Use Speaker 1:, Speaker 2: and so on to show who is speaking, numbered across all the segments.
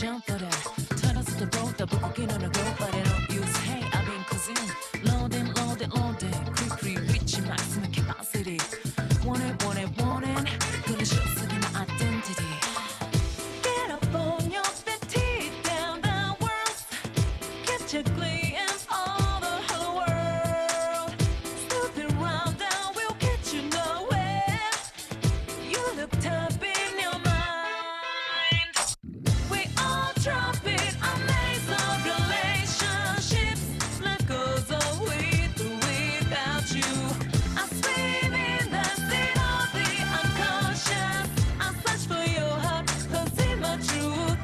Speaker 1: 점퍼를 털었을 때보다 붓기는 하고 but I don't use hey I've been causing loading quick reach maximum capacity want it 그래 shows my identity get up on your feet teeth down the world catch a glimpse of the whole world stupid round down will get you nowhere you look tough in your mind we all drop it amazing relationships life goes on with or without you I swim in the sea of the unconscious I search for your heart cause in my truth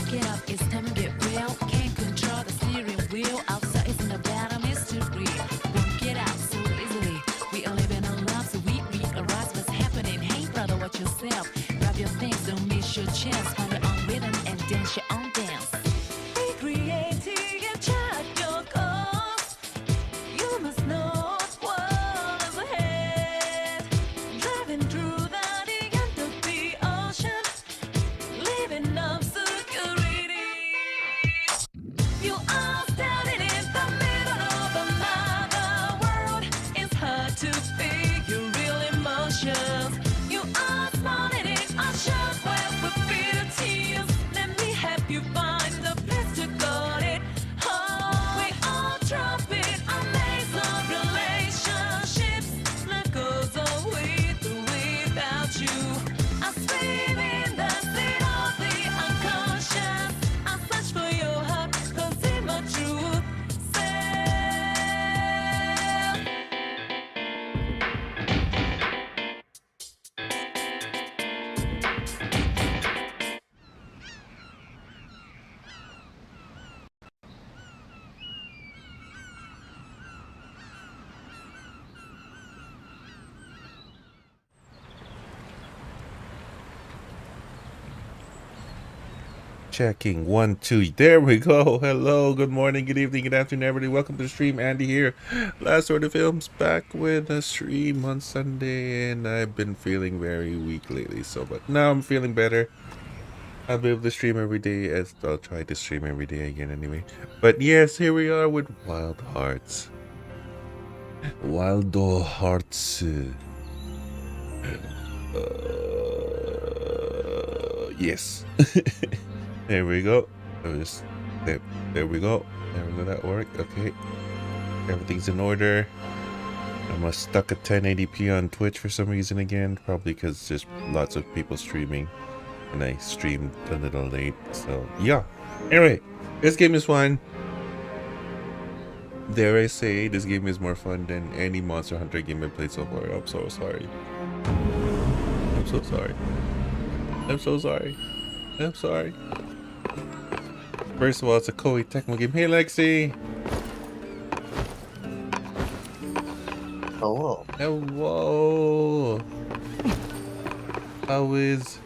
Speaker 1: Get up, it's time to get real. Can't control the steering wheel. Outside isn't about a mystery. Won't get out so easily. We are living our lives, so we realize what's happening. Hey, brother, watch yourself. Grab your things, don't miss your chance. Find your own rhythm and dance your own dance. Be creative and chart your course. You must know what is ahead. Driving through the end of the ocean. Living up security. You are standing in the middle of another world. It's hard to figure real emotions. You are spawning in a shockwave with bitter tears. Let me help you find the place to guard it. Oh, we all drop it. Amazing relationships. Life goes on with or without you. I swim in the sea of the unconscious. I search for your heart, cause in my truth
Speaker 2: Checking 1 2. There we go. Hello, good morning, good evening, good afternoon, everybody. Welcome to the stream. Andy here. Last Order Films back with a stream on Sunday, and I've been feeling very weak lately. But now I'm feeling better. I'll be able to stream every day, as I'll try to stream every day again anyway. But yes, here we are with Wild Hearts. Wildo Hearts. Yes. There we go. There we go. There we go. That worked. Okay. Everything's in order. I'm stuck at 1080p on Twitch for some reason again. Probably because there's lots of people streaming. And I streamed a little late. So, yeah. Anyway, this game is fun. Dare I say, this game is more fun than any Monster Hunter game I've played so far. I'm so sorry. I'm so sorry. I'm so sorry. I'm sorry. First of all, it's a Koei Tecmo game. Hey, Lexi!
Speaker 3: Hello.
Speaker 2: Hello! How is...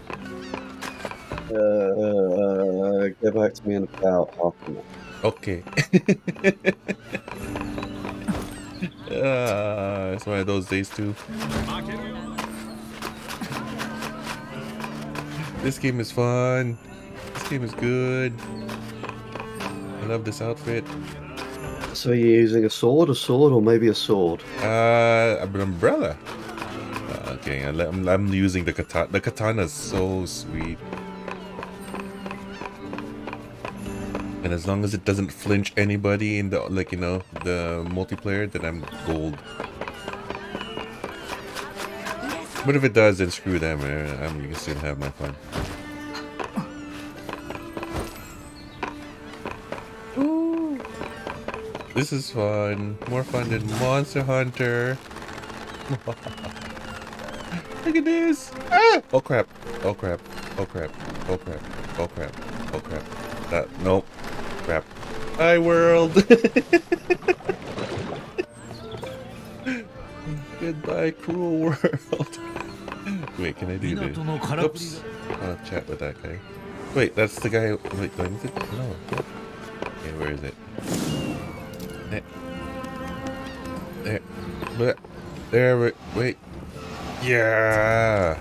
Speaker 3: Get back to me in about half a minute.
Speaker 2: Okay. It's one of those days too. This game is fun. This game is good. I love this outfit.
Speaker 3: So you're using a sword, or maybe a sword?
Speaker 2: An umbrella. Okay, I'm using the katana. The katana is so sweet. And as long as it doesn't flinch anybody in the, like, you know, the multiplayer, then I'm gold. But if it does, then screw them. You can still have my fun. Ooh. This is fun. More fun than Monster Hunter. Look at this. Ah! Oh crap. Oh crap. Oh crap. Oh crap. Oh crap. Oh crap. Nope. Crap. Hi world. Goodbye, cruel world. Wait, can I do this? Oops. I'll chat with that guy. Wait, that's the guy. Wait, do I need to? No. Okay, where is it? There. But there. Wait. Yeah.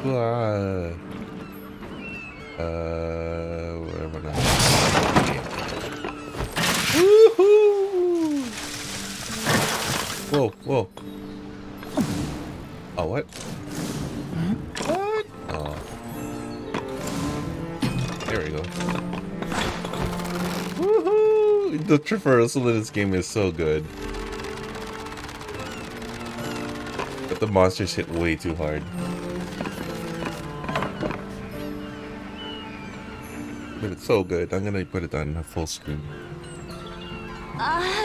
Speaker 2: Where am I now? Woohoo! Whoa, whoa. Oh, what? What? Oh. There we go. Woohoo! The traversal in this game is so good. But the monsters hit way too hard. But it's so good. I'm gonna put it on full screen.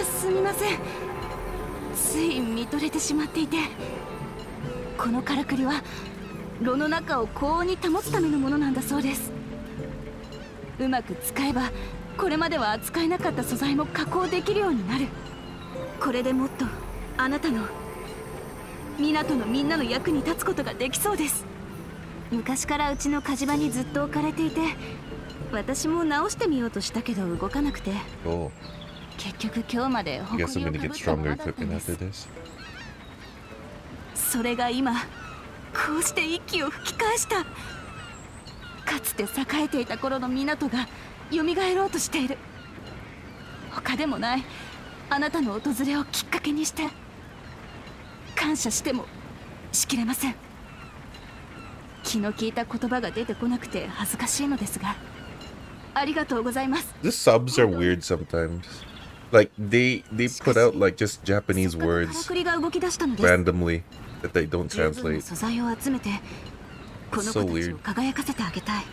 Speaker 4: すみません。つい見とれてしまっていて、このからくりは炉の中を高温に保つためのものなんだそうです。うまく使えばこれまでは扱えなかった素材も加工できるようになる。これでもっとあなたの港のみんなの役に立つことができそうです。昔からうちの火事場にずっと置かれていて、私も直してみようとしたけど動かなくて、結局今日まで誇りをかぶったままだったんです。それが今こうして息を吹き返した。かつて栄えていた頃の港が蘇ろうとしている。他でもないあなたの訪れをきっかけにして感謝してもしきれません。気の利いた言葉が出てこなくて恥ずかしいのですが、ありがとうございます。
Speaker 2: The subs are weird sometimes. Like they put out like just Japanese words randomly that they don't translate.
Speaker 4: 素材を集めてこの子たちを輝かせてあげたい。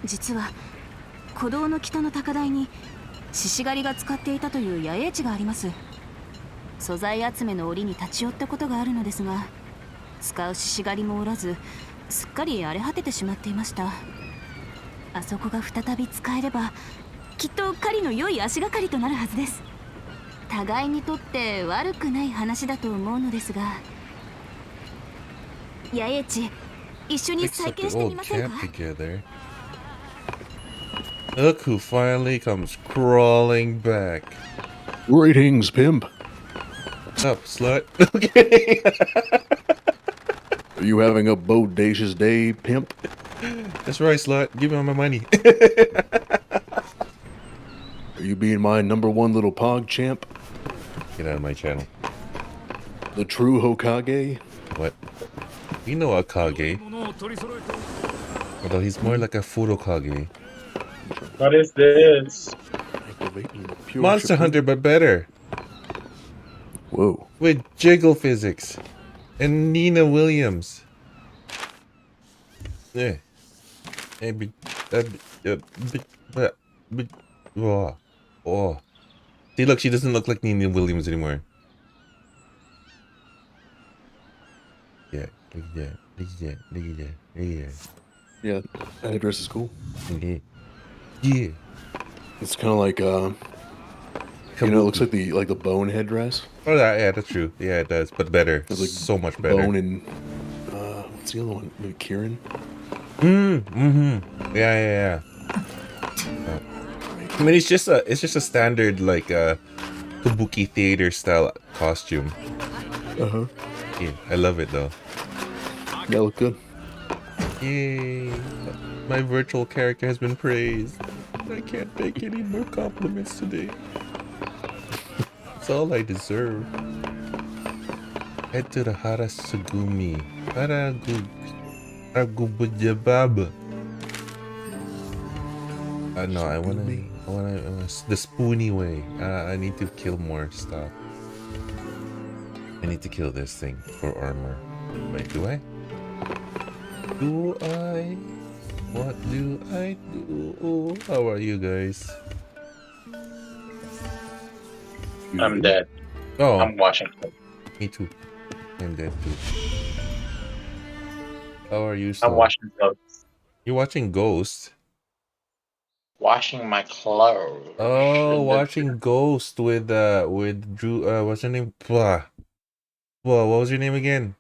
Speaker 4: 実は鼓動の北の高台に獅子狩りが使っていたという野営地があります。素材集めの折に立ち寄ったことがあるのですが、使う獅子狩りもおらずすっかり荒れ果ててしまっていました。あそこが再び使えればきっと狩りの良い足がかりとなるはずです。互いにとって悪くない話だと思うのですが、野営地一緒に再建してみませんか？
Speaker 2: Look who finally comes crawling back.
Speaker 3: Greetings, pimp.
Speaker 2: What's up, slut? Okay.
Speaker 3: Are you having a bodacious day, pimp?
Speaker 2: That's right, slut. Give me all my money.
Speaker 3: Are you being my #1 little pog champ?
Speaker 2: Get out of my channel.
Speaker 3: The true Hokage?
Speaker 2: What? You know Akage. Although he's more like a Furokage.
Speaker 5: What is this?
Speaker 2: Monster Hunter, but better.
Speaker 3: Whoa.
Speaker 2: With jiggle physics. And Nina Williams. Yeah. Oh. See, look, she doesn't look like Nina Williams anymore. Yeah, look at that. Look at that. Look at that. Look at that.
Speaker 3: Yeah, that dress is cool.
Speaker 2: Yeah. Yeah.
Speaker 3: It's kind of like, you know, it looks like the bone headdress.
Speaker 2: Oh, yeah, that's true. Yeah, it does, but better.
Speaker 3: It's like
Speaker 2: so much better.
Speaker 3: Bone and, what's the other one? Maybe Kieran?
Speaker 2: Yeah. I mean, it's just a standard like kabuki theater style costume.
Speaker 3: Uh-huh.
Speaker 2: Yeah, I love it though.
Speaker 3: That look good.
Speaker 2: Yay! My virtual character has been praised. I can't take any more compliments today. It's all I deserve. Head to the Harasugumi. Haragubujababa. No, I wanna the spoony way. I need to kill more stuff. I need to kill this thing for armor. Wait, do I? Do I? What do I do? How are you guys?
Speaker 5: I'm dead.
Speaker 2: Oh,
Speaker 5: I'm watching.
Speaker 2: Me too. I'm dead too. How are you,
Speaker 5: I'm
Speaker 2: Slow?
Speaker 5: washing clothes.
Speaker 2: You're watching Ghost.
Speaker 5: Washing my clothes.
Speaker 2: Oh,
Speaker 5: In the-
Speaker 2: watching Ghost with Drew. What's her name? Blah. Well, what was your name again?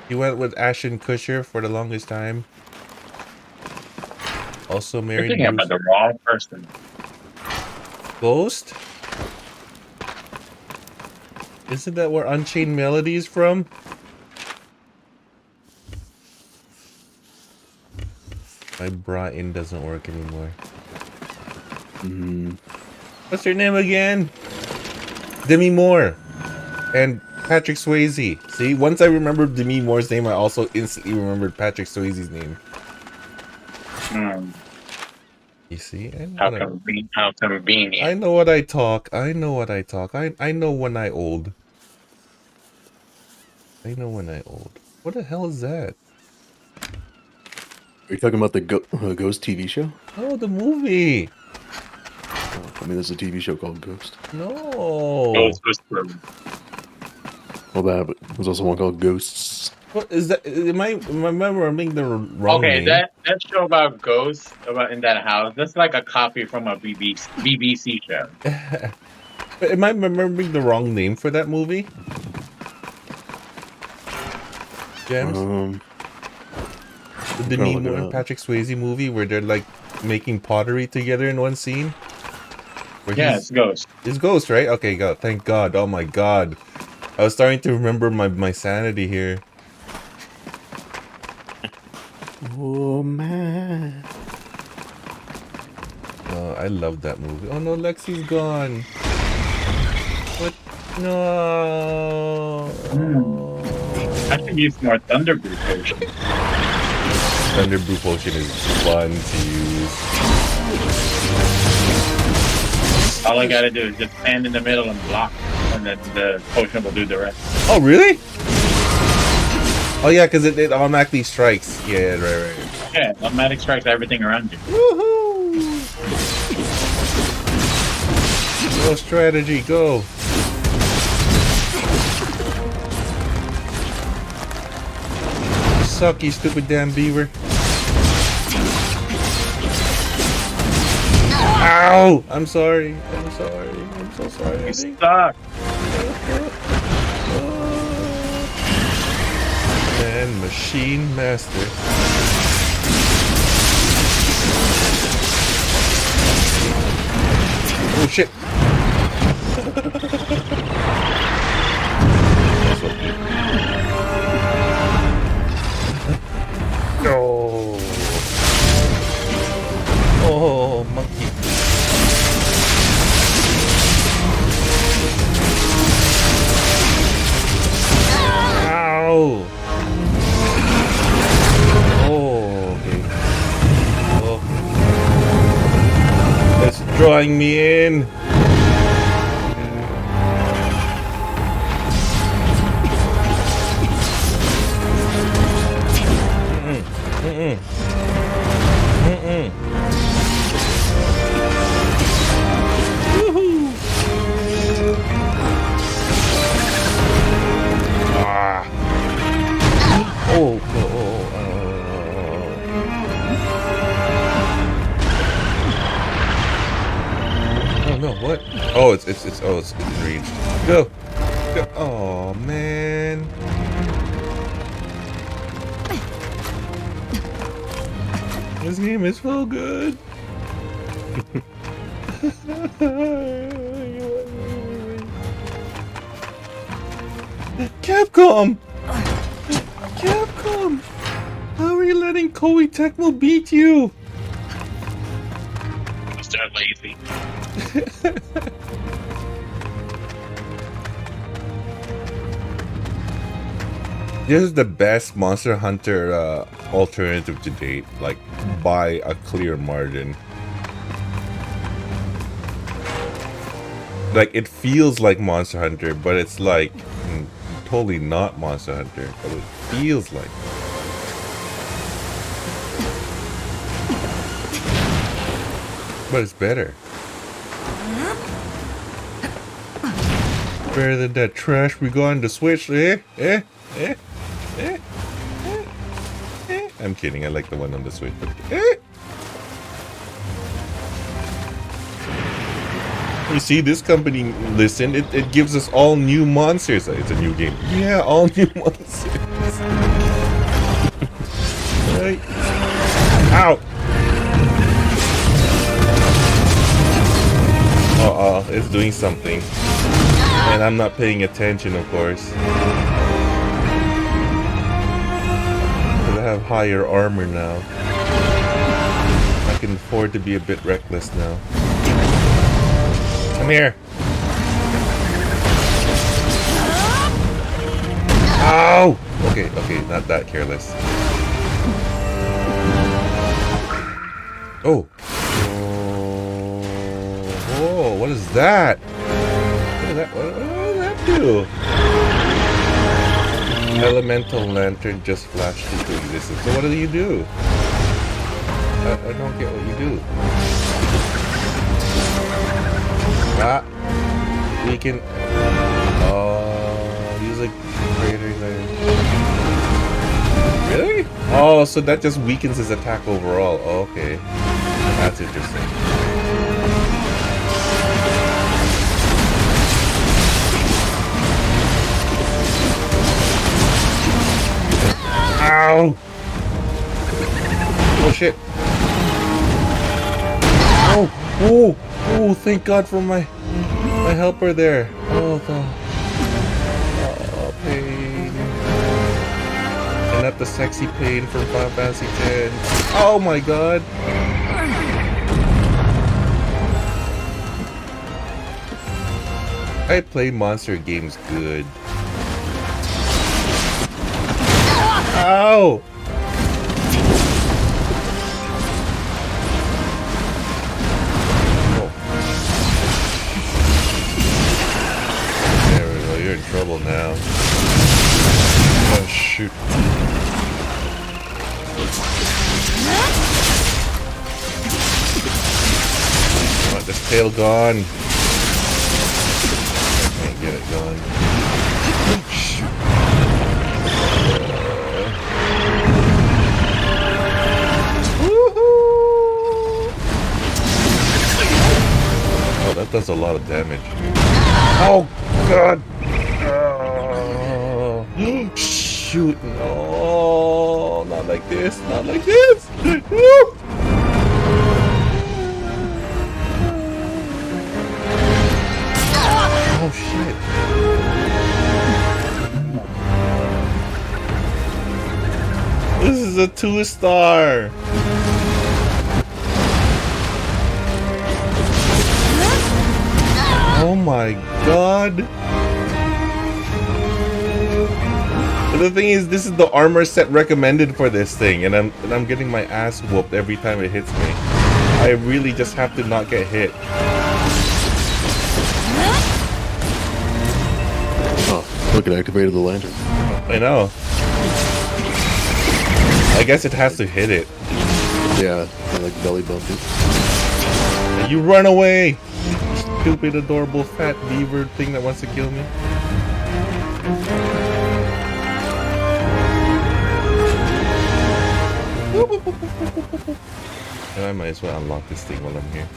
Speaker 2: He went with Ashton Kutcher for the longest time. Also
Speaker 5: You're
Speaker 2: married
Speaker 5: thinking about
Speaker 2: Bruce.
Speaker 5: the wrong person.
Speaker 2: Ghost? Isn't that where Unchained Melody is from? My bra-in doesn't work anymore. What's her name again? Demi Moore. And Patrick Swayze. See, once I remembered Demi Moore's name, I also instantly remembered Patrick Swayze's name. You see?
Speaker 5: How convenient.
Speaker 2: I know what I talk. I know what I talk. I know when I old. I know when I old. What the hell is that?
Speaker 3: Are you talking about the Ghost TV show?
Speaker 2: Oh, the movie.
Speaker 3: I mean, there's a TV show called Ghost.
Speaker 2: No.
Speaker 5: Ghostbusters.
Speaker 3: Well, that, but there's also one called Ghosts.
Speaker 2: What is that? Am I remembering the wrong
Speaker 5: Okay,
Speaker 2: name?
Speaker 5: that show about ghosts about in that house. That's like a copy from a BBC show.
Speaker 2: Am I remembering the wrong name for that movie? James? The Demi Moore and Patrick Swayze movie where they're like making pottery together in one scene? Where
Speaker 5: Yeah, it's Ghost.
Speaker 2: It's Ghost, right? Okay, God, thank God. Oh my God. I was starting to remember my sanity here.
Speaker 3: Oh man.
Speaker 2: Oh, I love that movie. Oh no, Lexi's gone. What? No.
Speaker 5: I should use more Thunder Brew Potion.
Speaker 2: Thunder Brew Potion is fun to use.
Speaker 5: All I gotta do is just stand in the middle and block, and then the potion will do the rest.
Speaker 2: Oh, really? Oh yeah, because it automatically strikes. Yeah, right.
Speaker 5: Yeah, automatic strikes everything around you.
Speaker 2: Woohoo! Go strategy, go! You suck, you stupid damn beaver. Ow! I'm sorry. I'm sorry. I'm so sorry.
Speaker 5: You suck.
Speaker 2: And Machine Master. Oh shit! No! Oh, monkey. Ow! Oh, okay. Oh. It's drawing me in. Woohoo! Ah. Oh no, what? Oh, it's enraged. Go. Oh man. This game is so good. Capcom! Capcom! How are you letting Koei Tecmo beat you?
Speaker 5: Just that lazy.
Speaker 2: This is the best Monster Hunter alternative to date, like by a clear margin. Like it feels like Monster Hunter, but it's like totally not Monster Hunter, but it feels like. But it's better. Better than that trash we got on the Switch, eh? I'm kidding, I like the one on the Switch. You see, this company, listen, it gives us all new monsters. It's a new game. Yeah, all new monsters. Right. Ow! It's doing something. And I'm not paying attention, of course. Because I have higher armor now. I can afford to be a bit reckless now. Come here. Ow! Okay, not that careless. Oh. Oh, what is that? What does that do? Elemental lantern just flashed into existence. So what do you do? I don't get what you do. Ah, we can use a crater there. Really? Oh, so that just weakens his attack overall. Oh, okay, that's interesting. Ow! Oh shit! Oh, thank God for my helper there. Oh, pain. And not the sexy pain from Final Fantasy X. Oh my God. I play monster games good. Ow! You're in trouble now. Oh shoot. I want this tail gone. I can't get it gone. Shoot. Oh, that does a lot of damage. Oh God! Shoot, no, not like this, not like this. Oh shit. This is a 2-star. Oh my God. The thing is, this is the armor set recommended for this thing, and I'm getting my ass whooped every time it hits me. I really just have to not get hit.
Speaker 3: Oh, look, it activated the lantern.
Speaker 2: I know. I guess it has to hit it.
Speaker 3: Yeah, I like belly bump it.
Speaker 2: You run away! Stupid, adorable, fat beaver thing that wants to kill me. And I might as well unlock this thing while I'm here.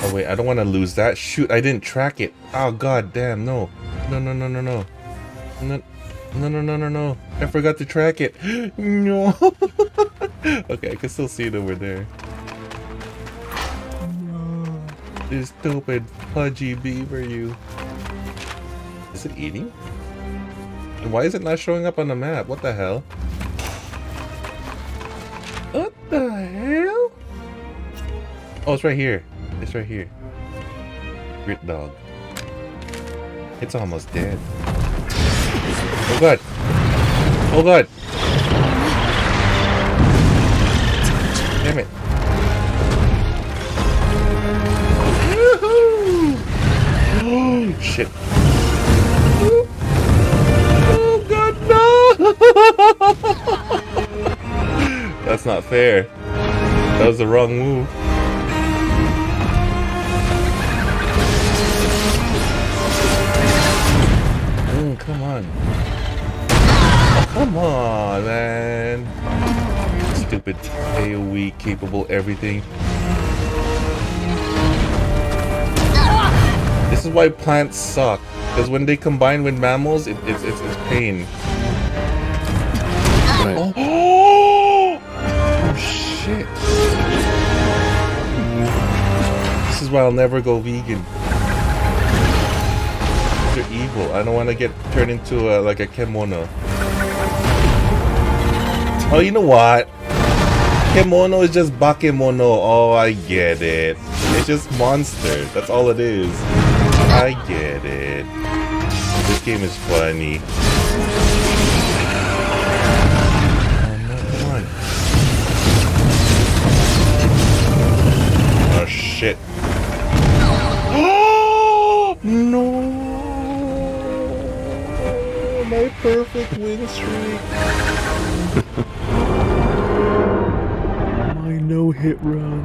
Speaker 2: Oh wait, I don't want to lose that. Shoot, I didn't track it. Oh God damn, no. No. No. I forgot to track it. No. Okay, I can still see it over there. No. This stupid pudgy beaver, you. Is it eating? And why is it not showing up on the map? What the hell? What the hell? Oh, it's right here. It's right here. Grit dog. It's almost dead. Oh God. Oh God. Damn it. Oh shit. Oh God, no! That's not fair. That was the wrong move. Come on. Oh, come on, man. Stupid AoE capable everything. This is why plants suck. Because when they combine with mammals, it's pain.
Speaker 3: Right.
Speaker 2: Oh. Oh shit. This is why I'll never go vegan. They're evil. I don't want to get turned into like a kemono. Oh, you know what? Kemono is just bakemono. Oh, I get it. It's just monster. That's all it is. I get it. This game is funny. Oh no, come on. Oh shit. Oh no. My perfect win streak.
Speaker 3: My no-hit run.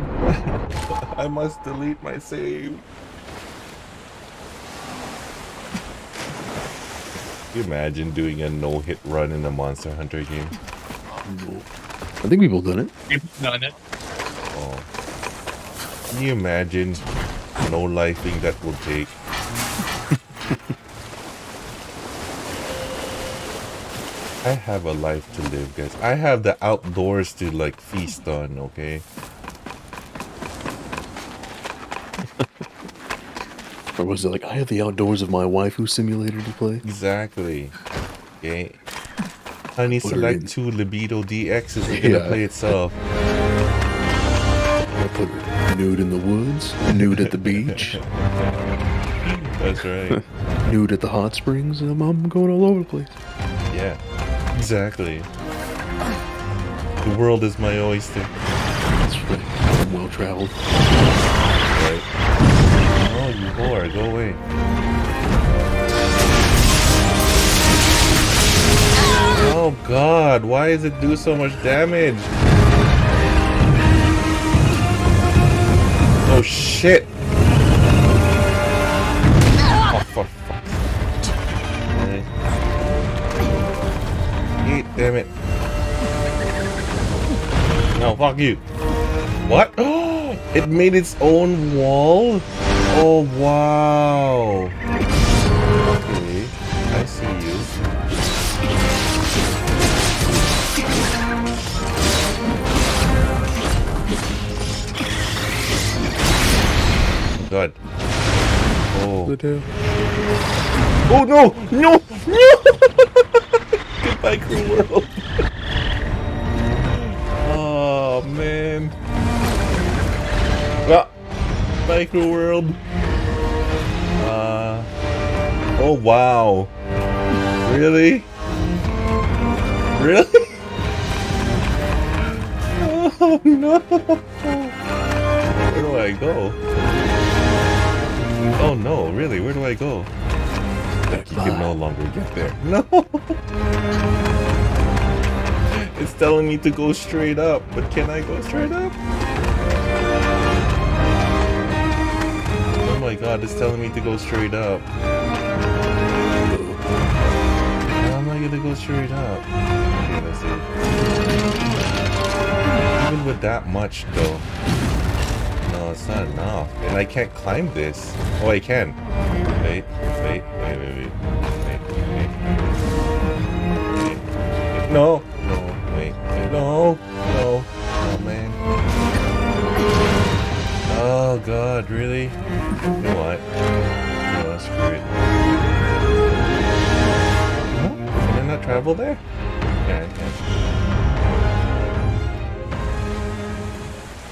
Speaker 2: I must delete my save. Can you imagine doing a no-hit run in a Monster Hunter game?
Speaker 3: I think people done it.
Speaker 5: People done it.
Speaker 2: Oh. Can you imagine no-lifing that will take? I have a life to live, guys. I have the outdoors to like feast on, okay?
Speaker 3: Or was it like, I have the outdoors of my waifu simulator to play?
Speaker 2: Exactly. Okay. Honey,
Speaker 3: Put her
Speaker 2: select
Speaker 3: in.
Speaker 2: 2 libido DX is gonna
Speaker 3: Yeah.
Speaker 2: play itself.
Speaker 3: I put her nude in the woods, nude at the beach,
Speaker 2: That's right.
Speaker 3: nude at the hot springs, and I'm going all over the place.
Speaker 2: Yeah. Exactly. The world is my oyster.
Speaker 3: That's right. I'm well traveled.
Speaker 2: Right. Oh, you whore, go away. Oh god, why does it do so much damage? Oh shit! Oh, for fuck's sake. Eat, damn it. No, fuck you. What? Oh, it made its own wall? Oh, wow. Okay, I see you. God. Oh. Oh no! No! No! Goodbye, cruel world. Oh man. Ah, bye, cruel world. Oh wow. Really? Really? Oh no! Where do I go? Oh no, really? Where do I go? You can no longer get there. No! It's telling me to go straight up, but can I go straight up? Oh my god, it's telling me to go straight up. How am I gonna go straight up? Okay, let's see. Even with that much though. No, it's not enough. And I can't climb this. Oh, I can. Wait. No. Wait. No. Oh, man. Oh, God, really? You know what? No, screw it. Huh? Can I not travel there? Yeah, I can.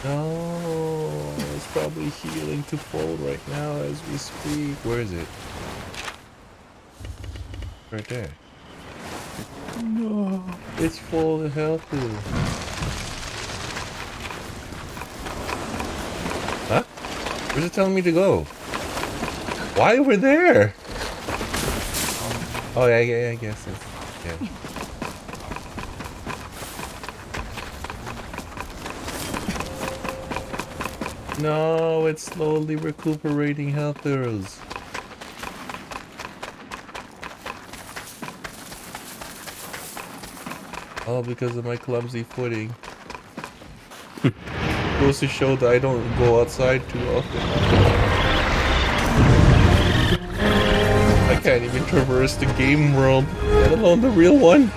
Speaker 2: No. It's probably healing to full right now as we speak. Where is it? Right there. No, it's full of health. Huh? Where's it telling me to go? Why over there? Oh yeah, I guess it's, yeah. No, it's slowly recuperating health arrows. All because of my clumsy footing. Goes to show that I don't go outside too often. I can't even traverse the game world, let alone the real one.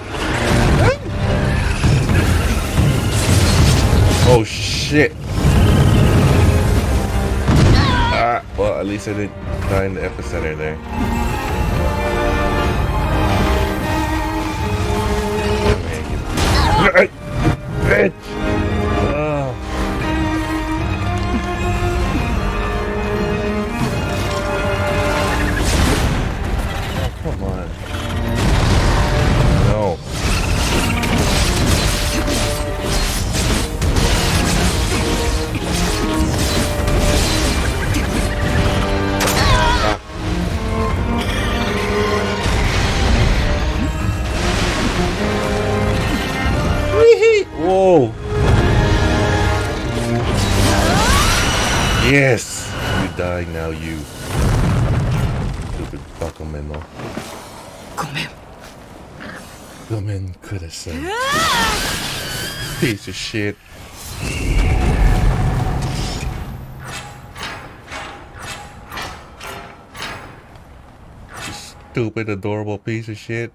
Speaker 2: Oh shit. Ah, well, at least I didn't die in the epicenter there. Bitch! Oh. Oh, come on. No. Whoa! Yes! You die now, you. Stupid Bakumen. Gomen kudasai. Piece of shit. You stupid, adorable piece of shit.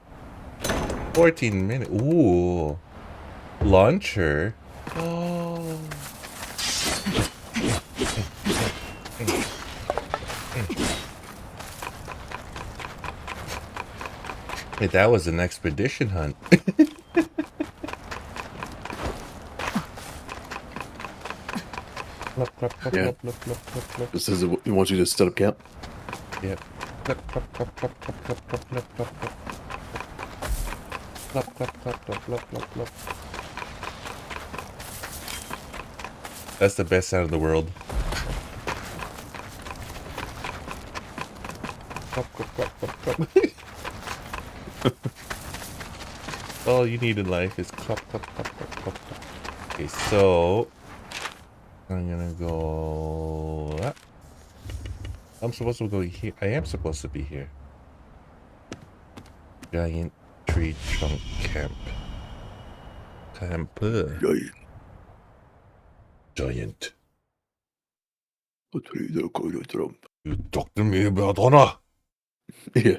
Speaker 2: 14 minutes. Ooh. Launcher. Oh. Hey, that was an expedition hunt.
Speaker 3: Yeah. It says it wants you to set up camp.
Speaker 2: Yep. That's the best sound in the world. All you need in life is clap, clap, clap, clap, clap, clap. Okay, so I'm gonna go. I'm supposed to go here. I am supposed to be here. Giant tree trunk camp. Giant. You talk to me about honor.
Speaker 3: Yeah.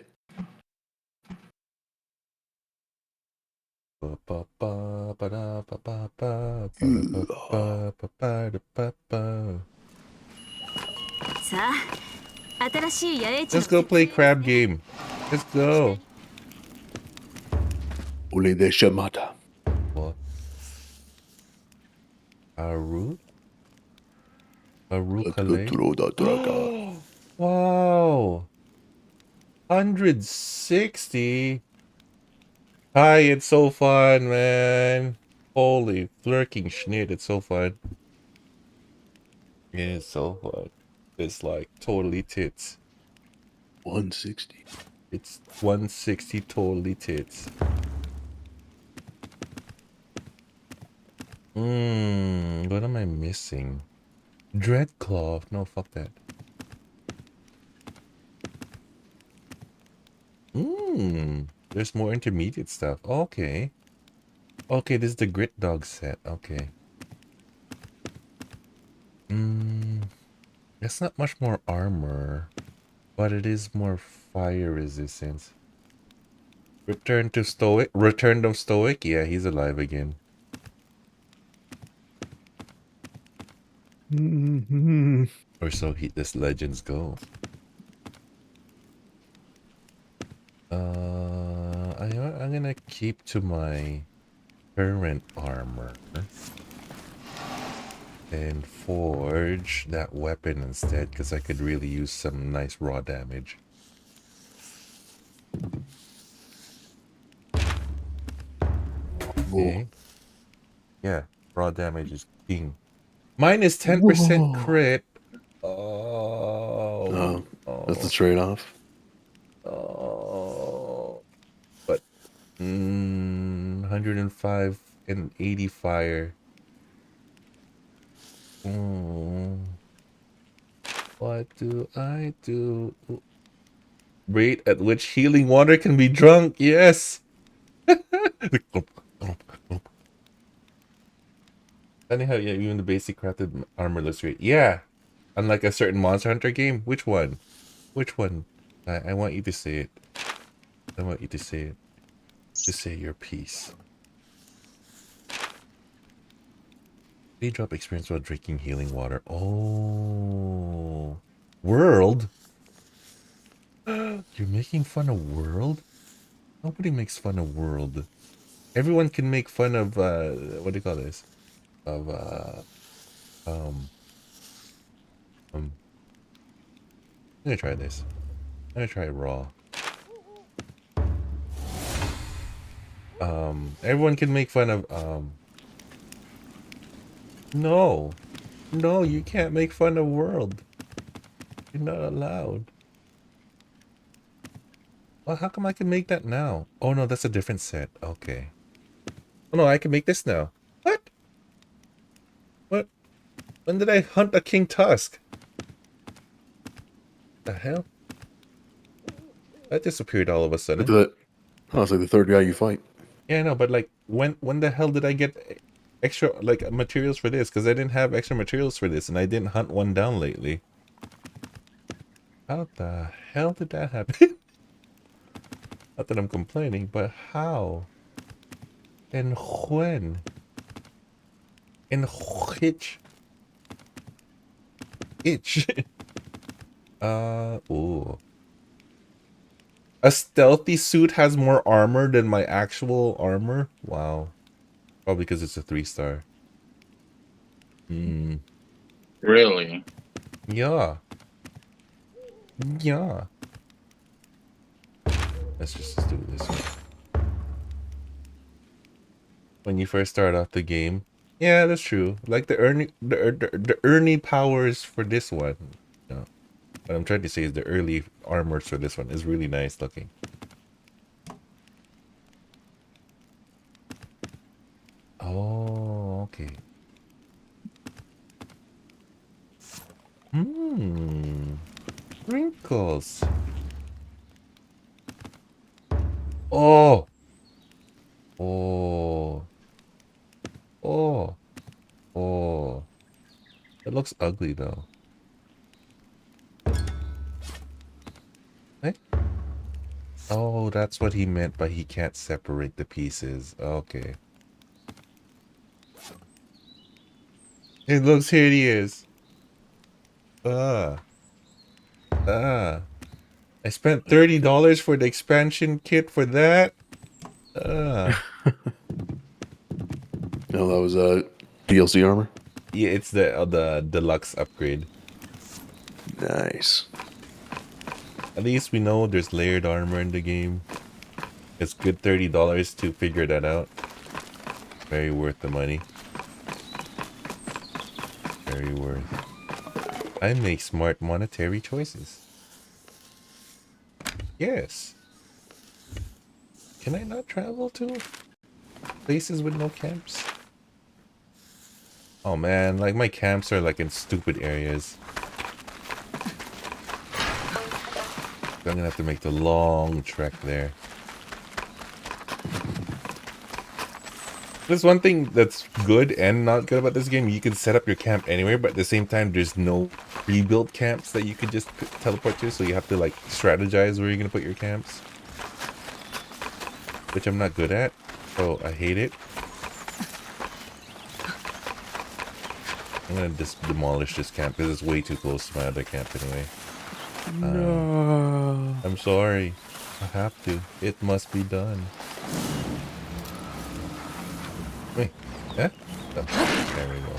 Speaker 2: Let's go play crab game. Let's go.
Speaker 3: Ole de Shamata.
Speaker 2: What? Aru? Aru Kale? Wow. 160? Hi, it's so fun, man. Holy flirking shit, it's so fun. It is so fun. It's like totally tits.
Speaker 3: 160.
Speaker 2: It's 160 totally tits. What am I missing? Dreadclaw. No, fuck that. There's more intermediate stuff. Okay. Okay, this is the Grit Dog set. Okay. It's not much more armor, but it is more fire resistance. Return to Stoic? Return of Stoic? Yeah, he's alive again. Or so this legends go. I'm gonna keep to my current armor and forge that weapon instead, because I could really use some nice raw damage. Okay. Yeah, raw damage is king. Mine is 10% crit. Oh,
Speaker 3: That's the trade-off.
Speaker 2: Oh, but 105 and 80 fire. What do I do? Rate at which healing water can be drunk. Yes. Funny how yeah, even the basic crafted armor looks great. Yeah. Unlike a certain Monster Hunter game. Which one? Which one? I want you to say it. I want you to say it. To say your piece. They drop experience while drinking healing water. Oh. World? You're making fun of World? Nobody makes fun of World. Everyone can make fun of, what do you call this? Of, I'm gonna try this. I'm gonna try raw. Everyone can make fun of, no. No, you can't make fun of World. You're not allowed. Well, how come I can make that now? Oh no, that's a different set. Okay. Oh no, I can make this now. What? What? When did I hunt a King Tusk? The hell? That disappeared all of a sudden.
Speaker 3: Look at that. Oh, it's like the third guy you fight.
Speaker 2: Yeah, I know, but like, when the hell did I get extra, like, materials for this? Because I didn't have extra materials for this, and I didn't hunt one down lately. How the hell did that happen? Not that I'm complaining, but how? And when? And which? Itch. Ooh. A stealthy suit has more armor than my actual armor? Wow. Probably because it's a 3-star. Hmm.
Speaker 5: Really?
Speaker 2: Yeah. Yeah. Let's just do it this way. When you first start off the game. Yeah, that's true. Like the Ernie powers for this one. No. What I'm trying to say is the early armors for this one is really nice looking. Oh, okay. Wrinkles. Oh. Oh. Oh. Oh. It looks ugly though. Eh? Oh, that's what he meant by he can't separate the pieces. Okay. It looks hideous. I spent $30 for the expansion kit for that.
Speaker 3: No, that was DLC armor.
Speaker 2: Yeah, it's the deluxe upgrade.
Speaker 3: Nice.
Speaker 2: At least we know there's layered armor in the game. It's good $30 to figure that out. Very worth the money. Very worth. I make smart monetary choices. Yes. Can I not travel to places with no camps? Oh man, like my camps are like in stupid areas. I'm gonna have to make the long trek there. There's one thing that's good and not good about this game. You can set up your camp anywhere, but at the same time, there's no pre-built camps that you could just teleport to. So you have to like strategize where you're gonna put your camps, which I'm not good at. So I hate it. I'm gonna just demolish this camp because it's way too close to my other camp anyway.
Speaker 3: No.
Speaker 2: I'm sorry. I have to. It must be done. Wait. Yeah? Oh, there we go.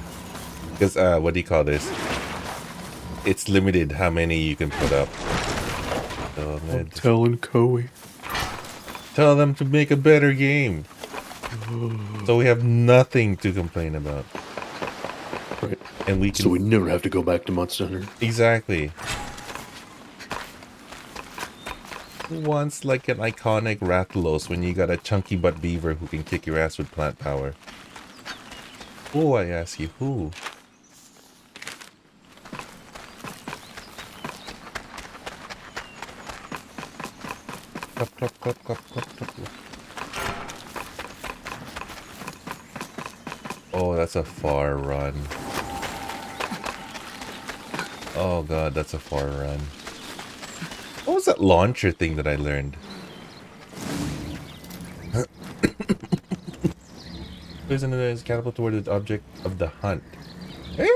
Speaker 2: Because, what do you call this? It's limited how many you can put up. So
Speaker 3: I'm telling Koei.
Speaker 2: tell them to make a better game. So we have nothing to complain about.
Speaker 3: Right.
Speaker 2: And we can...
Speaker 3: So we never have to go back to Monster Hunter.
Speaker 2: Exactly. Who wants like an iconic Rathalos when you got a chunky butt beaver who can kick your ass with plant power? Who, I ask you, who? Clap, clap, clap, clap, clap, clap. Oh, that's a far run. Oh god, that's a far run. What was that launcher thing that I learned? Poison is catapult toward the object of the hunt. Eh?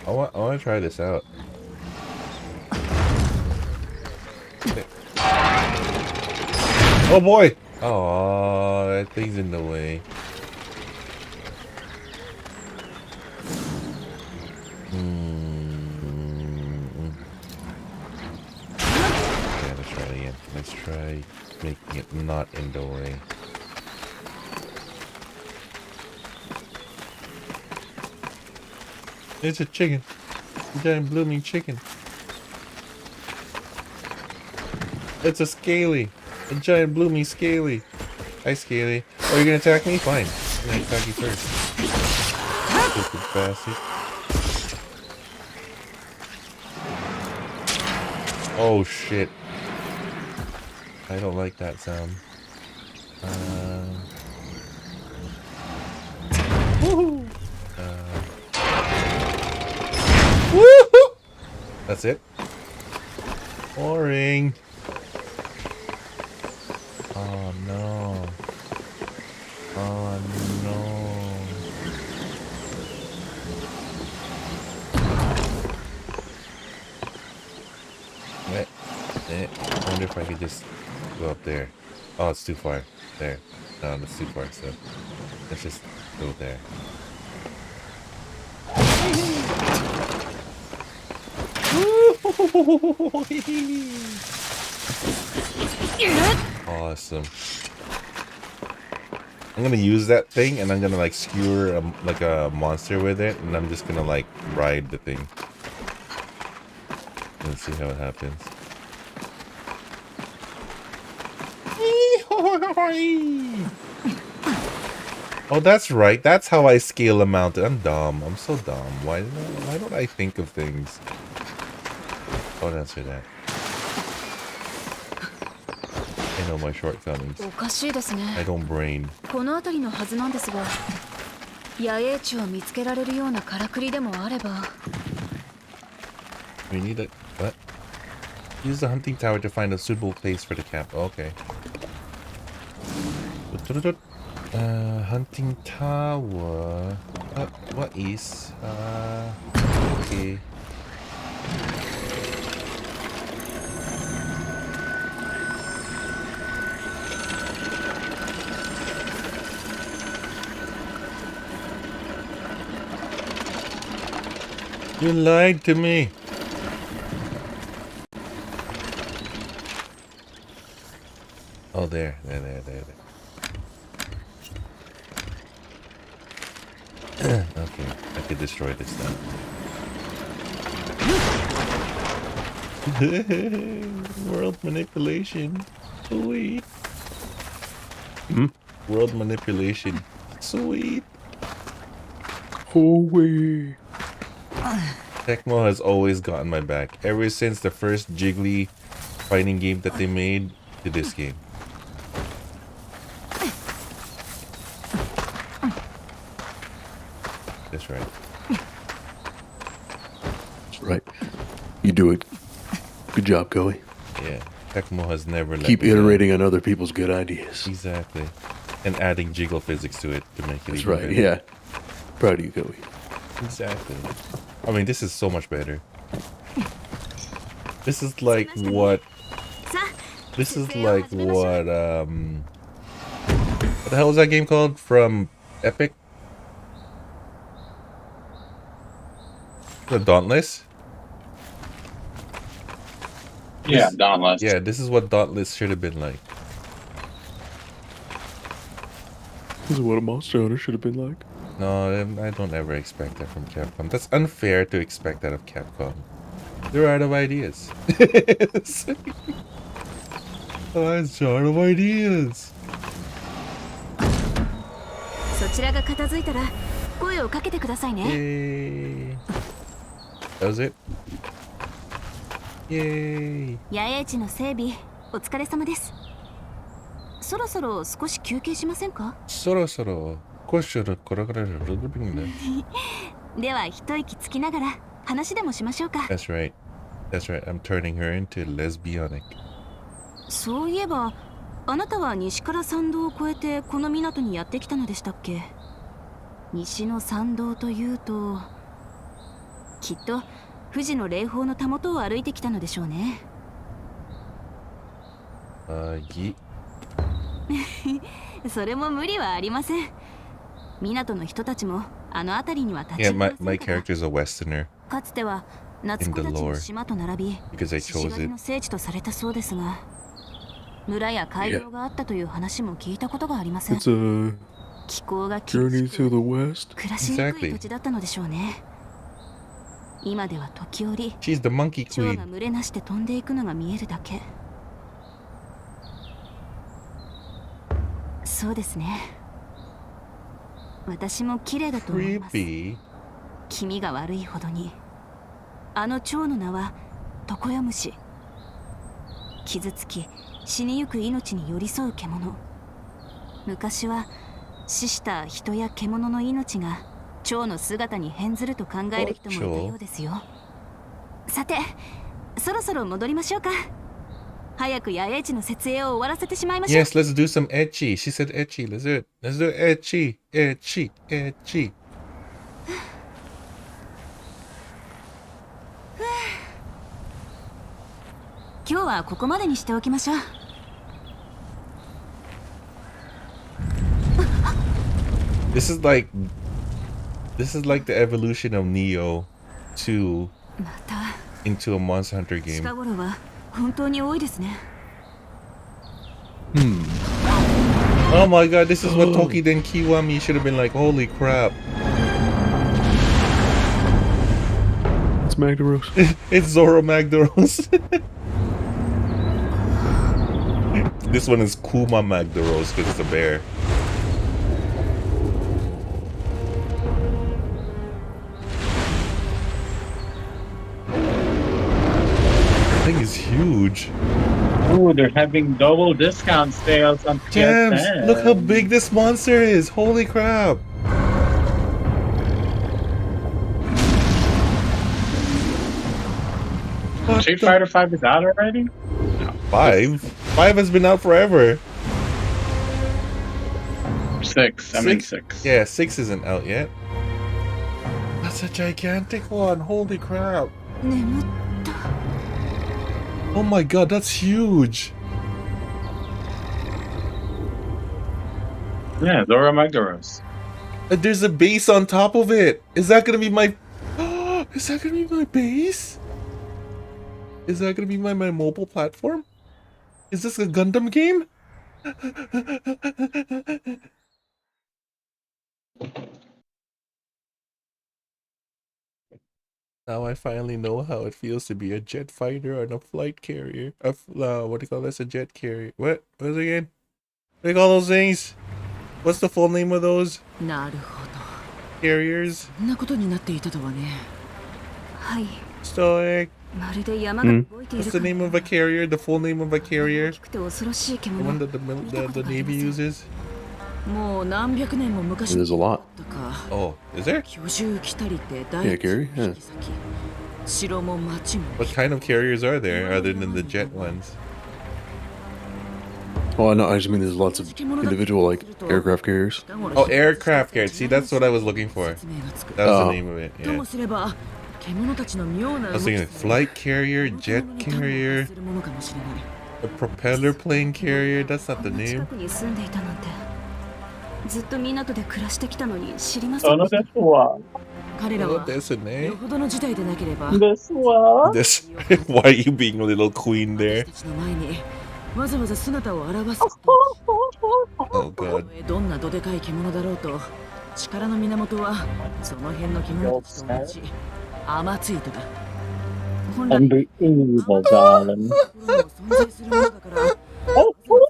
Speaker 2: I want to try this out. Oh boy! Oh, that thing's in the way. Yeah, let's try it again. Let's try making it not in the way. It's a chicken. A giant blooming chicken. It's a scaly. A giant blooming scaly. Hi, Scaly. Oh, you're gonna attack me? Fine. I'm gonna attack you first. Stupid bastard. Oh shit. I don't like that sound. Woohoo! Woohoo! That's it. Boring. Oh no. Oh no. I wonder if I could just go up there. Oh, it's too far. There. No, that's too far, so let's just go there. Awesome. I'm gonna use that thing and I'm gonna like skewer like a monster with it, and I'm just gonna like ride the thing. Let's see how it happens. Oh, that's right. That's how I scale a mountain. I'm dumb. I'm so dumb. Why don't I think of things? Don't answer that. I know my shortcomings.
Speaker 4: おかしいですね。
Speaker 2: I don't brain.
Speaker 4: この辺りのはずなんですが、野営地を見つけられるようなからくりでもあれば。
Speaker 2: We need a what? Use the hunting tower to find a suitable place for the camp. Okay. Hunting tower. What is? Okay. You lied to me. Oh, there. Okay, I could destroy this now. World manipulation. Sweet. World manipulation. Sweet.
Speaker 3: Oh, wait.
Speaker 2: Tecmo has always gotten my back. Ever since the first Jiggly fighting game that they made to this game. That's right.
Speaker 3: That's right. You do it. Good job, Koei.
Speaker 2: Yeah. Tecmo has never let
Speaker 3: Keep
Speaker 2: me down.
Speaker 3: iterating on other people's good ideas.
Speaker 2: Exactly. And adding jiggle physics to it to make it
Speaker 3: That's
Speaker 2: even
Speaker 3: right,
Speaker 2: better.
Speaker 3: yeah. Proud of you, Koei.
Speaker 2: Exactly. I mean, this is so much better. This is like what... This is like what the hell was that game called from Epic? The Dauntless?
Speaker 5: Yeah, Dauntless.
Speaker 2: Yeah, this is what Dauntless should have been like.
Speaker 3: This is what a Monster Hunter should have been like.
Speaker 2: No, I don't ever expect that from Capcom. That's unfair to expect that of Capcom. They're out of ideas. Oh, it's out of ideas.
Speaker 4: そちらが片付いたら声をかけてくださいね。
Speaker 2: Yay. That was it? Yay!
Speaker 4: 野営地の整備お疲れ様です。そろそろ少し休憩しませんか？
Speaker 2: そろそろ腰をこらからるルビング。
Speaker 4: では一息つきながら話でもしましょうか。
Speaker 2: That's right. That's right. I'm turning her into lesbianic.
Speaker 4: そういえばあなたは西から参道を越えてこの港にやってきたのでしたっけ？西の参道というときっと富士の霊峰のたもとを歩いてきたのでしょうね。それも無理はありません。港の人たちもあの辺りには立ち入りませんから。
Speaker 2: my character's a Westerner
Speaker 4: かつては夏子たちの島と並び獅子狩りの聖地とされたそうですが、村や街道があったという話も聞いたことがありません。 気候が厳しく暮らしにくい土地だったのでしょうね。今では時折蝶が群れなして飛んでいくのが見えるだけ。そうですね。私も綺麗だと思います。気味が悪いほどに。あの蝶の名はトコヨムシ。傷つき死にゆく命に寄り添う獣。昔は死した人や獣の命が蝶の姿に変ずると考える人もいたようですよ。さて、そろそろ戻りましょうか。早く野営地の設営を終わらせてしまいましょう。
Speaker 2: Yes, let's do some etchy. She said etchy. Let's do it. Let's do etchy, etchy, etchy.
Speaker 4: 今日はここまでにしておきましょう。
Speaker 2: This is like the evolution of Neo to into a Monster Hunter game.
Speaker 4: 近頃は本当に多いですね。
Speaker 2: Oh my god, this is what Tokiden Kiwami should have been like. Holy crap.
Speaker 3: It's Magdaros.
Speaker 2: It's Zoro Magdaros. This one is Kuma Magdaros because it's a bear. That thing is huge.
Speaker 5: Ooh, they're having double discount sales on
Speaker 2: Jams,
Speaker 5: PSN.
Speaker 2: look how big this monster is. Holy crap.
Speaker 5: Street Fighter 5 is out already?
Speaker 2: 5 has been out forever.
Speaker 5: 6. I mean 6.
Speaker 2: Yeah, 6 isn't out yet. That's a gigantic one. Holy crap.
Speaker 4: 眠った。
Speaker 2: Oh my god, that's huge.
Speaker 5: Yeah, Zoro Magdaros.
Speaker 2: There's a base on top of it. Is that gonna be my... Is that gonna be my base? Is that gonna be my mobile platform? Is this a Gundam game? Now I finally know how it feels to be a jet fighter on a flight carrier. What do you call this? A jet carrier. What? What is it again? What do you call those things? What's the full name of those
Speaker 1: なるほど。
Speaker 2: carriers?
Speaker 1: そんなことになっていたとはね。
Speaker 4: はい。
Speaker 2: Stoic.
Speaker 4: まるで山が動いてい
Speaker 2: What's
Speaker 4: る
Speaker 2: the name of a carrier? The full name of a carrier?
Speaker 4: 大きくて恐ろしい
Speaker 2: The
Speaker 4: 獣。
Speaker 2: one that the Navy uses?
Speaker 1: もう何百年も昔
Speaker 3: There's a lot.
Speaker 1: だか。
Speaker 2: Oh, is there?
Speaker 1: 居住来たりって大
Speaker 3: Yeah, Gary? Yeah.
Speaker 1: 城も町も。
Speaker 2: What kind of carriers are there other than the jet ones?
Speaker 3: Oh, no, I just mean there's lots of individual, like, aircraft carriers.
Speaker 2: Oh, aircraft carriers. See, that's what I was looking for. That was the name of it.
Speaker 1: と
Speaker 2: Yeah.
Speaker 1: もすれば獣たちの妙な
Speaker 2: I was thinking flight carrier, jet carrier,
Speaker 1: するものかもしれない。
Speaker 2: a propeller plane carrier. That's not the
Speaker 4: こんな近
Speaker 2: name.
Speaker 4: くに住んでいたなんて。ずっと港で暮らしてきたのに知りません
Speaker 5: Oh,
Speaker 4: で
Speaker 5: no,
Speaker 4: した。
Speaker 5: that's one.
Speaker 1: 彼ら
Speaker 2: Oh,
Speaker 1: は
Speaker 2: that's a
Speaker 1: よ
Speaker 2: name.
Speaker 1: ほどの事態でなければ
Speaker 5: This one.
Speaker 2: This. Why are you being a little queen
Speaker 1: 私
Speaker 2: there?
Speaker 1: たちの前にわざわざ姿を現す
Speaker 2: Oh god.
Speaker 1: どんなどでかい獣だろうと力の源はその辺の獣たちと同じ雨ついただ本来
Speaker 5: And the evil darling.
Speaker 1: 心も存在するものだからわざわ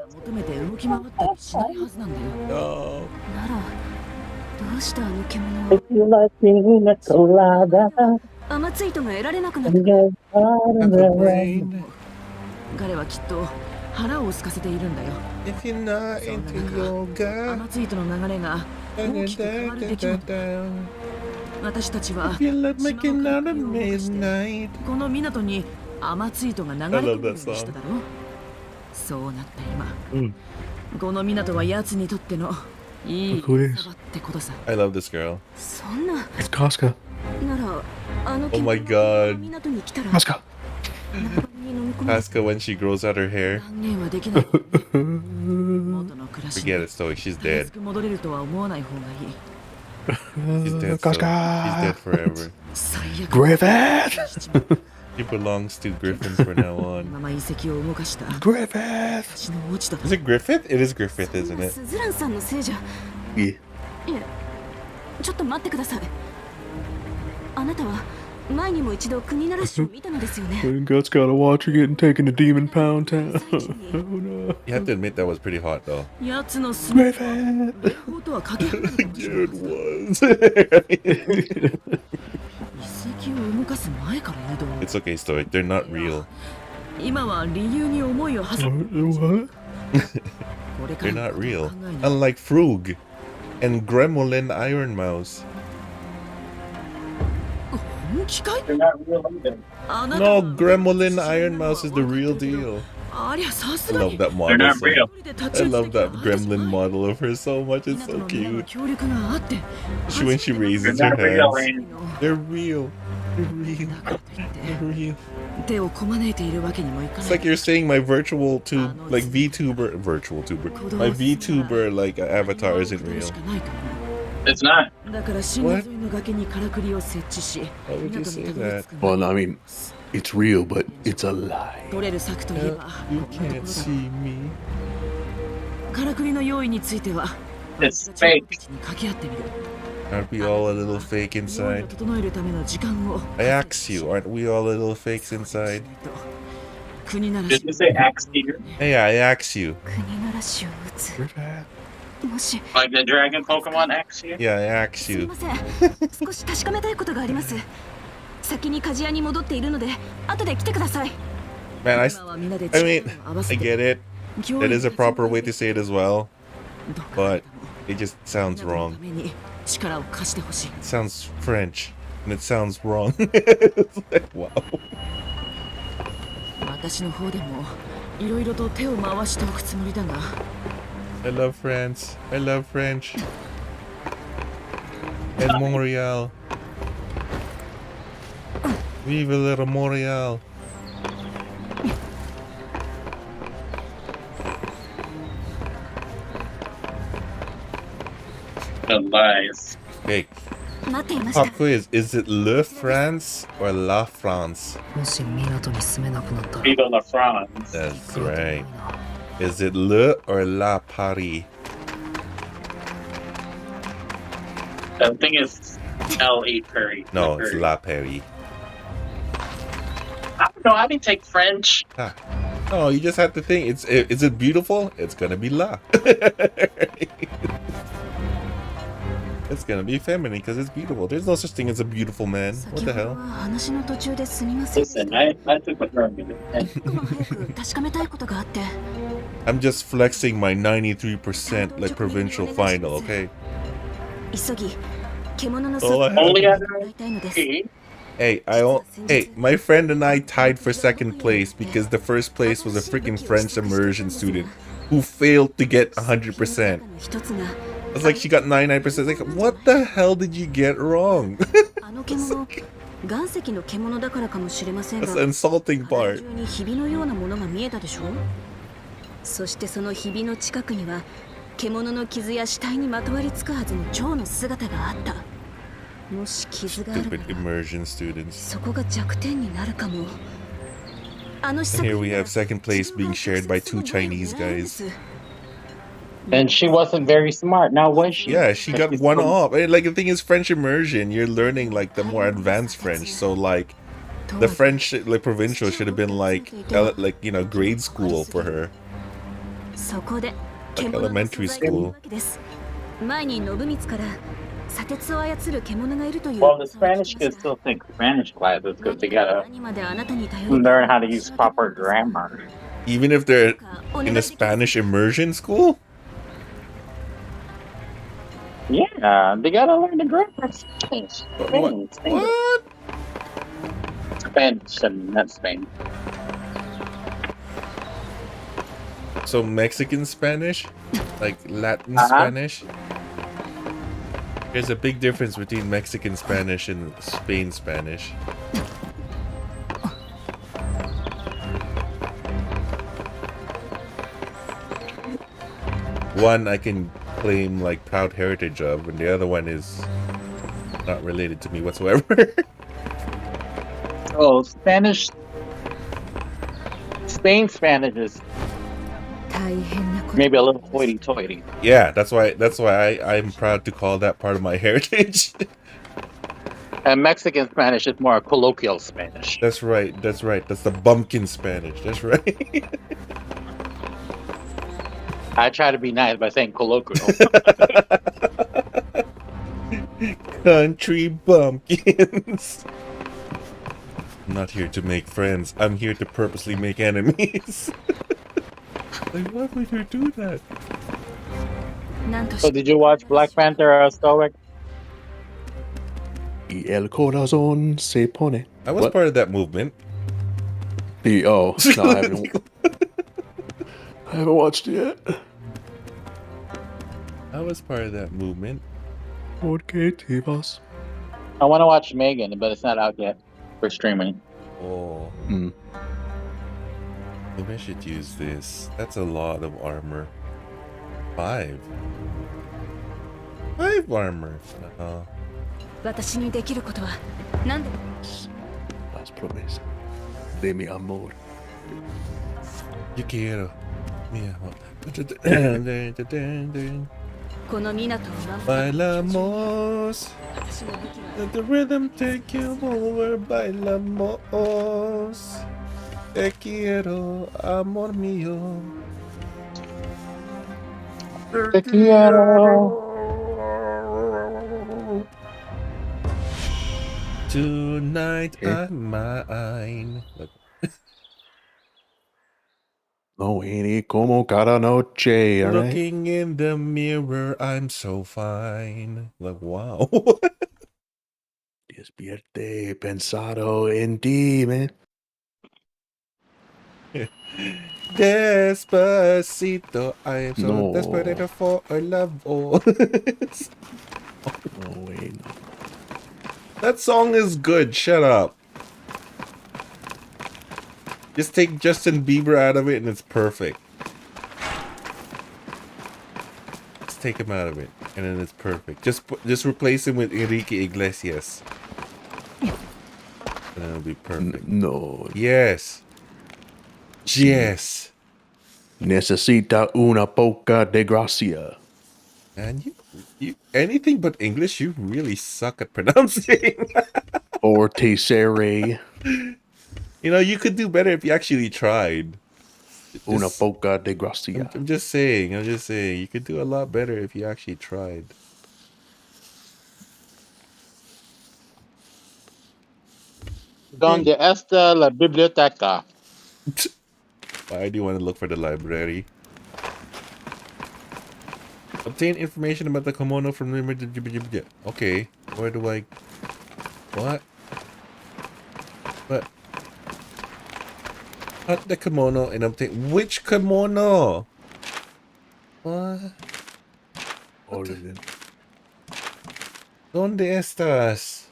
Speaker 1: ざ求めて動き回ったりしないはずなんだよ
Speaker 2: No.
Speaker 4: ならどうしてあの獣を
Speaker 5: If you like pina colada,
Speaker 4: 雨ツイートが得られなくなった。
Speaker 2: Have a brain
Speaker 6: 彼はきっと腹を空かせているんだよ。
Speaker 2: if you're not into yoga.
Speaker 6: 雨ツイートの流れが大きく変わる出来事。私たちは
Speaker 2: If you love making out at midnight.
Speaker 6: この港に雨ツイートが流れ込むようにしただろう。そうなった今、この港は奴にとってのいい
Speaker 3: Look who it is.
Speaker 6: 場ってことさ。
Speaker 2: I love this girl.
Speaker 4: そんな
Speaker 3: It's Casca.
Speaker 4: ならあの
Speaker 2: Oh my
Speaker 4: 獣が
Speaker 2: god.
Speaker 4: 港に来たら
Speaker 3: Casca.
Speaker 4: に飲み込まれ
Speaker 2: Casca when she grows out her hair.
Speaker 6: 断言はできない。元の暮らしに
Speaker 2: Forget it, Stoic. She's
Speaker 6: たや
Speaker 2: dead.
Speaker 6: すく戻れるとは思わない方がいい。
Speaker 2: She's dead. Stoic. She's
Speaker 3: Casca.
Speaker 2: dead forever.
Speaker 6: 最悪
Speaker 3: Griffith.
Speaker 2: She belongs to Griffin from now
Speaker 6: ま
Speaker 2: on.
Speaker 6: ま遺跡を動かした
Speaker 3: Griffith.
Speaker 6: 私の落ちた
Speaker 2: Is it Griffith? It is Griffith,
Speaker 4: そん
Speaker 2: isn't
Speaker 4: な
Speaker 2: it?
Speaker 4: スズランさんのせいじゃ。
Speaker 3: Yeah.
Speaker 4: いえ、ちょっと待ってください。あなたは前にも一度国ならしを見たのですよね。
Speaker 3: And Guts gotta watch her getting taken to Demon Pound Town. Oh no.
Speaker 2: You have to admit that was pretty hot, though.
Speaker 6: 奴のスマ
Speaker 3: Griffith.
Speaker 6: ホとはかけ離れたかもしれない
Speaker 2: It was.
Speaker 6: 遺跡を動かす前から移動
Speaker 2: It's okay, Stoic. They're not real.
Speaker 6: 今は理由に思いを馳せ
Speaker 3: What?
Speaker 6: これか
Speaker 2: They're
Speaker 6: ら
Speaker 2: not real.
Speaker 6: 考えない
Speaker 2: Unlike Frug and Gremlin Iron Mouse.
Speaker 6: 本気かい
Speaker 5: They're not real either.
Speaker 6: あなた
Speaker 2: No,
Speaker 6: は
Speaker 2: Gremlin Iron Mouse is the real deal.
Speaker 6: ありゃさす
Speaker 2: I
Speaker 6: が
Speaker 2: love
Speaker 6: に
Speaker 2: that
Speaker 5: They're
Speaker 2: model.
Speaker 5: not
Speaker 2: So,
Speaker 5: real.
Speaker 2: I love that gremlin model of her so much. It's so
Speaker 6: 港の皆の
Speaker 2: cute.
Speaker 6: 協力があって
Speaker 2: When she raises
Speaker 5: They're
Speaker 2: her
Speaker 5: not real,
Speaker 2: hands.
Speaker 5: Rain.
Speaker 2: They're real. They're real.
Speaker 6: だからといって
Speaker 2: They're real.
Speaker 6: 手をこまねいているわけにもいか
Speaker 2: It's
Speaker 6: ない
Speaker 2: like you're saying my virtual tube, like virtual tuber, my VTuber like avatar isn't
Speaker 6: これ
Speaker 2: real.
Speaker 6: しかないと思う
Speaker 5: It's not.
Speaker 6: だから死に沿いの崖にからくりを設置し
Speaker 2: Why would you
Speaker 6: 港
Speaker 2: say
Speaker 6: にたどり
Speaker 2: that?
Speaker 6: 着くんだ
Speaker 3: Well, no, I mean, it's real, but it's a lie.
Speaker 6: 取れる策といえば
Speaker 2: You
Speaker 6: こんなと
Speaker 2: can't
Speaker 6: ころだ
Speaker 2: see me.
Speaker 6: からくりの用意については
Speaker 5: It's
Speaker 6: 私た
Speaker 5: fake.
Speaker 6: ちに掛け合ってみる
Speaker 2: Aren't we all a little fake
Speaker 6: 用意を
Speaker 2: inside?
Speaker 6: 整えるための時間を
Speaker 2: I ask you, aren't we all a little fakes inside?
Speaker 6: 国なら
Speaker 5: Did
Speaker 6: し
Speaker 5: you say axe eater?
Speaker 2: Hey, I ask you.
Speaker 4: 国ならしを打つ。
Speaker 3: Griffith.
Speaker 4: もし
Speaker 5: Like the dragon Pokemon axe eater?
Speaker 2: Yeah, I ask
Speaker 4: すみ
Speaker 2: you.
Speaker 4: ません。少し確かめたいことがあります。先に鍛冶屋に戻っているので後で来てください。
Speaker 2: Man, I
Speaker 6: 今は皆で
Speaker 2: mean,
Speaker 6: 力を合わせ
Speaker 2: I
Speaker 6: て
Speaker 2: get it.
Speaker 6: 教
Speaker 2: That
Speaker 6: 育
Speaker 2: is a proper way to say it as well,
Speaker 6: どうか
Speaker 2: but it just sounds
Speaker 6: 皆の
Speaker 2: wrong.
Speaker 6: ために力を貸してほしい
Speaker 2: It sounds French, and it sounds wrong. It's like, wow.
Speaker 6: 私の方でもいろいろと手を回しておくつもりだが
Speaker 2: I love France. I love French. And Montreal. Vive le Montreal.
Speaker 5: The lies.
Speaker 2: Hey,
Speaker 4: 待っていました。
Speaker 2: pop quiz. Is it Le France or La France?
Speaker 7: もし港に住めなくなったら
Speaker 5: Viva la France.
Speaker 2: That's right. Is it Le or La Paris?
Speaker 5: I think it's L.A. Perry.
Speaker 2: No, it's La Paris.
Speaker 5: I don't know. I didn't take French.
Speaker 2: Ah. Oh, you just have to think. Is it beautiful? It's gonna be La. It's gonna be feminine because it's beautiful. There's no such thing as a beautiful man. What
Speaker 4: 先
Speaker 2: the
Speaker 4: ほど
Speaker 2: hell?
Speaker 4: は話の途中ですみませんでし
Speaker 5: Listen,
Speaker 4: た。
Speaker 5: I took a turn with it.
Speaker 4: 今早く確かめたいことがあって。
Speaker 2: I'm just flexing my 93% like provincial final, okay?
Speaker 4: 急ぎ獣の
Speaker 2: Oh, I
Speaker 4: 里を
Speaker 5: Only
Speaker 4: も
Speaker 5: other
Speaker 4: らいたいのです。
Speaker 5: key.
Speaker 2: Hey, hey, my friend and I tied for second place because the first place was a freaking French immersion student who failed to get 100%.
Speaker 4: 一つが
Speaker 2: It's like she got 99%. Like, what the hell did you get wrong?
Speaker 4: あの獣、岩石の獣だからかもしれませんが
Speaker 2: That's the insulting
Speaker 4: 体
Speaker 2: part.
Speaker 4: 中にひびのようなものが見えたでしょ。そしてそのひびの近くには獣の傷や死体にまとわりつくはずの蝶の姿があった。もし傷があるな
Speaker 2: Stupid
Speaker 4: ら
Speaker 2: immersion students.
Speaker 4: そこが弱点になるかも。あの施
Speaker 2: And
Speaker 4: 策
Speaker 2: here we have second place being shared by two Chinese guys.
Speaker 5: And she wasn't very smart. Now was she?
Speaker 2: Yeah, she got one off. And, like, the thing is, French immersion, you're learning like the more advanced French. So like, the French like provincial should have been like grade school for her.
Speaker 4: そこで
Speaker 2: Like elementary school.
Speaker 4: 前に信光から砂鉄を操る獣がいるという
Speaker 5: Well, the
Speaker 4: 噂を聞
Speaker 5: Spanish
Speaker 4: きま
Speaker 5: kids
Speaker 4: した
Speaker 5: still take Spanish classes because they
Speaker 4: 何から
Speaker 5: gotta
Speaker 4: 何まであなたに頼り
Speaker 5: learn how to use proper grammar.
Speaker 2: Even if they're
Speaker 4: お
Speaker 2: in
Speaker 4: 願
Speaker 2: a
Speaker 4: いできます
Speaker 2: Spanish immersion school?
Speaker 5: Yeah, they gotta learn the grammar. Spanish.
Speaker 2: What?
Speaker 5: Spain.
Speaker 2: What?
Speaker 5: Spanish, I mean, not Spain.
Speaker 2: So Mexican Spanish? Like Latin
Speaker 5: Uh-huh.
Speaker 2: Spanish? There's a big difference between Mexican Spanish and Spain Spanish. One I can claim like proud heritage of, and the other one is not related to me whatsoever.
Speaker 5: Oh, Spanish. Spain Spanish is
Speaker 4: 大変なこと
Speaker 5: maybe a little hoity-toity.
Speaker 2: Yeah, that's why I'm proud to call that part of my heritage.
Speaker 5: And Mexican Spanish is more colloquial Spanish.
Speaker 2: That's right. That's the bumpkin Spanish. That's right.
Speaker 5: I try to be nice by saying colloquial.
Speaker 2: Country bumpkins. I'm not here to make friends. I'm here to purposely make enemies. Like, why would you do that?
Speaker 4: なんと
Speaker 5: So
Speaker 4: し
Speaker 5: did you watch Black Panther Stoic?
Speaker 3: Y el corazón se pone.
Speaker 2: I was
Speaker 3: What?
Speaker 2: part of that movement.
Speaker 3: No, I haven't. I haven't watched it yet.
Speaker 2: I was part of that movement.
Speaker 3: Porque te vas?
Speaker 5: I want to watch Megan, but it's not out yet for streaming.
Speaker 2: Oh,
Speaker 3: Hmm.
Speaker 2: maybe I should use this. That's a lot of armor. 5 armor.
Speaker 4: 私にできることは何でも
Speaker 3: Las promesas de mi amor.
Speaker 2: Yo quiero. Mi amor.
Speaker 4: この港を守る
Speaker 2: Bailamos.
Speaker 4: 私の武器は
Speaker 2: Let the rhythm take you over. Bailamos. Te quiero, amor mío.
Speaker 5: Te quiero.
Speaker 2: Tonight I'm mine. Look,
Speaker 3: No, ain't como cada noche, alright?
Speaker 2: looking in the mirror, I'm so fine. Like, wow.
Speaker 3: Despierte pensado en ti, man.
Speaker 2: Despacito, I am so
Speaker 3: No.
Speaker 2: desperate for a love. Oh.
Speaker 3: No, wait, no.
Speaker 2: That song is good. Shut up. Just take Justin Bieber out of it and it's perfect. Just take him out of it and then it's perfect. Just replace him with Enrique Iglesias. And then it'll be perfect.
Speaker 3: No.
Speaker 2: Yes. Yes.
Speaker 3: Necesita una poca de gracia.
Speaker 2: And you anything but English, you really suck at pronouncing.
Speaker 3: Or te seré
Speaker 2: You know, you could do better if you actually tried.
Speaker 3: una
Speaker 2: Just-
Speaker 3: poca de gracia.
Speaker 2: I'm just saying, you could do a lot better if you actually tried.
Speaker 5: Donde está la biblioteca?
Speaker 2: Why do you want to look for the library? Obtain information about the kimono from the... Okay, where do I... What? But... Hunt the kimono and obtain... Which kimono? What?
Speaker 3: All of them.
Speaker 2: ¿Dónde estás?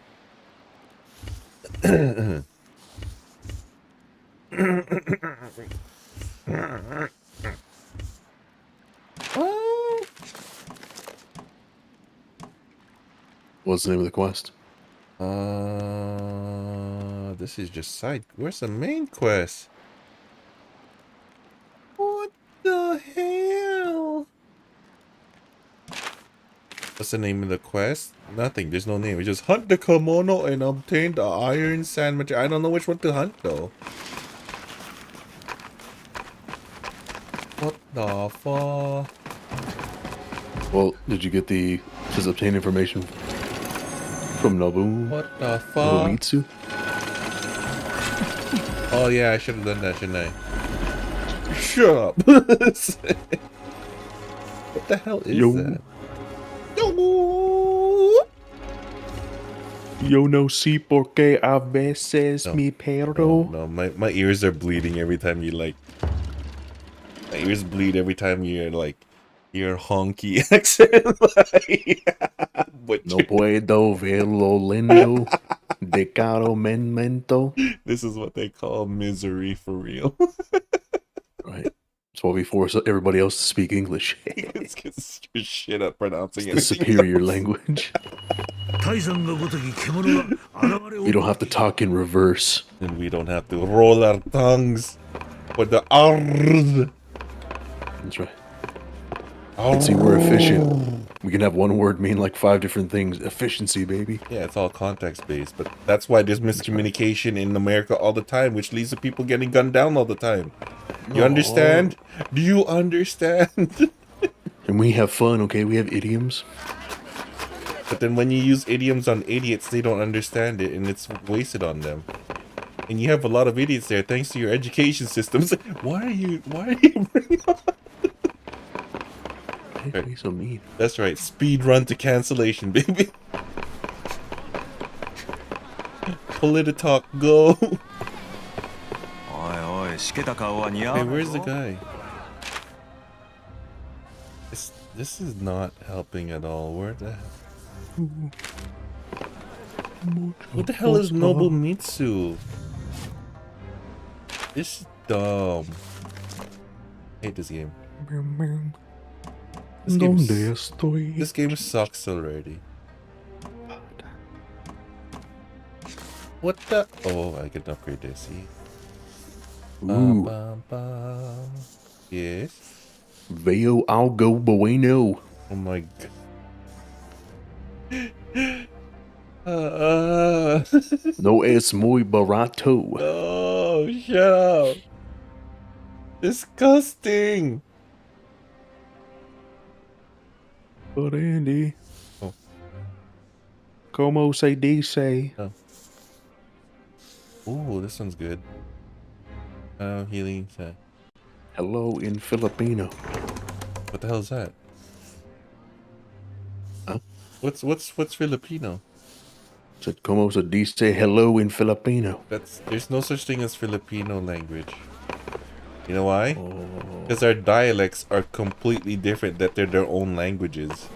Speaker 2: Oh.
Speaker 3: What's the name of the quest?
Speaker 2: This is just side. Where's the main quest? What the hell? What's the name of the quest? Nothing. There's no name. It's just hunt the kimono and obtain the iron sand material. I don't know which one to hunt though. What the fuck?
Speaker 3: Well, did you get the... Says obtain information from Nobu.
Speaker 2: What the fuck?
Speaker 3: Nobumitsu.
Speaker 2: Oh yeah, I should have done that, shouldn't I? Shut up. What the hell is
Speaker 3: Yo.
Speaker 2: that?
Speaker 3: Yo no si porque a veces
Speaker 2: No.
Speaker 3: mi perro.
Speaker 2: No, my ears are bleeding every time you like. My ears bleed every time you're like your honky accent. But
Speaker 3: No puedo verlo lindo. De caro memento.
Speaker 2: this is what they call misery for real.
Speaker 3: Right. That's why we force everybody else to speak English.
Speaker 2: It's because you're shit at pronouncing
Speaker 3: It's the
Speaker 2: anything
Speaker 3: superior
Speaker 2: else.
Speaker 3: language. We don't have to talk in reverse.
Speaker 2: And we don't have to roll our tongues with the arrgh.
Speaker 3: That's right. And see, we're efficient. We can have one word mean like 5 different things. Efficiency, baby.
Speaker 2: Yeah, it's all context based, but that's why there's miscommunication in America all the time, which leads to people getting gunned down all the time. You understand? Do you understand?
Speaker 3: And we have fun, okay? We have idioms.
Speaker 2: But then when you use idioms on idiots, they don't understand it, and it's wasted on them. And you have a lot of idiots there, thanks to your education systems. Why are you bringing up?
Speaker 3: Why are you so mean?
Speaker 2: That's right, speed run to cancellation, baby. Polititalk, go. Hey, where's the guy? This is not helping at all. Where the hell? What the hell is Nobumitsu? This is dumb. I hate this game. This game sucks already. What the? Oh, I can upgrade this. See?
Speaker 3: Ooh.
Speaker 2: Yes.
Speaker 3: Veo algo bueno.
Speaker 2: Oh my god.
Speaker 3: No es muy barato.
Speaker 2: Oh, shut up. Disgusting.
Speaker 3: But Andy.
Speaker 2: Oh.
Speaker 3: Como se dice?
Speaker 2: Oh. Ooh, this one's good. Healing set.
Speaker 3: Hello in Filipino.
Speaker 2: What the hell is that?
Speaker 3: Huh?
Speaker 2: What's Filipino?
Speaker 3: Said como se dice hello in Filipino.
Speaker 2: There's no such thing as Filipino language. You know why?
Speaker 3: Oh.
Speaker 2: Because our dialects are completely different, that they're their own languages.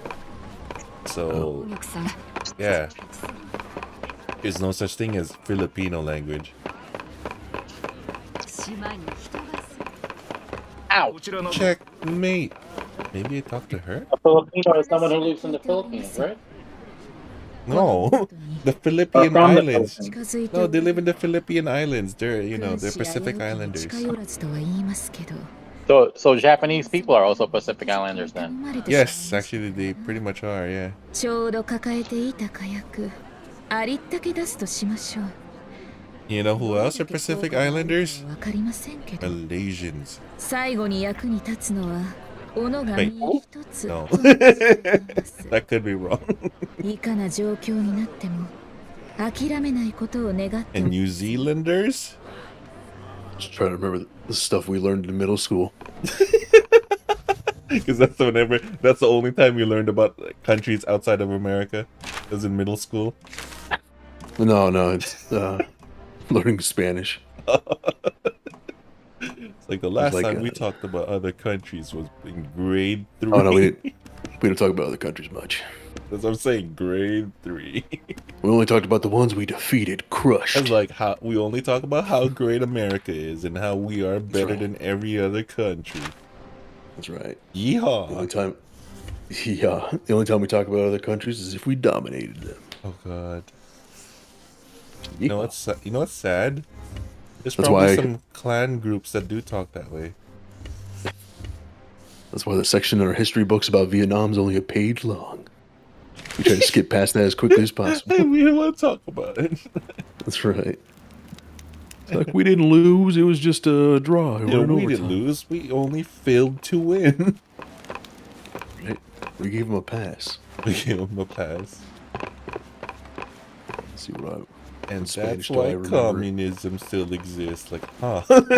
Speaker 2: So, yeah. There's no such thing as Filipino language.
Speaker 5: Ow!
Speaker 2: Checkmate. Maybe I talked to her?
Speaker 5: A Filipino is someone who lives in the Philippines, right?
Speaker 2: No, the Philippine
Speaker 5: From the
Speaker 2: Islands.
Speaker 5: Philippines.
Speaker 2: No, they live in the Philippine Islands. They're, they're Pacific Islanders.
Speaker 5: So Japanese people are also Pacific Islanders then?
Speaker 2: Yes, actually, they pretty much are, yeah. You know who else are Pacific Islanders? Malaysians. Wait, no. That could be wrong. And New Zealanders?
Speaker 3: Just trying to remember the stuff we learned in middle school.
Speaker 2: Because that's the only time you learned about countries outside of America. Was in middle school.
Speaker 3: No, it's learning Spanish.
Speaker 2: It's like the last time we talked about other countries was in grade 3.
Speaker 3: Oh no, we don't talk about other countries much.
Speaker 2: That's what I'm saying, grade 3.
Speaker 3: We only talked about the ones we defeated, crushed.
Speaker 2: That's like how we only talk about how great America is and how we are better
Speaker 3: right.
Speaker 2: than every other country.
Speaker 3: That's right.
Speaker 2: Yeehaw!
Speaker 3: The only time we talk about other countries is if we dominated them.
Speaker 2: Oh god.
Speaker 3: Yeehaw.
Speaker 2: You know what's sad? There's
Speaker 3: That's
Speaker 2: probably
Speaker 3: why-
Speaker 2: some clan groups that do talk that way.
Speaker 3: That's why the section in our history books about Vietnam is only a page long. We try to skip past that as quickly as possible.
Speaker 2: We don't want to talk about it.
Speaker 3: That's right. It's like we didn't lose; it was just a draw.
Speaker 2: We didn't lose. We only failed to win.
Speaker 3: Right? We gave them a pass.
Speaker 2: We gave them a pass.
Speaker 3: Let's see what
Speaker 2: And
Speaker 3: Spanish
Speaker 2: that's
Speaker 3: do I
Speaker 2: why
Speaker 3: remember?
Speaker 2: communism still exists. Like, huh?
Speaker 3: what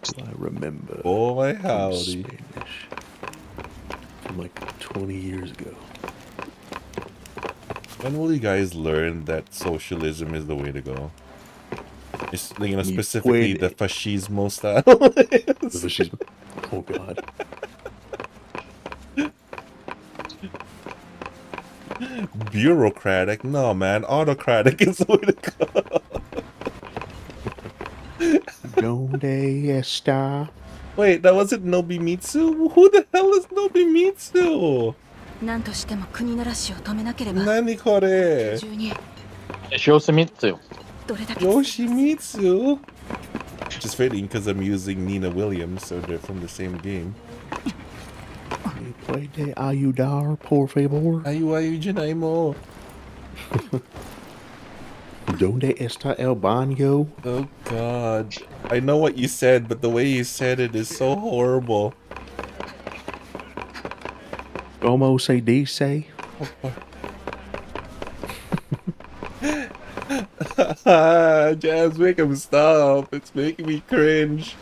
Speaker 3: do I remember?
Speaker 2: Boy,
Speaker 3: from
Speaker 2: howdy.
Speaker 3: Spanish from like 20 years ago.
Speaker 2: When will you guys learn that socialism is the way to go? It's, you know,
Speaker 3: Ni
Speaker 2: specifically the
Speaker 3: puede.
Speaker 2: fascismo style.
Speaker 3: The fascismo. Oh god.
Speaker 2: Bureaucratic? No, man. Autocratic is the way to go.
Speaker 3: Donde está?
Speaker 2: Wait, that wasn't Nobimitsu? Who the hell is Nobimitsu?
Speaker 4: 何としても国のラッシュを止めなければ
Speaker 2: Nani kore?
Speaker 4: 中に
Speaker 5: It's Yoshimitsu.
Speaker 4: どれだけ続きます
Speaker 2: Yoshimitsu? Which is fitting because I'm using Nina Williams, so they're from the same game.
Speaker 3: Ni puede ayudar, por favor?
Speaker 2: Ayu Janaimo.
Speaker 3: Donde está el baño?
Speaker 2: Oh god. I know what you said, but the way you said it is so horrible.
Speaker 3: Como se dice?
Speaker 2: Jazz, make him stop. It's making me cringe.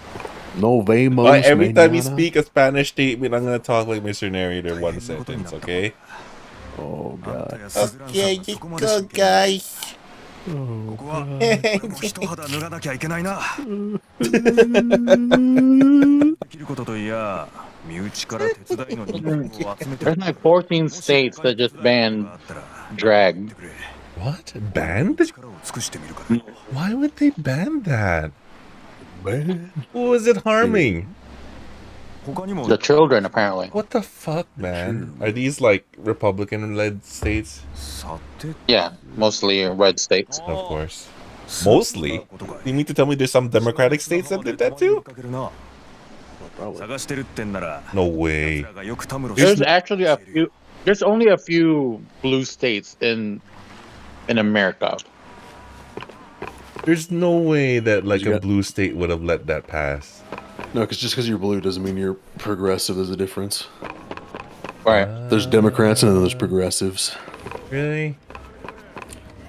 Speaker 3: No vemos
Speaker 2: Every time you
Speaker 3: mañana.
Speaker 2: speak a Spanish statement, I'm gonna talk like Mr. Narrator one sentence, okay?
Speaker 3: Oh god.
Speaker 2: Okay, you go, guys.
Speaker 3: Oh
Speaker 8: ここは一肌脱がなきゃいけないな。できることといや、身内から手伝いの人間を集めて。
Speaker 5: There's like 14 states that just banned drag.
Speaker 2: What? Banned?
Speaker 8: 力を尽くしてみるから
Speaker 2: Why would they ban that?
Speaker 3: Man.
Speaker 2: Who is it harming?
Speaker 8: 他にも
Speaker 5: The children, apparently.
Speaker 2: What the fuck, man? Are these like Republican-led states?
Speaker 8: さて
Speaker 5: Yeah, mostly red states.
Speaker 2: Of course. Mostly? You mean to tell me there's some Democratic states that did that too?
Speaker 3: Probably.
Speaker 8: 探してるってんなら
Speaker 2: No way.
Speaker 8: 奴らがよくたむろ
Speaker 5: There's actually a few. There's only a few blue states in America.
Speaker 2: There's no way that like
Speaker 3: You
Speaker 2: a
Speaker 3: got-
Speaker 2: blue state would have let that pass.
Speaker 3: No, because just because you're blue doesn't mean you're progressive. There's a difference.
Speaker 5: Right.
Speaker 3: There's Democrats and then there's progressives.
Speaker 2: Really?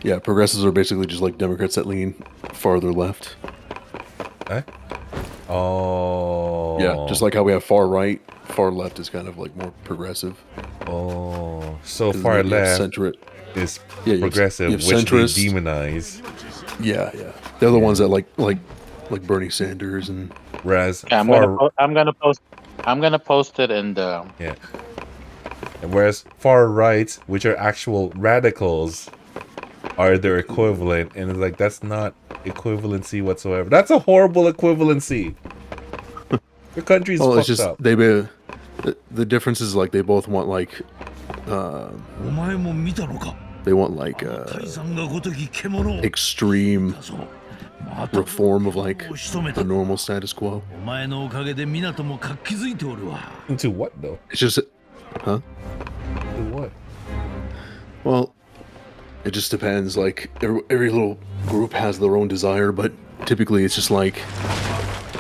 Speaker 3: Yeah, progressives are basically just like Democrats that lean farther left.
Speaker 2: Huh? Oh.
Speaker 3: Yeah, just like how we have far right, far left is kind of like more progressive.
Speaker 2: Oh. So
Speaker 3: 'Cause
Speaker 2: far
Speaker 3: then you have
Speaker 2: left
Speaker 3: centri-
Speaker 2: is
Speaker 3: Yeah, you have-
Speaker 2: progressive,
Speaker 3: you have
Speaker 2: which they
Speaker 3: centrist.
Speaker 2: demonize.
Speaker 3: Yeah, yeah. They're the ones that like Bernie Sanders and
Speaker 2: Whereas
Speaker 5: Yeah, I'm gonna post it in the.
Speaker 2: yeah. And whereas far right, which are actual radicals, are their equivalent, and it's like that's not equivalency whatsoever. That's a horrible equivalency. Your country's
Speaker 3: well, it's
Speaker 2: fucked
Speaker 3: just
Speaker 2: up.
Speaker 3: the difference is like they both want like
Speaker 9: お前も見たのか
Speaker 3: they want like
Speaker 9: 大山がごとき獣を
Speaker 3: extreme
Speaker 9: だぞまた
Speaker 3: reform of like
Speaker 9: 仕留め
Speaker 3: the
Speaker 9: た
Speaker 3: normal status quo.
Speaker 9: お前のおかげで港も活気づいておるわ
Speaker 2: Into what though?
Speaker 3: It's just
Speaker 2: Into what?
Speaker 3: well, it just depends. Like every little group has their own desire, but typically it's just like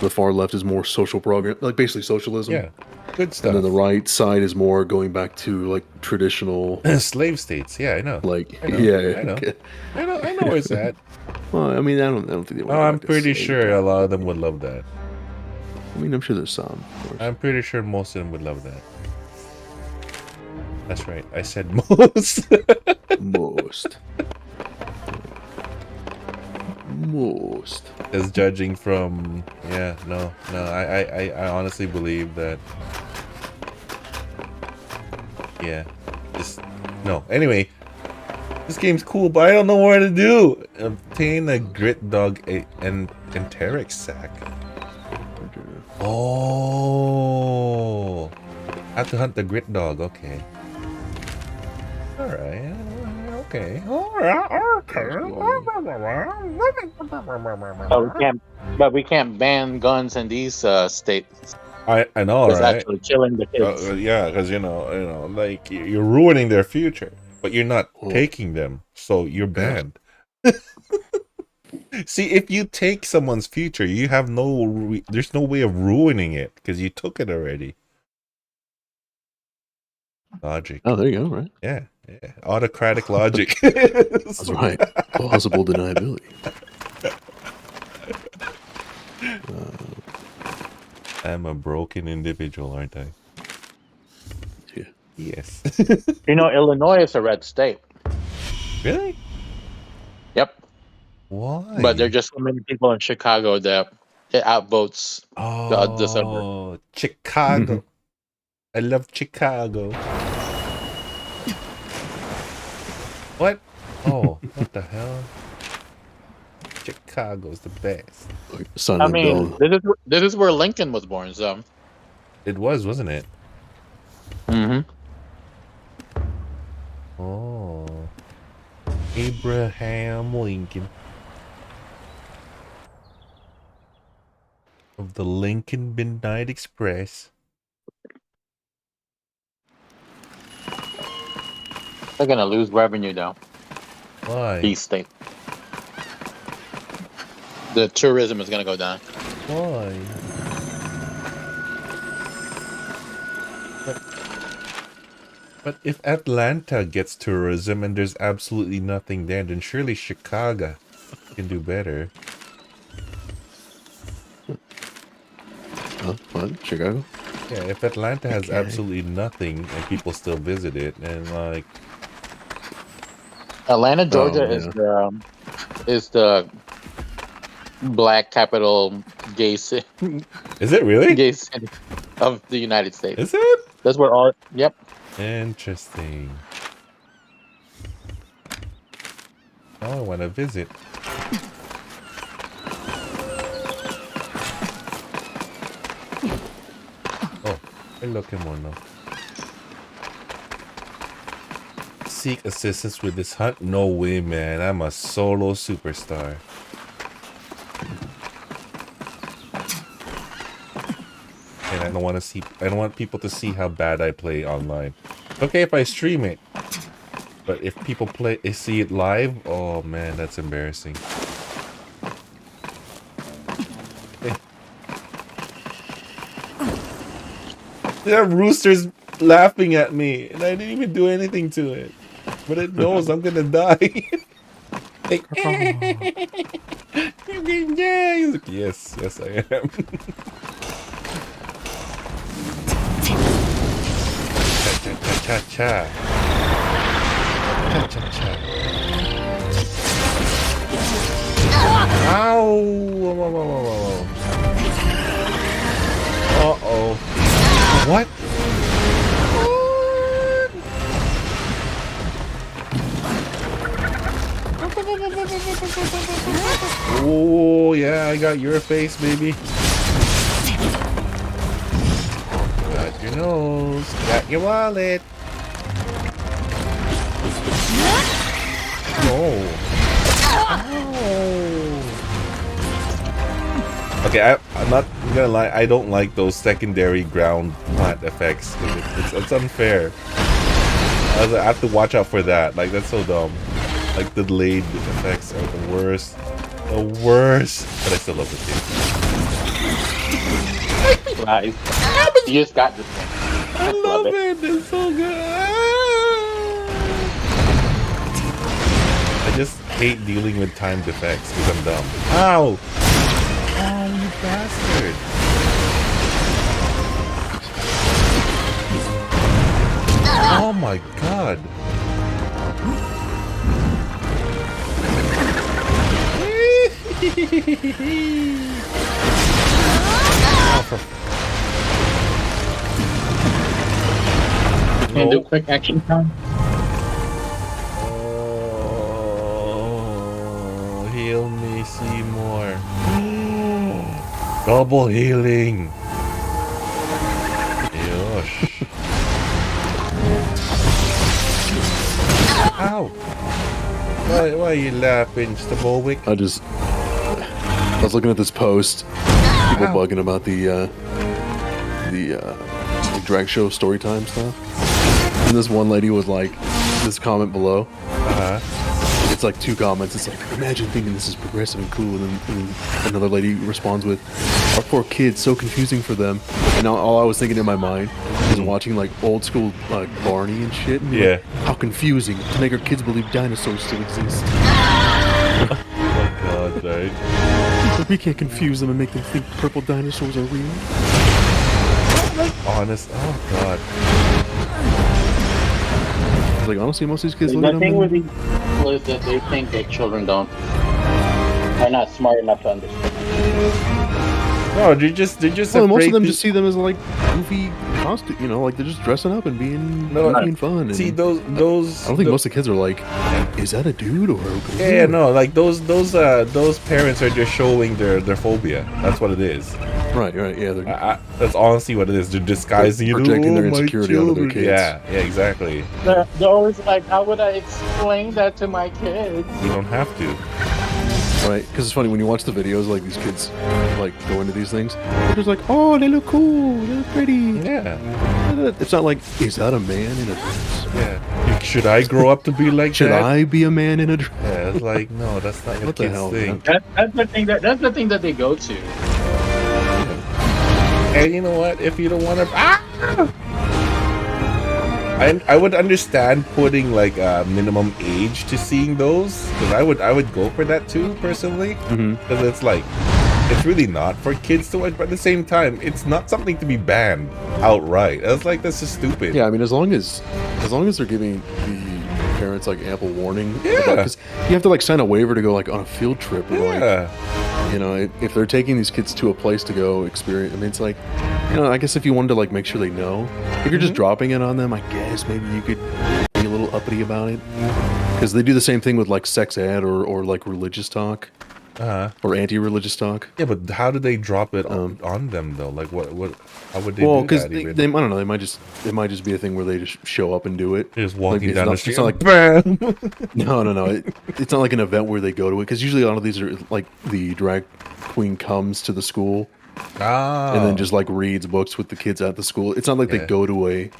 Speaker 3: the far left is more social program, like basically socialism.
Speaker 2: Yeah, good stuff.
Speaker 3: And then the right side is more going back to like traditional,
Speaker 2: Slave states. Yeah, I know.
Speaker 3: like
Speaker 2: I know,
Speaker 3: yeah.
Speaker 2: I know.
Speaker 3: Okay.
Speaker 2: I know where it's at.
Speaker 3: Well, I mean, I don't think they.
Speaker 2: Oh,
Speaker 3: want
Speaker 2: I'm
Speaker 3: like a
Speaker 2: pretty
Speaker 3: slave
Speaker 2: sure a
Speaker 3: camp.
Speaker 2: lot of them would love that.
Speaker 3: I mean, I'm sure there's some. Of course.
Speaker 2: I'm pretty sure most of them would love that. That's right. I said most.
Speaker 3: Most. Most.
Speaker 2: As judging from, yeah, no, I honestly believe that. Yeah, just no. Anyway, this game's cool, but I don't know what to do. Obtain a grit dog and enteric sack. Oh, I have to hunt the grit dog. Okay. All right. Okay. All right.
Speaker 5: But we can't ban guns in these states.
Speaker 2: I know,
Speaker 5: It's
Speaker 2: right?
Speaker 5: actually killing the kids.
Speaker 2: Yeah, because like you're ruining their future, but you're not
Speaker 3: Oh.
Speaker 2: taking them, so you're banned. See, if you take someone's future, you have there's no way of ruining it because you took it already. Logic.
Speaker 3: Oh, there you go. Right.
Speaker 2: Yeah, Yeah, autocratic logic.
Speaker 3: That's right. Plausible deniability.
Speaker 2: I'm a broken individual, aren't I?
Speaker 3: Yeah.
Speaker 2: Yes.
Speaker 5: You know, Illinois is a red state.
Speaker 2: Really?
Speaker 5: Yep.
Speaker 2: Why?
Speaker 5: But there are just so many people in Chicago that it outvotes the suburb.
Speaker 2: Oh, Chicago. I love Chicago. What? Oh, what the hell? Chicago's the best.
Speaker 3: Silent
Speaker 5: I mean,
Speaker 3: Bill.
Speaker 5: this is where Lincoln was born, so.
Speaker 2: It was, wasn't it?
Speaker 5: Mm-hmm.
Speaker 2: Oh. Abraham Lincoln. Of the Lincoln Midnight Express.
Speaker 5: They're gonna lose revenue though.
Speaker 2: Why?
Speaker 5: These states. The tourism is gonna go down.
Speaker 2: Why? But if Atlanta gets tourism and there's absolutely nothing there, then surely Chicago can do better.
Speaker 3: Huh? What? Chicago?
Speaker 2: Yeah, if Atlanta has absolutely nothing and people still visit it, and like
Speaker 5: Atlanta, Georgia is the black capital gay city.
Speaker 2: Is it really?
Speaker 5: Gay city of the United States.
Speaker 2: Is it?
Speaker 5: That's where all. Yep.
Speaker 2: Interesting. Oh, I want to visit. Oh, hello, Kimono. Seek assistance with this hunt? No way, man. I'm a solo superstar. And I don't want to see. I don't want people to see how bad I play online. It's okay if I stream it, but if people see it live, oh man, that's embarrassing. There are roosters laughing at me, and I didn't even do anything to it. But it knows I'm gonna die. Like, yes, yes, I am. Cha cha cha. Cha cha cha. Ow! Whoa, whoa, whoa, whoa, whoa. Uh-oh. What? Oh, yeah, I got your face, baby. Got your nose. Got your wallet. No. Oh. Okay, I'm not gonna lie. I don't like those secondary ground plant effects. It's unfair. I have to watch out for that. Like, that's so dumb. Like, the delayed effects are the worst. The worst. But I still love the game.
Speaker 5: Nice. You just got this.
Speaker 2: I love it. It's so good. I just hate dealing with timed effects because I'm dumb. Ow! Oh, you bastard. Oh my god.
Speaker 5: Can you do quick action time?
Speaker 2: Oh, heal me, Seymour. Double healing. Yosh. Ow. Why are you laughing, Mr. Bowick?
Speaker 3: I was looking at this post. People bugging about the drag show story time stuff. And this one lady was like, this comment below. it's like 2 comments. It's like, imagine thinking this is progressive and cool, and another lady responds with, "Our poor kids, so confusing for them." And all I was thinking in my mind is watching like old school like Barney and shit. And
Speaker 2: Yeah.
Speaker 3: like, how confusing to make our kids believe dinosaurs still exist.
Speaker 2: Oh god, right?
Speaker 3: But we can't confuse them and make them think purple dinosaurs are real.
Speaker 2: Honest. Oh god.
Speaker 3: Like honestly, most of these kids look
Speaker 5: The
Speaker 3: at them.
Speaker 5: thing with
Speaker 3: And,
Speaker 5: these people is that they think that children are not smart enough to understand.
Speaker 2: No, they're just
Speaker 3: well, most
Speaker 2: afraid
Speaker 3: of them
Speaker 2: to-
Speaker 3: just see them as like goofy costume. You know, like they're just dressing up and being fun. And
Speaker 2: See those.
Speaker 3: I don't think most of the kids are like, is that a dude or?
Speaker 2: Yeah, no, like those parents are just showing their phobia. That's what it is.
Speaker 3: Right, yeah. They're
Speaker 2: That's honestly what it is. They're disguising it.
Speaker 3: projecting their
Speaker 2: "Oh, my
Speaker 3: insecurity onto their
Speaker 2: children."
Speaker 3: kids.
Speaker 2: Yeah, exactly.
Speaker 5: They're always like, how would I explain that to my kids?
Speaker 2: You don't have to.
Speaker 3: right, because it's funny when you watch the videos, like these kids like go into these things. They're just like, oh, they look cool, they look pretty.
Speaker 2: Yeah,
Speaker 3: It's not like, is that a man in a dress?
Speaker 2: yeah. Should I grow up to be like
Speaker 3: Should
Speaker 2: that?
Speaker 3: I be a man in a dress?
Speaker 2: Yeah, it's like no, that's not what
Speaker 3: What the
Speaker 2: kids
Speaker 3: hell,
Speaker 2: think.
Speaker 3: man?
Speaker 5: That's the thing that they go to.
Speaker 2: And you know what? If you don't want to, I would understand putting like a minimum age to seeing those, because I would go for that too personally, because it's like it's really not for kids to watch, but at the same time, it's not something to be banned outright. I was like, this is stupid.
Speaker 3: Yeah, I mean, as long as they're giving the parents like ample warning.
Speaker 2: Yeah.
Speaker 3: Because you have to like sign a waiver to go like on a field trip. Or, like,
Speaker 2: Yeah.
Speaker 3: you know, if they're taking these kids to a place to go experience, I mean, it's like, you know, I guess if you wanted to like make sure they know, if you're just dropping it on them, I guess maybe you could be a little uppity about it. Because they do the same thing with like sex ed or like religious talk or anti-religious talk.
Speaker 2: Yeah, but how do they drop it on them though? Like what how would they
Speaker 3: Well,
Speaker 2: do
Speaker 3: because
Speaker 2: that
Speaker 3: they,
Speaker 2: even?
Speaker 3: I don't know, it might just be a thing where they just show up and do it.
Speaker 2: They're just walking
Speaker 3: it's
Speaker 2: down
Speaker 3: not-
Speaker 2: the street.
Speaker 3: It's not like
Speaker 2: Bam!
Speaker 3: No. It's not like an event where they go to it, because usually a lot of these are like the drag queen comes to the school and then just like reads books with the kids at the school. It's not like
Speaker 2: Yeah.
Speaker 3: they go to a,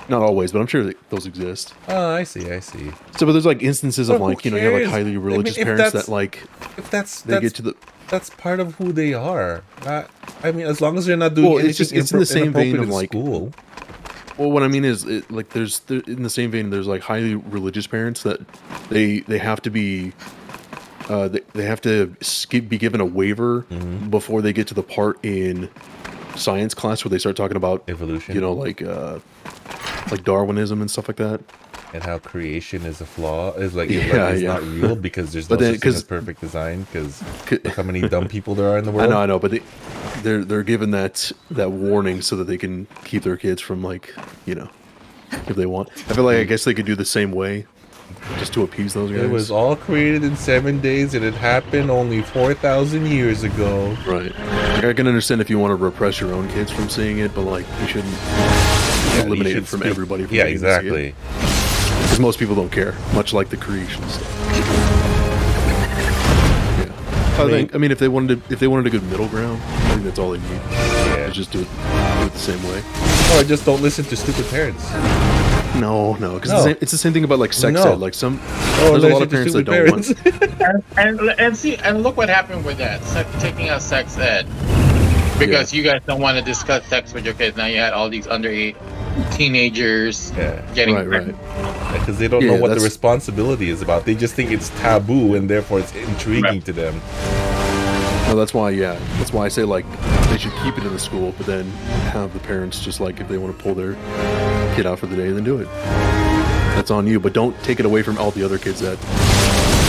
Speaker 3: not always, but I'm sure that those exist.
Speaker 2: Oh, I see.
Speaker 3: So, but there's like instances of
Speaker 2: But who
Speaker 3: like, you know, you have like
Speaker 2: cares?
Speaker 3: highly
Speaker 2: I mean,
Speaker 3: religious
Speaker 2: if
Speaker 3: parents
Speaker 2: that's-
Speaker 3: that like
Speaker 2: If that's
Speaker 3: they get to the.
Speaker 2: that's part of who they are. I mean, as long as they're not doing
Speaker 3: Well,
Speaker 2: anything
Speaker 3: it's just it's in the same vein
Speaker 2: inappropriate
Speaker 3: of
Speaker 2: at
Speaker 3: like.
Speaker 2: school.
Speaker 3: Well, what I mean is, like, there's in the same vein, there's like highly religious parents that they have to be, they have to be given a waiver before they get to the part in science class where they start talking about
Speaker 2: Evolution.
Speaker 3: you know, like Darwinism and stuff like that.
Speaker 2: And how creation is a flaw is like,
Speaker 3: Yeah,
Speaker 2: it's
Speaker 3: yeah.
Speaker 2: not real because there's no
Speaker 3: But then-
Speaker 2: such thing
Speaker 3: 'cause-
Speaker 2: as perfect design, because look how many dumb people there are in the
Speaker 3: I
Speaker 2: world.
Speaker 3: know, but they're given that warning so that they can keep their kids from, like, you know, if they want. I feel like I guess they could do the same way, just to appease those guys.
Speaker 2: It was all created in 7 days, and it happened only 4,000 years ago.
Speaker 3: Right. Like, I can understand if you want to repress your own kids from seeing it, but like you shouldn't
Speaker 2: Yeah,
Speaker 3: eliminate
Speaker 2: you
Speaker 3: it
Speaker 2: should
Speaker 3: from
Speaker 2: speak-
Speaker 3: everybody. From
Speaker 2: Yeah,
Speaker 3: getting to see it.
Speaker 2: exactly.
Speaker 3: Because most people don't care, much like the creation stuff. Yeah. I mean, if they wanted a good middle ground, I think that's all they need.
Speaker 2: Yeah.
Speaker 3: Is just do it the same way.
Speaker 2: Or just don't listen to stupid parents.
Speaker 3: No, because
Speaker 2: No.
Speaker 3: it's the same thing about like sex
Speaker 2: No.
Speaker 3: ed. Like
Speaker 2: Oh,
Speaker 3: there's a lot
Speaker 2: listen
Speaker 3: of
Speaker 2: to
Speaker 3: parents that
Speaker 2: stupid
Speaker 3: don't want.
Speaker 2: parents.
Speaker 5: And look what happened with that, taking out sex ed. Because you guys don't want to discuss sex with your kids. Now you had all these underage teenagers getting
Speaker 3: Right.
Speaker 5: pregnant.
Speaker 2: Because they don't
Speaker 3: Yeah,
Speaker 2: know what the
Speaker 3: that's-
Speaker 2: responsibility is about. They just think it's taboo, and therefore it's intriguing to them.
Speaker 3: No, that's why I say like they should keep it in the school, but then have the parents just like if they want to pull their kid out for the day, then do it. That's on you, but don't take it away from all the other kids that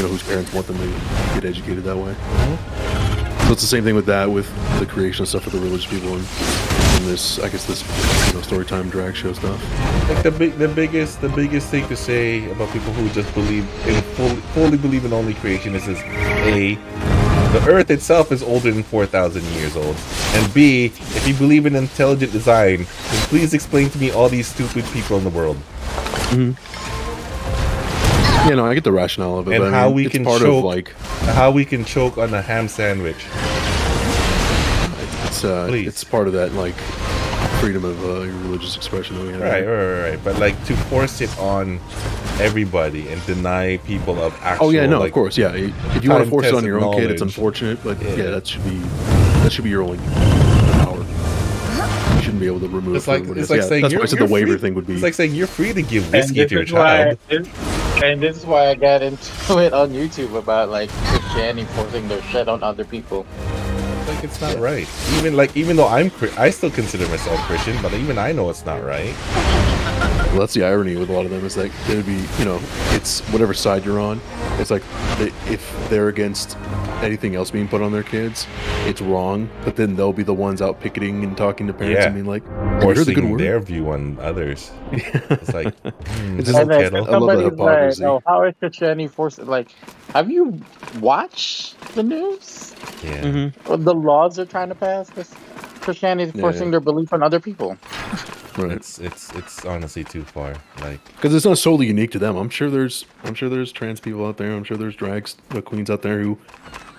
Speaker 3: whose parents want them to get educated that way. So it's the same thing with that, with the creation of stuff for the religious people and this, I guess this story time drag show stuff.
Speaker 2: Like the biggest thing to say about people who just believe in fully believe in only creation is A, the Earth itself is older than 4,000 years old, and B, if you believe in intelligent design, then please explain to me all these stupid people in the world.
Speaker 3: Yeah, no, I get the rationale of it,
Speaker 2: And
Speaker 3: but I
Speaker 2: how
Speaker 3: mean,
Speaker 2: we
Speaker 3: it's
Speaker 2: can
Speaker 3: part
Speaker 2: choke,
Speaker 3: of like
Speaker 2: on a ham sandwich. Please.
Speaker 3: it's part of that like freedom of your religious expression that we have.
Speaker 2: Right. But like to force it on everybody and deny people of actual.
Speaker 3: Oh yeah, no,
Speaker 2: like,
Speaker 3: of course, yeah. If you want to force it on your own kid, it's
Speaker 2: knowledge.
Speaker 3: unfortunate, but yeah, that should be your only power. You shouldn't be able to remove.
Speaker 2: It's like saying
Speaker 3: that's why I said the waiver
Speaker 2: free.
Speaker 3: thing would be.
Speaker 2: It's like saying you're free to give
Speaker 5: And
Speaker 2: whiskey
Speaker 5: this
Speaker 2: to your
Speaker 5: is why,
Speaker 2: child.
Speaker 5: and this is why I got into it on YouTube about like Christianity forcing their shit on other people.
Speaker 2: Like it's not right. Even though I still consider myself Christian, but even I know it's not right.
Speaker 3: Well, that's the irony with a lot of them is that it would be, it's whatever side you're on. It's like if they're against anything else being put on their kids, it's wrong. But then they'll be the ones out picketing and talking to parents and being like,
Speaker 2: forcing their view on others. It's like
Speaker 3: it's just
Speaker 5: And then
Speaker 3: I love the hypocrisy.
Speaker 5: like, "Oh, how is Christianity forced?" Like, have you watched the news?
Speaker 2: Yeah.
Speaker 5: Or the laws they're trying to pass? Christianity is forcing their belief on other people.
Speaker 3: Right.
Speaker 2: It's honestly too far. Like,
Speaker 3: because it's not solely unique to them. I'm sure there's trans people out there. I'm sure there's drag queens out there who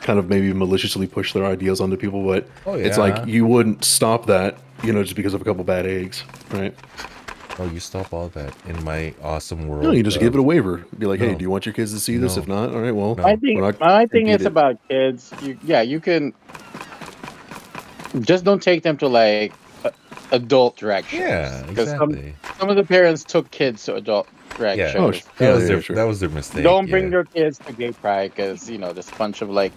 Speaker 3: kind of maybe maliciously push their ideas onto people. But it's like you wouldn't stop that, just because of a couple bad eggs, right?
Speaker 2: oh, you stop all that in my awesome world.
Speaker 3: No, you just give it a waiver. Be like, hey,
Speaker 2: No.
Speaker 3: do you want your kids to see this?
Speaker 2: No.
Speaker 3: If not, all right, well,
Speaker 2: No.
Speaker 5: I think
Speaker 3: we're not
Speaker 5: my thing is
Speaker 3: impeded.
Speaker 5: about kids. You can just don't take them to like adult drag shows.
Speaker 2: Yeah,
Speaker 5: because
Speaker 2: exactly.
Speaker 5: some of the parents took kids to adult drag
Speaker 2: Yeah,
Speaker 5: shows.
Speaker 2: that was their mistake.
Speaker 5: Don't bring
Speaker 2: yeah.
Speaker 5: your kids to gay pride because there's a bunch of like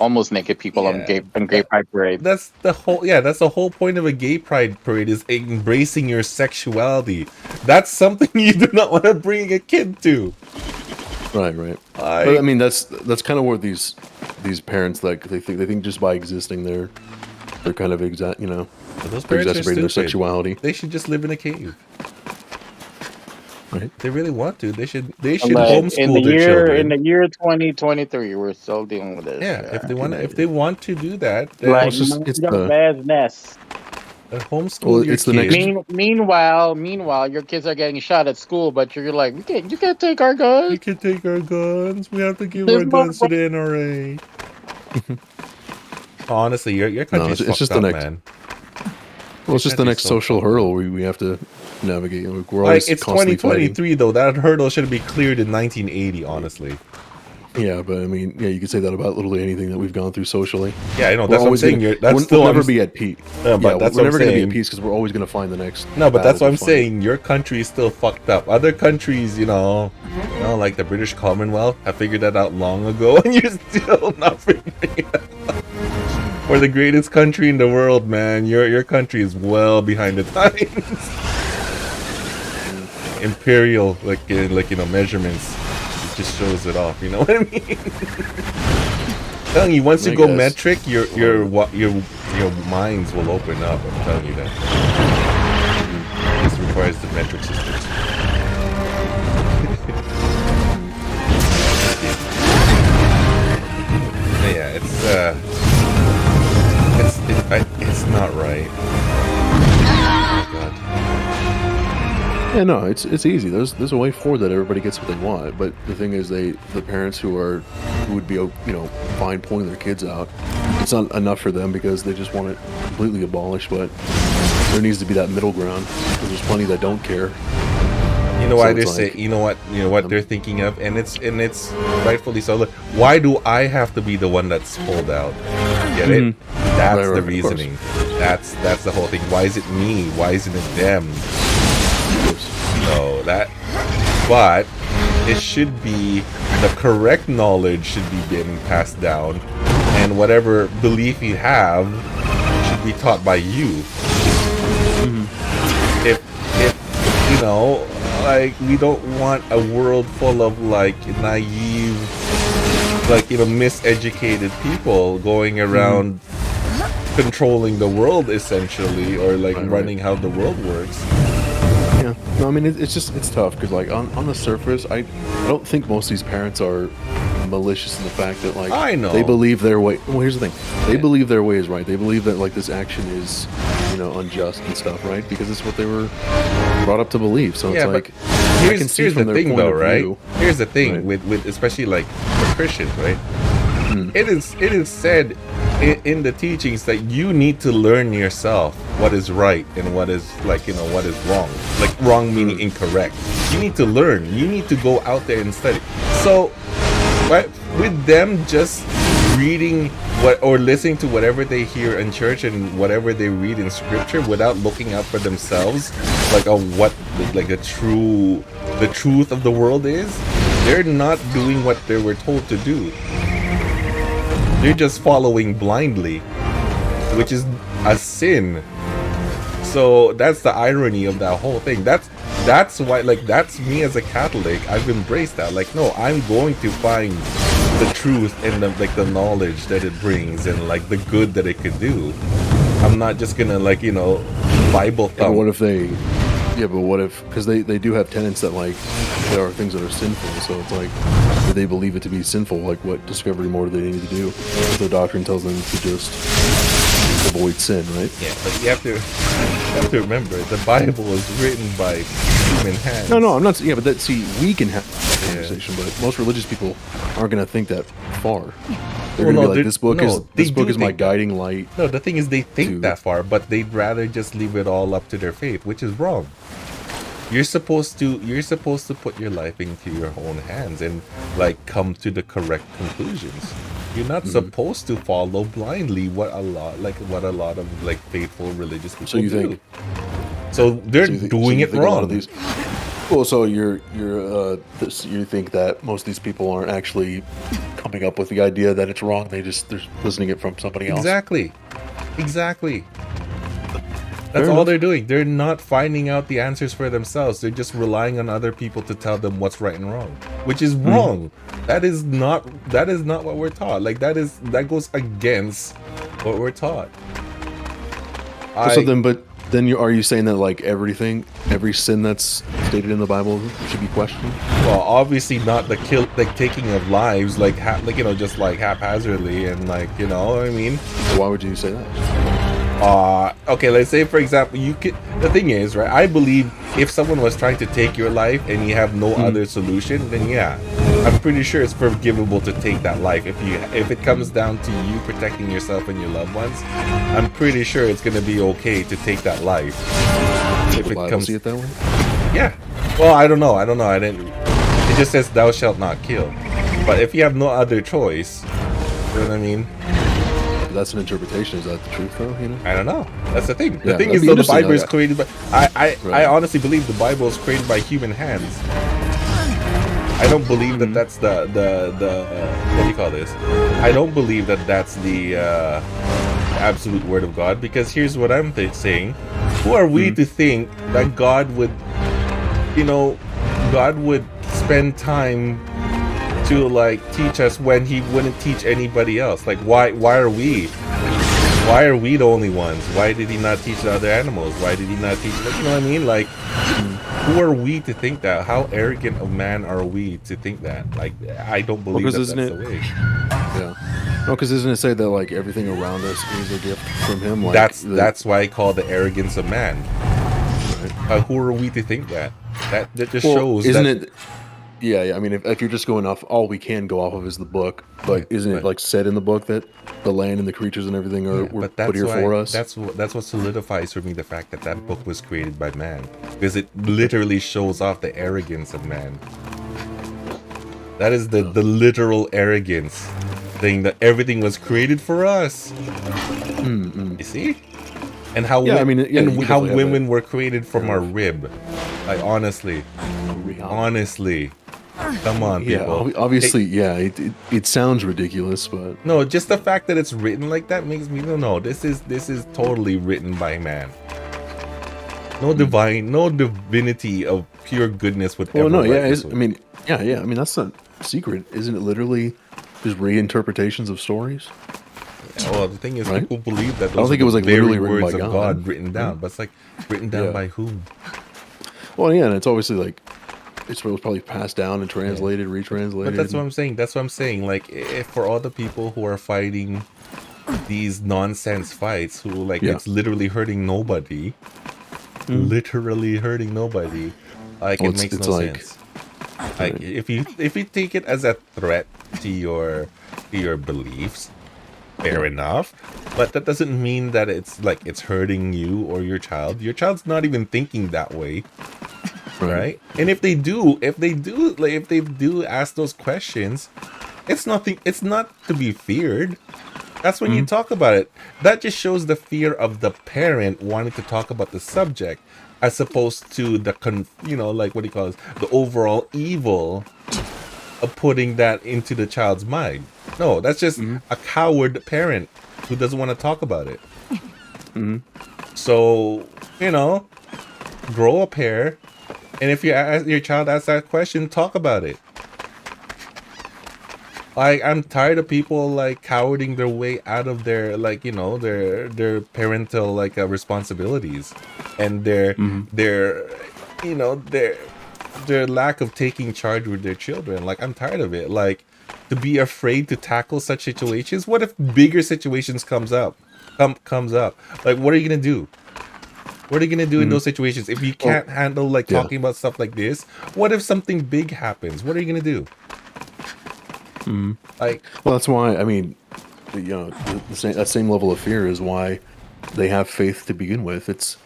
Speaker 5: almost naked people on
Speaker 2: Yeah,
Speaker 5: gay pride parade.
Speaker 2: That's the whole point of a gay pride parade is embracing your sexuality. That's something you do not want to bring a kid to.
Speaker 3: Right. But I mean, that's kind of where these parents like they think just by existing they're kind of
Speaker 2: But those
Speaker 3: they're
Speaker 2: parents are
Speaker 3: exacerbating their
Speaker 2: stupid.
Speaker 3: sexuality.
Speaker 2: They should just live in a cave.
Speaker 3: Right.
Speaker 2: They really want to. They should
Speaker 5: Like,
Speaker 2: homeschool their children.
Speaker 5: in the year 2023, we're still dealing with this.
Speaker 2: Yeah, if they want to do that, then
Speaker 5: Like,
Speaker 3: it's
Speaker 5: young
Speaker 3: the-
Speaker 5: man's nest.
Speaker 2: homeschool
Speaker 3: Well,
Speaker 2: your
Speaker 3: it's the
Speaker 2: kids.
Speaker 3: next-
Speaker 5: Meanwhile, your kids are getting shot at school, but you're like, you can't take our guns.
Speaker 2: You can take our guns. We have to give
Speaker 5: There's
Speaker 2: our
Speaker 5: no
Speaker 2: guns to the NRA. Honestly, your country's
Speaker 3: it's
Speaker 2: fucked
Speaker 3: just
Speaker 2: up,
Speaker 3: the next-
Speaker 2: man.
Speaker 3: Well, it's just the
Speaker 2: Country's
Speaker 3: next
Speaker 2: so
Speaker 3: social
Speaker 2: fucked up.
Speaker 3: hurdle we have to navigate. We're
Speaker 2: Like,
Speaker 3: always
Speaker 2: it's
Speaker 3: constantly fighting.
Speaker 2: 2023 though. That hurdle should be cleared in 1980. Honestly.
Speaker 3: Yeah, but I mean, you could say that about literally anything that we've gone through socially.
Speaker 2: Yeah, I know.
Speaker 3: We're
Speaker 2: That's what I'm
Speaker 3: always
Speaker 2: saying.
Speaker 3: gonna-
Speaker 2: That's
Speaker 3: we'll
Speaker 2: still
Speaker 3: never
Speaker 2: I'm-
Speaker 3: be at peace.
Speaker 2: No, but that's
Speaker 3: we're
Speaker 2: what
Speaker 3: never
Speaker 2: I'm
Speaker 3: gonna be
Speaker 2: saying.
Speaker 3: at peace because we're always gonna find the next.
Speaker 2: No, but that's what
Speaker 3: battle
Speaker 2: I'm
Speaker 3: to fight.
Speaker 2: saying. Your country is still fucked up. Other countries, like the British Commonwealth, have figured that out long ago, and you're still not figuring it out. We're the greatest country in the world, man. Your country is well behind the times. Imperial, measurements. It just shows it off. You know what I mean? Telling you, once you
Speaker 3: I
Speaker 2: go
Speaker 3: guess.
Speaker 2: metric, your minds will open up. I'm telling you that. This requires the metric systems. Yeah, it's not right. Oh God.
Speaker 3: Yeah, no, it's easy. There's a way forward that everybody gets what they want. But the thing is, the parents who would be fine pulling their kids out, it's not enough for them because they just want it completely abolished. But there needs to be that middle ground because there's plenty that don't care.
Speaker 2: You know
Speaker 3: So
Speaker 2: why
Speaker 3: it's
Speaker 2: they're
Speaker 3: like-
Speaker 2: saying? You know what they're thinking of, and it's rightfully so. Look, why do I have to be the one that's pulled out? Get it? That's
Speaker 3: Right,
Speaker 2: the
Speaker 3: right, of course.
Speaker 2: reasoning. That's the whole thing. Why is it me? Why isn't it them? So but it should be the correct knowledge should be being passed down, and whatever belief you have should be taught by you. If like, we don't want a world full of like naive, miseducated people going around controlling the world essentially, or like
Speaker 3: Right.
Speaker 2: running how the world works.
Speaker 3: Yeah, no, I mean it's tough because like on the surface, I don't think most of these parents are malicious in the fact that like
Speaker 2: I know.
Speaker 3: they believe their way. Well, here's the thing: they believe their way is right. They believe that like this action is unjust and stuff, right? Because it's what they were brought up to believe. So
Speaker 2: Yeah,
Speaker 3: it's like
Speaker 2: but
Speaker 3: I can see
Speaker 2: here's
Speaker 3: from
Speaker 2: the
Speaker 3: their
Speaker 2: thing
Speaker 3: point
Speaker 2: though,
Speaker 3: of
Speaker 2: right?
Speaker 3: view.
Speaker 2: Here's the thing
Speaker 3: Right.
Speaker 2: with especially like for Christians, right? It is said in the teachings that you need to learn yourself. what is right and what is like, you know, what is wrong. Like wrong meaning incorrect. You need to learn. You need to go out there and study. So, right, with them just reading what or listening to whatever they hear in church and whatever they read in scripture without looking out for themselves, like what like the truth of the world is, they're not doing what they were told to do. They're just following blindly, which is a sin. So that's the irony of that whole thing. That's why, like, that's me as a Catholic. I've embraced that. Like, no, I'm going to find the truth and the knowledge that it brings and like the good that it could do. I'm not just gonna, like, you know, Bible thump.
Speaker 3: Yeah, but what if they? Yeah, but what if? Because they do have tenets that, like, there are things that are sinful. So it's like, if they believe it to be sinful, like, what discovery more do they need to do? If the doctrine tells them to just avoid sin, right?
Speaker 2: Yeah, but you have to remember, the Bible was written by human hands.
Speaker 3: No, I'm not. Yeah, but that, see, we can have a conversation, but most religious people aren't going to think that far. They're going to be like, this book is my guiding light.
Speaker 2: No, the thing is, they think that far, but they'd rather just leave it all up to their faith, which is wrong. You're supposed to put your life into your own hands and like come to the correct conclusions. You're not supposed to follow blindly what a lot of like faithful religious people do. So they're doing it wrong.
Speaker 3: Well, so you think that most of these people aren't actually coming up with the idea that it's wrong. They're listening it from somebody else.
Speaker 2: Exactly. That's all they're doing. They're not finding out the answers for themselves. They're just relying on other people to tell them what's right and wrong, which is wrong. That is not what we're taught. Like that goes against what we're taught.
Speaker 3: But then are you saying that like every sin that's stated in the Bible should be questioned?
Speaker 2: Well, obviously not the taking of lives, just like haphazardly and like, you know what I mean?
Speaker 3: Why would you say that?
Speaker 2: Okay, let's say for example, the thing is, right, I believe if someone was trying to take your life and you have no other solution, then yeah, I'm pretty sure it's forgivable to take that life. If it comes down to you protecting yourself and your loved ones, I'm pretty sure it's gonna be okay to take that life.
Speaker 3: If it comes, see it that way?
Speaker 2: Yeah. Well, I don't know. I didn't. It just says thou shalt not kill. But if you have no other choice, you know what I mean?
Speaker 3: That's an interpretation. Is that the truth, though? You know?
Speaker 2: I don't know. That's the thing. The thing is, though, the Bible is created by. I honestly believe the Bible is created by human hands. I don't believe that that's the what do you call this? I don't believe that that's the absolute word of God, because here's what I'm saying. Who are we to think that God would spend time to like teach us when he wouldn't teach anybody else? Like why are we the only ones? Why did he not teach the other animals? Why did he not teach, like, you know what I mean? Like, who are we to think that? How arrogant of man are we to think that? Like, I don't believe that's the way.
Speaker 3: Yeah. No, because doesn't it say that like everything around us is a gift from him? Like,
Speaker 2: that's why I call the arrogance of man. Right. Who are we to think that? That just shows.
Speaker 3: Isn't it? Yeah. I mean, if you're just going off, all we can go off of is the book. But isn't it like said in the book that the land and the creatures and everything were put here for us?
Speaker 2: That's what solidifies for me the fact that that book was created by man, because it literally shows off the arrogance of man. That is the literal arrogance, saying that everything was created for us. You see? And how how women were created from our rib. Like honestly. Come on, people.
Speaker 3: Yeah, obviously, it sounds ridiculous, but
Speaker 2: no, just the fact that it's written like that makes me no. This is totally written by man. No divinity of pure goodness would ever.
Speaker 3: Well, no, I mean, that's not secret, isn't it? Literally, just reinterpretations of stories.
Speaker 2: Yeah, well, the thing is, people believe that.
Speaker 3: I don't think it was like literally written
Speaker 2: words
Speaker 3: by
Speaker 2: of God written down, but it's like written down by whom?
Speaker 3: Well, yeah, and it's obviously like. It was probably passed down and translated, retranslated.
Speaker 2: But that's what I'm saying. That's what I'm saying. Like, if for all the people who are fighting these nonsense fights, who like it's literally hurting nobody, like it makes no sense. Like if you take it as a threat to your beliefs, fair enough, but that doesn't mean that it's like it's hurting you or your child. Your child's not even thinking that way, right? And if they do ask those questions, it's not to be feared. That's when you talk about it. That just shows the fear of the parent wanting to talk about the subject, as opposed to the the overall evil of putting that into the child's mind. No, that's just a coward parent who doesn't want to talk about it. So, grow a pair, and if your child asks that question, talk about it. I'm tired of people cowarding their way out of their their parental responsibilities, and their lack of taking charge with their children. I'm tired of it. To be afraid to tackle such situations. What if bigger situations comes up? What are you gonna do? What are you gonna do in those situations if you can't handle talking about stuff like this? What if something big happens? What are you gonna do?
Speaker 3: Well, that's why, I mean, that same level of fear is why they have faith to begin with. It's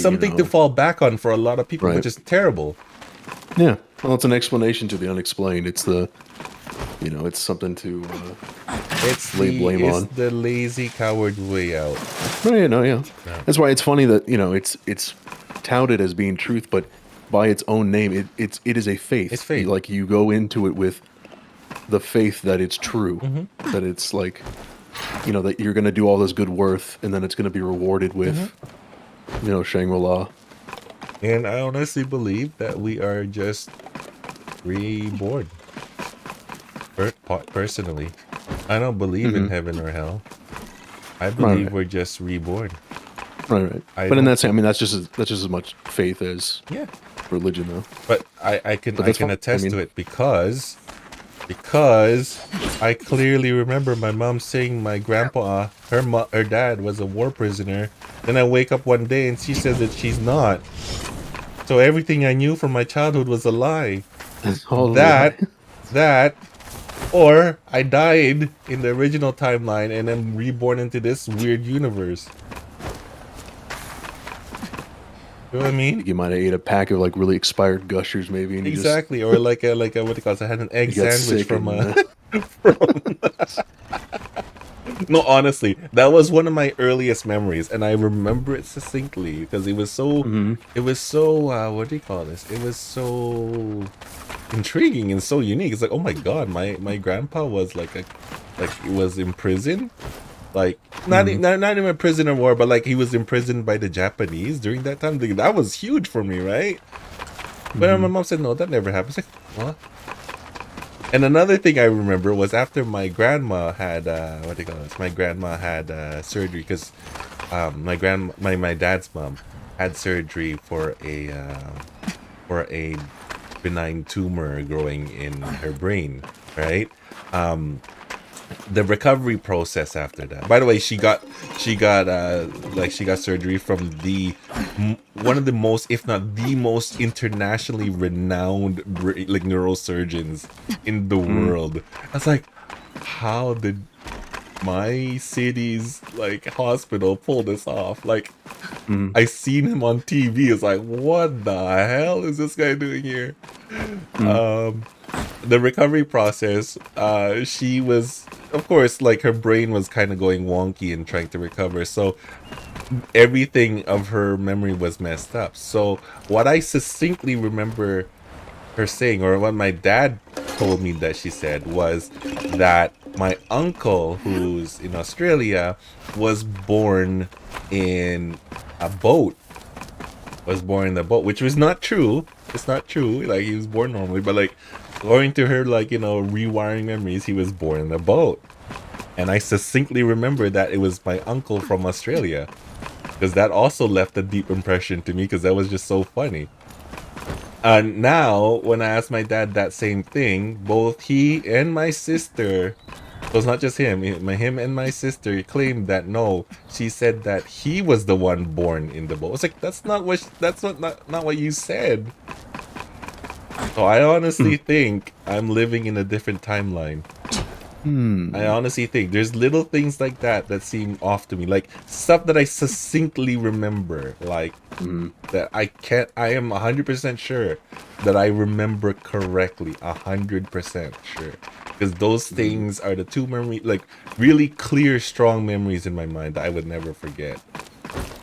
Speaker 2: something to fall back on for a lot of people,
Speaker 3: Right.
Speaker 2: which is terrible.
Speaker 3: Yeah. Well, it's an explanation to the unexplained. It's it's something to lay blame on.
Speaker 2: It's the lazy coward way out.
Speaker 3: Right, yeah. That's why it's funny that, it's touted as being truth, but by its own name, it is a faith.
Speaker 2: It's faith.
Speaker 3: You go into it with the faith that it's true, that it's that you're going to do all this good work, and then it's going to be rewarded with, Shangri-La.
Speaker 2: And I honestly believe that we are just reborn. Personally, I don't believe in heaven or hell. I believe we're just reborn.
Speaker 3: Right. But in that sense, I mean, that's just as much faith as religion, though.
Speaker 2: But I can
Speaker 3: fine.
Speaker 2: attest
Speaker 3: I mean-
Speaker 2: to it because I clearly remember my mom saying my grandpa, her dad was a war prisoner. Then I wake up one day and she says that she's not. So everything I knew from my childhood was a lie.
Speaker 3: That's all
Speaker 2: That, or I died in the original timeline and then reborn into this weird universe. You know what I mean?
Speaker 3: You might have ate a pack of really expired Gushers, maybe. And
Speaker 2: Exactly, or like a what do you call it? I had an egg
Speaker 3: You got
Speaker 2: sandwich
Speaker 3: sick
Speaker 2: from
Speaker 3: and,
Speaker 2: No, honestly, that was one of my earliest memories, and I remember it succinctly because it was so. It was so. What do you call this? It was so intriguing and so unique. It's like, oh my god, my grandpa was he was in prison. Not even a prisoner of war, but he was imprisoned by the Japanese during that time. That was huge for me, right? But my mom said, no, that never happened. It's what? And another thing I remember was after my grandma had what do you call this? My grandma had surgery because my dad's mom had surgery for a benign tumor growing in her brain, right? The recovery process after that. By the way, she got surgery from one of the most, if not the most, internationally renowned neurosurgeons in the world. I was like, how did my city's hospital pull this off? I seen him on TV. It's like, what the hell is this guy doing here? The recovery process, she was, of course, her brain was kind of going wonky and trying to recover, so everything of her memory was messed up. So what I succinctly remember her saying, or what my dad told me that she said, was that my uncle, who's in Australia, was born in a boat. Which was not true. It's not true. He was born normally, but according to her, rewiring memories, he was born in a boat. And I succinctly remember that it was my uncle from Australia, because that also left a deep impression to me, because that was just so funny. And now, when I asked my dad that same thing, both he and my sister, so it's not just him and my sister claimed that no, she said that he was the one born in the boat. It's like, that's not what you said. So I honestly think I'm living in a different timeline. I honestly think there's little things like that that seem off to me, like stuff that I succinctly remember, like that I am 100% sure that I remember correctly, 100% sure, because those things are the two like really clear, strong memories in my mind that I would never forget,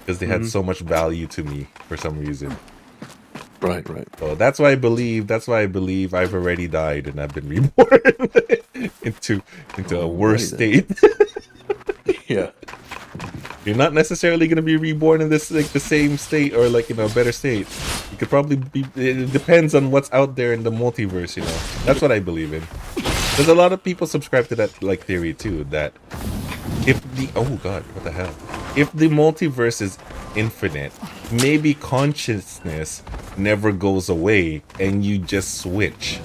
Speaker 2: because they had so much value to me for some reason.
Speaker 3: Right.
Speaker 2: So that's why I believe I've already died and I've been reborn into a worse state.
Speaker 3: Yeah.
Speaker 2: You're not necessarily going to be reborn in this, like, the same state, or like, a better state. You could probably be, it depends on what's out there in the multiverse, That's what I believe in. There's a lot of people subscribe to that, like, theory too, that if the, oh god, what the hell? If the multiverse is infinite, maybe consciousness never goes away and you just switch.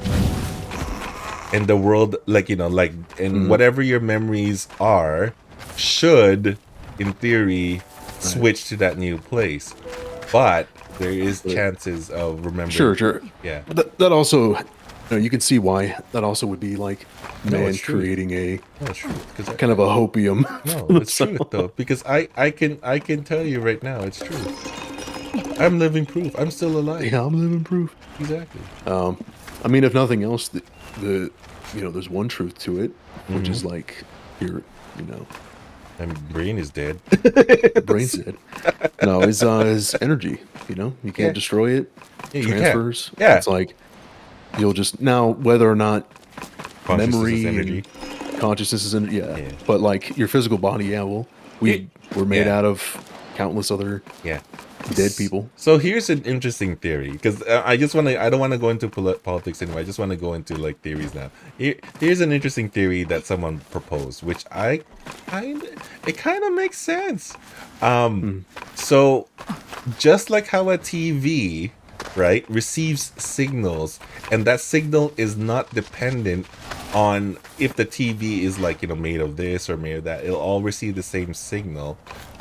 Speaker 2: And the world, like, and whatever your memories are should, in theory, switch to that new place. But there is chances of remembering.
Speaker 3: Sure.
Speaker 2: Yeah.
Speaker 3: But that also, you can see why that also would be like man creating a kind of a hopium.
Speaker 2: No, it's true though, because I can tell you right now, it's true. I'm living proof. I'm still alive.
Speaker 3: Yeah, I'm living proof.
Speaker 2: Exactly.
Speaker 3: I mean, if nothing else, the there's one truth to it, which is like
Speaker 2: my brain is dead.
Speaker 3: Brain's dead. No, is energy. You can't destroy it.
Speaker 2: Yeah,
Speaker 3: Transfers.
Speaker 2: You can. Yeah.
Speaker 3: It's like you'll just now whether or not memory,
Speaker 2: energy,
Speaker 3: consciousness is energy. Yeah. But like your physical body, we're made out of countless other dead people.
Speaker 2: So here's an interesting theory, because I don't want to go into politics anymore. I just want to go into like theories now. Here's an interesting theory that someone proposed, which it kind of makes sense. So just like how a TV, right, receives signals, and that signal is not dependent on if the TV is like, made of this or made of that. It'll all receive the same signal.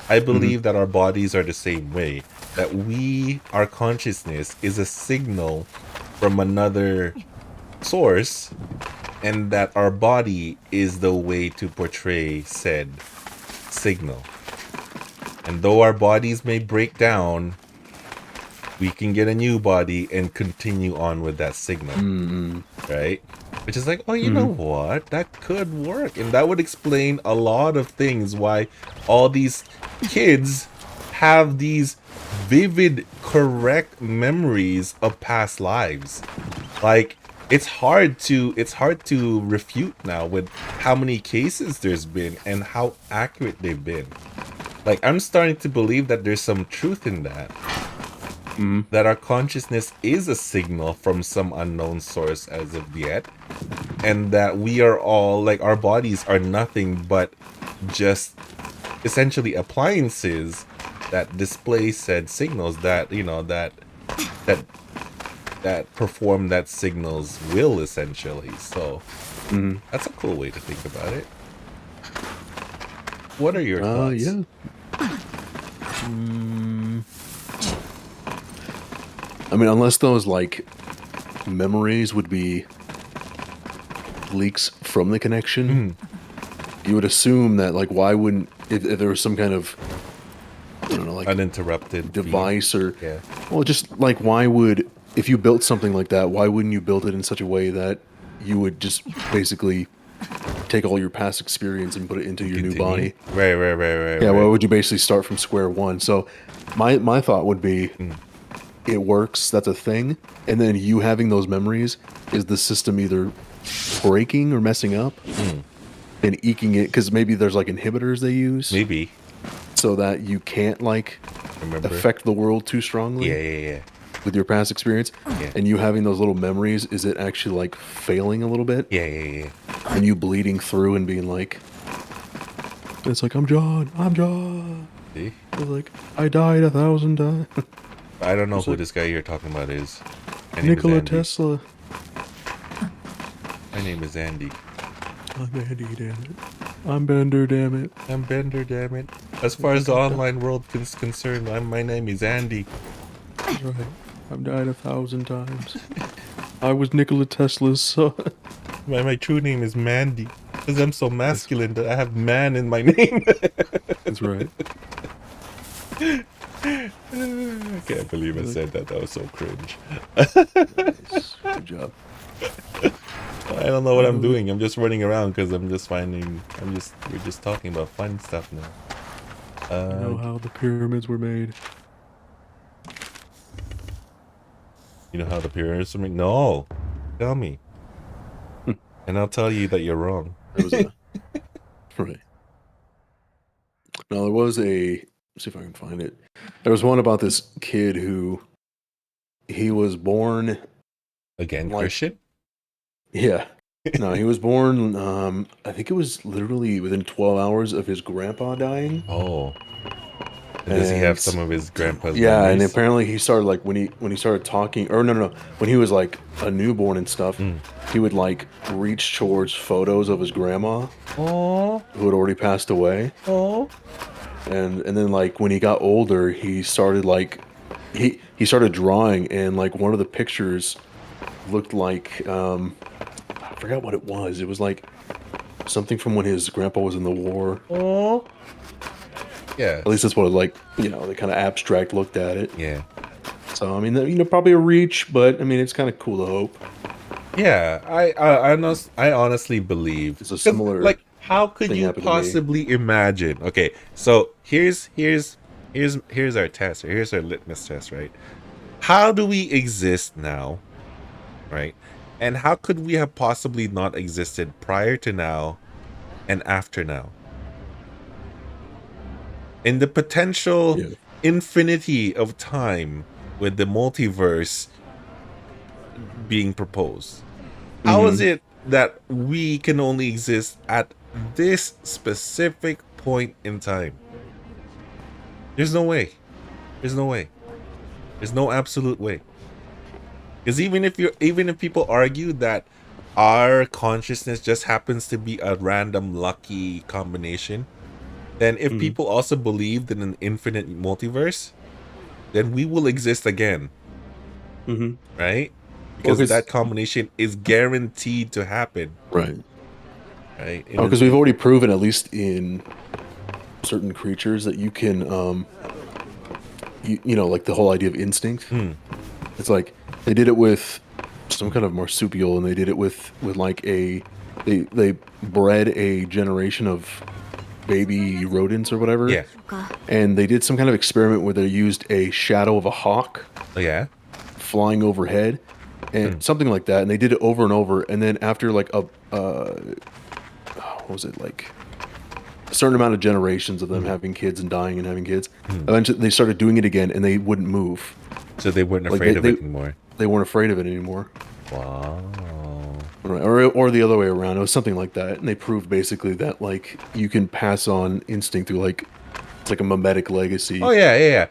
Speaker 2: I believe that our bodies are the same way. That our consciousness is a signal from another source, and that our body is the way to portray said signal. And though our bodies may break down, we can get a new body and continue on with that signal. Right? Which is like, oh, you know what? That could work. And that would explain a lot of things, why all these kids have these vivid, correct memories of past lives. Like, it's hard to refute now with how many cases there's been and how accurate they've been. Like, I'm starting to believe that there's some truth in that. That our consciousness is a signal from some unknown source as of yet, and that we are all, like, our bodies are nothing but just essentially appliances that display said signals, that that perform that signal's will, essentially. So that's a cool way to think about it. What are your thoughts?
Speaker 3: I mean, unless those like memories would be leaks from the connection, you would assume that, like, why wouldn't, if there was some kind of, I don't know, like
Speaker 2: uninterrupted
Speaker 3: device or well, just like, why would, if you built something like that, why wouldn't you build it in such a way that you would just basically take all your past experience and put it into your new body?
Speaker 2: Right.
Speaker 3: Yeah, why would you basically start from square one? So my thought would be, it works, that's a thing, and then you having those memories is the system either breaking or messing up and eking it, because maybe there's like inhibitors they use,
Speaker 2: maybe,
Speaker 3: so that you can't like affect the world too strongly.
Speaker 2: Yeah.
Speaker 3: With your past experience, and you having those little memories, is it actually like failing a little bit?
Speaker 2: Yeah.
Speaker 3: And you bleeding through and being like, it's like, I'm John.
Speaker 2: See?
Speaker 3: It's like, I died 1,000 times.
Speaker 2: I don't know who this guy you're talking about is.
Speaker 3: Nikola Tesla.
Speaker 2: My name is Andy.
Speaker 3: I'm Andy, damn it. I'm Bender, damn it.
Speaker 2: I'm Bender, damn it. As far as the online world is concerned, my name is Andy.
Speaker 3: That's right. I've died 1,000 times. I was Nikola Tesla's son.
Speaker 2: My true name is Mandy. Because I'm so masculine that I have man in my name.
Speaker 3: That's right.
Speaker 2: I can't believe I said that. That was so cringe.
Speaker 3: Nice. Good job.
Speaker 2: I don't know what I'm doing. I'm just running around because we're just talking about fun stuff now.
Speaker 3: You know how the pyramids were made?
Speaker 2: You know how the pyramids were made? No. Tell me. And I'll tell you that you're wrong.
Speaker 3: There was a right. No, there was a. Let's see if I can find it. There was one about this kid who he was born.
Speaker 2: Again, Christian?
Speaker 3: Yeah. No, he was born. I think it was literally within 12 hours of his grandpa dying.
Speaker 2: Oh. And does he have some of his grandpa's
Speaker 3: Yeah, and
Speaker 2: memories?
Speaker 3: apparently he started like when he started talking, or no, when he was like a newborn and stuff, he would like reach towards photos of his grandma,
Speaker 2: Oh.
Speaker 3: who had already passed away.
Speaker 2: Oh.
Speaker 3: And then like when he got older, he started like he started drawing, and like one of the pictures looked like I forgot what it was. It was like something from when his grandpa was in the war.
Speaker 2: Oh. Yeah.
Speaker 3: At least that's what like they kind of abstract looked at it.
Speaker 2: Yeah.
Speaker 3: So I mean, probably a reach, but I mean, it's kind of cool to hope.
Speaker 2: Yeah, I honestly believe
Speaker 3: It's a similar.
Speaker 2: Like, how could
Speaker 3: thing
Speaker 2: you
Speaker 3: happened to me.
Speaker 2: possibly imagine? Okay, so here's our test. Or here's our litmus test, right? How do we exist now, right? And how could we have possibly not existed prior to now and after now? In the potential infinity of time with the multiverse being proposed, how is it that we can only exist at this specific point in time? There's no way. There's no way. There's no absolute way. Because even if people argue that our consciousness just happens to be a random lucky combination, then if people also believed in an infinite multiverse, then we will exist again. Right? Because that combination is guaranteed to happen.
Speaker 3: Right.
Speaker 2: Right?
Speaker 3: Because we've already proven, at least in certain creatures, that you can, like the whole idea of instinct. It's like they did it with some kind of marsupial, and they did it with like they bred a generation of baby rodents or whatever.
Speaker 2: Yeah.
Speaker 3: And they did some kind of experiment where they used a shadow of a hawk.
Speaker 2: Yeah.
Speaker 3: Flying overhead. And something like that, and they did it over and over, and then after like what was it, like a certain amount of generations of them having kids and dying and having kids, eventually they started doing it again, and they wouldn't move.
Speaker 2: So they weren't afraid of it anymore.
Speaker 3: They weren't afraid of it anymore.
Speaker 2: Wow.
Speaker 3: Right. Or the other way around. It was something like that, and they proved basically that like you can pass on instinct through like it's like a mimetic legacy.
Speaker 2: Oh yeah.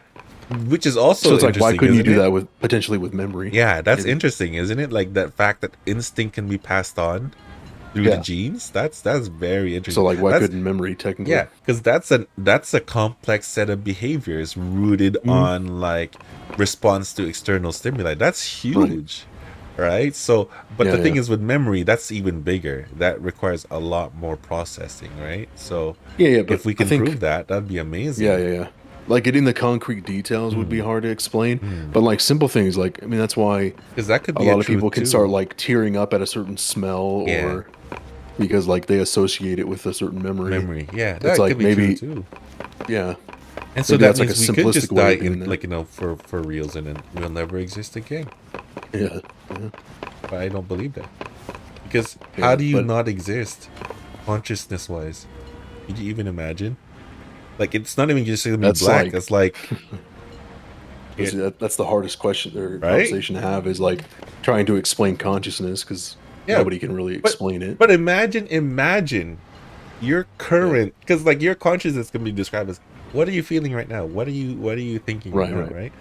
Speaker 2: Which is also
Speaker 3: so it's like, why couldn't you do
Speaker 2: it?
Speaker 3: that with potentially with memory?
Speaker 2: Yeah, that's interesting, isn't it? Like that fact that instinct can be passed on through the genes. That's very interesting.
Speaker 3: So like, why couldn't memory technically?
Speaker 2: Yeah, because that's a complex set of behaviors rooted on like response to external stimuli. That's huge, right? So, but the thing is with memory, that's even bigger. That requires a lot more processing, right? So
Speaker 3: But
Speaker 2: if we can prove that, that'd be amazing.
Speaker 3: Yeah. Like getting the concrete details would be hard to explain, but like simple things, like I mean, that's why
Speaker 2: because that could be
Speaker 3: a lot of people can start like tearing up at a certain smell, or because like they associate it with a certain memory.
Speaker 2: Yeah, that
Speaker 3: it's like
Speaker 2: could be
Speaker 3: maybe
Speaker 2: true too.
Speaker 3: Yeah,
Speaker 2: and so
Speaker 3: maybe
Speaker 2: that
Speaker 3: that's like
Speaker 2: means
Speaker 3: a
Speaker 2: we could just
Speaker 3: simplistic way
Speaker 2: die
Speaker 3: of doing
Speaker 2: in,
Speaker 3: that.
Speaker 2: like for reals, and then we'll never exist again.
Speaker 3: Yeah.
Speaker 2: But I don't believe that, because how do you not exist consciousness wise? Could you even imagine? Like, it's not even just gonna be black.
Speaker 3: like-
Speaker 2: it's like
Speaker 3: that's the hardest question or
Speaker 2: Right?
Speaker 3: conversation to have, is like trying to explain consciousness, because nobody can really explain it.
Speaker 2: But imagine your current, because like your consciousness can be described as, what are you feeling right now? What are you thinking right now? Right?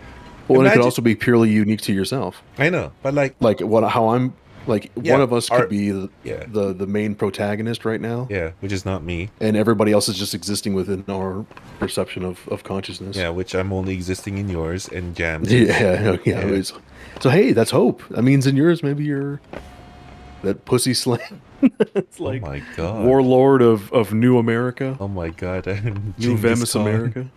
Speaker 3: Well, and it
Speaker 2: Imagine-
Speaker 3: could also be purely unique to yourself.
Speaker 2: I know, but like
Speaker 3: How I'm like
Speaker 2: Yeah,
Speaker 3: one of us
Speaker 2: our-
Speaker 3: could be the main protagonist right now.
Speaker 2: yeah, which is not me.
Speaker 3: And everybody else is just existing within our perception of consciousness.
Speaker 2: Yeah, which I'm only existing in yours and Jam's.
Speaker 3: Yeah. So hey, that's hope. That means in yours, maybe you're that pussy slam. It's like
Speaker 2: oh my god.
Speaker 3: warlord of New America.
Speaker 2: Oh my god.
Speaker 3: New
Speaker 2: Genghis
Speaker 3: famous
Speaker 2: Khan.
Speaker 3: America.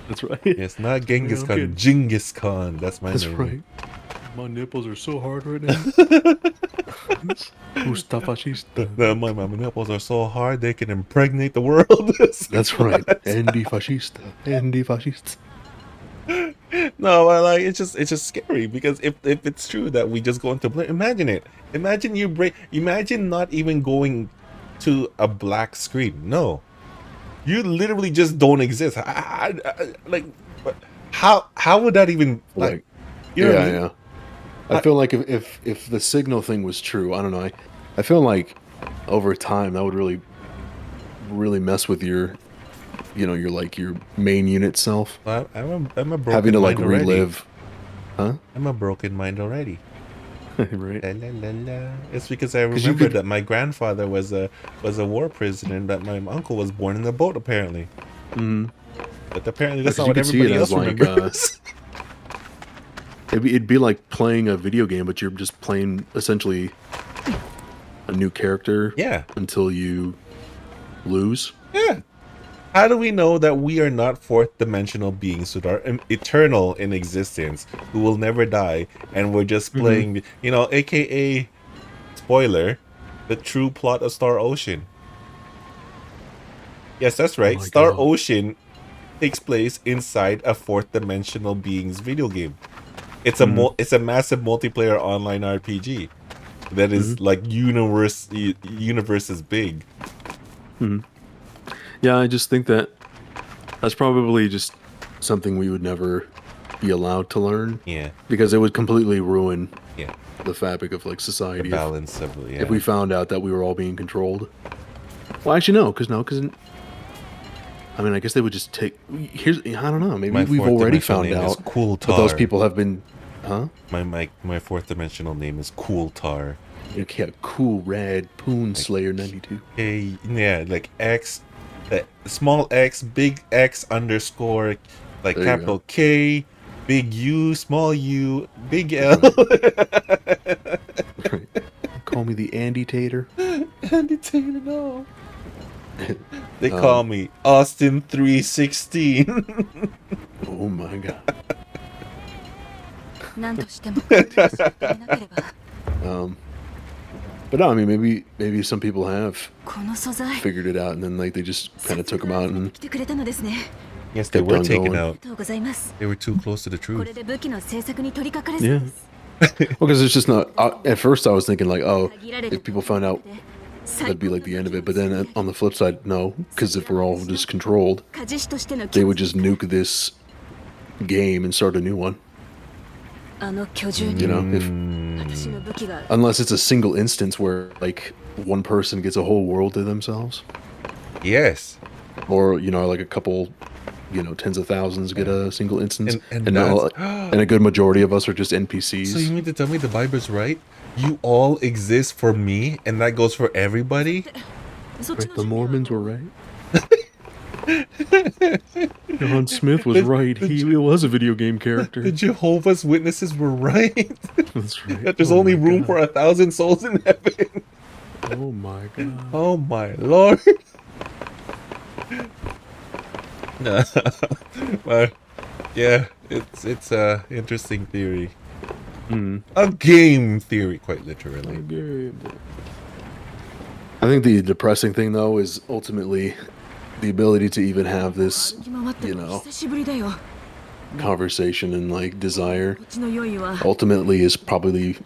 Speaker 3: That's right.
Speaker 2: It's not Genghis
Speaker 3: Yeah,
Speaker 2: Khan.
Speaker 3: okay.
Speaker 2: Genghis Khan. That's my
Speaker 3: That's
Speaker 2: name.
Speaker 3: right. My nipples are so hard right now. Mustafa fascista.
Speaker 2: My nipples are so hard they can impregnate the world.
Speaker 3: That's right. Andy fascista. Andy fascista.
Speaker 2: No, but like it's just scary because if it's true that we just go into imagine it. Imagine you break. Imagine not even going to a black screen. No, you literally just don't exist. Like, how would that even like? You know what I mean?
Speaker 3: Yeah. I feel like if the signal thing was true, I don't know. I feel like over time that would really mess with your, your like your main unit self.
Speaker 2: I'm a broken
Speaker 3: Having to like
Speaker 2: mind already.
Speaker 3: relive. Huh?
Speaker 2: I'm a broken mind already.
Speaker 3: Right.
Speaker 2: La, la, la, la. It's because I
Speaker 3: 'Cause you
Speaker 2: remember
Speaker 3: could-
Speaker 2: that my grandfather was a war prisoner and that my uncle was born in a boat apparently.
Speaker 3: Mm.
Speaker 2: But apparently that's
Speaker 3: Because
Speaker 2: not
Speaker 3: you
Speaker 2: what
Speaker 3: could see it
Speaker 2: everybody
Speaker 3: as
Speaker 2: else
Speaker 3: like
Speaker 2: remembers.
Speaker 3: it'd be like playing a video game, but you're just playing essentially a new character.
Speaker 2: Yeah.
Speaker 3: Until you lose.
Speaker 2: Yeah. How do we know that we are not fourth dimensional beings who are eternal in existence, who will never die, and we're just playing, aka, spoiler, the true plot of Star Ocean? Yes, that's right.
Speaker 3: my
Speaker 2: Star
Speaker 3: God.
Speaker 2: Ocean takes place inside a fourth dimensional beings video game. It's it's a massive multiplayer online RPG that is like universe is big.
Speaker 3: Yeah, I just think that's probably just something we would never be allowed to learn.
Speaker 2: Yeah.
Speaker 3: Because it would completely ruin
Speaker 2: Yeah.
Speaker 3: the fabric of like
Speaker 2: The
Speaker 3: society
Speaker 2: balance of
Speaker 3: if we found out that we were all being controlled. Well, actually, because I mean, I guess they would just take. I don't know. Maybe
Speaker 2: My
Speaker 3: we've
Speaker 2: fourth
Speaker 3: already
Speaker 2: dimensional
Speaker 3: found
Speaker 2: name is
Speaker 3: out,
Speaker 2: Cool
Speaker 3: but those
Speaker 2: Tar.
Speaker 3: people have been, huh?
Speaker 2: My fourth dimensional name is Cool Tar.
Speaker 3: Yeah, cool red Poon Slayer 92.
Speaker 2: Yeah, like X, small X, big X underscore, like
Speaker 3: There you
Speaker 2: capital
Speaker 3: go.
Speaker 2: K, big U, small U, big L.
Speaker 3: Call me the Andy Tater.
Speaker 2: Andy Taylor, no. They call me Austin 316.
Speaker 3: Oh my god.
Speaker 4: 何としても彼女を知っていなければ
Speaker 3: But no, I mean, maybe some people have
Speaker 4: この素材
Speaker 3: figured it out, and then like they just kind of took them out and
Speaker 4: 来てくれたのですね
Speaker 2: Yes, they
Speaker 3: Kept
Speaker 2: were
Speaker 3: on
Speaker 2: taken
Speaker 3: going.
Speaker 2: out.
Speaker 4: ありがとうございます
Speaker 2: They were too close to the
Speaker 4: こ
Speaker 2: truth.
Speaker 4: れで武器の製作に取り掛かれそう
Speaker 3: yeah.
Speaker 4: です
Speaker 3: Well, because it's just not. At first, I was thinking like, oh,
Speaker 4: 限られた
Speaker 3: if people found out, that'd be like the end of it. But then on the flip side, no, because if we're all just controlled,
Speaker 4: 鍛冶師としての
Speaker 3: they would just nuke this game and start a new one.
Speaker 4: あの巨獣
Speaker 3: You
Speaker 4: に
Speaker 3: know, if
Speaker 4: 私の武器が
Speaker 3: unless it's a single instance where like one person gets a whole world to themselves,
Speaker 2: Yes.
Speaker 3: or like a couple, tens of thousands get a single instance,
Speaker 2: And
Speaker 3: now-
Speaker 2: that's-
Speaker 3: and a good majority of us are just NPCs.
Speaker 2: So you mean to tell me the Bible's right? You all exist for me, and that goes for everybody?
Speaker 4: そっち
Speaker 3: Right,
Speaker 4: の
Speaker 3: the
Speaker 4: 準備は
Speaker 3: Mormons were right. John Smith was right. He was a video game character.
Speaker 2: The Jehovah's Witnesses were right.
Speaker 3: That's right.
Speaker 2: That there's
Speaker 3: Oh
Speaker 2: only
Speaker 3: my
Speaker 2: room
Speaker 3: God.
Speaker 2: for 1,000 souls in heaven.
Speaker 3: Oh my god.
Speaker 2: Oh my lord. But yeah, it's a interesting theory. A game theory, quite literally.
Speaker 3: I think the depressing thing though is ultimately the ability to even have this
Speaker 4: 歩き回ってるの
Speaker 3: you know.
Speaker 4: 久しぶりだよ
Speaker 3: conversation and like desire
Speaker 4: こっちの用意は
Speaker 3: ultimately is probably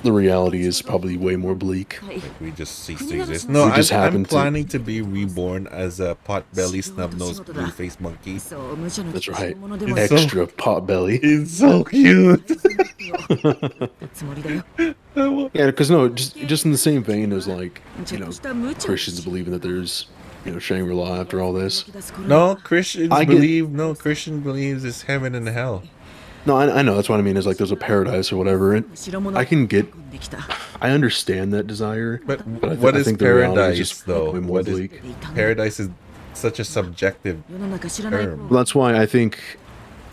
Speaker 3: the reality is probably way more bleak.
Speaker 4: はい
Speaker 2: We just cease to exist. No,
Speaker 3: We just
Speaker 2: I'm
Speaker 3: happen to-
Speaker 2: planning to be reborn as a pot-belly, snub-nosed, blue-faced monkey.
Speaker 4: そう無茶な
Speaker 3: That's right.
Speaker 4: ものでも
Speaker 2: It's so-
Speaker 3: Extra pot belly.
Speaker 2: It's so cute.
Speaker 4: つもりだよ
Speaker 3: Yeah, because no, just in the same vein as like
Speaker 4: ちょ
Speaker 3: you
Speaker 4: っ
Speaker 3: know
Speaker 4: とした無茶
Speaker 3: Christians believing that there's Shangri-La after all this.
Speaker 2: No, Christians
Speaker 3: I get-
Speaker 2: believe. No, Christian believes it's heaven and hell.
Speaker 3: No, I know that's what I mean. Is like there's a paradise or whatever. And
Speaker 4: 白物
Speaker 3: I can get,
Speaker 4: できた
Speaker 3: I understand that desire.
Speaker 2: But
Speaker 3: I
Speaker 2: what
Speaker 3: I
Speaker 2: is
Speaker 3: think the reality
Speaker 2: paradise,
Speaker 3: is just
Speaker 2: though?
Speaker 3: way more
Speaker 2: What is
Speaker 3: bleak.
Speaker 2: paradise? Is such a subjective.
Speaker 4: 世の中知らない方
Speaker 3: Well, that's why I think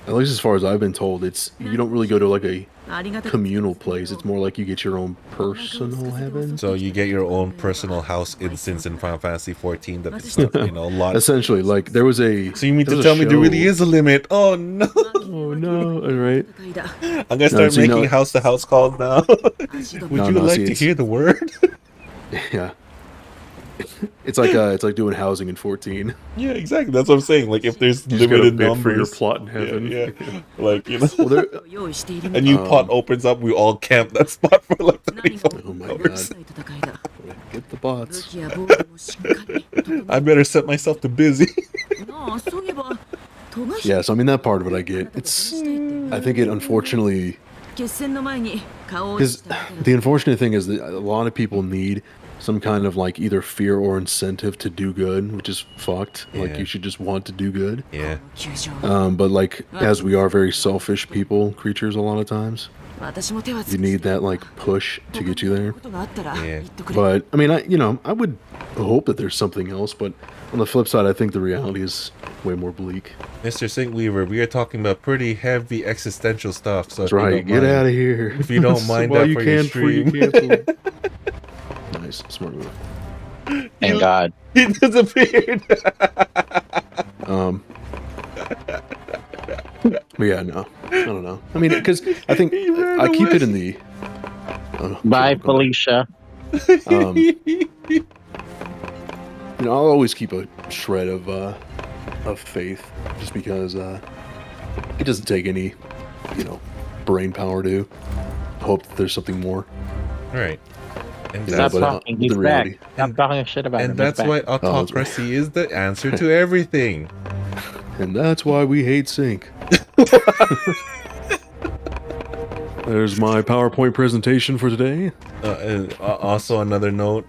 Speaker 3: At least as far as I've been told, it's you don't really go to like a
Speaker 6: ありがたく
Speaker 3: communal place. It's more like you get your own personal heaven.
Speaker 2: So you get your own personal house instance in Final Fantasy 14 that it's not, you know, a lot.
Speaker 3: Essentially, like there was a.
Speaker 2: So you mean
Speaker 3: there
Speaker 2: to
Speaker 3: was a
Speaker 2: tell me there really
Speaker 3: show-
Speaker 2: is a limit? Oh no!
Speaker 3: Oh no! All right.
Speaker 6: 戦いだ
Speaker 2: I'm gonna start
Speaker 3: so you
Speaker 2: making
Speaker 3: know-
Speaker 2: house-to-house calls now.
Speaker 6: 足が
Speaker 2: Would
Speaker 3: No,
Speaker 2: you
Speaker 3: no,
Speaker 2: like
Speaker 3: see,
Speaker 2: to
Speaker 3: it's-
Speaker 2: hear the word?
Speaker 3: Yeah. It's like doing housing in 14.
Speaker 2: Yeah, exactly. That's what I'm saying. Like if there's
Speaker 3: You just gotta
Speaker 2: limited
Speaker 3: bid
Speaker 2: numbers
Speaker 3: for your plot in
Speaker 2: Yeah,
Speaker 3: heaven.
Speaker 2: yeah. Like you know,
Speaker 3: Well, there,
Speaker 6: 用意している
Speaker 2: a new pot opens up, we all camp that spot for like
Speaker 6: 何が
Speaker 3: oh my
Speaker 6: 起
Speaker 3: god.
Speaker 6: 戦いだ
Speaker 3: Get the
Speaker 6: 武
Speaker 3: bots.
Speaker 6: 器や防具もしっかり整
Speaker 2: I better set myself to busy.
Speaker 6: えなあそういえば富樫
Speaker 3: Yeah, so I mean that part of it I get. It's I think it unfortunately
Speaker 6: 決戦の前に顔を
Speaker 3: because
Speaker 6: しただけだ
Speaker 3: the unfortunate thing is that a lot of people need some kind of like either fear or incentive to do good, which is fucked. Like
Speaker 2: Yeah.
Speaker 3: you should just want to do good.
Speaker 2: Yeah.
Speaker 6: 球場
Speaker 3: But like as we are very selfish people, creatures a lot of times,
Speaker 6: 私も手は
Speaker 3: you need that like push to get you there.
Speaker 6: ことがあったら
Speaker 2: Yeah.
Speaker 6: 言ってくれ
Speaker 3: But I mean, I would hope that there's something else. But on the flip side, I think the reality is way more bleak.
Speaker 2: Mr. Sinkweaver, we are talking about pretty heavy existential stuff. So
Speaker 3: That's right. Get out of here.
Speaker 2: If you don't mind
Speaker 3: While
Speaker 2: that
Speaker 3: you
Speaker 2: for your
Speaker 3: can before you
Speaker 2: stream.
Speaker 3: cancel. Nice, smart move.
Speaker 5: Thank God.
Speaker 2: He disappeared.
Speaker 3: But yeah, no, I don't know. I mean, because I think
Speaker 2: ran
Speaker 3: I keep
Speaker 2: away.
Speaker 3: it in the.
Speaker 5: Bye,
Speaker 3: keep going.
Speaker 5: Felicia.
Speaker 3: I'll always keep a shred of faith, just because it doesn't take any, brain power to hope that there's something more.
Speaker 2: Right. And
Speaker 3: Yeah,
Speaker 2: that's,
Speaker 5: Stop
Speaker 3: but,
Speaker 5: talking. He's
Speaker 3: the
Speaker 5: back.
Speaker 3: reality-
Speaker 5: Stop talking shit about him.
Speaker 2: and that's
Speaker 5: He's
Speaker 2: why
Speaker 5: back.
Speaker 2: autocracy is the answer to everything.
Speaker 3: And that's why we hate sync. There's my PowerPoint presentation for today.
Speaker 2: And also another note,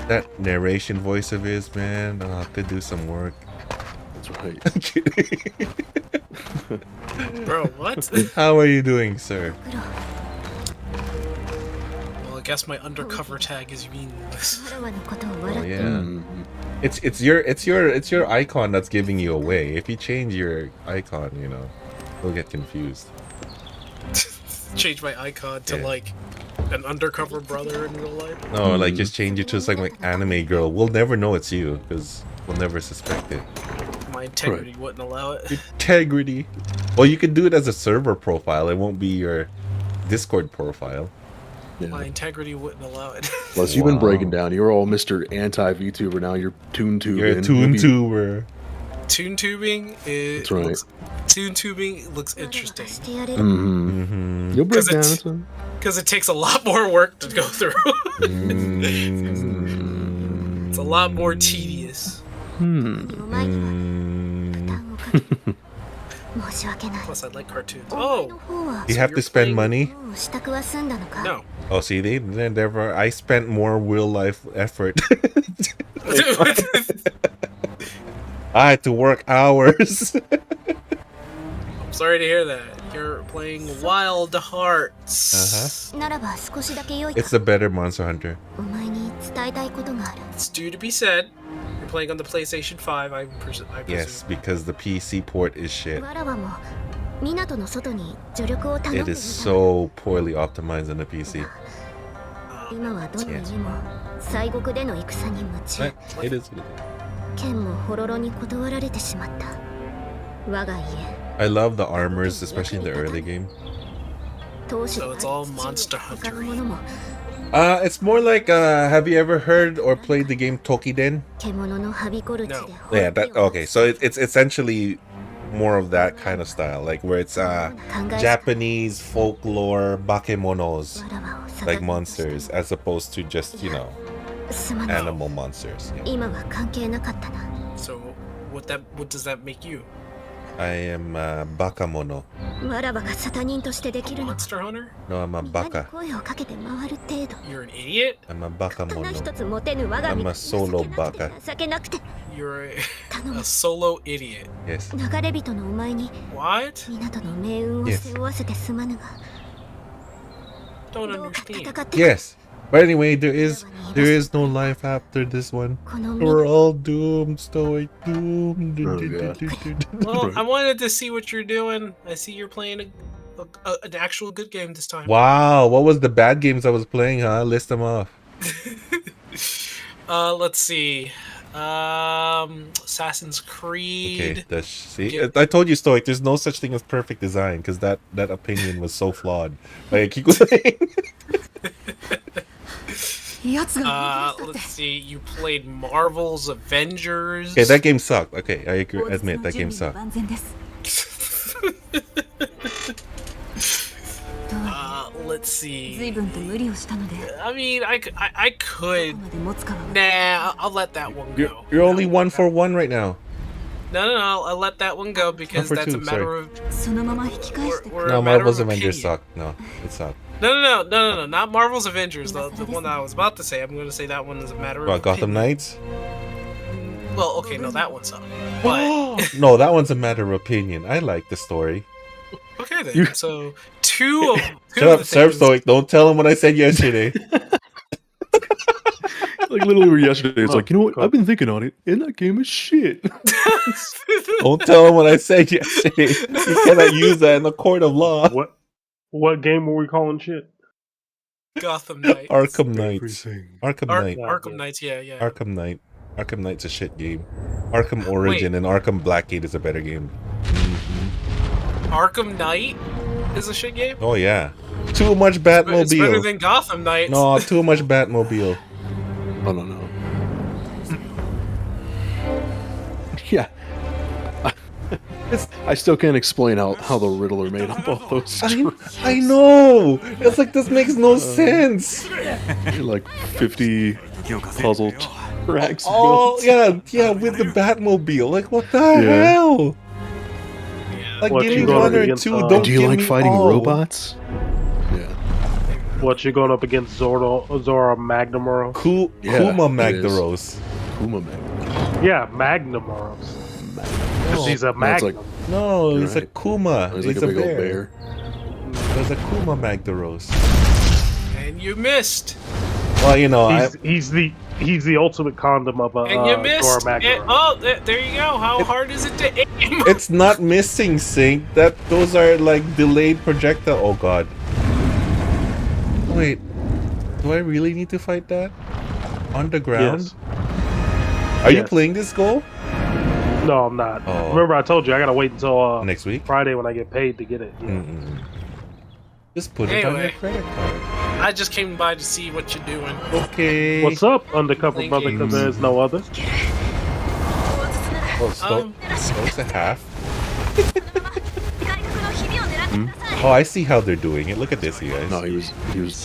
Speaker 2: that narration voice of his, man, could do some work.
Speaker 3: That's right.
Speaker 2: I'm kidding.
Speaker 10: Bro, what?
Speaker 2: How are you doing, sir?
Speaker 10: Well, I guess my undercover tag is meaningless.
Speaker 4: わらわのことを
Speaker 2: Oh
Speaker 4: 笑って
Speaker 2: yeah.
Speaker 3: Mm.
Speaker 2: It's your icon that's giving you away. If you change your icon, we'll get confused.
Speaker 10: Change my icon to
Speaker 2: Yeah.
Speaker 10: like an undercover brother in real life.
Speaker 2: No, like just change it to something like anime girl. We'll never know it's you because we'll never suspect it.
Speaker 10: My integrity wouldn't allow it.
Speaker 2: Integrity. Well, you can do it as a server profile. It won't be your Discord profile.
Speaker 10: My
Speaker 3: Yeah.
Speaker 10: integrity wouldn't allow it.
Speaker 3: Plus, you've been
Speaker 2: Wow.
Speaker 3: breaking down. You're all Mr. Anti-VTuber now. You're Toon Tubing.
Speaker 2: You're a toon tuber.
Speaker 10: Toon tubing is
Speaker 3: That's right.
Speaker 10: Toon tubing looks
Speaker 4: わらわ
Speaker 10: interesting
Speaker 4: がしてやれる
Speaker 3: Mm-hmm. You'll break
Speaker 10: Because
Speaker 3: down.
Speaker 10: it's-
Speaker 3: It's fine.
Speaker 10: because it takes a lot more work to go through.
Speaker 2: Mm.
Speaker 10: It's a lot more tedious.
Speaker 4: お前には負担をかけ申し訳ない
Speaker 10: Plus, I like cartoons.
Speaker 4: お前
Speaker 10: Oh
Speaker 4: の方は
Speaker 2: You have to spend money?
Speaker 4: もう支度は済んだのか
Speaker 10: no.
Speaker 2: Oh, see, I spent more real life effort. I had to work hours.
Speaker 10: I'm sorry to hear that. You're playing Wild Hearts.
Speaker 4: ならば少しだけ良いか
Speaker 2: It's a better Monster Hunter.
Speaker 4: お前に伝えたいことがある
Speaker 10: It's due to be said. You're playing on the PlayStation 5, I presume.
Speaker 2: Yes, because the PC port is shit.
Speaker 4: わらわも港の外に助力を頼んで
Speaker 2: It
Speaker 4: み
Speaker 2: is
Speaker 4: た
Speaker 2: so poorly optimized on the PC.
Speaker 4: 今はどのにも西国での戦に夢中
Speaker 2: It is.
Speaker 4: 剣もホロロに断られてしまった我が家
Speaker 2: I love the armors, especially in the early game.
Speaker 4: 当主
Speaker 10: So it's all Monster
Speaker 4: 他の
Speaker 10: Hunter-y.
Speaker 4: 者も
Speaker 2: It's more like, have you ever heard or played the game Tokiden?
Speaker 4: 獣のはびこる地で
Speaker 10: No.
Speaker 2: Yeah, okay. So it's essentially more of that kind of style, like where it's Japanese folklore bakemonos,
Speaker 4: わらわを逆
Speaker 2: like
Speaker 4: 手にして
Speaker 2: monsters, as opposed to just,
Speaker 4: すまない
Speaker 2: animal monsters. Yeah.
Speaker 4: 今は関係なかったな
Speaker 10: So, what does that make you?
Speaker 2: I am bakamono.
Speaker 4: わらわがサタニンとしてできるの
Speaker 10: Monster Hunter?
Speaker 2: No, I'm a
Speaker 4: 皆に
Speaker 2: baka.
Speaker 4: 声をかけて回る程度
Speaker 10: You're an idiot?
Speaker 2: I'm a
Speaker 4: 刀一
Speaker 2: bakamono.
Speaker 4: つ持てぬ我が身
Speaker 2: I'm a solo
Speaker 4: 情けなくて
Speaker 10: You're
Speaker 4: 頼
Speaker 10: a
Speaker 4: む
Speaker 10: solo idiot.
Speaker 2: Yes.
Speaker 4: 流れ人のお前に
Speaker 10: What?
Speaker 4: 港の命運を
Speaker 2: Yes.
Speaker 4: 背負わせてすまぬが
Speaker 10: Don't
Speaker 4: どうか
Speaker 10: understand.
Speaker 4: 戦って
Speaker 2: Yes. But anyway, there is no life after this one.
Speaker 4: この
Speaker 2: We're all doomed, stoic doomed.
Speaker 3: Oh, God.
Speaker 10: Well, I wanted to see what you're doing. I see you're playing an actual good game this time.
Speaker 2: Wow, what was the bad games I was playing, huh? List them off.
Speaker 10: Let's see. Assassin's Creed.
Speaker 2: Okay, see, I told you, Stoic, there's no such thing as perfect design because that opinion was so flawed. Like, keep going.
Speaker 10: Let's see. You played Marvel's Avengers.
Speaker 2: Okay, that game sucked. Okay, I admit that game sucked.
Speaker 10: Let's see.
Speaker 4: 随分と無理をしたので
Speaker 10: I mean, I could.
Speaker 4: まで持つかは
Speaker 10: Nah, I'll let that one go.
Speaker 2: You're only 1 for 1 right now.
Speaker 10: No, I'll let that one go because
Speaker 2: for
Speaker 10: that's
Speaker 2: two,
Speaker 10: a matter of.
Speaker 4: そのまま引き返して
Speaker 10: we're
Speaker 2: No,
Speaker 10: a matter
Speaker 2: Marvel's
Speaker 10: of
Speaker 2: Avengers
Speaker 10: opinion.
Speaker 2: sucked. No, it sucked.
Speaker 10: No, not Marvel's Avengers. The one that I was about to say. I'm going to say that one is a matter of.
Speaker 2: What, Gotham
Speaker 10: opinion.
Speaker 2: Knights?
Speaker 10: Well, okay, no, that one sucked. But
Speaker 2: No, that one's a matter of opinion. I like the story.
Speaker 10: okay then. So two of
Speaker 2: Shut up,
Speaker 10: the
Speaker 2: Serve
Speaker 10: things.
Speaker 2: Stoic. Don't tell him what I said yesterday.
Speaker 3: Like literally yesterday, it's like, you know what? I've been thinking on it, and that game is shit.
Speaker 2: Don't tell him what I said yesterday. You cannot use that in the court of law.
Speaker 11: What game were we calling shit?
Speaker 10: Gotham Knights.
Speaker 2: Arkham Knights. Arkham Knight.
Speaker 10: Arkham Knights. Yeah.
Speaker 2: Arkham Knight. Arkham Knight's a shit game. Arkham Origin and Arkham Blackgate is a better game.
Speaker 10: Arkham Knight is a shit game.
Speaker 2: Oh yeah. Too much
Speaker 10: It's better
Speaker 2: Batmobile.
Speaker 10: than Gotham Knights.
Speaker 2: No, too much Batmobile.
Speaker 3: Oh no. Yeah. I still can't explain how the Riddler made up all those.
Speaker 2: I know. It's like this makes no sense.
Speaker 3: Like 50 puzzle tracks.
Speaker 2: Oh yeah, with the Batmobile. Like what the
Speaker 3: Yeah.
Speaker 2: hell? Like
Speaker 11: What,
Speaker 2: give
Speaker 11: you
Speaker 2: me
Speaker 11: going
Speaker 2: 1
Speaker 11: up
Speaker 2: or
Speaker 11: against,
Speaker 2: 2. Don't
Speaker 3: Do you
Speaker 2: give
Speaker 3: like
Speaker 2: me
Speaker 3: fighting
Speaker 2: all.
Speaker 3: robots? Yeah.
Speaker 11: What, you're going up against Zora Magnum?
Speaker 2: Kuma
Speaker 3: it is.
Speaker 2: Magdaros.
Speaker 3: Kuma Magnum.
Speaker 11: Yeah, Magnumoros. Because he's a
Speaker 3: No, it's like-
Speaker 11: Magnum.
Speaker 2: No,
Speaker 3: You're
Speaker 2: it's a
Speaker 3: right.
Speaker 2: Kuma.
Speaker 3: He's
Speaker 2: It's
Speaker 3: like
Speaker 2: a
Speaker 3: a big old
Speaker 2: bear.
Speaker 3: bear.
Speaker 2: There's a Kuma Magdaros.
Speaker 10: And you missed.
Speaker 2: Well, you know,
Speaker 11: He's the ultimate condom of
Speaker 10: And you
Speaker 11: Zora
Speaker 10: missed.
Speaker 11: Magnum.
Speaker 10: There you go. How hard is it to aim?
Speaker 2: it's not missing sync. Those are like delayed projectile. Oh god. Wait, do I really need to fight that? Underground?
Speaker 11: Yes.
Speaker 2: Are you
Speaker 11: Yes.
Speaker 2: playing this goal?
Speaker 11: No, I'm not.
Speaker 2: Oh.
Speaker 11: Remember, I told you I gotta wait until
Speaker 2: Next week?
Speaker 11: Friday when I get paid to get it. Yeah.
Speaker 2: Mm-mm. Just put it on your
Speaker 10: Anyway.
Speaker 2: credit card.
Speaker 10: I just came by to see what you're doing.
Speaker 2: Okay.
Speaker 11: What's up, undercover
Speaker 10: Playing
Speaker 11: brother? Because
Speaker 10: games.
Speaker 11: there's no other.
Speaker 2: Oh, Stoke's a half.
Speaker 4: 回復の日々を狙ってください
Speaker 2: Oh, I see how they're doing it. Look at this, you guys.
Speaker 3: No, he was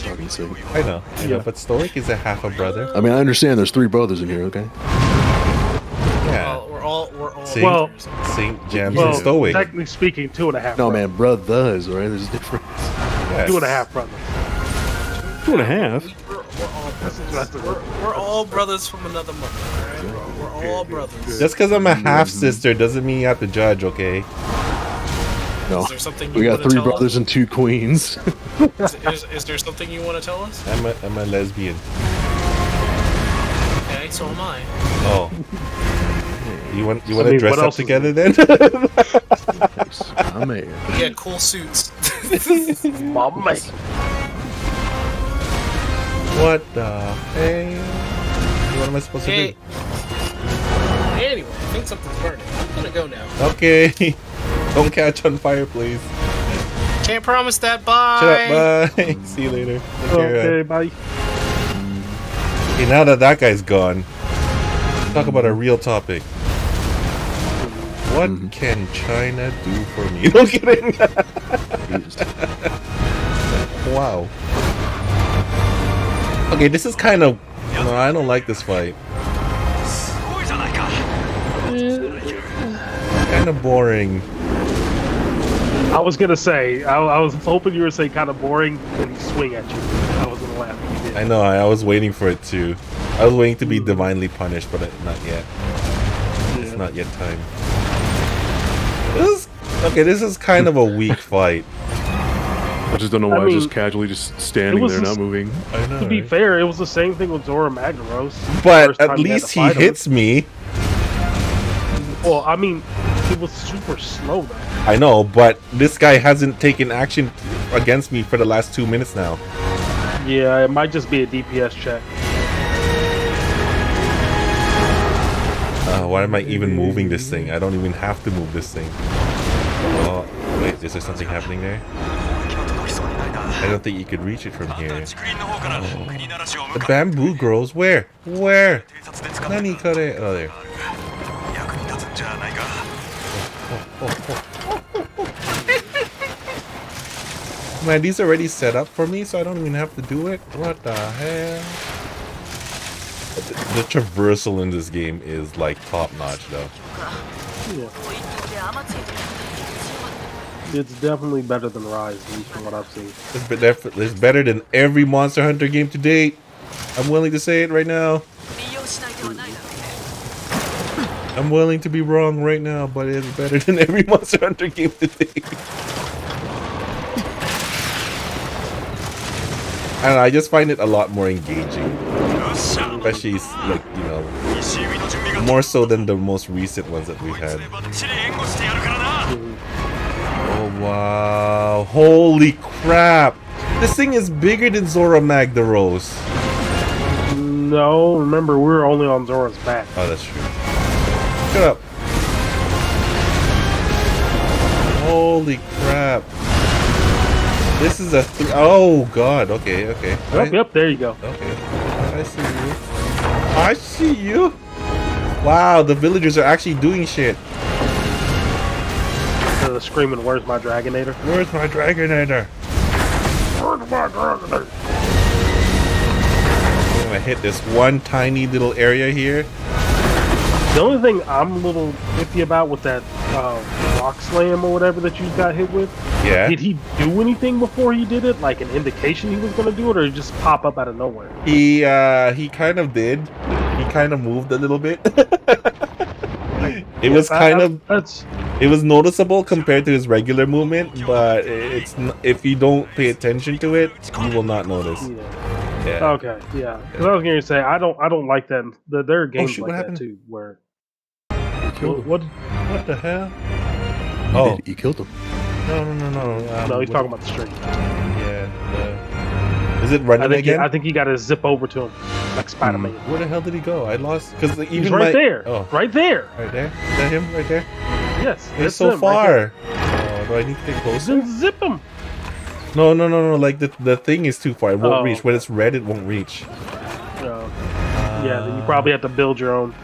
Speaker 3: talking sick.
Speaker 2: I know.
Speaker 11: Yeah.
Speaker 2: But Stoic is a half a brother.
Speaker 3: I mean, I understand there's 3 brothers in here, okay?
Speaker 2: Yeah.
Speaker 10: We're all.
Speaker 2: See?
Speaker 11: Well-
Speaker 2: Saint Jams
Speaker 11: Well,
Speaker 2: and Stoic.
Speaker 11: technically speaking, 2.5.
Speaker 3: No,
Speaker 11: brothers.
Speaker 3: man, brothers, right? There's a difference.
Speaker 2: Yes.
Speaker 11: 2.5 brothers.
Speaker 3: 2.5?
Speaker 10: We're all brothers from another mother. Right? We're all brothers.
Speaker 2: Just because I'm a half sister doesn't mean you have to judge, okay?
Speaker 3: No.
Speaker 10: Is there something
Speaker 3: We
Speaker 10: you
Speaker 3: got
Speaker 10: wanna
Speaker 3: 3
Speaker 10: tell
Speaker 3: brothers and 2 queens.
Speaker 10: Is there something you want to tell us?
Speaker 2: I'm a lesbian.
Speaker 10: Okay, so am I.
Speaker 2: Oh. You want
Speaker 11: I
Speaker 2: to
Speaker 11: mean,
Speaker 2: dress
Speaker 11: what
Speaker 2: up
Speaker 11: else is
Speaker 2: together then?
Speaker 3: I'm a...
Speaker 10: Yeah, cool suits.
Speaker 11: My man.
Speaker 2: What the hey? What am I supposed to
Speaker 10: Hey.
Speaker 2: do?
Speaker 10: Anyway, I think something's burning. I'm gonna go now.
Speaker 2: Okay. Don't catch on fire, please.
Speaker 10: Can't promise that. Bye.
Speaker 2: Shut up. Bye. See you later. Take care,
Speaker 11: Okay, bye.
Speaker 2: Okay, now that guy's gone, talk about a real topic. What can China do for me? No kidding. Wow. Okay, this is kind of... No, I don't like this fight. Kind of boring.
Speaker 11: I was gonna say, I was hoping you were saying kind of boring when he swing at you. I was gonna laugh if you did.
Speaker 2: I know, I was waiting for it too. I was waiting to be divinely punished, but not yet. It's not yet time. This is kind of a weak fight.
Speaker 3: I just don't know why
Speaker 11: I
Speaker 3: it's
Speaker 11: mean,
Speaker 3: just casually just standing
Speaker 11: was
Speaker 3: there,
Speaker 11: just-
Speaker 3: not moving.
Speaker 2: I know.
Speaker 11: To be
Speaker 2: right?
Speaker 11: fair, it was the same thing with Zora Magdaros.
Speaker 2: But
Speaker 11: First
Speaker 2: at
Speaker 11: time you had
Speaker 2: least
Speaker 11: to
Speaker 2: he
Speaker 11: fight him.
Speaker 2: hits me.
Speaker 11: Well, I mean, he was super slow though.
Speaker 2: I know, but this guy hasn't taken action against me for the last 2 minutes now.
Speaker 11: Yeah, it might just be a DPS check.
Speaker 2: Why am I even moving this thing? I don't even have to move this thing. Oh, wait, is there something happening there? I don't think you could reach it from here. Oh. The bamboo grows where? Where? Nani kare? Oh, there. Man, these are already set up for me, so I don't even have to do it. What the hell? The traversal in this game is like top notch, though.
Speaker 11: Yeah. It's definitely better than Rise, at least from what I've seen.
Speaker 2: It's better than every Monster Hunter game to date. I'm willing to say it right now. I'm willing to be wrong right now, but it's better than every Monster Hunter game to date. And I just find it a lot more engaging. Especially, like, you know, more so than the most recent ones that we've had. Oh, wow. Holy crap. This thing is bigger than Zora Magdaros.
Speaker 11: No, remember, we were only on Zora's back.
Speaker 2: Oh, that's true. Shut up. Holy crap. This is a... oh, God. Okay, okay.
Speaker 11: Yep, there you go.
Speaker 2: Okay. I see you. I see you. Wow, the villagers are actually doing shit.
Speaker 11: The screaming, "Where's my Dragonator?
Speaker 2: Where's my Dragonator?
Speaker 11: Where's my Dragonator?"
Speaker 2: I'm gonna hit this one tiny little area here.
Speaker 11: The only thing I'm a little iffy about with that rock slam or whatever that you got hit with,
Speaker 2: Yeah.
Speaker 11: did he do anything before he did it? Like an indication he was going to do it, or did it just pop up out of nowhere?
Speaker 2: He kind of did. He kind of moved a little bit. It was kind of... it was noticeable compared to his regular movement, but it's if you don't pay attention to it, you will not notice. Yeah.
Speaker 11: Okay, yeah. Because I was going to say I don't like that. There are games
Speaker 2: shoot,
Speaker 11: like
Speaker 2: what
Speaker 11: that
Speaker 2: happened?
Speaker 11: too, where
Speaker 2: What the hell?
Speaker 3: You killed him.
Speaker 2: No.
Speaker 11: no, he's talking about the stream.
Speaker 2: Yeah. Is it running again?
Speaker 11: I think you got to zip over to him like Spider-Man.
Speaker 2: Where the hell did he go? I lost because even
Speaker 11: He's right there.
Speaker 2: Oh,
Speaker 11: Right there.
Speaker 2: right there. Is that him? Right there.
Speaker 11: Yes.
Speaker 2: He's
Speaker 11: that's
Speaker 2: so
Speaker 11: him right there.
Speaker 2: far. Do I need to get closer?
Speaker 11: Then zip him.
Speaker 2: No. Like the thing is too far. It won't
Speaker 11: Oh.
Speaker 2: reach. When it's red, it won't reach.
Speaker 11: Yeah, then you probably have to build your own.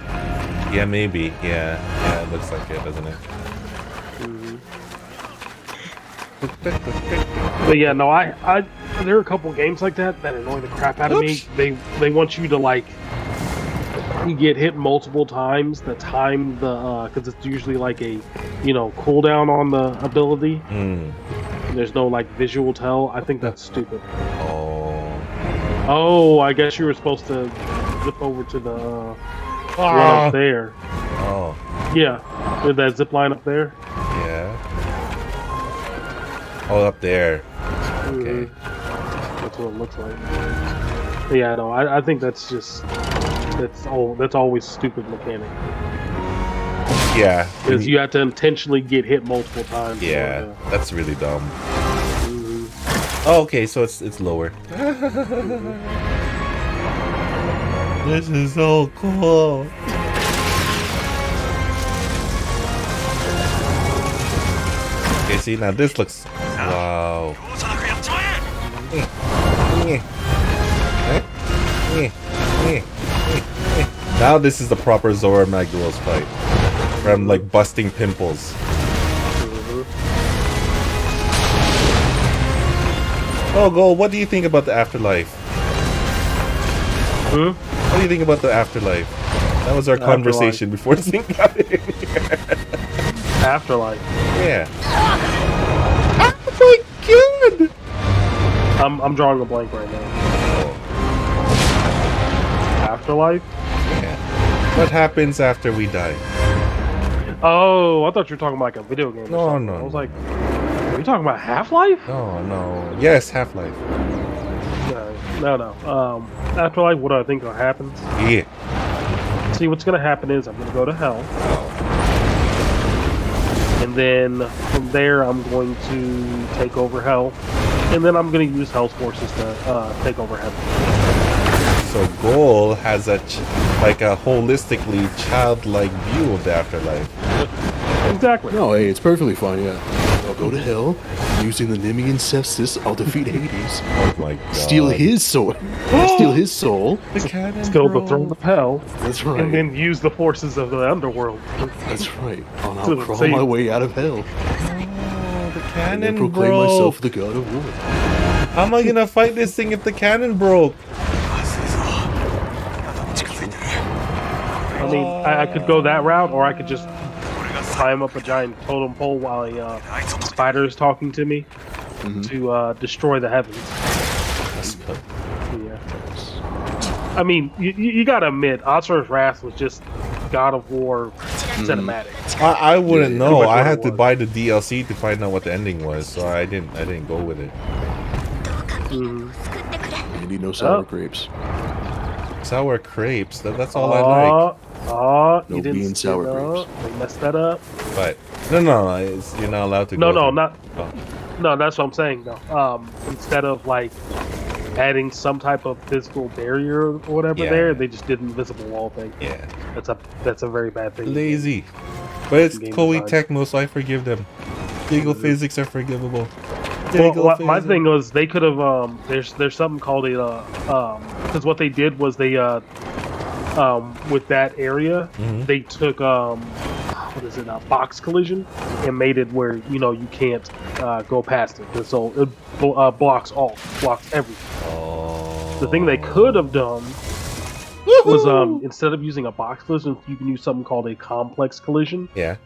Speaker 2: Yeah, maybe. Yeah, it looks like it, doesn't it?
Speaker 11: But yeah, no, I there are a couple games like that annoy the crap out of me. They want you to like you get hit multiple times. The time the because it's usually like a cooldown on the ability. There's no like visual tell. I think that's stupid. Oh, I guess you were supposed to zip over to the one up there.
Speaker 2: Oh.
Speaker 11: Yeah, with that zip line up there.
Speaker 2: Yeah. Oh, up there. Okay.
Speaker 11: That's what it looks like. But yeah, no, I think that's just that's always stupid mechanic.
Speaker 2: Yeah.
Speaker 11: Because you have to intentionally get hit multiple times.
Speaker 2: Yeah, that's really dumb. Oh, okay, so it's lower. This is so cool. Okay, see, now this looks... wow. Now this is the proper Zora Magdaros fight. Where I'm like busting pimples. Oh, Gold, what do you think about the afterlife? What do you think about the afterlife? That was our conversation before Zink got in here.
Speaker 11: Afterlife.
Speaker 2: Yeah. Oh my god!
Speaker 11: I'm drawing a blank right now. Afterlife?
Speaker 2: Yeah. What happens after we die?
Speaker 11: Oh, I thought you were talking about like a video game.
Speaker 2: No,
Speaker 11: or something.
Speaker 2: no,
Speaker 11: I was
Speaker 2: no.
Speaker 11: like, are you talking about Half-Life?
Speaker 2: No. Yes, Half-Life.
Speaker 11: No. Afterlife, what do I think will happen?
Speaker 2: Yeah.
Speaker 11: See, what's gonna happen is I'm gonna go to hell, and then from there I'm going to take over hell, and then I'm gonna use hell's forces to take over heaven.
Speaker 2: So Goal has a holistically childlike view of the afterlife.
Speaker 11: Exactly.
Speaker 3: No, hey, it's perfectly fine. Yeah, I'll go to hell. Using the Nimian cestus, I'll defeat Hades.
Speaker 2: Oh my god.
Speaker 3: Steal his soul. Steal his soul.
Speaker 2: The cannon,
Speaker 11: Steal the
Speaker 2: bro.
Speaker 11: throne of hell.
Speaker 3: That's right.
Speaker 11: And then use the forces of the underworld.
Speaker 3: That's right. And I'll
Speaker 11: So
Speaker 3: crawl
Speaker 11: say-
Speaker 3: my way out of hell.
Speaker 2: Oh, the
Speaker 3: And
Speaker 2: cannon
Speaker 3: then proclaim
Speaker 2: broke.
Speaker 3: myself the god of war.
Speaker 2: How am I gonna fight this thing if the cannon broke?
Speaker 11: I mean, I could go that route, or I could just climb up a giant totem pole while a spider is talking to me to destroy the heavens. Yeah. I mean, you gotta admit, Asura's Wrath was just God of War cinematic.
Speaker 2: I wouldn't
Speaker 3: Yeah,
Speaker 2: know.
Speaker 11: pretty much
Speaker 2: I
Speaker 11: what
Speaker 2: had
Speaker 11: it
Speaker 2: to
Speaker 11: was.
Speaker 2: buy the DLC to find out what the ending was, so I didn't go with it.
Speaker 3: You need no sour
Speaker 11: Oh.
Speaker 3: grapes.
Speaker 2: Sour crepes. That's all I like.
Speaker 3: No
Speaker 11: you didn't
Speaker 3: bean sour
Speaker 11: grapes. They messed that up.
Speaker 2: But no, you're not allowed to.
Speaker 11: No,
Speaker 2: go
Speaker 11: no,
Speaker 2: through-
Speaker 11: not.
Speaker 2: Oh.
Speaker 11: No, that's what I'm saying. No, instead of like adding some type of physical barrier or whatever,
Speaker 2: Yeah.
Speaker 11: there they just did an invisible wall thing.
Speaker 2: Yeah,
Speaker 11: That's a very bad thing.
Speaker 2: lazy. But it's
Speaker 11: Game
Speaker 2: Koei
Speaker 11: design. Mm-hmm.
Speaker 2: Tecmo, so I forgive them. Legal physics are forgivable.
Speaker 11: Well,
Speaker 2: Legal
Speaker 11: my
Speaker 2: physics.
Speaker 11: thing was they could have there's something called a because what they did was they with that area they took what is it, a box collision, and made it where you can't go past it, and so it blocks everything.
Speaker 2: Oh.
Speaker 11: The thing they could have done was instead of using a box collision, you can use something called a complex collision.
Speaker 2: Yeah.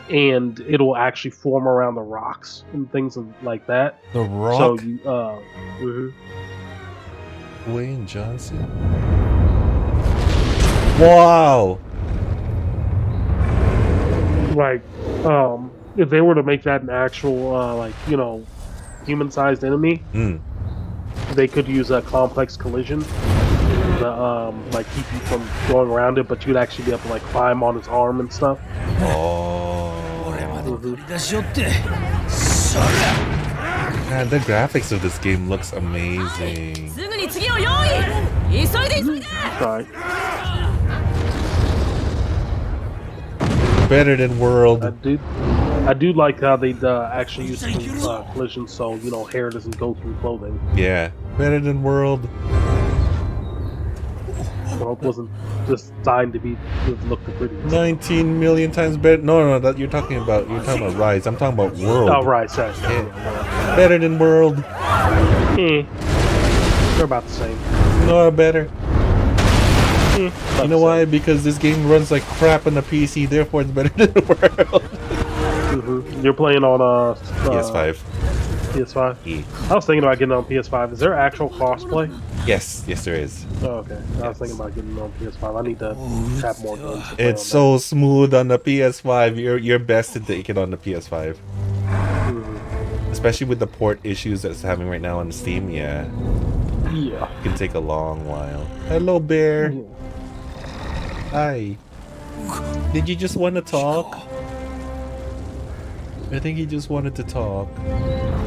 Speaker 11: And it'll actually form around the rocks and things like that.
Speaker 2: The Rock.
Speaker 11: So you,
Speaker 2: Dwayne Johnson. Wow.
Speaker 11: like, if they were to make that an actual, human-sized enemy, they could use a complex collision to, keep you from going around it, but you'd actually be able to, climb on his arm and stuff.
Speaker 2: Oh. Man, the graphics of this game looks amazing.
Speaker 6: すぐに次を用意急いで急いで
Speaker 11: Right.
Speaker 2: Better than World.
Speaker 11: I do like how they actually use collisions so hair doesn't go through clothing.
Speaker 2: Yeah. Better than World.
Speaker 11: Well, it wasn't just designed to look the prettiest.
Speaker 2: 19 million times better. No, that you're talking about Rise. I'm talking about World.
Speaker 11: Oh, right, sorry.
Speaker 2: Yeah. Better than World.
Speaker 11: They're about the same.
Speaker 2: No, better.
Speaker 11: About
Speaker 2: You
Speaker 11: the
Speaker 2: know
Speaker 11: same.
Speaker 2: why? Because this game runs like crap on the PC, therefore it's better than World.
Speaker 11: You're playing on
Speaker 2: PS5.
Speaker 11: PS5.
Speaker 2: Yeah.
Speaker 11: I was thinking about getting on PS5. Is there actual crossplay?
Speaker 2: Yes, there is.
Speaker 11: Oh, okay. I was thinking about getting on PS5. I need to tap more games. to play
Speaker 2: It's
Speaker 11: on
Speaker 2: so smooth on the PS5. You're best to take it on the PS5. Especially with the port issues that it's having right now on Steam, yeah.
Speaker 11: that. Yeah.
Speaker 2: It can take a long while. Hello, Bear. Hi. Did you just want to talk? I think he just wanted to talk.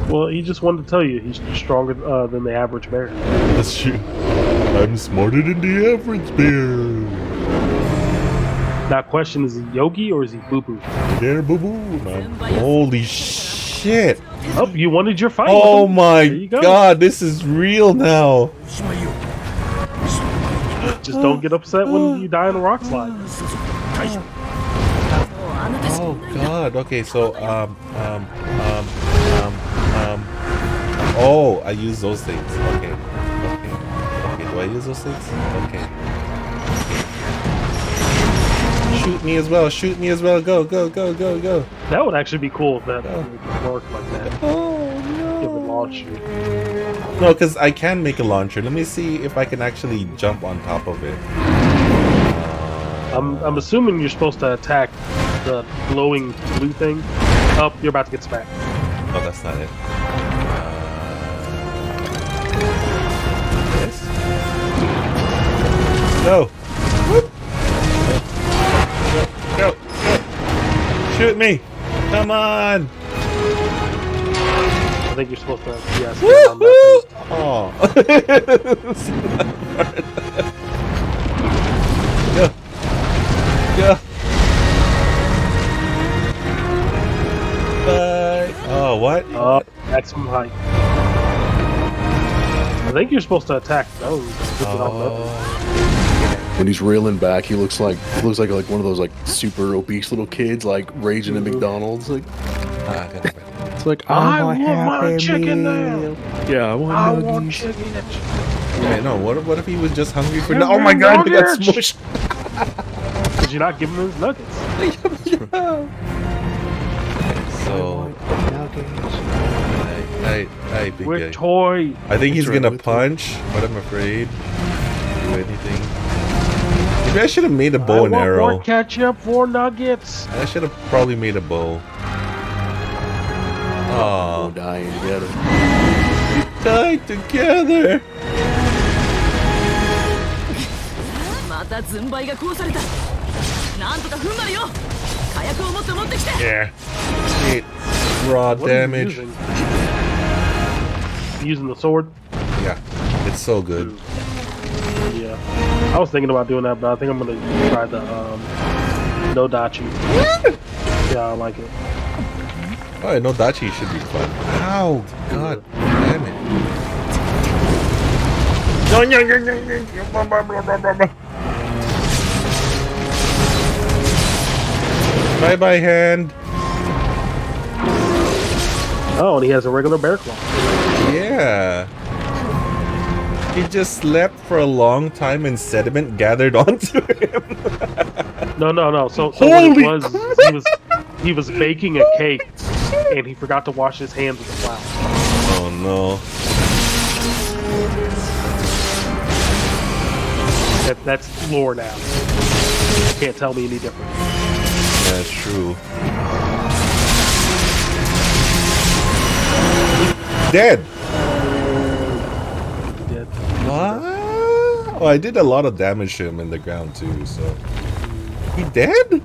Speaker 11: Well, he just wanted to tell you he's stronger than the average bear.
Speaker 2: That's true. I'm smarter than the average bear.
Speaker 11: Now, question, is he Yogi or is he Boo Boo?
Speaker 2: There, boo boo, man. Holy shit.
Speaker 11: Oh, you wanted your fight.
Speaker 2: Oh
Speaker 11: There
Speaker 2: my
Speaker 11: you go.
Speaker 2: god, this is real now.
Speaker 11: Just don't get upset when you die in a rock slide.
Speaker 2: Oh god. Okay, so oh, I use those things. Okay. Do I use those things? Okay. Shoot me as well. Go.
Speaker 11: That would actually be cool if that would work like that.
Speaker 2: Oh
Speaker 11: It would launch you.
Speaker 2: no, because I can make a launcher. Let me see if I can actually jump on top of it.
Speaker 11: I'm assuming you're supposed to attack the glowing blue thing. Oh, you're about to get smacked.
Speaker 2: Oh, that's not it. This? No! Whoop. Go! Shoot me! Come on!
Speaker 11: I think you're supposed to, yeah, stand on that thing.
Speaker 2: Oh. Go. Go. Bye. Oh, what?
Speaker 11: Maximum height. I think you're supposed to attack those.
Speaker 3: When he's reeling back, he looks like one of those like super obese little kids, like raging at McDonald's. Like, it's like
Speaker 11: I want my chicken now.
Speaker 3: Yeah, I
Speaker 11: want chicken.
Speaker 2: Wait, no. What if he was just hungry for? Oh my God! He got smushed.
Speaker 11: Did you not give him his nuggets?
Speaker 2: So, I think
Speaker 11: With toy.
Speaker 2: I think he's gonna punch, but I'm afraid to do anything. Maybe I should have made a bow and arrow.
Speaker 11: More ketchup for nuggets.
Speaker 2: I should have probably made a bow. Oh,
Speaker 3: dying together.
Speaker 2: We died together.
Speaker 6: またズンバイが壊された。なんとか踏ん張るよ。火薬をもっと持ってきて。
Speaker 2: Yeah. Eight raw damage.
Speaker 11: Using the sword?
Speaker 2: Yeah. It's so good.
Speaker 11: Yeah. I was thinking about doing that, but I think I'm gonna try the no dachi. Yeah, I like it.
Speaker 2: Oh, no dachi should be fun. Ow! God damn it. Bye bye, hand.
Speaker 11: Oh, and he has a regular bear claw.
Speaker 2: Yeah. He just slept for a long time and sediment gathered onto him.
Speaker 11: No. So what it was, he was baking a cake and he forgot to wash his hands with the flour.
Speaker 2: Oh no.
Speaker 11: That's lore now. Can't tell me any different.
Speaker 2: That's true. Dead.
Speaker 11: Dead.
Speaker 2: What? Oh, I did a lot of damage to him in the ground too. So he dead?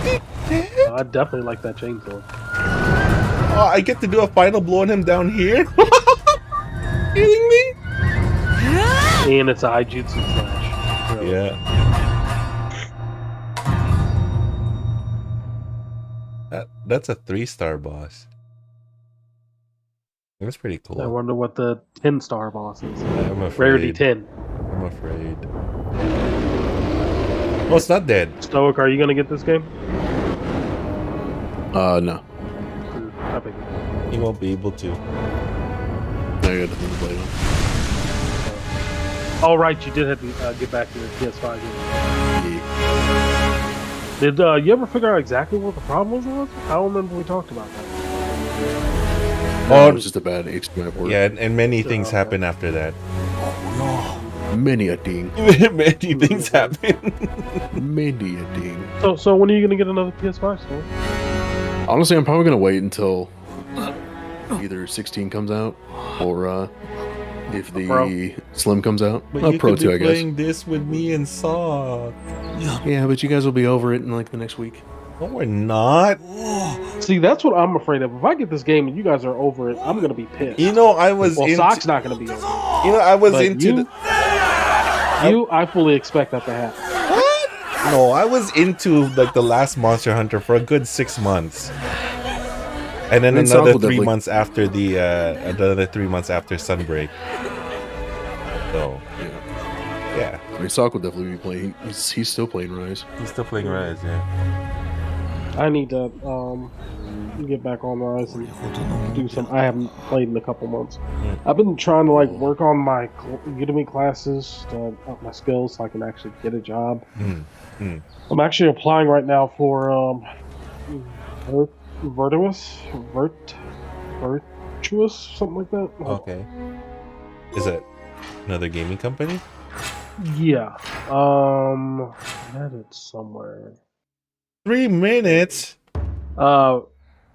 Speaker 2: He dead?
Speaker 11: I definitely like that chainsaw.
Speaker 2: Oh, I get to do a final blow on him down here. Kidding me?
Speaker 11: And it's a Aijutsu slash. Really.
Speaker 2: Yeah. That's a 3-star boss. That's pretty cool.
Speaker 11: I wonder what the 10-star boss is.
Speaker 2: I'm afraid.
Speaker 11: Rarity 10.
Speaker 2: I'm afraid. Oh, it's not dead.
Speaker 11: Stoic, are you gonna get this game?
Speaker 3: No.
Speaker 11: I think
Speaker 2: He won't be able to.
Speaker 3: I got nothing to play on.
Speaker 11: Oh, right, you did have to get back to your PS5 game. Did you ever figure out exactly what the problem was? I don't remember we talked about that.
Speaker 3: Oh, it was just a bad HDMI port.
Speaker 2: Yeah, and many things happen after that.
Speaker 3: Many a ding.
Speaker 2: Many things happen.
Speaker 3: Many a ding.
Speaker 11: So when are you gonna get another PS5 store?
Speaker 3: Honestly, I'm probably gonna wait until either 16 comes out or if the
Speaker 11: Pro.
Speaker 3: Slim comes out.
Speaker 2: But you
Speaker 3: Pro
Speaker 2: could
Speaker 3: 2,
Speaker 2: be
Speaker 3: I guess.
Speaker 2: playing this with me and Saw.
Speaker 3: Yeah, but you guys will be over it in like the next week.
Speaker 2: No, we're not.
Speaker 11: See, that's what I'm afraid of. If I get this game and you guys are over it, I'm gonna be pissed.
Speaker 2: You know, I was.
Speaker 11: Well, Sock's not gonna be over it.
Speaker 2: You know, I was
Speaker 11: But
Speaker 2: into.
Speaker 11: I fully expect that to happen.
Speaker 2: What? No, I was into like the last Monster Hunter for a good 6 months, and then another 3 months after the another 3 months after Sunbreak. So, yeah.
Speaker 3: I mean, Sock will definitely be playing. He's still playing Rise.
Speaker 2: He's still playing Rise, yeah.
Speaker 11: I need to get back on Rise and do some. I haven't played in a couple months. I've been trying to like work on my Udemy classes to up my skills so I can actually get a job. I'm actually applying right now for Virtuous, something like that.
Speaker 2: Okay. Is it another gaming company?
Speaker 11: Yeah, I had it somewhere.
Speaker 2: 3 minutes.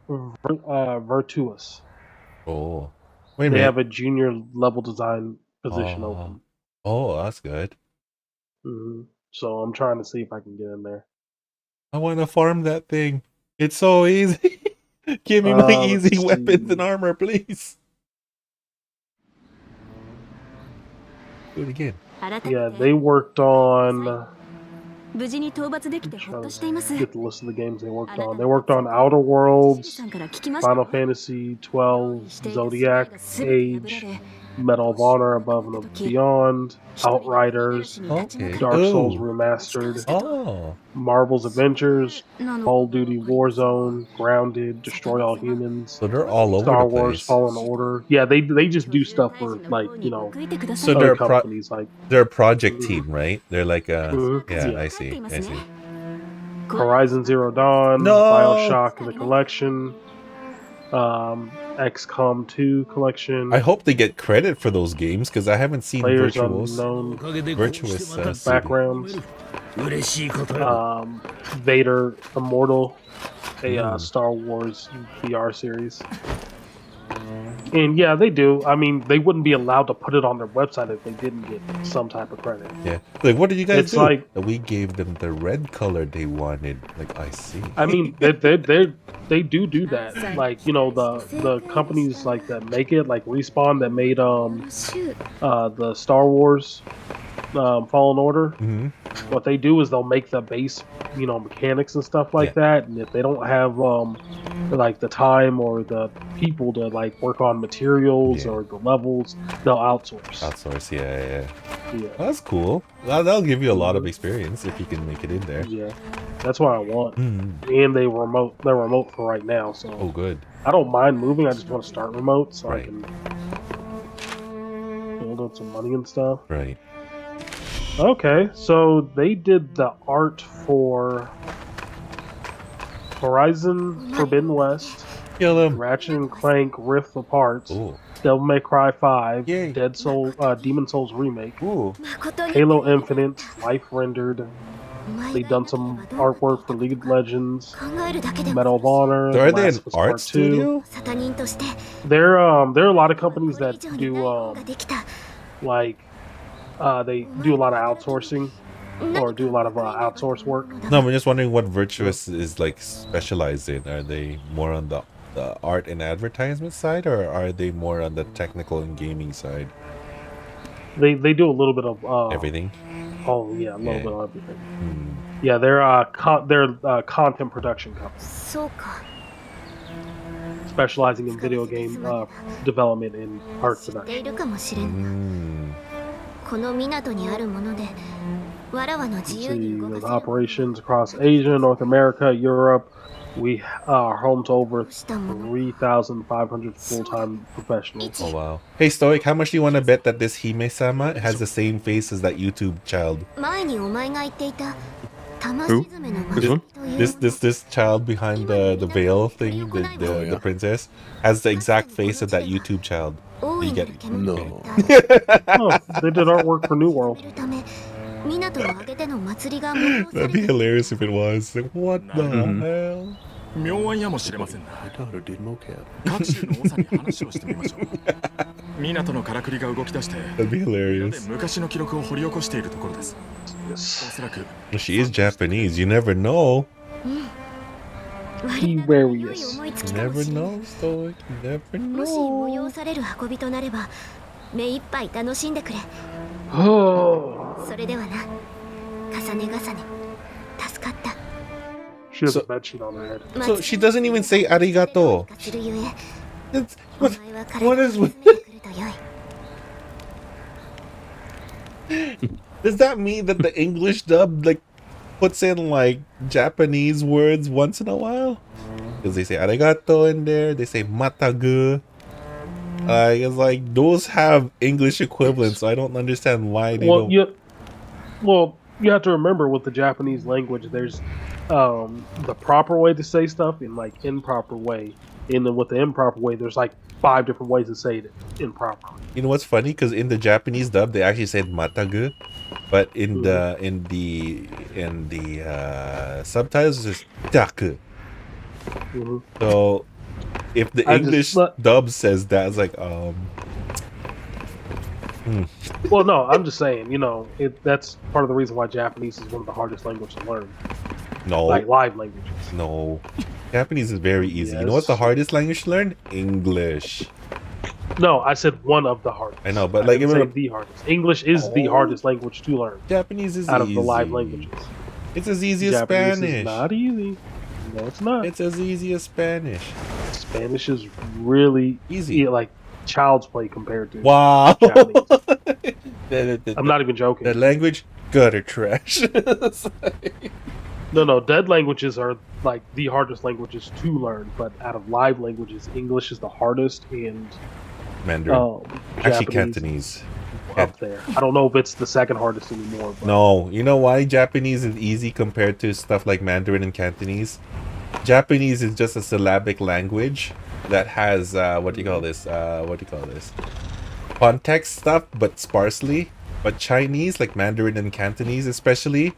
Speaker 11: Virtuous.
Speaker 2: Oh, wait a
Speaker 11: They
Speaker 2: minute.
Speaker 11: have a junior level design position open.
Speaker 2: Oh, that's good.
Speaker 11: So I'm trying to see if I can get in there.
Speaker 2: I want to farm that thing. It's so easy. Give me my easy weapons and armor, please. Do it again.
Speaker 11: Yeah, they worked on.
Speaker 4: 無事に討伐できてほっとしています。
Speaker 11: Get the list of the games they worked on. They worked on Outer Worlds, Final Fantasy 12, Zodiac, Age, Medal of Honor, Above and Beyond, Outriders, Dark Souls Remastered, Marvel's Adventures, Call of Duty Warzone, Grounded, Destroy All Humans.
Speaker 2: So they're all over
Speaker 11: Star
Speaker 2: the
Speaker 11: Wars
Speaker 2: place.
Speaker 11: Fallen Order. Yeah, they just do stuff for like, you know,
Speaker 2: So
Speaker 11: other companies like
Speaker 2: they're a project team, right? They're like yeah, I see.
Speaker 11: Horizon Zero Dawn, BioShock the Collection, XCOM 2 Collection.
Speaker 2: I hope they get credit for those games because I haven't seen
Speaker 11: Players
Speaker 2: Virtuous
Speaker 11: backgrounds. Vader Immortal, a Star Wars VR series. And yeah, they do. I mean, they wouldn't be allowed to put it on their website if they didn't get some type of credit.
Speaker 2: Yeah. Like, what did you guys do?
Speaker 11: Like,
Speaker 2: we gave them the red color they wanted. Like, I see.
Speaker 11: I mean, they do that. Like, you know, the companies like that make it, like Respawn that made the Star Wars Fallen Order. What they do is they'll make the base, you know, mechanics and stuff like that. And if they don't have like the time or the people to like work on materials or the levels, they'll outsource.
Speaker 2: Yeah. That's cool. That'll give you a lot of experience if you can make it in there.
Speaker 11: Yeah, that's what I want. And they're remote for right now. So
Speaker 2: good.
Speaker 11: I don't mind moving. I just want to start remote so I can build up some money and stuff.
Speaker 2: Right.
Speaker 11: Okay, so they did the art for Horizon Forbidden West, Ratchet and Clank Rift Apart, Devil May Cry 5, Demon Souls Remake, Halo Infinite, Life Rendered. They've done some artwork for League of Legends, Medal of Honor.
Speaker 2: So are they an art studio?
Speaker 11: There are a lot of companies that do they do a lot of outsourcing or do a lot of outsource work.
Speaker 2: No, I'm just wondering what Virtuous is like specialized in. Are they more on the art and advertisement side, or are they more on the technical and gaming side?
Speaker 11: They do a little bit of
Speaker 2: everything.
Speaker 11: Oh yeah, a little bit of everything. Yeah, they're content production company, specializing in video game development and art production. There's operations across Asia, North America, Europe. We are home to over 3,500 full-time professionals.
Speaker 2: Oh wow! Hey Stoic, how much do you want to bet that this Hime-sama has the same face as that YouTube child?
Speaker 3: Who?
Speaker 2: This child behind the veil thing, the princess, has the exact face of that YouTube child. You get it?
Speaker 3: No.
Speaker 11: Oh, they did artwork for New World.
Speaker 2: That'd be hilarious if it was. Like, what the hell?
Speaker 8: 妙案やもしれませんな。渦中の長に話をしてみましょう。港のからくりが動き出して、昔の記録を掘り起こしているところです。おそらく。
Speaker 2: She is Japanese. You never know.
Speaker 11: Be wary. You
Speaker 2: never know, Stoic. You never know.
Speaker 4: もし催される運びとなれば、目いっぱい楽しんでくれ。それではな、重ね重ね、助かった。
Speaker 11: She has a bedsheet on her head.
Speaker 2: So she doesn't even say arigato. What is with... Does that mean that the English dub like puts in like Japanese words once in a while? Because they say arigato in there, they say matagu. It's like those have English equivalents, so I don't understand why they don't.
Speaker 11: You have to remember with the Japanese language, there's the proper way to say stuff and like improper way And then with the improper way, there's like 5 different ways to say it improperly.
Speaker 2: You know what's funny? Because in the Japanese dub, they actually said matagu, but in the subtitles, it's taku. So if the English dub says that, it's like
Speaker 11: Well, no, I'm just saying, you know, that's part of the reason why Japanese is one of the hardest languages to learn.
Speaker 2: No.
Speaker 11: Like live languages.
Speaker 2: No. Japanese is very easy.
Speaker 11: Yes.
Speaker 2: You know what's the hardest language to learn? English.
Speaker 11: No, I said one of the hardest.
Speaker 2: I know, but
Speaker 11: I
Speaker 2: like
Speaker 11: didn't say the hardest. English is the hardest language to learn.
Speaker 2: Japanese is
Speaker 11: out
Speaker 2: easy.
Speaker 11: of the live languages.
Speaker 2: It's as easy as
Speaker 11: Japanese
Speaker 2: Spanish.
Speaker 11: Is not easy. No, it's not.
Speaker 2: It's as easy as Spanish.
Speaker 11: Spanish is really
Speaker 2: easy,
Speaker 11: like child's play compared to
Speaker 2: wow.
Speaker 11: I'm not even joking.
Speaker 2: That language, gutter trash.
Speaker 11: No, dead languages are like the hardest languages to learn, but out of live languages, English is the hardest, and
Speaker 2: Mandarin. Actually,
Speaker 11: Japanese
Speaker 2: Cantonese.
Speaker 11: Up there. I don't know if it's the second hardest anymore. But
Speaker 2: no, you know why Japanese is easy compared to stuff like Mandarin and Cantonese? Japanese is just a syllabic language that has what do you call this? Context stuff, but sparsely. But Chinese, like Mandarin and Cantonese especially,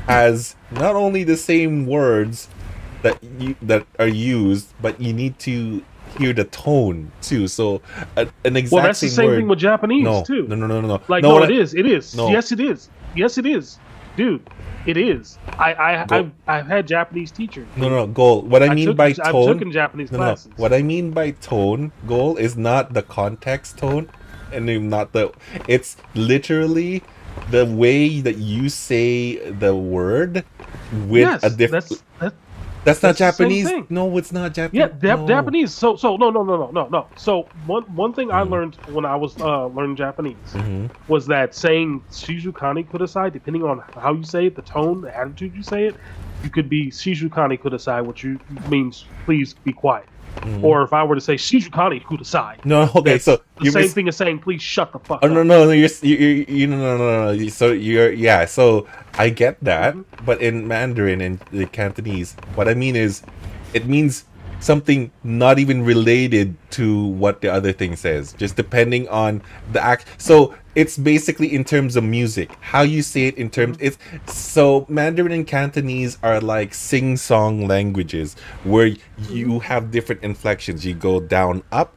Speaker 2: has not only the same words that are used, but you need to hear the tone too. So an exact
Speaker 11: well, that's the same
Speaker 2: word,
Speaker 11: thing with Japanese too.
Speaker 2: No.
Speaker 11: Like
Speaker 2: no,
Speaker 11: it is. It is.
Speaker 2: No.
Speaker 11: Yes, it is. Yes, it is, dude. It is. I've had Japanese teachers.
Speaker 2: No, goal. What I mean by tone.
Speaker 11: I've taken Japanese classes.
Speaker 2: What I mean by tone, goal, is not the context tone, and not the. It's literally the way that you say the word with a different. That's not Japanese. No, it's not Japanese.
Speaker 11: Yeah, Japanese. So no. So one thing I learned when I was learning Japanese was that saying Shizukani kudasai, depending on how you say it, the tone, the attitude you say it, you could be Shizukani kudasai, which means please be quiet. Or if I were to say Shizukani kudasai,
Speaker 2: no, okay, so
Speaker 11: the same thing as saying please shut the fuck up.
Speaker 2: No, no. So I get that, but in Mandarin and the Cantonese, what I mean is, it means something not even related to what the other thing says, just depending on the act. So it's basically in terms of music, how you say it in terms. It's so Mandarin and Cantonese are like sing-song languages where you have different inflections. You go down, up,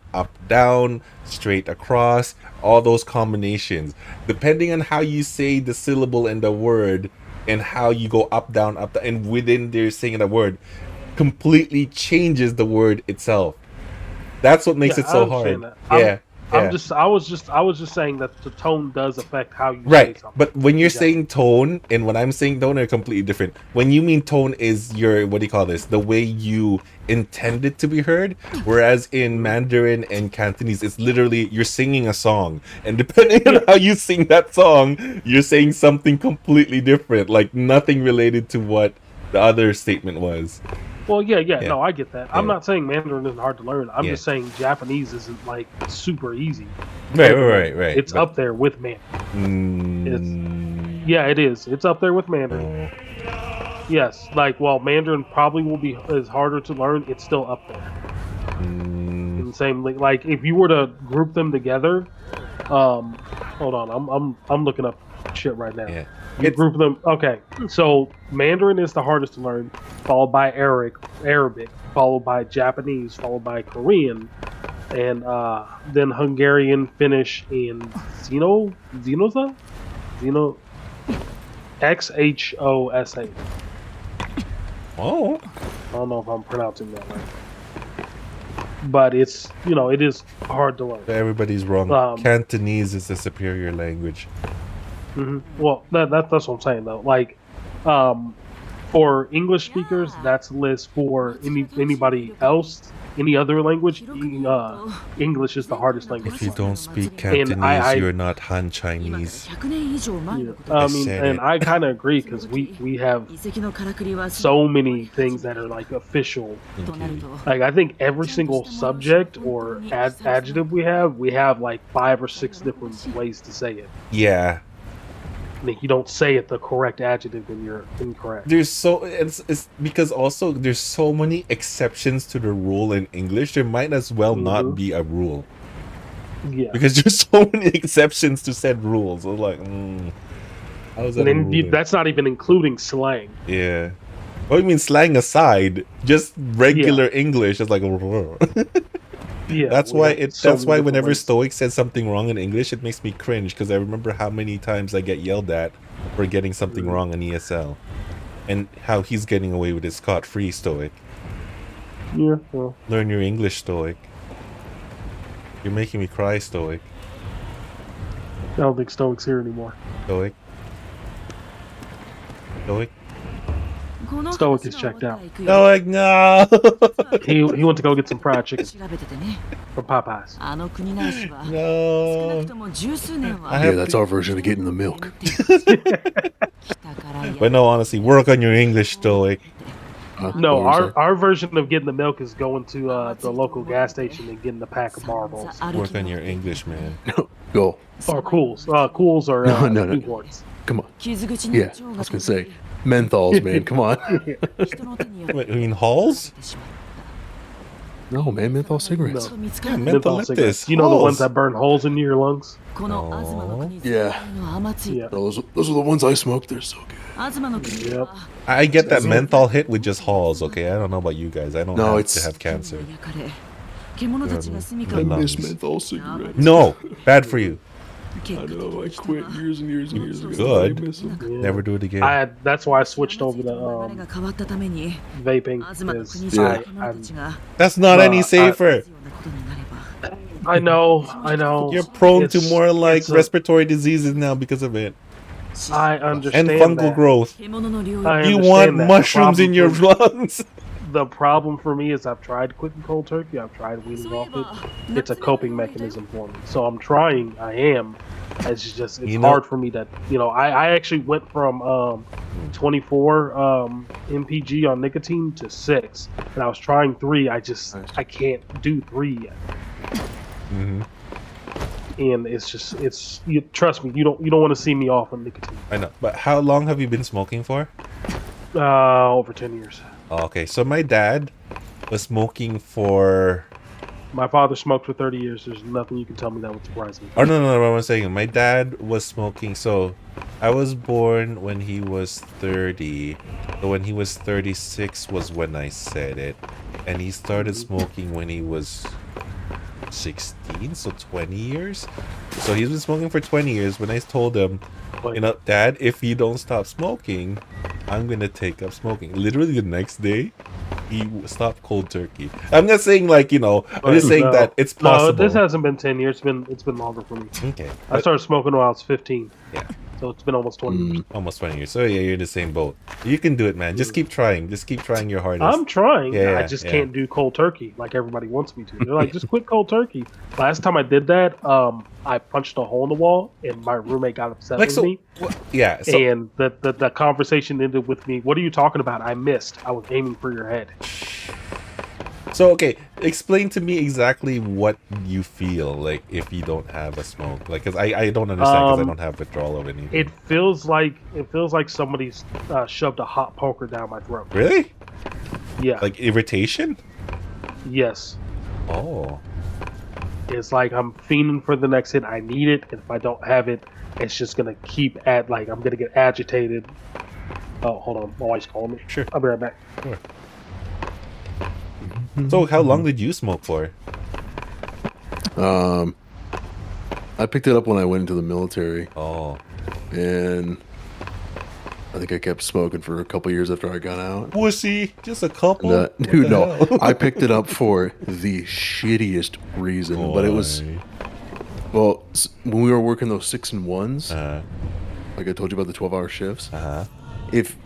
Speaker 2: down, straight across, all those combinations. Depending on how you say the syllable and the word, and how you go up, down, and within there saying the word, completely changes the word itself. That's what makes it so hard. I was just saying that the tone does affect how you say something. But when you're saying tone and when I'm saying tone are completely different. When you mean tone is your, what do you call this? The way you intend it to be heard. Whereas in Mandarin and Cantonese, it's literally you're singing a song. And depending on how you sing that song, you're saying something completely different. Like nothing related to what the other statement was.
Speaker 11: Well, yeah, no, I get that. I'm not saying Mandarin isn't hard to learn. I'm just saying Japanese isn't like super easy.
Speaker 2: Right.
Speaker 11: It's up there with Mandarin. It is. It's up there with Mandarin. Yes, like while Mandarin probably will be is harder to learn, it's still up there. In the same like if you were to group them together, hold on, I'm looking up shit right now.
Speaker 2: Yeah.
Speaker 11: You group them. Okay, so Mandarin is the hardest to learn, followed by Arabic, followed by Japanese, followed by Korean, and then Hungarian, Finnish, and Xhosa, Xhosa.
Speaker 2: Oh,
Speaker 11: I don't know if I'm pronouncing that right, but it's it is hard to learn.
Speaker 2: Everybody's wrong. Cantonese is the superior language.
Speaker 11: Well, that's what I'm saying though. Like, for English speakers, that's a list. For anybody else, any other language, English is the hardest language.
Speaker 2: If you don't speak Cantonese, you're not Han Chinese.
Speaker 11: And I kind of agree because we have so many things that are like official. Like I think every single subject or adjective we have like 5 or 6 different ways to say it.
Speaker 2: Yeah.
Speaker 11: And if you don't say it the correct adjective, then you're incorrect.
Speaker 2: It's because also there's so many exceptions to the rule in English. There might as well not be a rule.
Speaker 11: Yeah.
Speaker 2: Because there's so many exceptions to said rules. I was like, how's that?
Speaker 11: And then that's not even including slang.
Speaker 2: Yeah. Well, I mean, slang aside, just regular English is like.
Speaker 11: Yeah.
Speaker 2: That's why whenever Stoic says something wrong in English, it makes me cringe because I remember how many times I get yelled at for getting something wrong in ESL, and how he's getting away with it scot-free. Stoic.
Speaker 11: Yeah. Well.
Speaker 2: Learn your English, Stoic. You're making me cry, Stoic.
Speaker 11: I don't think Stoic's here anymore.
Speaker 2: Stoic. Stoic.
Speaker 11: Stoic is checked out.
Speaker 2: Stoic, no.
Speaker 11: He went to go get some fried chicken from Popeyes.
Speaker 2: No.
Speaker 3: Yeah, that's our version of getting the milk.
Speaker 2: But no, honestly, work on your English, Stoic.
Speaker 11: No, our version of getting the milk is going to the local gas station and getting a pack of marbles.
Speaker 2: Work on your English, man.
Speaker 3: Go.
Speaker 11: Or Cools. Cools are
Speaker 3: no.
Speaker 11: Newports.
Speaker 3: Come on. Yeah, I was gonna say menthols, man. Come on.
Speaker 2: Wait, I mean Halls?
Speaker 3: No, man, menthol cigarettes.
Speaker 2: Yeah, menthol cigarettes.
Speaker 11: You know the ones that burn holes in your lungs?
Speaker 3: Yeah. Those are the ones I smoked. They're so good.
Speaker 11: Yep.
Speaker 2: I get that menthol hit with just Halls, okay? I don't know about you guys. I don't have to have cancer.
Speaker 3: I miss menthol cigarettes.
Speaker 2: No, bad for you.
Speaker 3: I know, I quit years and years and years ago.
Speaker 2: Good.
Speaker 3: I miss them.
Speaker 11: Yeah.
Speaker 2: Never do it again.
Speaker 11: That's why I switched over to vaping.
Speaker 2: That's not any safer.
Speaker 11: I know.
Speaker 2: You're prone to more like respiratory diseases now because of it.
Speaker 11: I understand.
Speaker 2: And fungal growth. You want mushrooms in your lungs.
Speaker 11: The problem for me is I've tried quitting cold turkey. I've tried weaning off it. It's a coping mechanism for me. So I'm trying. I am. It's just hard for me to. I actually went from 24 mpg on nicotine to 6, and I was trying 3. I can't do 3 yet.
Speaker 2: Mm-hmm.
Speaker 11: And you trust me. You don't want to see me off on nicotine.
Speaker 2: I know. But how long have you been smoking for?
Speaker 11: Over 10 years.
Speaker 2: Oh, okay, so my dad was smoking for.
Speaker 11: My father smoked for 30 years. There's nothing you can tell me that would surprise me.
Speaker 2: Oh no, what I'm saying. My dad was smoking. So I was born when he was 30. So when he was 36 was when I said it, and he started smoking when he was 16. So 20 years. So he's been smoking for 20 years. When I told him, Dad, if you don't stop smoking, I'm gonna take up smoking. Literally the next day, he stopped cold turkey. I'm not saying I'm just saying that it's possible.
Speaker 11: No, this hasn't been 10 years. It's been longer for me.
Speaker 2: Okay.
Speaker 11: I started smoking when I was 15.
Speaker 2: Yeah.
Speaker 11: So it's been almost 20 years.
Speaker 2: Almost 20 years. So yeah, you're in the same boat. You can do it, man. Just keep trying. Just keep trying your hardest.
Speaker 11: I'm trying.
Speaker 2: Yeah,
Speaker 11: I just can't do cold turkey like everybody wants me to. They're like, just quit cold turkey. Last time I did that, I punched a hole in the wall, and my roommate got upset with me.
Speaker 2: Yeah.
Speaker 11: And the conversation ended with me, what are you talking about? I missed. I was aiming for your head.
Speaker 2: So, okay, explain to me exactly what you feel like if you don't have a smoke. Like, because I don't understand because I don't have withdrawal of anything.
Speaker 11: It feels like somebody's shoved a hot poker down my throat.
Speaker 2: Really?
Speaker 11: Yeah.
Speaker 2: Like irritation?
Speaker 11: Yes.
Speaker 2: Oh.
Speaker 11: It's like I'm fiending for the next hit. I need it. And if I don't have it, it's just going to keep I'm going to get agitated. Oh, hold on. My wife's calling me.
Speaker 2: Sure.
Speaker 11: I'll be right back.
Speaker 2: Sure. So how long did you smoke for?
Speaker 3: I picked it up when I went into the military.
Speaker 2: Oh.
Speaker 3: And I think I kept smoking for a couple years after I got out.
Speaker 2: Pussy, just a couple.
Speaker 3: Dude, no. I picked it up for the shittiest reason, but it was when we were working those 6 and 1s, like I told you about the 12-hour shifts. If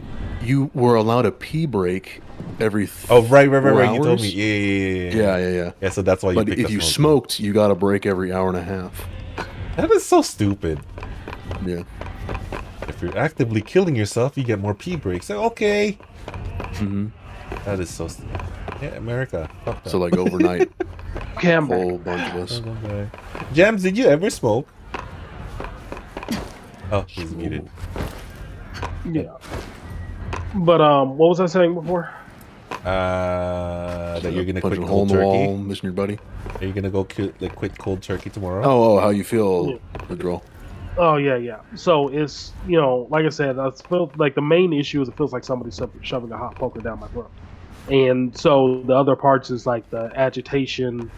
Speaker 3: you were allowed a pee break every
Speaker 2: right.
Speaker 3: hours,
Speaker 2: You told me. Yeah. Yeah, so that's why you.
Speaker 3: But if you smoked, you got a break every hour and a half.
Speaker 2: That is so stupid.
Speaker 3: Yeah.
Speaker 2: If you're actively killing yourself, you get more pee breaks. Okay.
Speaker 3: Mm-hmm.
Speaker 2: That is so stupid. Yeah, America.
Speaker 3: So like overnight,
Speaker 11: a
Speaker 3: whole bunch of us.
Speaker 2: Jams, did you ever smoke? Oh, he's muted.
Speaker 11: Yeah. But what was I saying before?
Speaker 2: That you're gonna
Speaker 3: punch
Speaker 2: quit
Speaker 3: a hole
Speaker 2: cold
Speaker 3: in the
Speaker 2: turkey.
Speaker 3: wall, missing your buddy.
Speaker 2: Are you gonna go quit cold turkey tomorrow?
Speaker 3: Oh, how you feel, withdrawal?
Speaker 11: Oh yeah. So it's like I said, I feel like the main issue is it feels like somebody's shoving a hot poker down my throat, and so the other parts is like the agitation,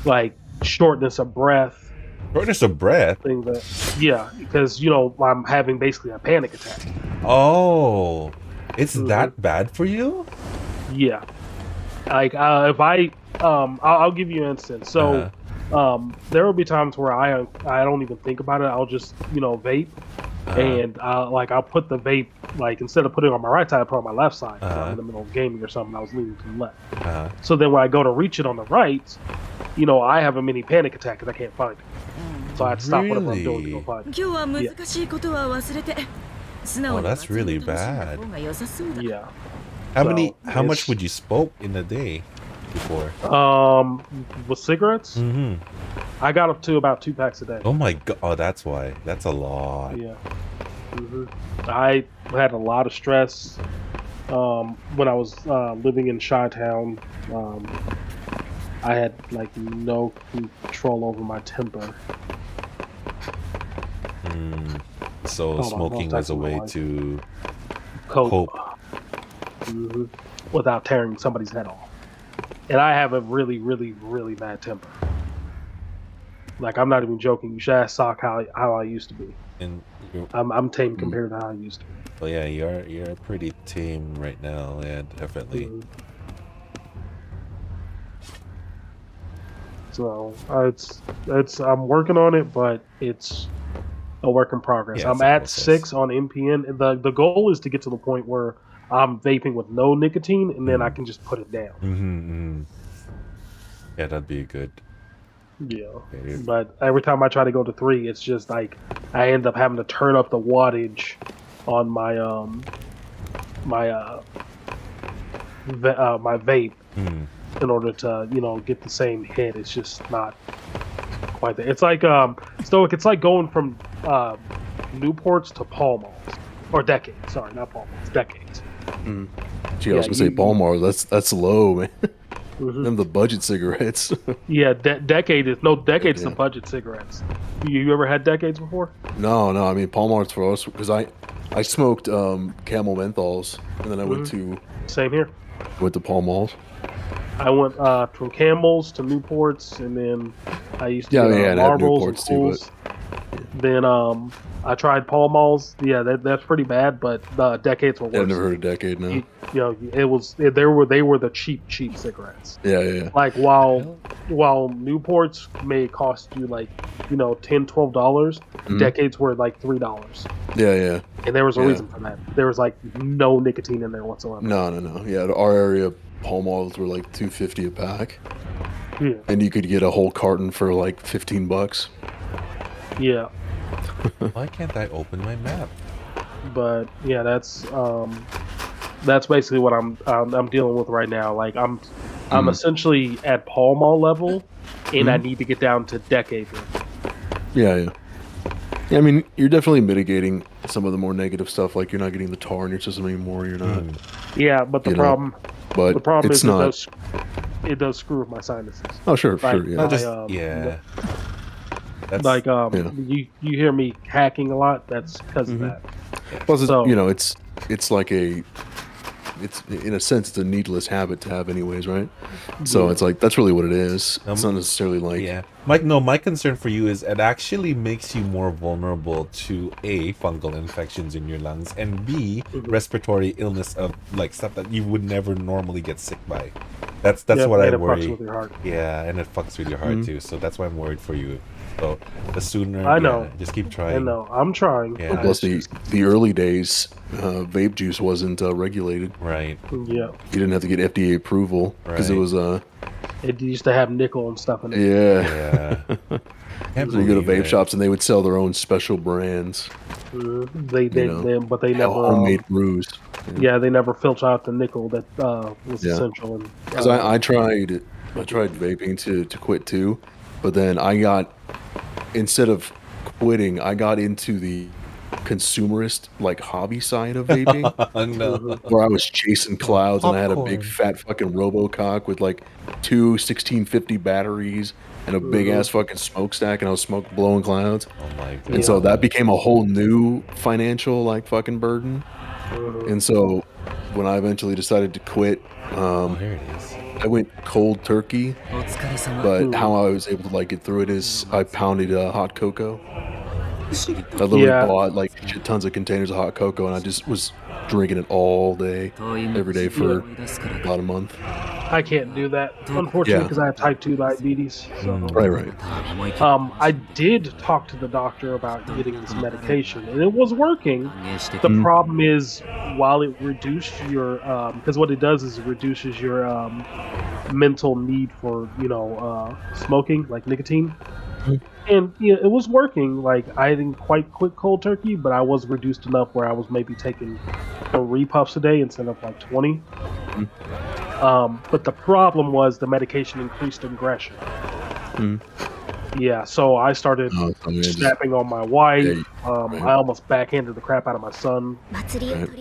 Speaker 11: like shortness of breath.
Speaker 2: Shortness of breath.
Speaker 11: Thing that, because I'm having basically a panic attack.
Speaker 2: Oh, it's that bad for you?
Speaker 11: Yeah. Like if I'll give you an instance. So there will be times where I don't even think about it. I'll just vape, and I'll put the vape, like instead of putting it on my right side, I put it on my left side. I'm in the middle of gaming or something. I was leaning to the left. So then when I go to reach it on the right, I have a mini panic attack because I can't find it. So I had to stop whatever I'm doing to go find it.
Speaker 2: Oh, that's really bad.
Speaker 11: Yeah.
Speaker 2: How much would you smoke in a day before?
Speaker 11: With cigarettes? I got up to about 2 packs a day.
Speaker 2: Oh my god! Oh, that's why. That's a lot.
Speaker 11: Yeah. I had a lot of stress when I was living in Chi-Town. I had like no control over my temper.
Speaker 2: So smoking was a way to
Speaker 11: cope. Without tearing somebody's head off. And I have a really, really, really bad temper. Like, I'm not even joking. You should ask Sock how I used to be.
Speaker 2: And
Speaker 11: I'm tame compared to how I used to be.
Speaker 2: Well, yeah, you're pretty tame right now. Yeah, definitely.
Speaker 11: So it's I'm working on it, but it's a work in progress.
Speaker 2: Yeah,
Speaker 11: I'm at 6 on NPN. The goal is to get to the point where I'm vaping with no nicotine, and then I can just put it down.
Speaker 2: Yeah, that'd be good.
Speaker 11: Yeah.
Speaker 2: Okay.
Speaker 11: But every time I try to go to 3, it's just like I end up having to turn up the wattage on my my vape in order to get the same hit. It's just not quite there. It's like Stoic. It's like going from Newports to Pall Malls, or Decades. Sorry, not Pall Malls. Decades.
Speaker 3: Gee, I was gonna say Pall Mall. That's low, man. Them the budget cigarettes.
Speaker 11: Yeah, Decades the budget cigarettes. You ever had Decades before?
Speaker 3: No. I mean, Pall Malls for us because I smoked Camel menthols, and then I went to
Speaker 11: Same here.
Speaker 3: Went to Pall Malls.
Speaker 11: I went from Camels to Newports, and then I used to Marlboros and Cools. Too, then I tried Pall Malls. Yeah, that's pretty bad, but Decades were worse.
Speaker 3: I've never heard of Decade. No.
Speaker 11: They were the cheap cigarettes.
Speaker 3: Yeah.
Speaker 11: Like while Newports may cost you like $10-12, Decades were like $3.
Speaker 3: Yeah.
Speaker 11: And there was a reason for that. There was like no nicotine in there whatsoever.
Speaker 3: No. Yeah, our area Pall Malls were like $2.50 a pack.
Speaker 11: Yeah.
Speaker 3: And you could get a whole carton for like $15.
Speaker 11: Yeah.
Speaker 2: Why can't I open my map?
Speaker 11: But yeah, that's basically what I'm dealing with right now. Like I'm essentially at Pall Mall level, and I need to get down to Decade level.
Speaker 3: Yeah. I mean, you're definitely mitigating some of the more negative stuff. Like you're not getting the tar in your system anymore. You're not.
Speaker 11: Yeah, but the problem
Speaker 3: it's
Speaker 11: is
Speaker 3: not.
Speaker 11: It does screw with my sinuses.
Speaker 3: Oh sure.
Speaker 11: Yeah. That's like you hear me hacking a lot. That's because of that.
Speaker 3: Plus, it's like it's in a sense it's a needless habit to have anyways, right? So it's like that's really what it is. It's not necessarily like
Speaker 2: Mike. No, my concern for you is it actually makes you more vulnerable to A, fungal infections in your lungs, and B, respiratory illness of like stuff that you would never normally get sick by. That's what I worry.
Speaker 11: Fucks with your heart.
Speaker 2: Yeah, and it fucks with your heart too. So that's why I'm worried for you. So the sooner
Speaker 11: I know,
Speaker 2: just keep trying.
Speaker 11: I know, I'm trying.
Speaker 2: Yeah.
Speaker 3: Plus the early days, vape juice wasn't regulated.
Speaker 2: Right.
Speaker 11: Yeah.
Speaker 3: You didn't have to get FDA approval because it was
Speaker 11: It used to have nickel and stuff in it.
Speaker 3: Yeah.
Speaker 2: So
Speaker 3: you go to vape shops and they would sell their own special brands.
Speaker 11: They but they never
Speaker 3: homemade brews.
Speaker 11: Yeah, they never filter out the nickel that was essential.
Speaker 3: Because I tried vaping to quit too, but then I got, instead of quitting, I got into the consumerist like hobby side of vaping,
Speaker 2: No.
Speaker 3: where I was chasing clouds and I had a big
Speaker 2: Popcorn.
Speaker 3: fat fucking Robocock with like two 1650 batteries and a big ass fucking smokestack, and I was blowing clouds.
Speaker 2: Oh my god.
Speaker 3: And so that became a whole new financial like fucking burden. And so when I eventually decided to quit,
Speaker 2: There it is.
Speaker 3: I went cold turkey. But how I was able to like get through it is I pounded hot cocoa. I literally bought like shit tons of containers of hot cocoa, and I just was drinking it all day, every day for about a month.
Speaker 11: I can't do that, unfortunately, because I have type 2 diabetes. So.
Speaker 3: Right.
Speaker 11: I did talk to the doctor about getting this medication, and it was working. The problem is, while it reduced your, because what it does is it reduces your mental need for, smoking, like nicotine. And it was working. Like, I didn't quite quit cold turkey, but I was reduced enough where I was maybe taking 3 puffs a day instead of like 20. But the problem was the medication increased aggression. Yeah, so I started snapping on my wife. I almost backhanded the crap out of my son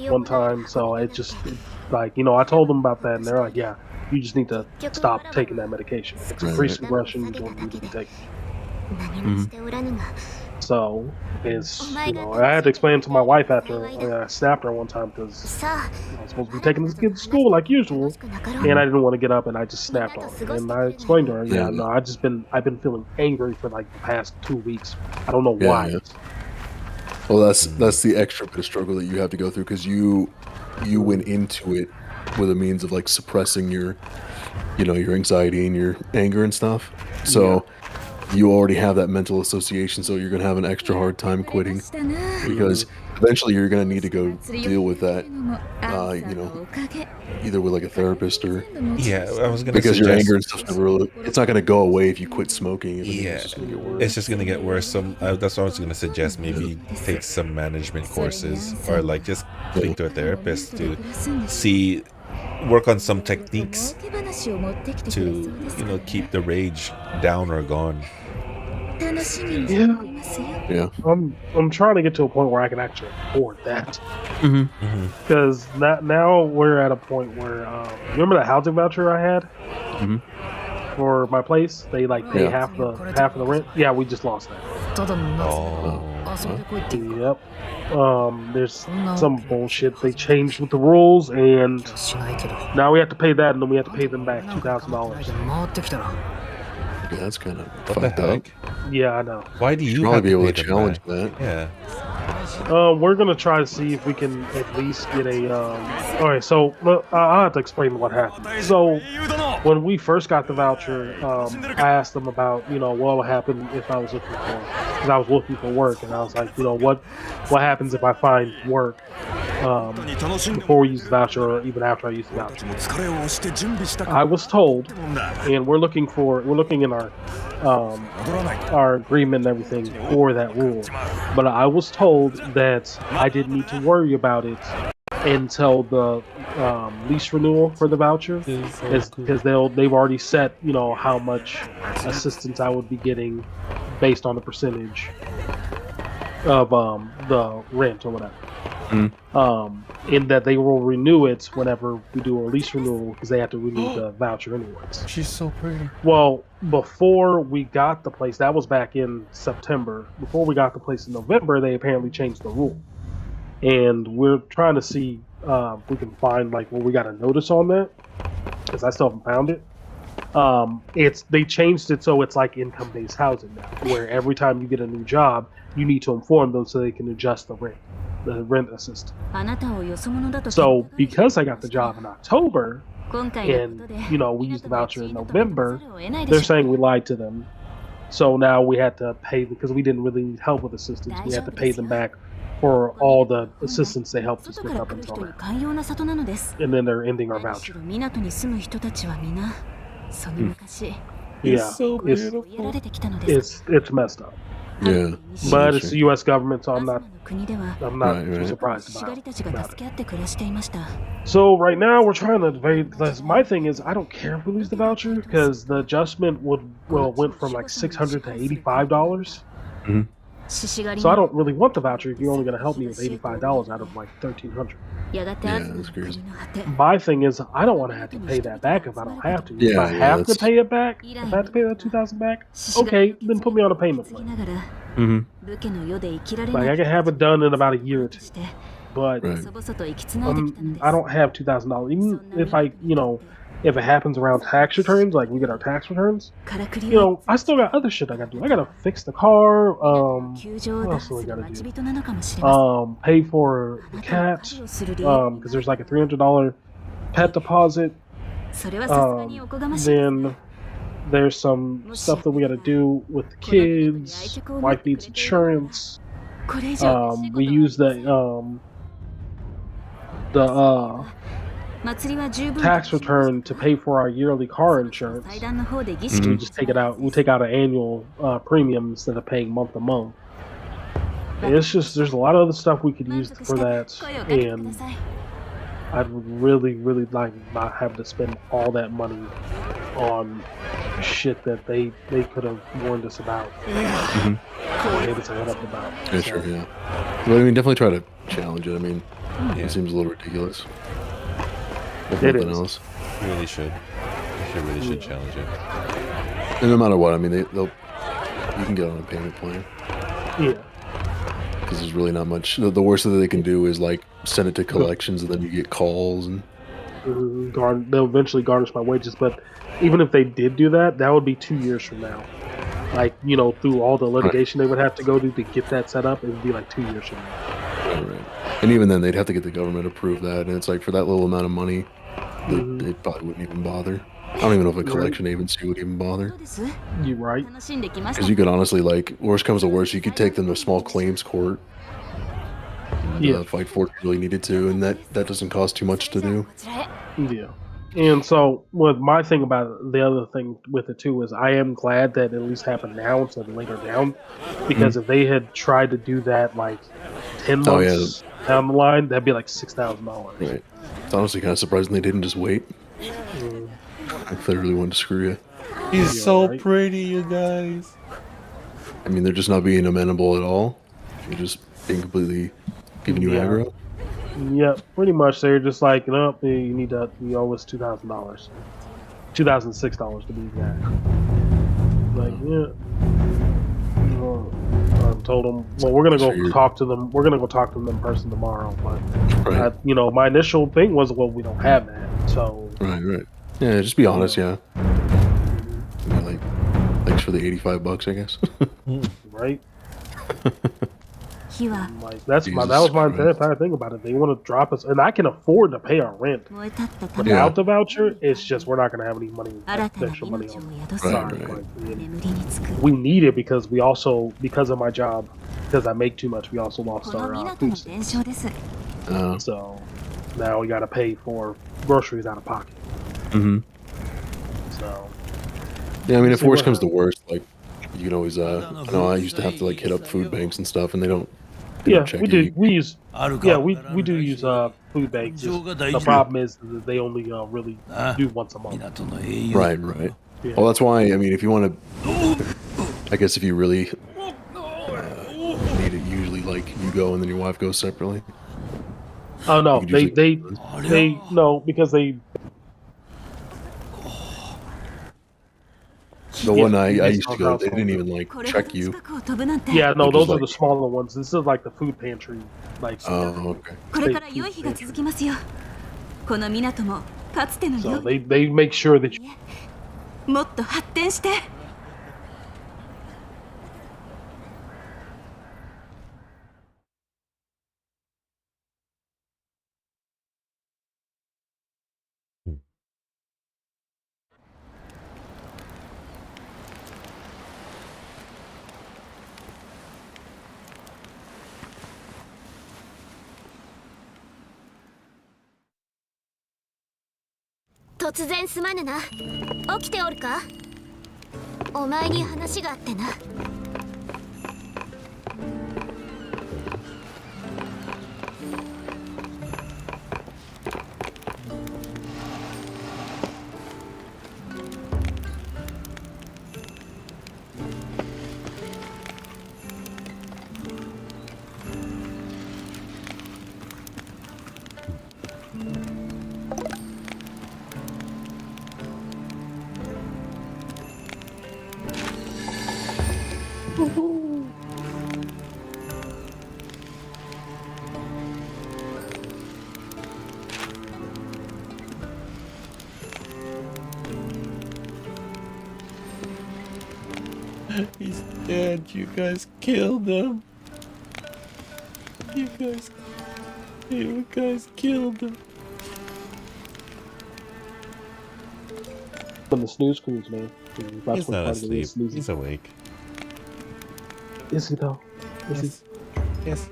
Speaker 11: one time. So it just, I told them about that, and they're like, yeah, you just need to stop taking that medication. It's increased aggression. You don't need to be taking it. So, I had to explain to my wife after I snapped her one time because I was supposed to be taking this kid to school like usual, and I didn't want to get up, and I just snapped on her. And I explained to her, I've been feeling angry for like the past 2 weeks. I don't know why.
Speaker 3: Well, that's the extra bit of struggle that you have to go through, because you went into it with a means of like suppressing your anxiety and your anger and stuff. So you already have that mental association, so you're going to have an extra hard time quitting, because eventually you're going to need to go deal with that, either with like a therapist or
Speaker 2: I was going to
Speaker 3: because your anger and stuff it's not going to go away if you quit smoking.
Speaker 2: It's just going to get worse. That's what I was going to suggest. Maybe take some management courses, or like just speak to a therapist to work on some techniques to keep the rage down or gone.
Speaker 11: Yeah. I'm trying to get to a point where I can actually afford that. Because now we're at a point where remember that housing voucher I had for my place? They like pay half of the rent. Yeah, we just lost that. Yep. There's some bullshit they changed with the rules, and now we have to pay that, and then we have to pay them back $2,000.
Speaker 3: Yeah, that's kind of fucked up.
Speaker 11: Yeah, I know.
Speaker 2: Why do you
Speaker 3: probably be able to challenge that?
Speaker 2: Yeah.
Speaker 11: We're gonna try to see if we can at least get a. Alright, so I'll have to explain what happened. So when we first got the voucher, I asked them about what would happen if I was looking for, because I was looking for work, and I was like, what happens if I find work before we use the voucher or even after I use the voucher? I was told, and we're looking in our agreement and everything for that rule, but I was told that I didn't need to worry about it until the lease renewal for the voucher, because they've already set how much assistance I would be getting based on the percentage of the rent or whatever. In that they will renew it whenever we do a lease renewal, because they have to renew the voucher anyways.
Speaker 2: She's so pretty.
Speaker 11: Well, before we got the place, that was back in September. Before we got the place in November, they apparently changed the rule, and we're trying to see if we can find where we got a notice on that, because I still haven't found it. They changed it so it's like income-based housing now, where every time you get a new job, you need to inform them so they can adjust the rent assistance. So because I got the job in October, and we used the voucher in November, they're saying we lied to them. So now we had to pay, because we didn't really need help with assistance, we had to pay them back for all the assistance they helped us with up until now. And then they're ending our voucher. Yeah,
Speaker 2: so beautiful.
Speaker 11: It's messed up.
Speaker 3: Yeah,
Speaker 11: but it's the U.S. government, so I'm not too surprised about it. So right now we're trying to debate. My thing is, I don't care if we lose the voucher, because the adjustment went from like $600 to $85. So I don't really want the voucher if you're only going to help me with $85 out of like $1,300.
Speaker 3: Yeah, that's crazy.
Speaker 11: My thing is, I don't want to have to pay that back if I don't have to.
Speaker 3: Yeah,
Speaker 11: if I
Speaker 3: yeah,
Speaker 11: have to
Speaker 3: that's-
Speaker 11: pay it back, if I have to pay that $2,000 back, okay, then put me on a payment plan. Like I can have it done in about a year or two, but
Speaker 3: Right.
Speaker 11: I don't have $2,000. Even if if it happens around tax returns, like we get our tax returns, I still got other shit I gotta do. I gotta fix the car. What else do I gotta do? Pay for the cat, because there's like a $300 pet deposit. Then there's some stuff that we gotta do with the kids. Wife needs insurance. We use the tax return to pay for our yearly car insurance. We just take it out. We take out an annual premium instead of paying month to month. And it's just there's a lot of other stuff we could use for that, and I'd really, really like not have to spend all that money on shit that they could have warned us about. Made us head up about.
Speaker 3: Yeah, sure, yeah. But I mean, definitely try to challenge it. I mean, it seems a little ridiculous. If nothing else.
Speaker 2: You really should. You really should challenge it.
Speaker 3: And no matter what, I mean, you can get on a payment plan.
Speaker 11: Yeah.
Speaker 3: Because there's really not much. The worst that they can do is like send it to collections, and then you get calls and.
Speaker 11: They'll eventually garnish my wages, but even if they did do that, that would be 2 years from now. Like through all the litigation they would have to go to get that set up, it would be like 2 years from now.
Speaker 3: Right. And even then, they'd have to get the government to approve that, and it's like for that little amount of money, they probably wouldn't even bother. I don't even know if a collection agency would even bother.
Speaker 11: You're right.
Speaker 3: Because you could honestly, like, worst comes to worst, you could take them to small claims court and fight for it if you really needed to, and that doesn't cost too much to do.
Speaker 11: Yeah. And so, with my thing about it, the other thing with it too is I am glad that it at least happened now instead of later down, because if they had tried to do that like 10 months down the line, that'd be like $6,000.
Speaker 3: Right. It's honestly kind of surprising they didn't just wait. If they really wanted to screw you.
Speaker 2: He's so pretty, you guys.
Speaker 3: I mean, they're just not being amenable at all. They're just being completely giving you aggro.
Speaker 11: Yeah, pretty much. They're just like, you owe us $2,000, $2,006 to be exact. Like, I told them, well, we're gonna go talk to them. We're gonna go talk to them in person tomorrow. But my initial thing was, well, we don't have that. So
Speaker 3: right. Yeah, just be honest. Yeah. Like, thanks for the $85, I guess.
Speaker 11: Right. Like that was my entire thing about it. They want to drop us, and I can afford to pay our rent without the voucher. It's just we're not going to have any money, extra money on it. Right. We need it because of my job, because I make too much. We also lost our food stamps. So now we got to pay for groceries out of pocket. So
Speaker 3: yeah, I mean, if worst comes to worst, like you can always. I know I used to have to like hit up food banks and stuff, and they don't.
Speaker 11: Yeah, we do. We use. Yeah, we do use food banks. The problem is that they only really do once a month.
Speaker 3: Right. Yeah. Well, that's why. I mean, if you want to, I guess if you really need it, usually like you go and then your wife goes separately.
Speaker 11: Oh no, they no, because they.
Speaker 3: The one I used to go, they didn't even like check you.
Speaker 11: Yeah, no, those are the smaller ones. This is like the food pantry. Like,
Speaker 3: oh, okay.
Speaker 11: So they make sure that you.
Speaker 4: 「突然すまぬな。起きておるか？お前に話があってな。」
Speaker 2: He's dead. You guys killed him. You guys killed him.
Speaker 11: When the snooze screens, man. That's
Speaker 2: He's
Speaker 11: what
Speaker 2: not
Speaker 11: part of it
Speaker 2: asleep.
Speaker 11: is, snoozing.
Speaker 2: He's awake.
Speaker 11: Is he though? Is
Speaker 2: Yes. Yes.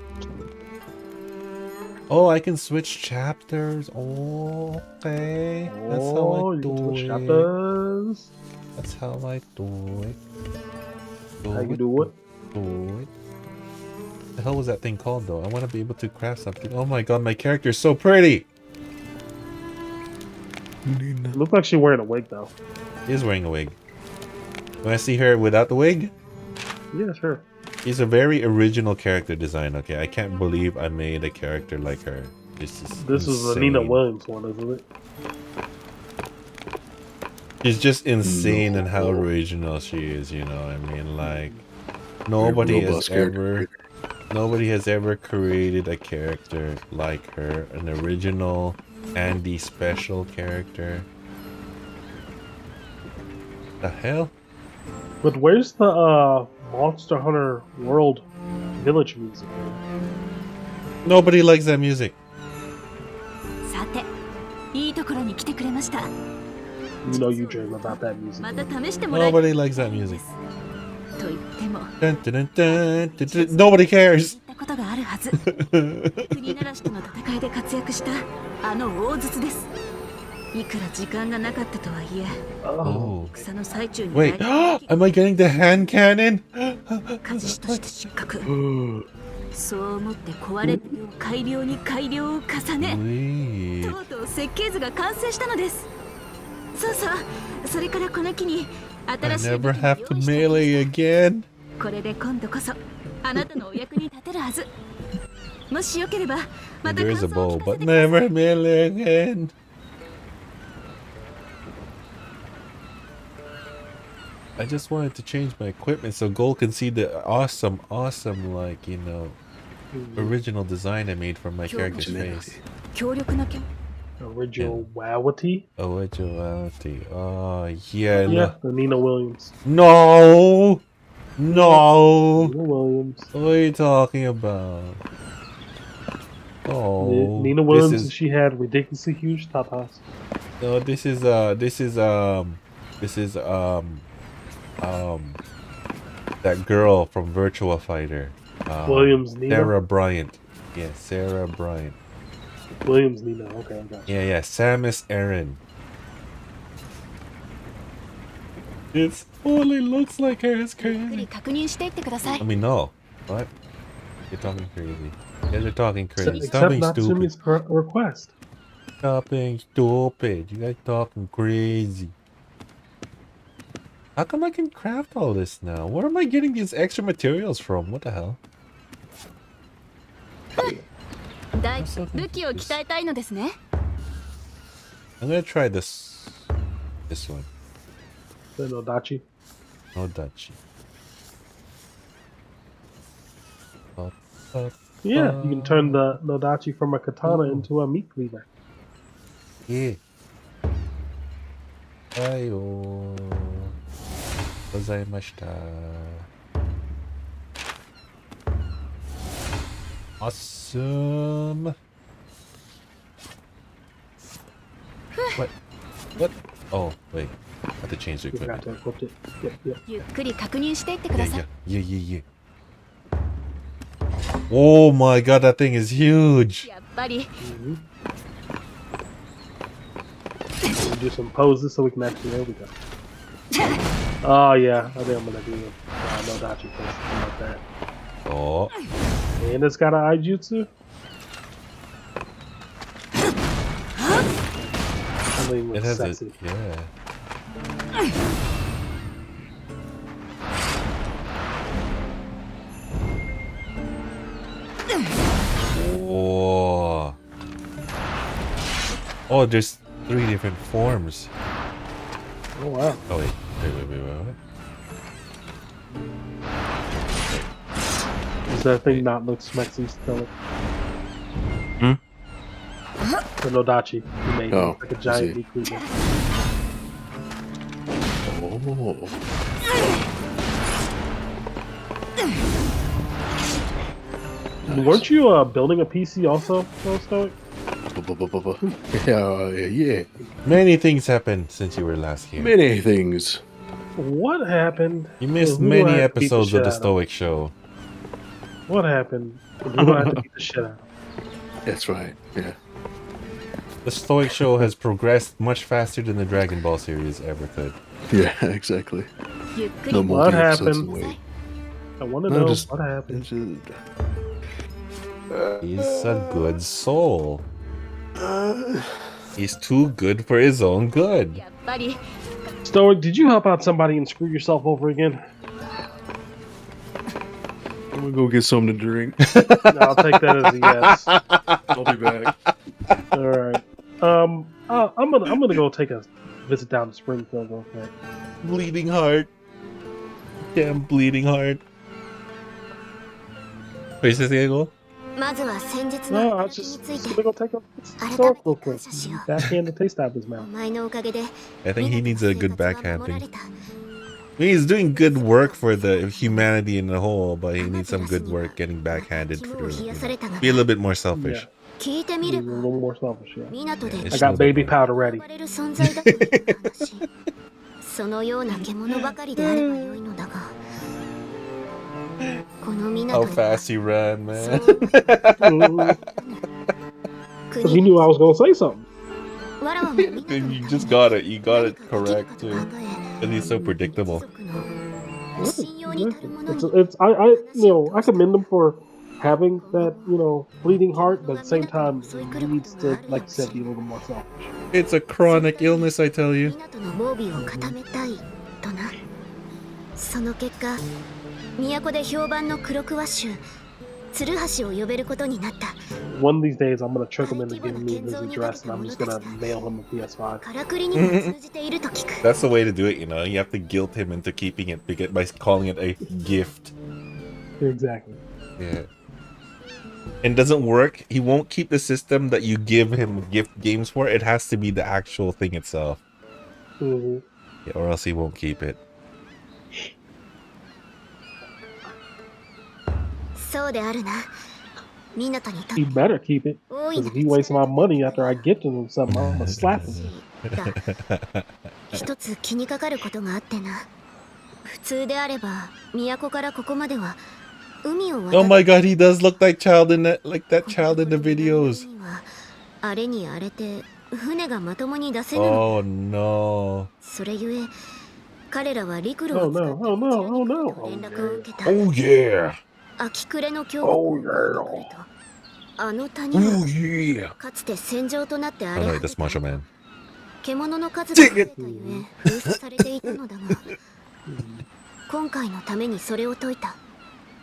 Speaker 2: Oh, I can switch chapters. Oh, okay. That's how
Speaker 11: Oh,
Speaker 2: I
Speaker 11: you can
Speaker 2: do
Speaker 11: switch
Speaker 2: it.
Speaker 11: chapters.
Speaker 2: That's how I do it.
Speaker 11: How you do it?
Speaker 2: Do it. The hell was that thing called though? I want to be able to craft something. Oh my god, my character is so pretty.
Speaker 11: Looks like she's wearing a wig though.
Speaker 2: She is wearing a wig. When I see her without the wig,
Speaker 11: Yeah, sure.
Speaker 2: she's a very original character design. Okay, I can't believe I made a character like her. This is
Speaker 11: the Nina
Speaker 2: insane.
Speaker 11: Williams one, isn't it?
Speaker 2: She's just insane in how original she is, you know. I mean, like nobody has ever created a character like her, an original Andy special character. The hell?
Speaker 11: But where's the Monster Hunter World Village music?
Speaker 2: Nobody likes that music.
Speaker 4: さて、いいところに来てくれました。
Speaker 11: You know you dream about that music.
Speaker 4: また試してもらえ
Speaker 2: Nobody likes that music.
Speaker 4: と言っても
Speaker 2: Dun, dun, dun, dun, dun, dun. Nobody cares.
Speaker 4: 言ったことがあるはず。国ならしとの戦いで活躍したあの大筒です。いくら時間がなかったとはいえ、
Speaker 2: Oh.
Speaker 4: 戦の最中に
Speaker 2: Wait, am I getting the hand cannon?
Speaker 4: 家事師として失格。そう思って壊れたよう改良に改良を重ね、
Speaker 2: Wait.
Speaker 4: とうとう設計図が完成したのです。そうそう、それからこの機に
Speaker 2: I
Speaker 4: 新しい
Speaker 2: never have to melee again.
Speaker 4: これで今度こそあなたのお役に立てるはず。もしよければまた
Speaker 2: There
Speaker 4: 感
Speaker 2: is a
Speaker 4: 想を
Speaker 2: bow,
Speaker 4: 聞かせ
Speaker 2: but
Speaker 4: てください。
Speaker 2: never melee again. I just wanted to change my equipment so Gold can see the awesome, like, you know, original design I made from my character's face.
Speaker 4: 強力な剣
Speaker 11: Originality?
Speaker 2: Originality. Oh, yeah.
Speaker 11: Yeah, the Nina Williams.
Speaker 2: No! No!
Speaker 11: Nina Williams.
Speaker 2: What are you talking about? Oh,
Speaker 11: Nina Williams, she had ridiculously huge tatas.
Speaker 2: No, this is that girl from Virtua Fighter.
Speaker 11: Williams Nina?
Speaker 2: Sarah Bryant. Yeah, Sarah Bryant.
Speaker 11: Williams Nina, okay, I got you.
Speaker 2: Yeah, Samus Aran. It only looks like her, it's
Speaker 4: ゆっく
Speaker 2: crazy.
Speaker 4: り確認していってください
Speaker 2: I。mean, no. What? You're talking crazy. You guys are talking crazy. Stop
Speaker 11: Except
Speaker 2: being stupid.
Speaker 11: Natsumi's request.
Speaker 2: Stop being stupid. You guys talking crazy. How come I can craft all this now? Where am I getting these extra materials from? What the hell?
Speaker 4: 大武器を鍛えたいのですね。
Speaker 2: I'm gonna try this one.
Speaker 11: The Nodachi.
Speaker 2: No Dachi.
Speaker 11: Yeah, you can turn the Nodachi from a katana into a meat cleaver.
Speaker 2: Yeah. Ayo. Gozaimashita. Awesome. What? What? Oh, wait. I have to change the
Speaker 11: You forgot
Speaker 2: equipment.
Speaker 11: to equip it. Yep, yep.
Speaker 4: ゆっくり確認していってください。
Speaker 2: Yeah. Oh my god, that thing is huge.
Speaker 4: やっぱり
Speaker 11: We'll do some poses so we can actually. There we go. Oh yeah, I think I'm gonna do a Nodachi pose something like that.
Speaker 2: Oh.
Speaker 11: And it's got an Aijutsu. I mean,
Speaker 2: It
Speaker 11: it's
Speaker 2: has
Speaker 11: sexy.
Speaker 2: it. Yeah. Oh. Oh, there's 3 different forms.
Speaker 11: Oh wow.
Speaker 2: Oh wait.
Speaker 11: Does that thing not look smexy still? The Nodachi you made like a giant meat cleaver.
Speaker 3: Oh.
Speaker 11: Weren't you building a PC also, Stoic?
Speaker 3: Yeah.
Speaker 2: Many things happened since you were last here.
Speaker 3: Many things.
Speaker 11: What happened?
Speaker 2: You missed many episodes of the Stoic Show.
Speaker 11: What happened? Who do I have to beat the shit out of?
Speaker 3: That's right. Yeah.
Speaker 2: The Stoic Show has progressed much faster than the Dragon Ball series ever could.
Speaker 3: Yeah, exactly.
Speaker 11: No what happened? I want to know what happened.
Speaker 2: He's a good soul. He's too good for his own good.
Speaker 11: Stoic, did you help out somebody and screw yourself over again?
Speaker 3: I'm gonna go get something to drink.
Speaker 11: I'll take that as a yes.
Speaker 3: I'll be back.
Speaker 11: All right. I'm gonna go take a visit down to Springfield real quick.
Speaker 2: Bleeding heart. Damn bleeding heart. Wait, is this the angle?
Speaker 11: No, I was just gonna go take a start real quick. Backhand the taste out of his mouth.
Speaker 2: I think he needs a good backhanding. I mean, he's doing good work for the humanity in the whole, but he needs some good work getting backhanded for be a little bit more selfish.
Speaker 11: He's a little more selfish, yeah.
Speaker 2: Yeah,
Speaker 11: I got baby powder ready.
Speaker 2: How fast he ran, man.
Speaker 11: He knew I was gonna say something.
Speaker 2: And you just got it. You got it correct too. And he's so predictable.
Speaker 11: I commend him for having that, bleeding heart, but at the same time, he needs to, like you said, be a little more selfish.
Speaker 2: It's a chronic illness, I tell you. One
Speaker 11: of these days, I'm gonna trick him into giving me his address, and I'm just gonna mail him a PS5.
Speaker 2: That's the way to do it, You have to guilt him into keeping it by calling it a gift.
Speaker 11: Exactly.
Speaker 2: Yeah. And it doesn't work. He won't keep the system that you give him gift games for. It has to be the actual thing itself.
Speaker 11: Mm-hmm.
Speaker 2: Yeah, or else he won't keep it.
Speaker 11: He better keep it, because if he wastes my money after I get to him something, I'm gonna slap him.
Speaker 2: Oh my god, he does look like child in that child in the videos. Oh no. Oh yeah. Oh yeah. I like this Macho Man. Dang it.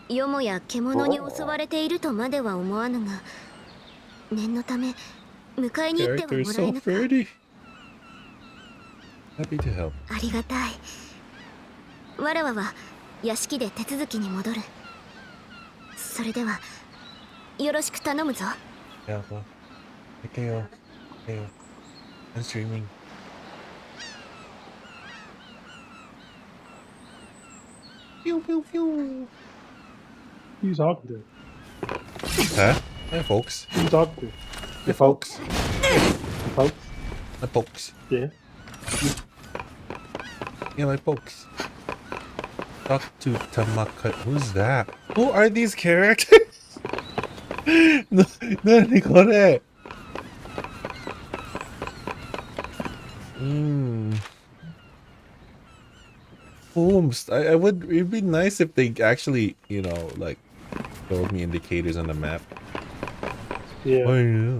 Speaker 4: よもや獣に襲われているとまでは思わぬが、念のため迎えに行ってはもらえぬか。ありがたい。わらわは屋敷で手続きに戻る。それではよろしく頼むぞ。
Speaker 2: I'm streaming. Pew pew pew.
Speaker 11: Who you talking to?
Speaker 2: Huh? Hey, folks.
Speaker 11: Who you talking to?
Speaker 2: Hey, folks.
Speaker 11: Folks?
Speaker 2: My folks.
Speaker 11: Yeah.
Speaker 2: Yeah, my folks. Talk to Tamaka. Who's that? Who are these characters? No, they got it. I would. It'd be nice if they actually, like, showed me indicators on the map.
Speaker 11: Yeah.
Speaker 2: Oh, yeah.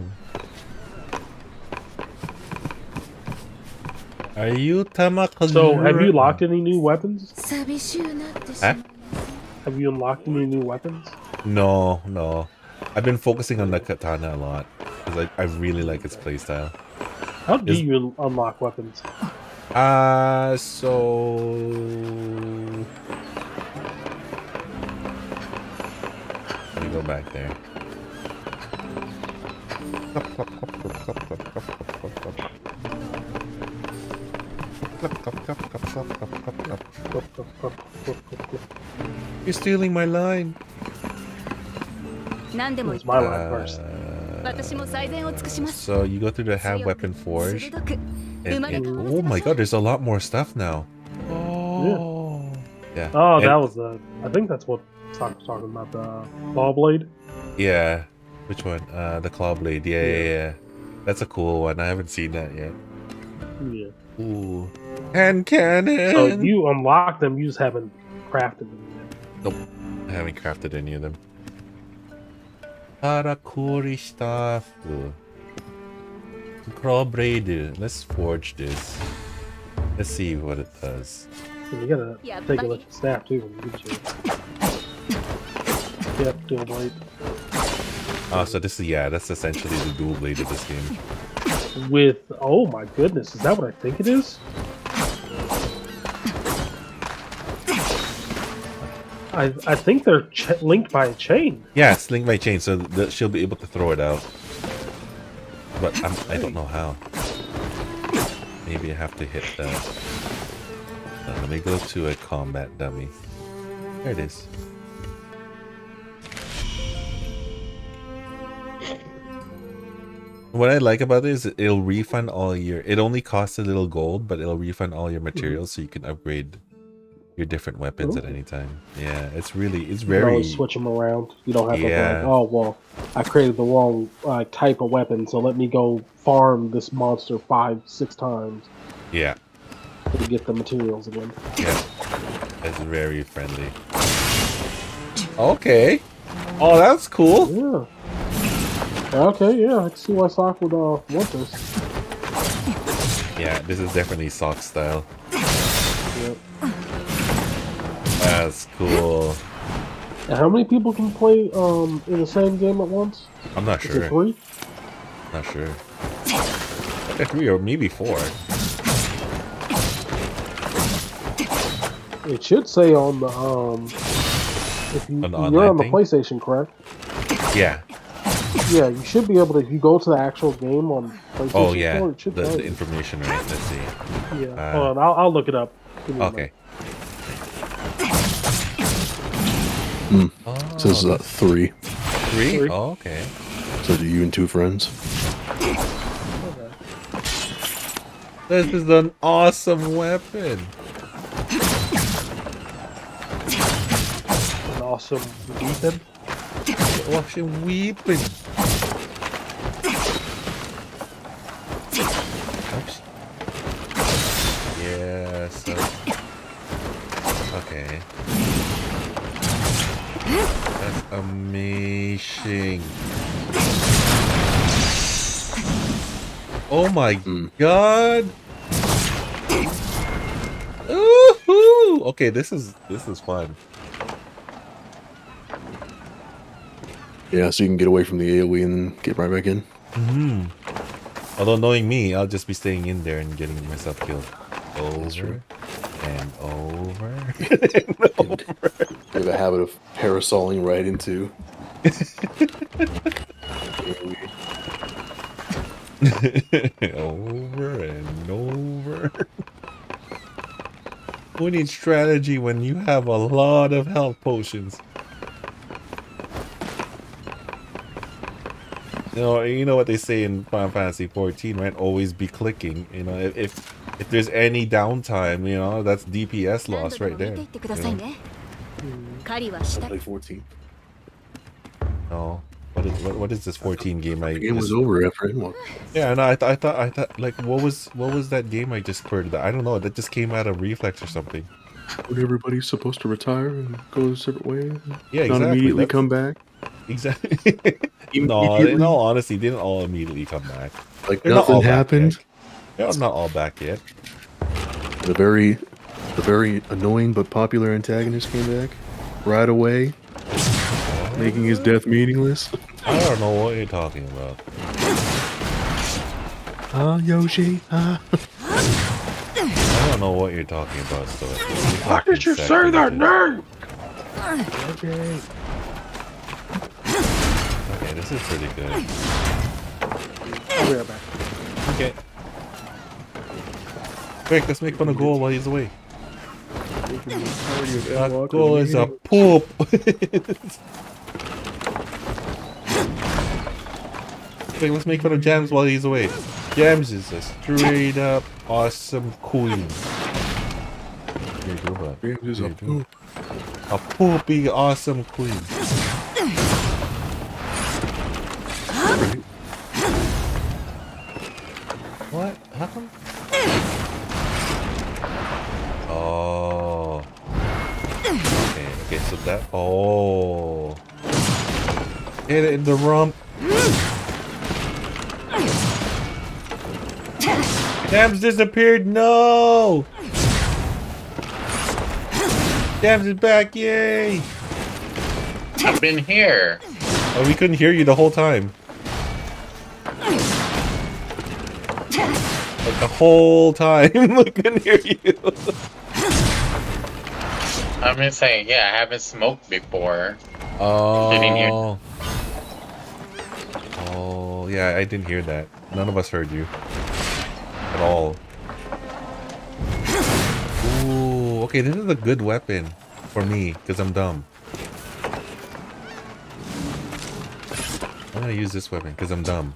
Speaker 2: Are you Tamaka?
Speaker 11: So, have you locked any new weapons?
Speaker 2: Huh?
Speaker 11: Have you unlocked any new weapons?
Speaker 2: No. I've been focusing on the katana a lot because I really like its playstyle.
Speaker 11: How do you unlock weapons?
Speaker 2: So go back there. You're stealing my line.
Speaker 11: It's my line first.
Speaker 2: So you go through the have weapon forge. Oh my god, there's a lot more stuff now. Oh. Yeah.
Speaker 11: Oh, that was the. I think that's what Sock was talking about, the ball blade.
Speaker 2: Yeah. Which one? The claw blade. Yeah. That's a cool one. I haven't seen that yet.
Speaker 11: Yeah.
Speaker 2: Ooh. Hand cannon!
Speaker 11: So you unlock them, you just haven't crafted them yet.
Speaker 2: Nope. I haven't crafted any of them. Harakuri stuff. Claw blade. Let's forge this. Let's see what it does.
Speaker 11: You gotta take a look at staff too when you get you. Yep, dual blade.
Speaker 2: Oh, so this is, that's essentially the dual blade of this game.
Speaker 11: With, oh my goodness, is that what I think it is? I think they're linked by a chain.
Speaker 2: Yeah, it's linked by chain, so she'll be able to throw it out. But I don't know how. Maybe I have to hit that. Let me go to a combat dummy. There it is. What I like about it is it'll refund all your... It only costs a little gold, but it'll refund all your materials so you can upgrade your different weapons at any time. Yeah, it's very...
Speaker 11: You can always switch them around. You don't have to like, oh, well, I created the wrong type of weapon, so let me go farm this monster 5-6 times.
Speaker 2: Yeah.
Speaker 11: To get the materials again.
Speaker 2: Yeah. It's very friendly. Okay. Oh, that's cool.
Speaker 11: Yeah. Okay, yeah, I can see why Sock would want this.
Speaker 2: Yeah, this is definitely Sock style.
Speaker 11: Yep.
Speaker 2: That's cool.
Speaker 11: And how many people can play in the same game at once?
Speaker 2: I'm not sure.
Speaker 11: Is it 3?
Speaker 2: Not sure. 3 or maybe 4.
Speaker 11: It should say on the if you're on the PlayStation, correct?
Speaker 2: Yeah.
Speaker 11: Yeah, you should be able to, if you go to the actual game on PlayStation 4, it should tell
Speaker 2: the
Speaker 11: you.
Speaker 2: information, right? Let's see.
Speaker 11: Yeah, hold on, I'll look it up.
Speaker 2: Okay.
Speaker 3: Oh. So this is 3.
Speaker 2: 3? Oh, okay.
Speaker 3: So do you and 2 friends?
Speaker 11: Okay.
Speaker 2: This is an awesome weapon.
Speaker 11: An awesome weapon.
Speaker 2: Awesome weapon. Oops. Yeah, so... Okay. That's amazing. Oh my god! Ooh-hoo! Okay, this is fun.
Speaker 3: Yeah, so you can get away from the AoE and then get right back in.
Speaker 2: Although knowing me, I'll just be staying in there and getting myself killed. Over and over and over.
Speaker 3: I have a habit of parasoling right into.
Speaker 2: Over and over. Who needs strategy when you have a lot of health potions? You know what they say in Final Fantasy 14, right? Always be clicking. You know, if there's any downtime, you know, that's DPS loss right there. You know?
Speaker 3: I play 14.
Speaker 2: No. What is this 14 game?
Speaker 3: The game was over after it.
Speaker 2: Yeah, no, I thought like what was that game I just played? I don't know. That just came out of Reflex or something.
Speaker 3: When everybody's supposed to retire and go a separate way.
Speaker 2: Yeah,
Speaker 3: not
Speaker 2: exactly.
Speaker 3: immediately come back.
Speaker 2: Exactly. No, in all honesty, they didn't all immediately come back.
Speaker 3: Like they're nothing happened.
Speaker 2: They're not all back yet.
Speaker 3: The very annoying but popular antagonist came back right away, making his death meaningless.
Speaker 2: I don't know what you're talking about.
Speaker 3: Yoshi.
Speaker 2: I don't know what you're talking about, so
Speaker 11: why did you say that name?
Speaker 3: Okay.
Speaker 2: Yeah, this is pretty good.
Speaker 11: I'll be right back.
Speaker 2: Okay. Quick, let's make fun of Goal while he's away. Goal is a poop. Quick, let's make fun of Jams while he's away. Jams is a straight up awesome queen.
Speaker 3: Jams is a poop.
Speaker 2: A poopy awesome queen. What? How come? Oh. Okay, so that. Oh. Hit it in the rump. Jams disappeared. No. Jams is back. Yay.
Speaker 5: I've been here.
Speaker 2: Oh, we couldn't hear you the whole time. Like the whole time, we couldn't hear you.
Speaker 5: I've been saying, yeah, I haven't smoked before.
Speaker 2: Oh.
Speaker 5: Didn't hear.
Speaker 2: Oh, yeah, I didn't hear that. None of us heard you. At all. Ooh, okay, this is a good weapon for me, because I'm dumb. I'm gonna use this weapon, because I'm dumb.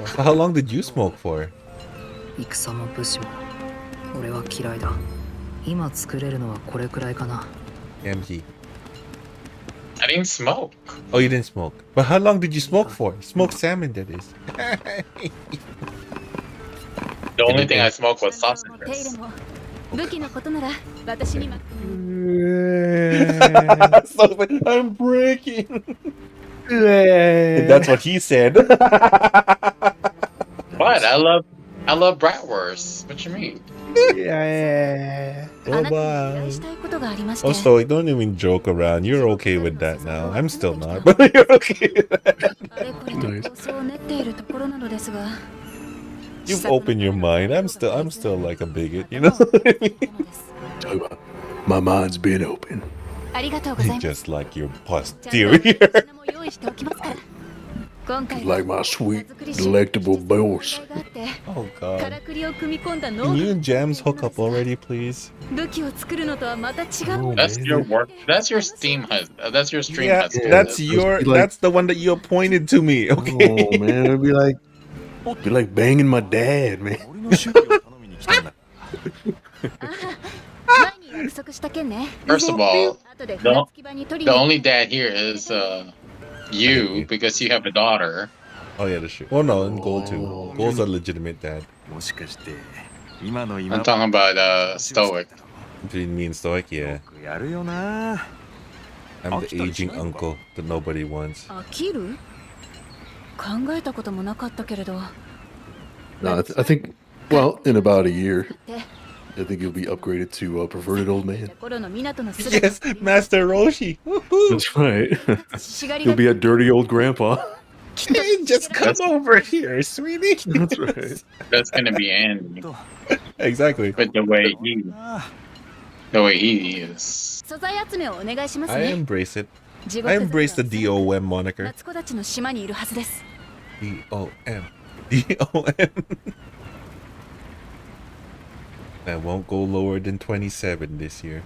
Speaker 2: So how long did you smoke for?
Speaker 7: 戦も武士も俺は嫌いだ。今作れるのはこれくらいかな。
Speaker 2: MG.
Speaker 5: I didn't smoke.
Speaker 2: Oh, you didn't smoke. But how long did you smoke for? Smoked salmon, that is.
Speaker 5: The only thing I smoked was sausages.
Speaker 4: 武器のことなら私に
Speaker 2: So, I'm breaking. That's what he said.
Speaker 5: What? I love bratwurst. What you mean?
Speaker 2: Yeah. Oh, bye. Oh, Stoic, don't even joke around. You're okay with that now. I'm still not, but you're okay with that. You've opened your mind. I'm still like a bigot, you know what I mean?
Speaker 3: My mind's been open.
Speaker 2: Just like your posterior.
Speaker 3: Like my sweet, delectable boars.
Speaker 2: Oh god. Can you and Jams hook up already, please?
Speaker 5: Oh, that's your work. That's your Steam husband. That's your stream husband.
Speaker 2: Yeah, that's the one that you appointed to me, okay?
Speaker 3: Oh man, it'd be like banging my dad, man.
Speaker 5: First of all, the only dad here is you, because you have a daughter.
Speaker 2: Oh yeah, that's true. Well, no, and Gold too. Gold's a legitimate dad.
Speaker 5: I'm talking about Stoic.
Speaker 2: Between me and Stoic, yeah. I'm the aging uncle that nobody wants.
Speaker 3: No, I think, well, in about a year, I think you'll be upgraded to perverted old man.
Speaker 2: Yes, Master Roshi.
Speaker 3: That's right. You'll be a dirty old grandpa.
Speaker 2: Just come over here, sweetie.
Speaker 3: That's right.
Speaker 5: That's gonna be Andy.
Speaker 2: Exactly.
Speaker 5: But the way he is.
Speaker 2: I embrace it. I embrace the DOM moniker. DOM. DOM. I won't go lower than 27 this year.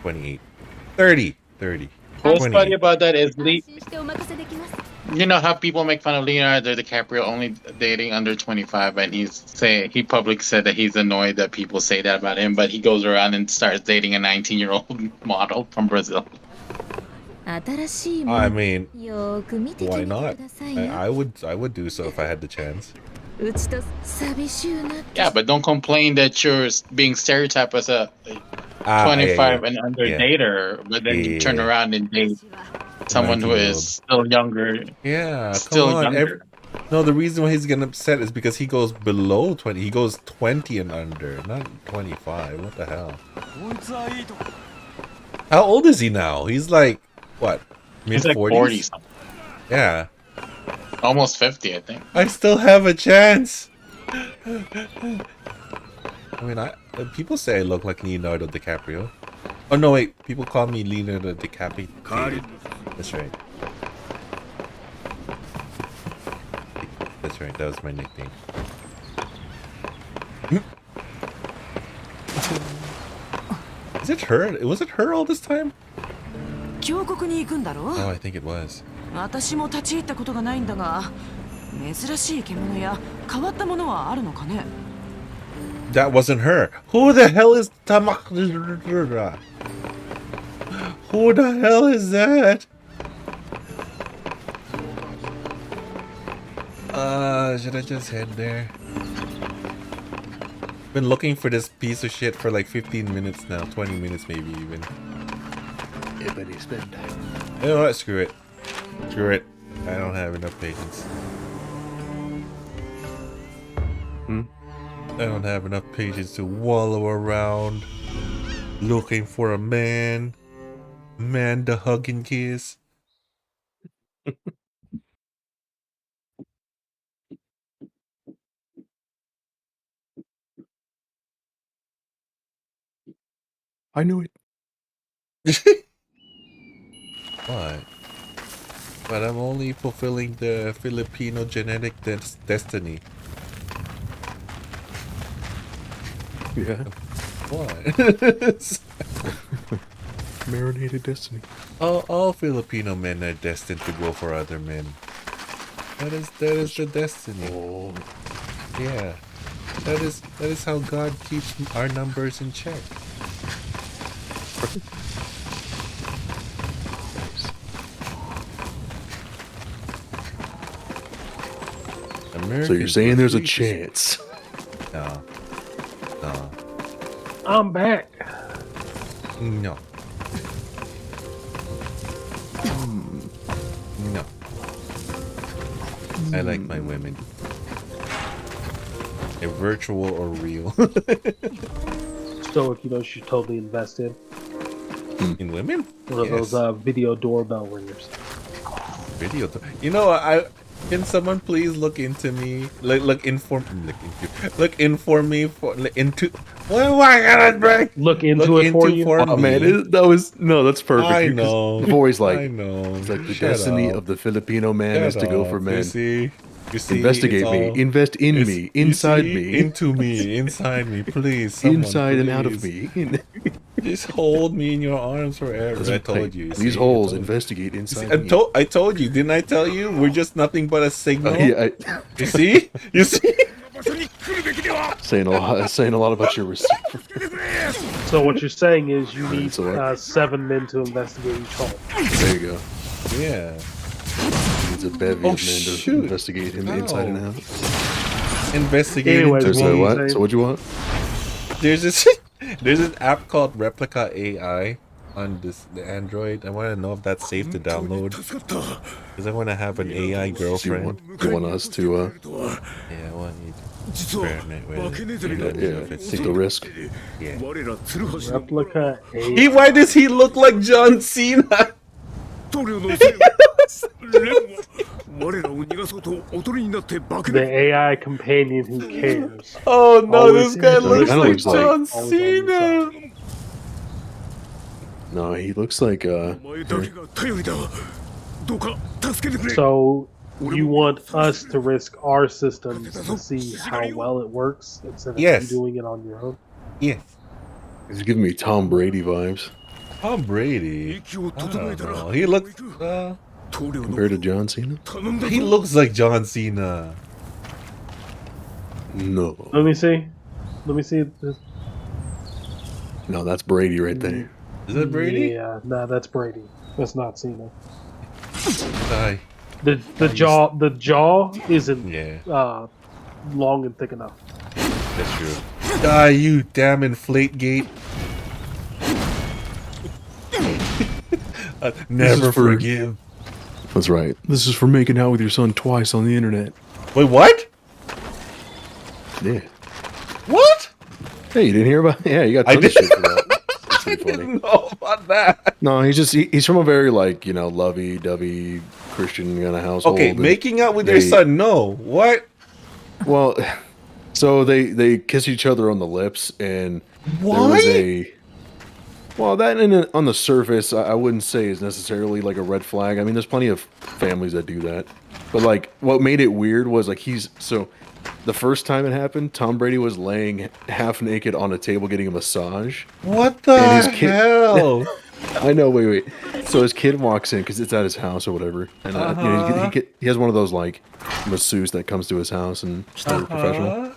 Speaker 2: 28. 30. 30.
Speaker 5: What's funny about that is you know how people make fun of Leonardo DiCaprio only dating under 25, and he publicly said that he's annoyed that people say that about him, but he goes around and starts dating a 19-year-old model from Brazil.
Speaker 2: I mean, why not? I would do so if I had the chance.
Speaker 5: Yeah, but don't complain that you're being stereotyped as a 25 and under dater, but then you turn around and date someone who is still younger.
Speaker 2: Yeah,
Speaker 5: still
Speaker 2: come on.
Speaker 5: younger.
Speaker 2: No, the reason why he's getting upset is because he goes below 20. He goes 20 and under, not 25. What the hell? How old is he now? He's like, what? Mid-40s?
Speaker 5: He's like 40 something.
Speaker 2: Yeah.
Speaker 5: Almost 50, I think.
Speaker 2: I still have a chance. I mean, people say I look like Leonardo DiCaprio. Oh no, wait. People call me Leonardo DiCaprio. That's right. That's right. That was my nickname. Is it her? Was it her all this time?
Speaker 6: 峡谷に行くんだろ
Speaker 2: Oh, I think it was.
Speaker 6: 私も立ち入ったことがないんだが、珍しい獣や変わったものはあるのかね
Speaker 2: That wasn't her. Who the hell is Tamak? Who the hell is that? Should I just head there? Been looking for this piece of shit for like 15 minutes now, 20 minutes maybe even.
Speaker 3: Yeah, but it's been.
Speaker 2: You know what? Screw it. Screw it. I don't have enough patience. I don't have enough patience to wallow around looking for a man to hug and kiss.
Speaker 3: I knew it.
Speaker 2: What? But I'm only fulfilling the Filipino genetic destiny.
Speaker 3: Yeah.
Speaker 2: What?
Speaker 3: Marinated destiny.
Speaker 2: All Filipino men are destined to go for other men. That is the destiny.
Speaker 3: Oh.
Speaker 2: Yeah. That is how God keeps our numbers in check.
Speaker 3: So you're saying there's a chance?
Speaker 2: No. No.
Speaker 11: I'm back.
Speaker 2: No. No. I like my women. A virtual or real.
Speaker 11: Stoic, you know, you should totally invest in.
Speaker 2: In women?
Speaker 11: One of those video doorbell ringers.
Speaker 2: Video. You know, can someone please look into me? Look into me for into. What am I gonna bring?
Speaker 11: Look into it for you.
Speaker 3: Oh man, that's perfect.
Speaker 2: I know.
Speaker 3: I've always like.
Speaker 2: I know.
Speaker 3: It's like the destiny of the Filipino man is to go for men.
Speaker 2: You see,
Speaker 3: investigate me. Invest in me. Inside me.
Speaker 2: Into me. Inside me. Please. Someone,
Speaker 3: inside and out of
Speaker 2: please.
Speaker 3: me.
Speaker 2: Just hold me in your arms forever. I told you.
Speaker 3: These holes investigate inside me.
Speaker 2: I told you. Didn't I tell you? We're just nothing but a signal.
Speaker 3: Yeah,
Speaker 2: You see? You see?
Speaker 3: saying a lot about your receiver.
Speaker 11: So what you're saying is you need 7 men to investigate each hole.
Speaker 3: There you go.
Speaker 2: Yeah.
Speaker 3: He needs a bevy of men to investigate him inside and out.
Speaker 2: Investigate.
Speaker 11: Anyways,
Speaker 3: what? So what you want?
Speaker 2: There's this app called Replica AI on the Android. I want to know if that's safe to download because I want to have an AI girlfriend.
Speaker 3: You want us to?
Speaker 2: Yeah, I want you to experiment with it.
Speaker 3: Take the risk.
Speaker 2: Yeah.
Speaker 11: Replica AI.
Speaker 2: Why does he look like John Cena?
Speaker 11: The AI companion who cares.
Speaker 2: Oh no,
Speaker 11: Always
Speaker 2: this guy looks like
Speaker 3: looks like-
Speaker 2: John Cena.
Speaker 3: No, he looks like
Speaker 11: So you want us to risk our systems to see how well it works instead of you doing it on your own?
Speaker 2: Yes.
Speaker 3: He's giving me Tom Brady vibes.
Speaker 2: Tom Brady. I don't know. He looks.
Speaker 3: Compared to John Cena?
Speaker 2: He looks like John Cena.
Speaker 3: No.
Speaker 11: Let me see. Let me see. This.
Speaker 3: No, that's Brady right there.
Speaker 2: Is that Brady?
Speaker 11: Yeah, no, that's Brady. That's not Cena.
Speaker 2: Die.
Speaker 11: The jaw isn't long and thick enough.
Speaker 2: That's true. Die, you damn inflate gate. Never forgive.
Speaker 3: That's right. This is for making out with your son twice on the internet.
Speaker 2: Wait, what?
Speaker 3: Yeah.
Speaker 2: What?
Speaker 3: Hey, you didn't hear about? Yeah, you got tons of shit for that. pretty funny.
Speaker 2: didn't know about that.
Speaker 3: No, he's from a very like lovey-dovey Christian kind of household.
Speaker 2: Okay, making out with your son. No, what?
Speaker 3: Well, so they kiss each other on the lips, and
Speaker 2: Why?
Speaker 3: there was well, that on the surface, I wouldn't say is necessarily like a red flag. I mean, there's plenty of families that do that, but like what made it weird was like the first time it happened, Tom Brady was laying half naked on a table getting a massage.
Speaker 2: What the hell?
Speaker 3: I know. Wait. So his kid walks in because it's at his house or whatever, and he has one of those like masseuse that comes to his house and just very professional.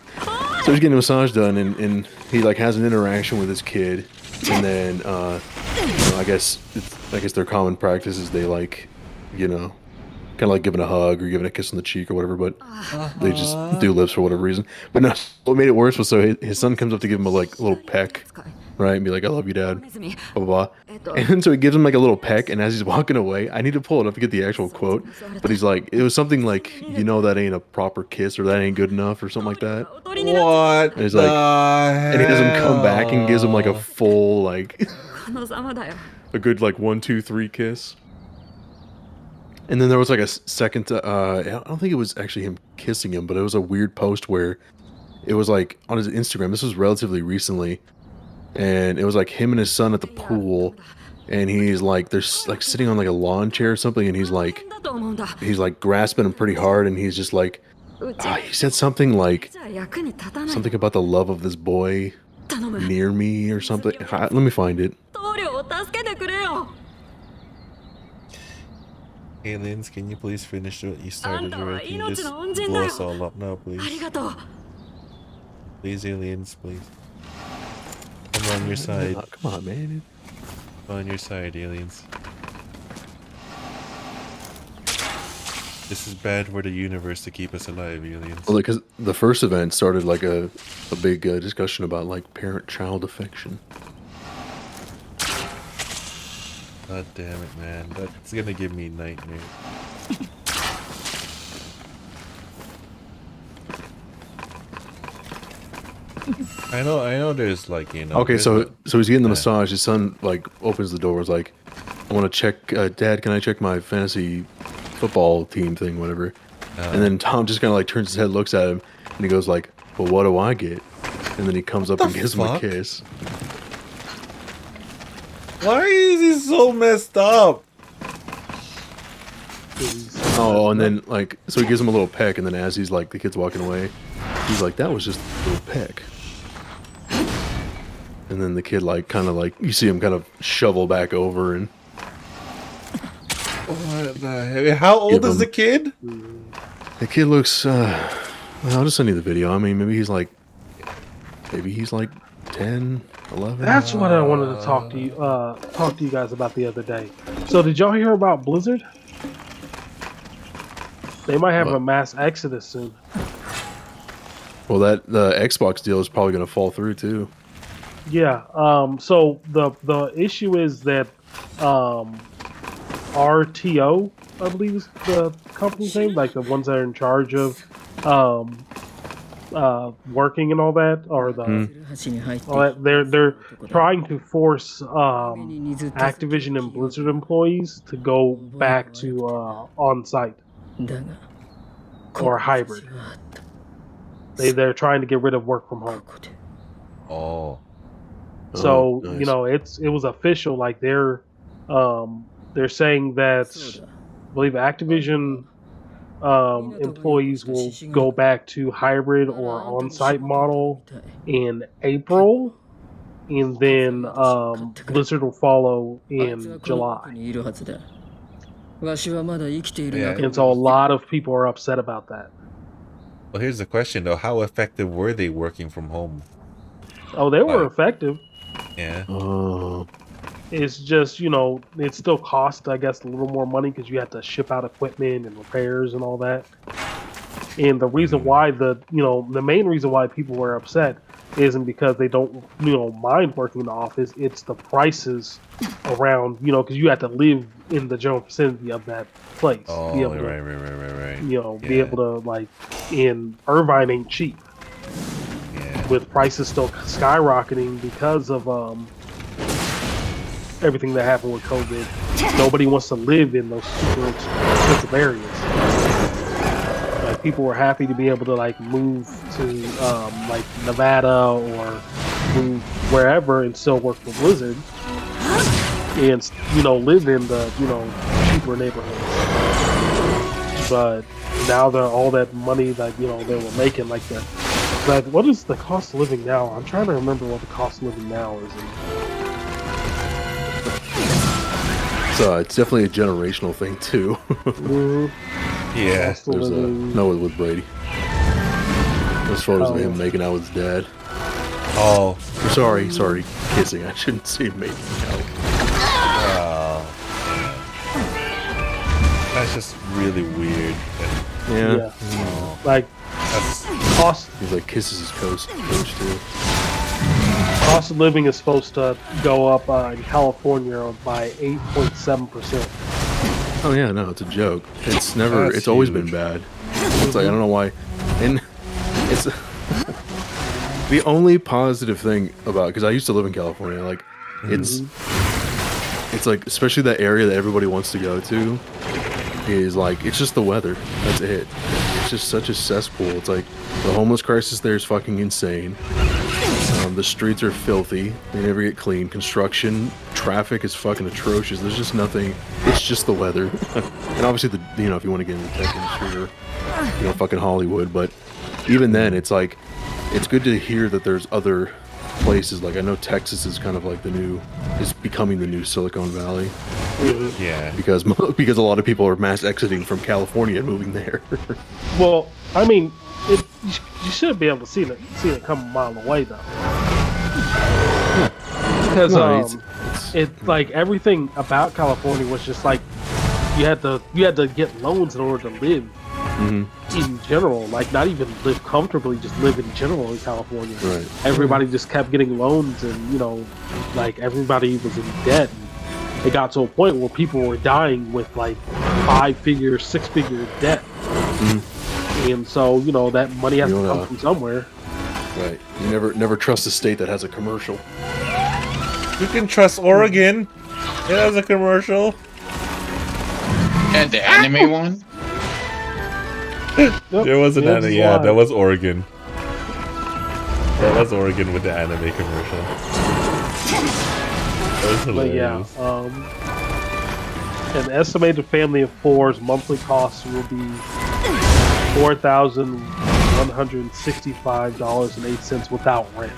Speaker 3: So he's getting a massage done, and he like has an interaction with his kid, and then I guess their common practice is they like kind of like giving a hug or giving a kiss on the cheek or whatever, but they just do lips for whatever reason. But no, what made it worse was so his son comes up to give him a little peck, right, and be like, "I love you, Dad," blah blah blah. And so he gives him like a little peck, and as he's walking away, I need to pull it up to get the actual quote, but he's like, it was something like, that ain't a proper kiss or that ain't good enough or something like that.
Speaker 2: What?
Speaker 3: And he's like, and he has him come back and gives him like a full like a good like 1, 2, 3 kiss. And then there was like a second, I don't think it was actually him kissing him, but it was a weird post where it was like on his Instagram. This was relatively recently, and it was like him and his son at the pool, and he's like, they're like sitting on like a lawn chair or something, and he's like grasping him pretty hard, and he's just like, he said something about the love of this boy near me or something. Let me find it.
Speaker 2: Aliens, can you please finish what you started already? Can you just blow us all up now, please? Please, aliens, please. I'm on your side.
Speaker 3: Come on, man.
Speaker 2: I'm on your side, aliens. This is bad for the universe to keep us alive, aliens.
Speaker 3: Well, because the first event started like a big discussion about like parent-child affection.
Speaker 2: God damn it, man. That's gonna give me nightmares. I know there's like,
Speaker 3: Okay, so he's getting the massage. His son like opens the door, is like, I want to check, Dad, can I check my fantasy football team thing, whatever. And then Tom just kind of like turns his head, looks at him, and he goes like, well, what do I get? And then he comes up and gives him a kiss.
Speaker 2: Why is he so messed up?
Speaker 3: Oh, and then like, so he gives him a little peck, and then as he's like, the kid's walking away, he's like, that was just a little peck. And then the kid like, kind of like, you see him kind of shovel back over and.
Speaker 2: What the heck? How old is the kid?
Speaker 3: The kid looks, I'll just send you the video. I mean, maybe he's like 10, 11.
Speaker 11: That's what I wanted to talk to you guys about the other day. So did y'all hear about Blizzard? They might have a mass exodus soon.
Speaker 3: Well, the Xbox deal is probably going to fall through too.
Speaker 11: Yeah. So the issue is that RTO, I believe is the company's name, like the ones that are in charge of working and all that, or all that, they're trying to force Activision and Blizzard employees to go back to on-site or hybrid. They're trying to get rid of work from home.
Speaker 2: Oh.
Speaker 11: So
Speaker 3: nice.
Speaker 11: it was official. Like they're saying that I believe Activision employees will go back to hybrid or on-site model in April, and then Blizzard will follow in July. And so a lot of people are upset about that.
Speaker 2: Well, here's the question though: how effective were they working from home?
Speaker 11: Oh, they were effective.
Speaker 2: Yeah.
Speaker 11: It's just, it still costs, I guess, a little more money because you have to ship out equipment and repairs and all that. And the reason why the main reason why people were upset isn't because they don't, mind working in the office. It's the prices around, because you have to live in the general vicinity of that place.
Speaker 2: Oh,
Speaker 11: be able to,
Speaker 2: right.
Speaker 11: Be able to, like, in Irvine ain't cheap.
Speaker 2: Yeah.
Speaker 11: With prices still skyrocketing because of everything that happened with COVID, nobody wants to live in those super expensive areas. Like people were happy to be able to like move to like Nevada or move wherever and still work for Blizzard, and live in the cheaper neighborhoods. But now all that money that they were making, like that. Like, what is the cost of living now? I'm trying to remember what the cost of living now is.
Speaker 3: So it's definitely a generational thing too.
Speaker 2: Yeah,
Speaker 3: there's no with Brady. There's photos of him making out with his dad.
Speaker 2: Oh,
Speaker 3: sorry, kissing. I shouldn't say making out.
Speaker 2: That's just really weird.
Speaker 3: Yeah.
Speaker 2: Oh.
Speaker 11: Like cost.
Speaker 3: He's like kisses his coach too.
Speaker 11: Cost of living is supposed to go up in California by 8.7%.
Speaker 3: Oh yeah, no, it's a joke. It's never.
Speaker 2: That's
Speaker 3: it's always
Speaker 2: huge.
Speaker 3: been bad. It's like I don't know why, and it's the only positive thing about, because I used to live in California. Like it's like, especially that area that everybody wants to go to, is like it's just the weather. That's it. It's just such a cesspool. It's like the homeless crisis there is fucking insane. The streets are filthy. They never get clean. Construction, traffic is fucking atrocious. There's just nothing. It's just the weather. And obviously, if you want to get in the tech industry or, fucking Hollywood. But even then, it's like, it's good to hear that there's other places. Like, I know Texas is kind of like is becoming the new Silicon Valley.
Speaker 2: Yeah.
Speaker 3: Because a lot of people are mass exiting from California and moving there.
Speaker 11: Well, I mean, you should be able to see it come a mile away though. Because it's like everything about California was just like you had to get loans in order to live in general. Like not even live comfortably, just live in general in California.
Speaker 3: Right.
Speaker 11: Everybody just kept getting loans, and like everybody was in debt. And it got to a point where people were dying with like 5-figure, 6-figure debt. And so, that money has to come from somewhere.
Speaker 3: Right. You never trust a state that has a commercial.
Speaker 2: You can trust Oregon. It has a commercial.
Speaker 5: And the anime one?
Speaker 2: There was an anime. Yeah, that was Oregon. That was Oregon with the anime commercial. That was hilarious.
Speaker 11: But yeah, an estimated family of 4's monthly costs will be $4,165.08 without rent.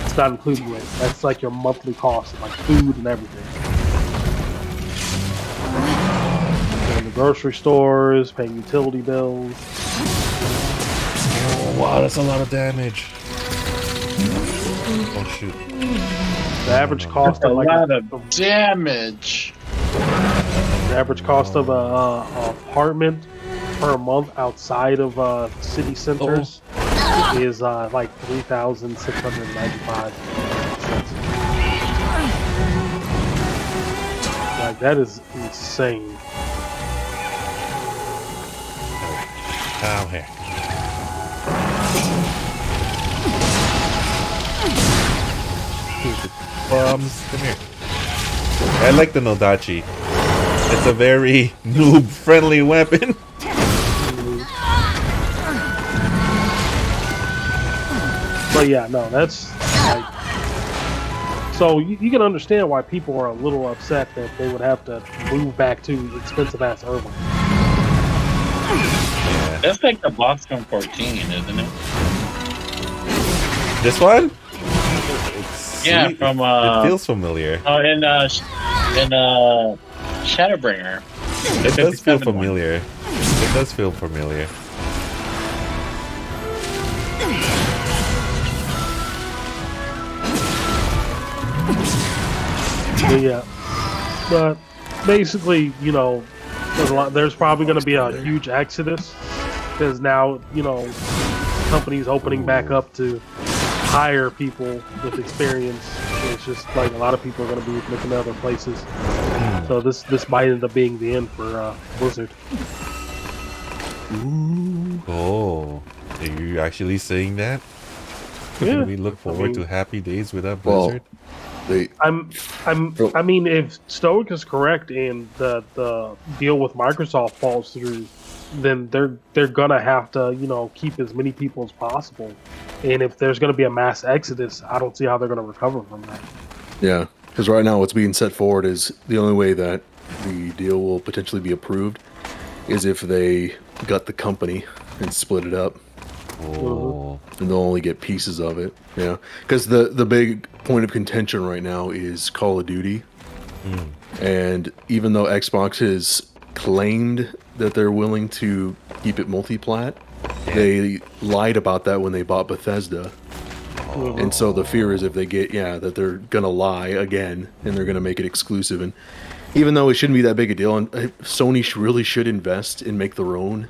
Speaker 11: It's not including rent. That's like your monthly cost of like food and everything. Going to grocery stores, paying utility bills.
Speaker 2: Oh, wow, that's a lot of damage. Oh shoot.
Speaker 11: The average cost of like
Speaker 5: a lot of damage.
Speaker 11: The average cost of a apartment per month outside of city centers is like $3,695. Like that is insane.
Speaker 2: Oh heck. Bums, come here. I like the Nodachi. It's a very noob-friendly weapon.
Speaker 11: But yeah, no, that's like. So you can understand why people are a little upset that they would have to move back to expensive ass Irvine.
Speaker 2: Yeah.
Speaker 5: That's like the Boston 14, isn't it?
Speaker 2: This one?
Speaker 5: Yeah, from
Speaker 2: it feels familiar.
Speaker 5: Oh, in Shadowbringer.
Speaker 2: It does feel familiar. It does feel familiar.
Speaker 11: Yeah, but basically, there's probably going to be a huge exodus because now, companies opening back up to hire people with experience. It's just like a lot of people are going to be looking at other places. So this might end up being the end for Blizzard.
Speaker 2: Ooh. Oh, are you actually saying that?
Speaker 11: Yeah.
Speaker 2: Can we look forward to happy days without Blizzard?
Speaker 3: Well,
Speaker 11: I mean, if Stoic is correct and the deal with Microsoft falls through, then they're gonna have to keep as many people as possible. And if there's gonna be a mass exodus, I don't see how they're gonna recover from that.
Speaker 3: Yeah, because right now what's being set forward is the only way that the deal will potentially be approved is if they gut the company and split it up.
Speaker 2: Oh.
Speaker 3: And they'll only get pieces of it. Yeah, because the big point of contention right now is Call of Duty. And even though Xbox has claimed that they're willing to keep it multi-plat, they lied about that when they bought Bethesda. And so the fear is if they get, that they're going to lie again and they're going to make it exclusive. And even though it shouldn't be that big a deal, and Sony really should invest and make their own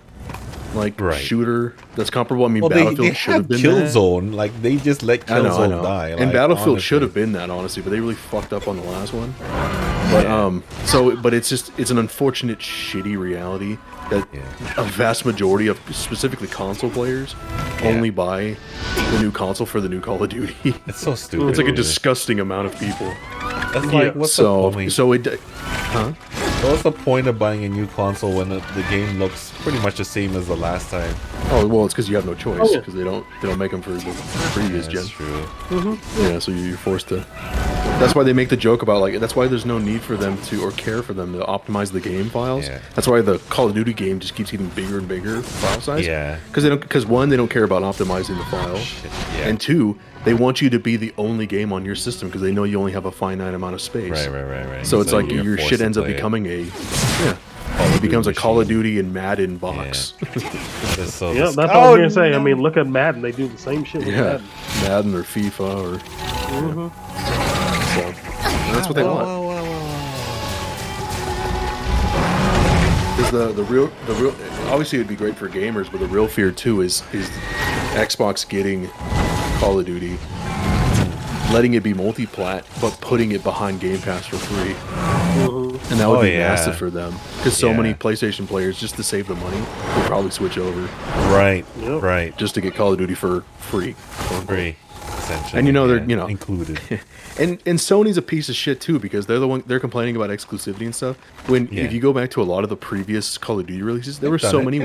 Speaker 3: shooter that's comparable. I mean, Battlefield should have been
Speaker 2: Killzone. Like, they just let Killzone die.
Speaker 3: And Battlefield honestly should have been that, honestly, but they really fucked up on the last one. But but it's an unfortunate, shitty reality that a vast majority of specifically console players only buy the new console for the new Call of Duty.
Speaker 2: It's so stupid.
Speaker 3: It's like a disgusting amount of people.
Speaker 2: That's like, what's the point?
Speaker 3: So
Speaker 2: what's the point of buying a new console when the game looks pretty much the same as the last time?
Speaker 3: Oh well, it's because you have no choice because they don't make them for the previous gen.
Speaker 2: That's true.
Speaker 3: Yeah, so you're forced to. That's why they make the joke about that's why there's no need for them to or care for them to optimize the game files.
Speaker 2: Yeah.
Speaker 3: That's why the Call of Duty game just keeps getting bigger and bigger file size.
Speaker 2: Yeah.
Speaker 3: Because one, they don't care about optimizing the file, and two, they want you to be the only game on your system because they know you only have a finite amount of space.
Speaker 2: Right.
Speaker 3: So it's like your shit ends up becoming it becomes a Call of Duty and Madden box.
Speaker 2: That is so
Speaker 11: that's what I was gonna say. I mean, look at Madden; they do the same shit. With
Speaker 3: Madden or FIFA or. So that's what they want. Because the real obviously it'd be great for gamers, but the real fear too is Xbox getting Call of Duty, letting it be multi-plat, but putting it behind Game Pass for free. And that would be massive for them. Because so many PlayStation players, just to save the money, would probably switch over.
Speaker 2: Right.
Speaker 3: Just to get Call of Duty for free.
Speaker 2: Free. Essentially.
Speaker 3: And they're
Speaker 2: included.
Speaker 3: And Sony's a piece of shit too because they're complaining about exclusivity and stuff. If you go back to a lot of the previous Call of Duty releases, there were so many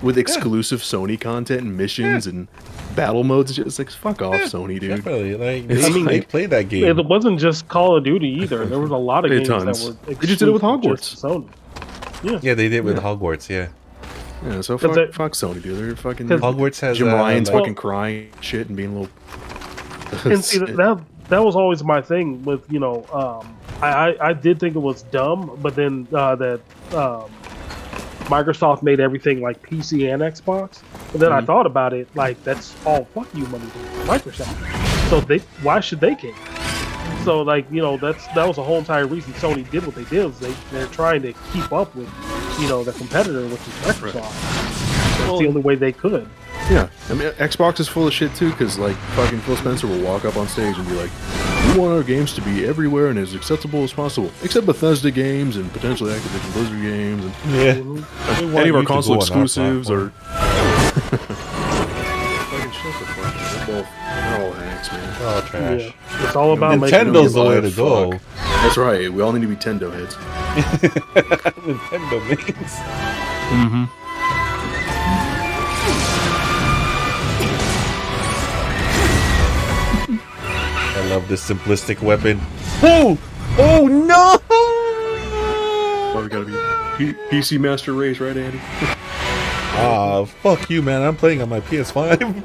Speaker 3: with exclusive Sony content and missions and battle modes. It's like fuck off, Sony, dude.
Speaker 2: Definitely. They played that game.
Speaker 11: It wasn't just Call of Duty either. There was a lot of games that were.
Speaker 3: They just did it with Hogwarts.
Speaker 11: Sony.
Speaker 2: Yeah, they did with Hogwarts. Yeah.
Speaker 3: Yeah, so fuck Sony, dude. They're fucking.
Speaker 2: Hogwarts has
Speaker 3: Jim Ryan's fucking crying shit and being a little.
Speaker 11: And see, that was always my thing with I did think it was dumb, but then that Microsoft made everything like PC and Xbox. But then I thought about it, like that's all fuck you money to Microsoft. So why should they care? So that was the whole entire reason Sony did what they did. Is they're trying to keep up with the competitor, which is Microsoft. That's the only way they could.
Speaker 3: Yeah, I mean, Xbox is full of shit too, because like fucking Phil Spencer will walk up on stage and be like, "We want our games to be everywhere and as accessible as possible, except Bethesda games and potentially Activision Blizzard games and any of our console exclusives or." Fucking shut the fuck up. They're all hacks, man.
Speaker 2: Oh, trash.
Speaker 11: Yeah. It's all about
Speaker 2: Nintendo's the way to go.
Speaker 3: That's right. We all need to be Tendo heads.
Speaker 2: Nintendo means. I love this simplistic weapon. Oh no!
Speaker 3: Oh, we gotta be PC Master Race, right, Andy?
Speaker 2: Fuck you, man. I'm playing on my PS5.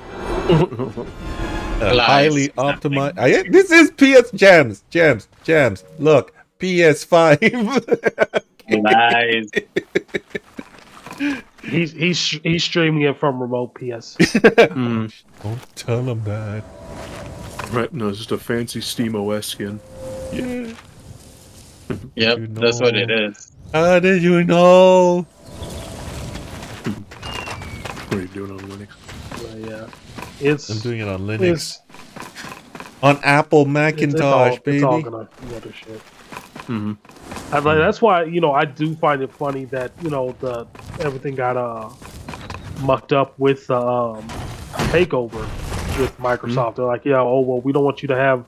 Speaker 2: Highly optimized. This is PS Jams. Look, PS5.
Speaker 5: Lies.
Speaker 11: He's streaming it from remote PS.
Speaker 2: Don't tell him that.
Speaker 3: Right, no, it's just a fancy Steam OS skin.
Speaker 2: Yeah.
Speaker 5: Yep, that's what it is.
Speaker 2: How did you know?
Speaker 3: What are you doing on Linux?
Speaker 11: I'm
Speaker 2: doing it on Linux. On Apple Macintosh, baby.
Speaker 11: It's all gonna be other shit. That's why I do find it funny that everything got mucked up with takeover with Microsoft. They're like, we don't want you to have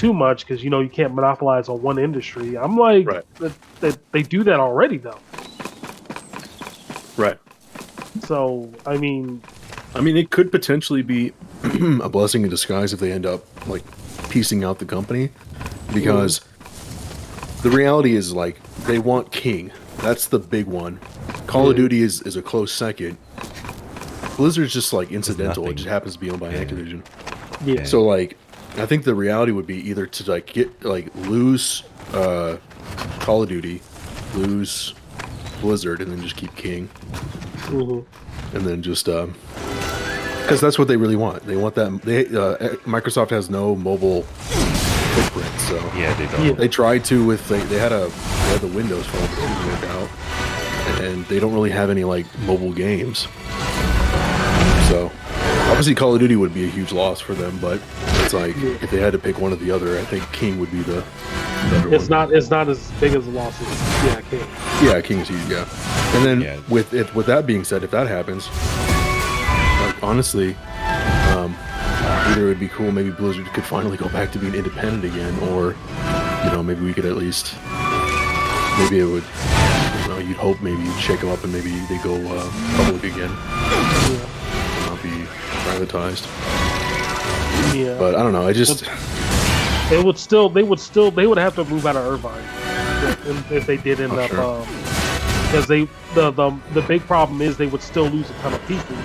Speaker 11: too much because you can't monopolize on one industry. I'm like that they do that already though.
Speaker 3: Right.
Speaker 11: So I mean,
Speaker 3: it could potentially be a blessing in disguise if they end up like piecing out the company, because the reality is like they want King. That's the big one. Call of Duty is a close second. Blizzard's just like incidental. It just happens to be owned by Activision.
Speaker 11: Yeah.
Speaker 3: So like, I think the reality would be either to like lose Call of Duty, lose Blizzard, and then just keep King, and then just because that's what they really want. They want that. Microsoft has no mobile footprint, so
Speaker 2: yeah, they don't.
Speaker 3: They tried to with they had the Windows phone, but it didn't work out, and they don't really have any like mobile games. So obviously Call of Duty would be a huge loss for them, but it's like if they had to pick one or the other, I think King would be the better
Speaker 11: it's
Speaker 3: one.
Speaker 11: It's not as big as a loss as King.
Speaker 3: Yeah, King is huge. Yeah, and then with that being said, if that happens, like honestly, either it would be cool. Maybe Blizzard could finally go back to being independent again, or maybe we could at least maybe it would. You'd hope maybe you'd shake them up and maybe they go public again. Not be privatized.
Speaker 11: Yeah.
Speaker 3: But I don't know.
Speaker 11: They would have to move out of Irvine if they did end up because the big problem is they would still lose a ton of people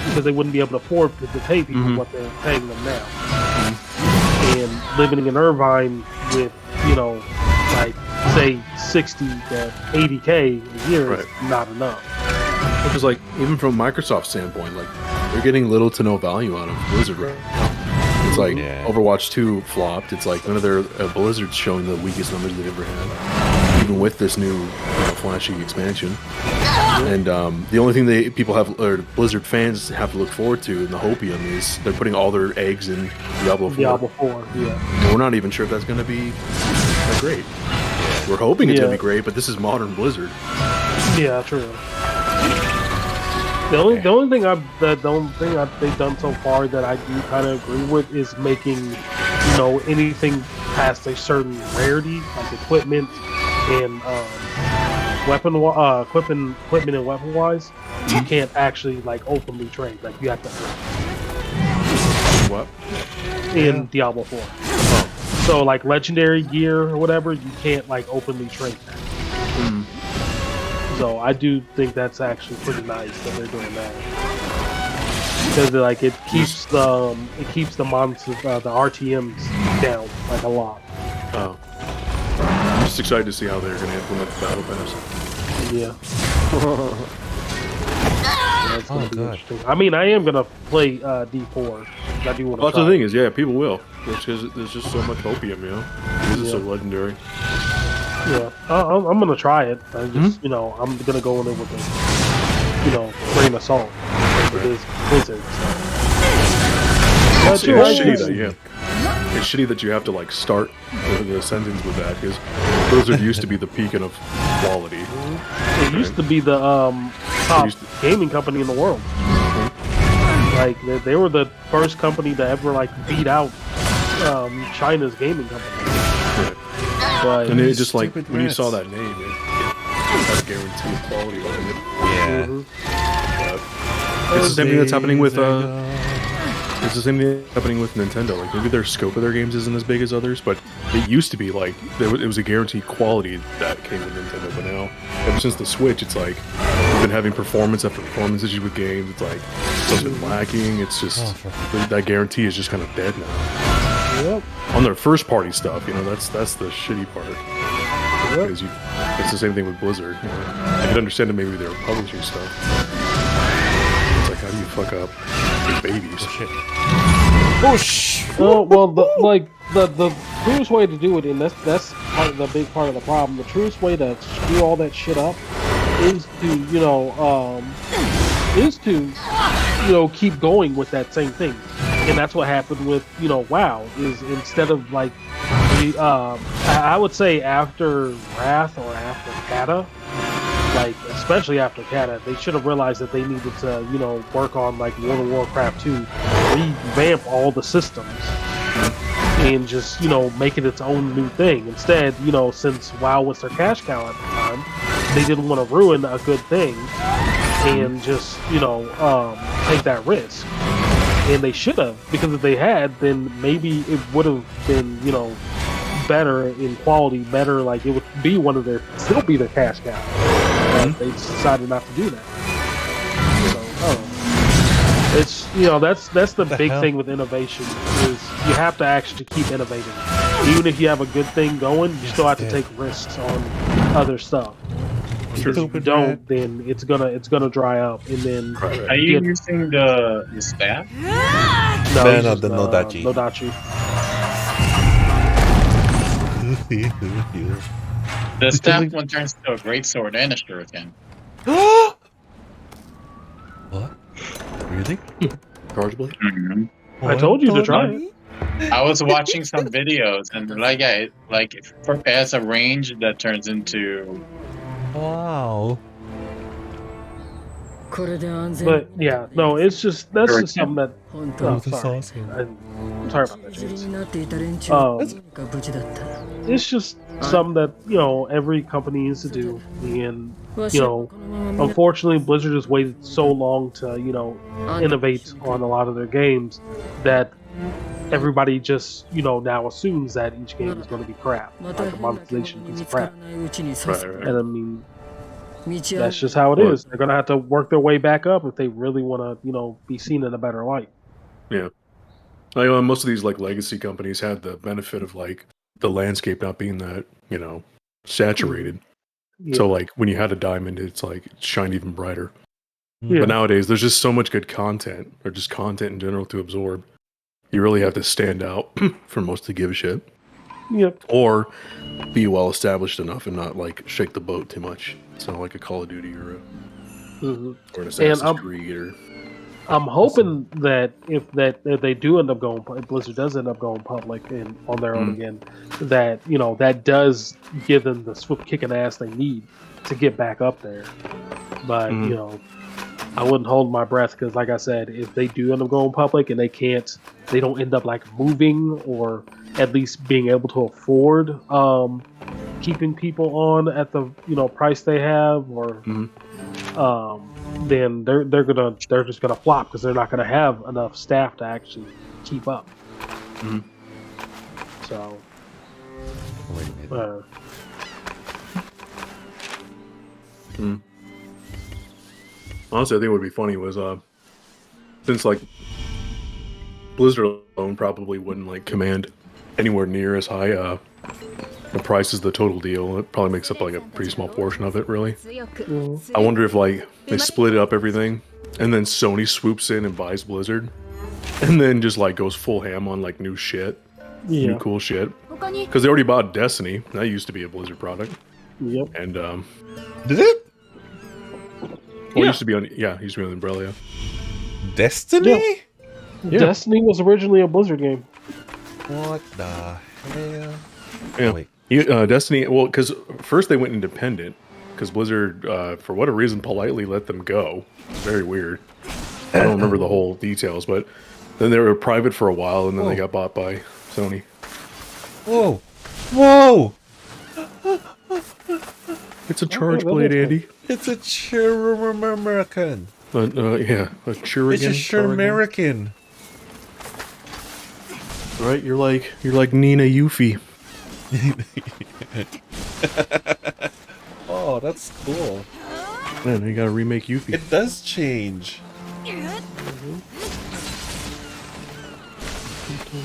Speaker 11: because they wouldn't be able to afford to pay people what they're paying them now. And living in Irvine with like say 60 to 80K a year is not enough.
Speaker 3: Because like even from Microsoft's standpoint, like they're getting little to no value out of Blizzard right now. It's like Overwatch 2 flopped. It's like none of their Blizzard's showing the weakest numbers they've ever had, even with this new flashy expansion. And the only thing people have, or Blizzard fans have to look forward to in the hopium is they're putting all their eggs in Diablo 4.
Speaker 11: Diablo 4, yeah.
Speaker 3: And we're not even sure if that's going to be that great. We're hoping it's going to be great, but this is modern Blizzard.
Speaker 11: Yeah, true. The only thing they've done so far that I do kind of agree with is making anything past a certain rarity, like equipment and equipment and weapon wise, you can't actually like openly trade. Like you have to
Speaker 3: what
Speaker 11: in Diablo 4. So like legendary gear or whatever, you can't like openly trade that. So I do think that's actually pretty nice that they're doing that, because like it keeps the monsters, the RTMs down like a lot.
Speaker 3: Oh, I'm just excited to see how they're going to implement the battle pass.
Speaker 11: Yeah. That's gonna be interesting. I mean, I am gonna play D4. I do want to.
Speaker 3: That's the thing is, people will. Because there's just so much opium, This is so legendary.
Speaker 11: Yeah, I'm gonna try it. I just, I'm gonna go in there with a, grain of salt. It is Blizzard.
Speaker 3: It's shitty that you have to like start the sentence with that, because Blizzard used to be the beacon of quality.
Speaker 11: It used to be the top gaming company in the world. Like they were the first company to ever like beat out China's gaming company. But
Speaker 3: and it just like when you saw that name, it had a guaranteed quality behind it.
Speaker 2: Yeah.
Speaker 3: It's the same thing that's happening with it's the same thing happening with Nintendo. Like maybe their scope of their games isn't as big as others, but it used to be like it was a guaranteed quality that came with Nintendo. But now, ever since the Switch, it's like we've been having performance after performance issues with games. It's like something lacking. It's just that guarantee is just kind of dead now.
Speaker 11: Yep.
Speaker 3: On their first party stuff, that's the shitty part. Yep. Because it's the same thing with Blizzard. I can understand that maybe they were publishing stuff. It's like, how do you fuck up your babies?
Speaker 11: The truest way to do it, and that's part of the big part of the problem. The truest way to screw all that shit up is to keep going with that same thing. And that's what happened with, WoW, is instead of like, I would say after Wrath or after Kata, like, especially after Kata, they should have realized that they needed to, work on like World of Warcraft 2, revamp all the systems, and just, you know, make it its own new thing. Instead, you know, since WoW was their cash cow at the time, they didn't want to ruin a good thing and just, you know, take that risk. And they should have, because if they had, then maybe it would have been, you know, better in quality, better, like it would be one of their, still be their cash cow. But they decided not to do that. So, it's, you know, that's the big thing with innovation, is you have to actually keep innovating. Even if you have a good thing going, you still have to take risks on other stuff. Because if you don't, then it's gonna dry up, and then
Speaker 5: are you using the staff?
Speaker 11: No,
Speaker 2: the Nodachi.
Speaker 11: Nodachi.
Speaker 5: The staff one turns to a great sword and a shuriken.
Speaker 2: What? Really?
Speaker 3: Charge blade?
Speaker 11: I told you to try it.
Speaker 5: I was watching some videos, and like, yeah, it has a range that turns into.
Speaker 2: Wow.
Speaker 11: But yeah, no, it's just that's just something that. Oh, sorry. I'm sorry about that, James. It's just something that, you know, every company needs to do, and you know, unfortunately, Blizzard has waited so long to, you know, innovate on a lot of their games that everybody just, you know, now assumes that each game is going to be crap, like a monetization piece of crap. And I mean, that's just how it is. They're going to have to work their way back up if they really want to, you know, be seen in a better light.
Speaker 3: Yeah. I know most of these like legacy companies had the benefit of like the landscape not being that, you know, saturated.
Speaker 11: Yeah.
Speaker 3: So like when you had a diamond, it's like it shined even brighter.
Speaker 11: Yeah.
Speaker 3: But nowadays there's just so much good content, or just content in general, to absorb. You really have to stand out for most to give a shit.
Speaker 11: Yep.
Speaker 3: Or be well established enough and not like shake the boat too much. It's not like a Call of Duty or an Assassin's Creed or.
Speaker 11: I'm hoping that if they do end up going, if Blizzard does end up going public and on their own again, that, you know, that does give them the swift kicking ass they need to get back up there. But you know, I wouldn't hold my breath, because, like I said, if they do end up going public and they don't end up like moving, or at least being able to afford keeping people on at the, you know, price they have, or then they're just gonna flop, because they're not gonna have enough staff to actually keep up. So,
Speaker 2: Wait a minute.
Speaker 3: Honestly, I think what would be funny was since like Blizzard alone probably wouldn't like command anywhere near as high the price is the total deal. It probably makes up like a pretty small portion of it, really. I wonder if like they split up everything, and then Sony swoops in and buys Blizzard, and then just like goes full ham on like new shit, new cool shit. Because they already bought Destiny. That used to be a Blizzard product.
Speaker 11: Yep.
Speaker 3: And
Speaker 2: Did it?
Speaker 3: well, it used to be on the Umbrella. Yeah.
Speaker 2: Destiny?
Speaker 11: Yeah. Destiny was originally a Blizzard game.
Speaker 2: What the hell?
Speaker 3: Yeah.
Speaker 2: Wait.
Speaker 3: Destiny. Well, because first they went independent, because Blizzard, for whatever reason, politely let them go. Very weird. I don't remember the whole details, but then they were private for a while, and then they got bought by Sony.
Speaker 2: Whoa! Whoa!
Speaker 3: It's a charge blade, Andy.
Speaker 2: It's a American.
Speaker 3: Yeah, a Churigan.
Speaker 2: It's a American.
Speaker 3: Right, you're like Nina Yuffie.
Speaker 2: Oh, that's cool.
Speaker 3: Man, you gotta remake Yuffie.
Speaker 2: It does change.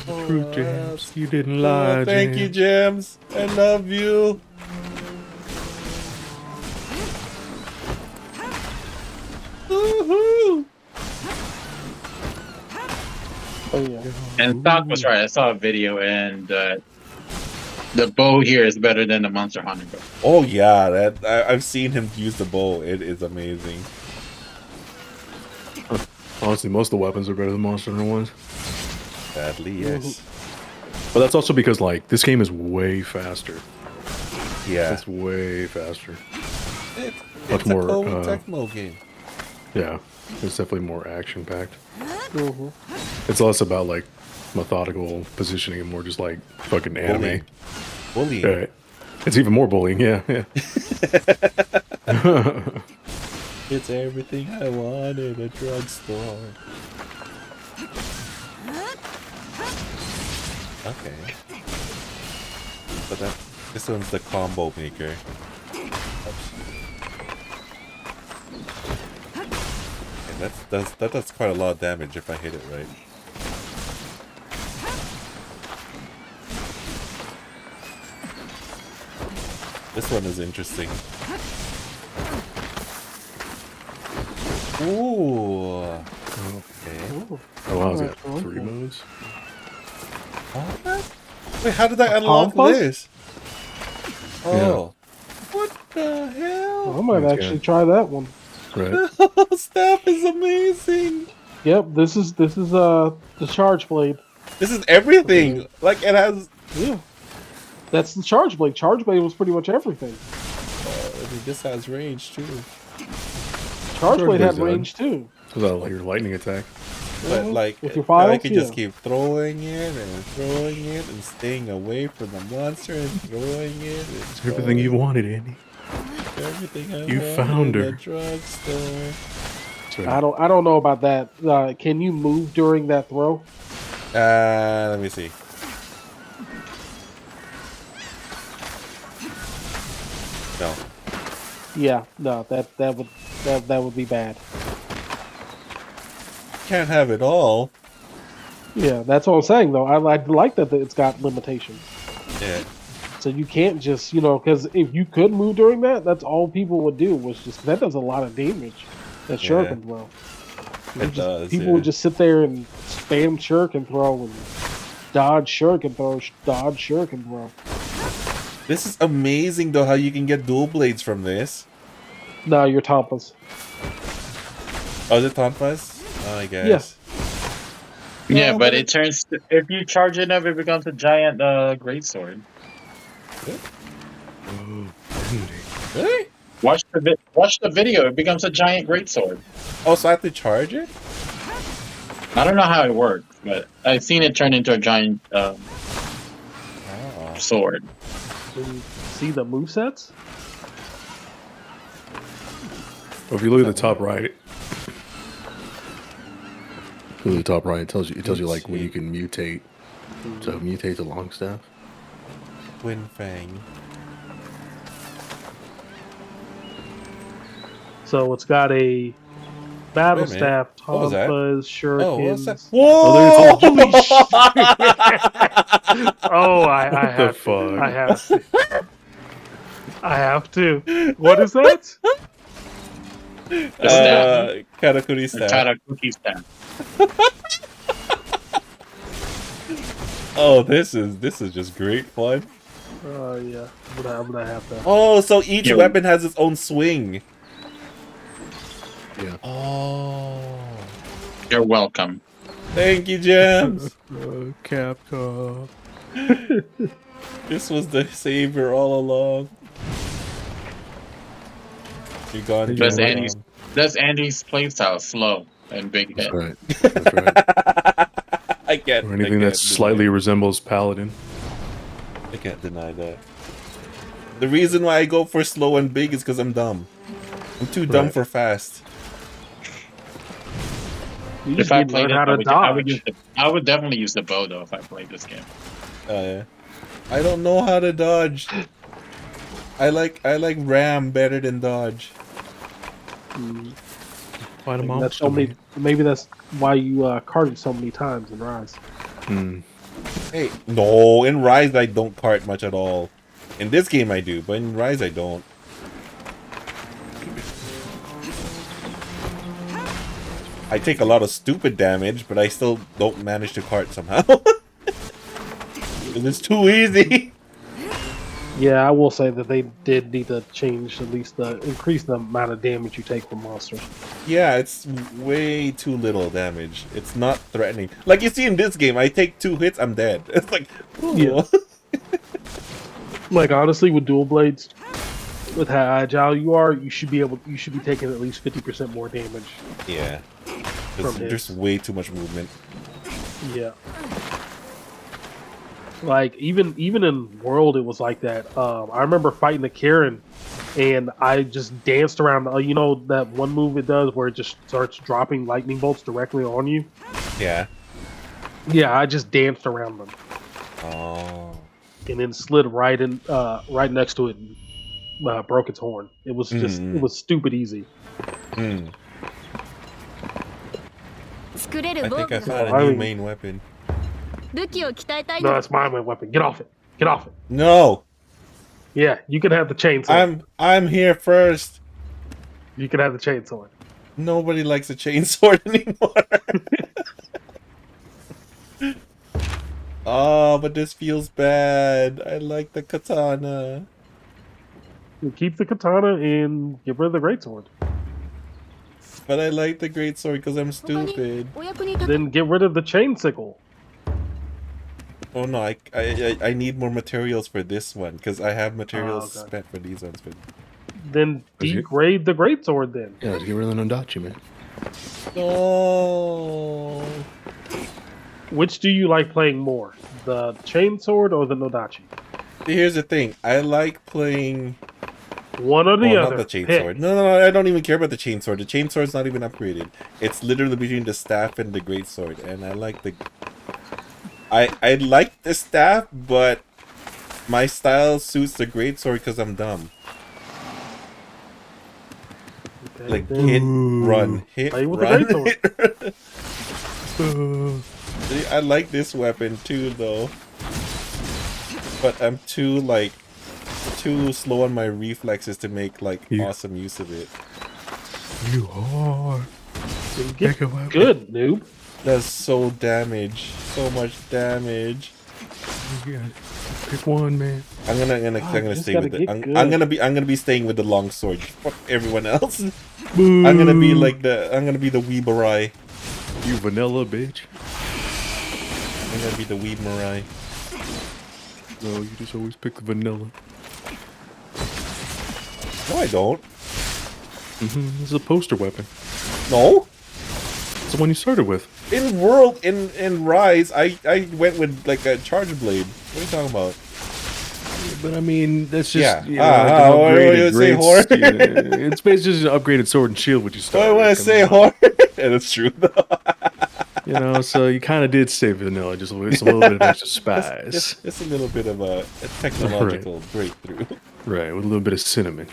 Speaker 3: True, James. You didn't lie,
Speaker 2: Thank you, James. I love you. Woohoo!
Speaker 11: Oh yeah.
Speaker 5: And Doc was right. I saw a video, and the bow here is better than the Monster Hunter bow.
Speaker 2: Oh yeah, I've seen him use the bow. It is amazing.
Speaker 3: Honestly, most of the weapons are better than Monster Hunter ones.
Speaker 2: Sadly, yes.
Speaker 3: But that's also because like this game is way faster.
Speaker 2: Yeah,
Speaker 3: it's way faster.
Speaker 2: It's
Speaker 3: Much more
Speaker 2: a Tecmo game.
Speaker 3: Yeah, it's definitely more action packed. It's less about like methodical positioning and more just like fucking anime.
Speaker 2: Bullying.
Speaker 3: Right. It's even more bullying, yeah.
Speaker 2: It's everything I wanted, a drugstore. Okay. But this one's the combo maker. And that does quite a lot of damage if I hit it right. This one is interesting. Ooh. Okay.
Speaker 3: Oh wow, it's got 3 moves.
Speaker 2: Wait, how did I unlock this? Oh.
Speaker 3: Yeah.
Speaker 2: What the hell?
Speaker 11: I might actually try that one.
Speaker 3: Right.
Speaker 2: Staff is amazing.
Speaker 11: Yep, this is the charge blade.
Speaker 2: This is everything. Like it has.
Speaker 11: Yeah. That's the charge blade. Charge blade was pretty much everything.
Speaker 2: I mean, this has range too.
Speaker 11: Charge blade had range too.
Speaker 3: Was that like your lightning attack?
Speaker 2: But like,
Speaker 11: with your files,
Speaker 2: I can just keep throwing it and staying away from the monster and throwing it.
Speaker 3: It's everything you wanted, Andy.
Speaker 2: Everything I
Speaker 3: You
Speaker 2: wanted
Speaker 3: found her.
Speaker 2: in the drugstore.
Speaker 11: I don't know about that. Can you move during that throw?
Speaker 2: Let me see. No.
Speaker 11: Yeah, no. That would be bad.
Speaker 2: Can't have it all.
Speaker 11: Yeah, that's what I'm saying though. I like that it's got limitations.
Speaker 2: Yeah.
Speaker 11: So you can't just, because if you could move during that, that's all people would do was just, that does a lot of damage. That shuriken throw.
Speaker 2: It does.
Speaker 11: People would just sit there and spam shuriken throw and dodge shuriken throw, dodge shuriken throw.
Speaker 2: This is amazing though how you can get dual blades from this.
Speaker 11: No, you're Tampas.
Speaker 2: Oh, is it Tonfas? Oh, I guess.
Speaker 5: Yeah,
Speaker 2: No,
Speaker 5: but it turns. If you charge it up, it becomes a giant greatsword.
Speaker 2: Really?
Speaker 5: Watch the video. It becomes a giant greatsword.
Speaker 2: Oh, so I have to charge it?
Speaker 5: I don't know how it works, but I've seen it turn into a giant sword.
Speaker 11: Can you see the movesets?
Speaker 3: Well, if you look at the top right, it tells you like when you can mutate. So mutate to long staff.
Speaker 2: Twin Fang.
Speaker 11: So it's got a battle staff,
Speaker 2: What was that?
Speaker 11: Tampas, shurikens.
Speaker 2: Whoa!
Speaker 11: Holy shit! Oh, I have to.
Speaker 3: fuck?
Speaker 11: I have to. I have to. What is that?
Speaker 2: Karakuri staff.
Speaker 5: Karakuri staff.
Speaker 2: Oh, this is just great fun.
Speaker 11: Oh yeah, I'm gonna have to.
Speaker 2: Oh, so each weapon has its own swing.
Speaker 3: Yeah.
Speaker 2: Oh.
Speaker 5: You're welcome.
Speaker 2: Thank you, Gems.
Speaker 3: Capcom.
Speaker 2: This was the savior all along. You're gone.
Speaker 5: That's Andy's playstyle, slow and big hit.
Speaker 3: That's right. That's right.
Speaker 2: I can't.
Speaker 3: Or anything that slightly resembles Paladin.
Speaker 2: I can't deny that. The reason why I go for slow and big is because I'm dumb. I'm too dumb for fast.
Speaker 5: If I played it, I would definitely use the bow though if I played this game.
Speaker 2: Oh yeah. I don't know how to dodge. I like ram better than dodge.
Speaker 3: Quite a
Speaker 11: Maybe
Speaker 3: monster.
Speaker 11: maybe that's why you carded so many times in Rise.
Speaker 2: Hey, no, in Rise I don't cart much at all. In this game I do, but in Rise I don't. I take a lot of stupid damage, but I still don't manage to cart somehow. It's too easy.
Speaker 11: Yeah, I will say that they did need to change at least increase the amount of damage you take from monsters.
Speaker 2: Yeah, it's way too little damage. It's not threatening. Like you see in this game, I take 2 hits, I'm dead. It's like, ooh.
Speaker 11: Yeah. Like honestly, with dual blades, with how agile you are, you should be taking at least 50% more damage.
Speaker 2: Yeah. There's way too much movement.
Speaker 11: Yeah. Like even in World, it was like that. I remember fighting the Karen, and I just danced around. You know that one move it does where it just starts dropping lightning bolts directly on you.
Speaker 2: Yeah.
Speaker 11: Yeah, I just danced around them.
Speaker 2: Oh.
Speaker 11: And then slid right right next to it, and broke its horn. It was just it was stupid easy.
Speaker 2: I think I found a new main weapon.
Speaker 11: No, that's my main weapon. Get off it. Get off it.
Speaker 2: No.
Speaker 11: Yeah, you can have the chainsaw.
Speaker 2: I'm here first.
Speaker 11: You can have the chainsaw.
Speaker 2: Nobody likes a chainsaw anymore. Oh, but this feels bad. I like the katana.
Speaker 11: You keep the katana and get rid of the greatsword.
Speaker 2: But I like the greatsword because I'm stupid.
Speaker 11: Then get rid of the chain sickle.
Speaker 2: Oh no, I need more materials for this one because I have materials spent for these ones.
Speaker 11: Then degrade the greatsword then.
Speaker 3: Yeah, let's get rid of the Nondachi, man.
Speaker 2: Oh.
Speaker 11: Which do you like playing more? The chainsword or the Nodachi?
Speaker 2: Here's the thing. I like playing
Speaker 11: one or the other.
Speaker 2: Not the chainsword. No, I don't even care about the chainsword. The chainsword's not even upgraded. It's literally between the staff and the greatsword, and I like the. I like the staff, but my style suits the greatsword because I'm dumb. Okay, like hit, run, hit, run. I like this weapon too, though. But I'm too slow on my reflexes to make awesome use of it.
Speaker 3: You are
Speaker 11: good, noob.
Speaker 2: That's so much damage.
Speaker 3: Yeah, pick one, man.
Speaker 2: I'm gonna stay with it. I'm gonna be staying with the long sword. Fuck everyone else. I'm gonna be the Weebarai.
Speaker 3: You vanilla bitch.
Speaker 2: I'm gonna be the Weebarai.
Speaker 3: No, you just always pick the vanilla.
Speaker 2: No, I don't.
Speaker 3: This is a poster weapon.
Speaker 2: No.
Speaker 3: It's the one you started with.
Speaker 2: In World, in Rise, I went with like a charge blade. What are you talking about?
Speaker 3: But I mean, that's just it's basically just an upgraded sword and shield. What you started.
Speaker 2: I want to say hard, and it's true though.
Speaker 3: You know, so you kind of did save vanilla, just a little bit of extra spice.
Speaker 2: It's a little bit of a technological breakthrough.
Speaker 3: Right, with a little bit of cinnamon.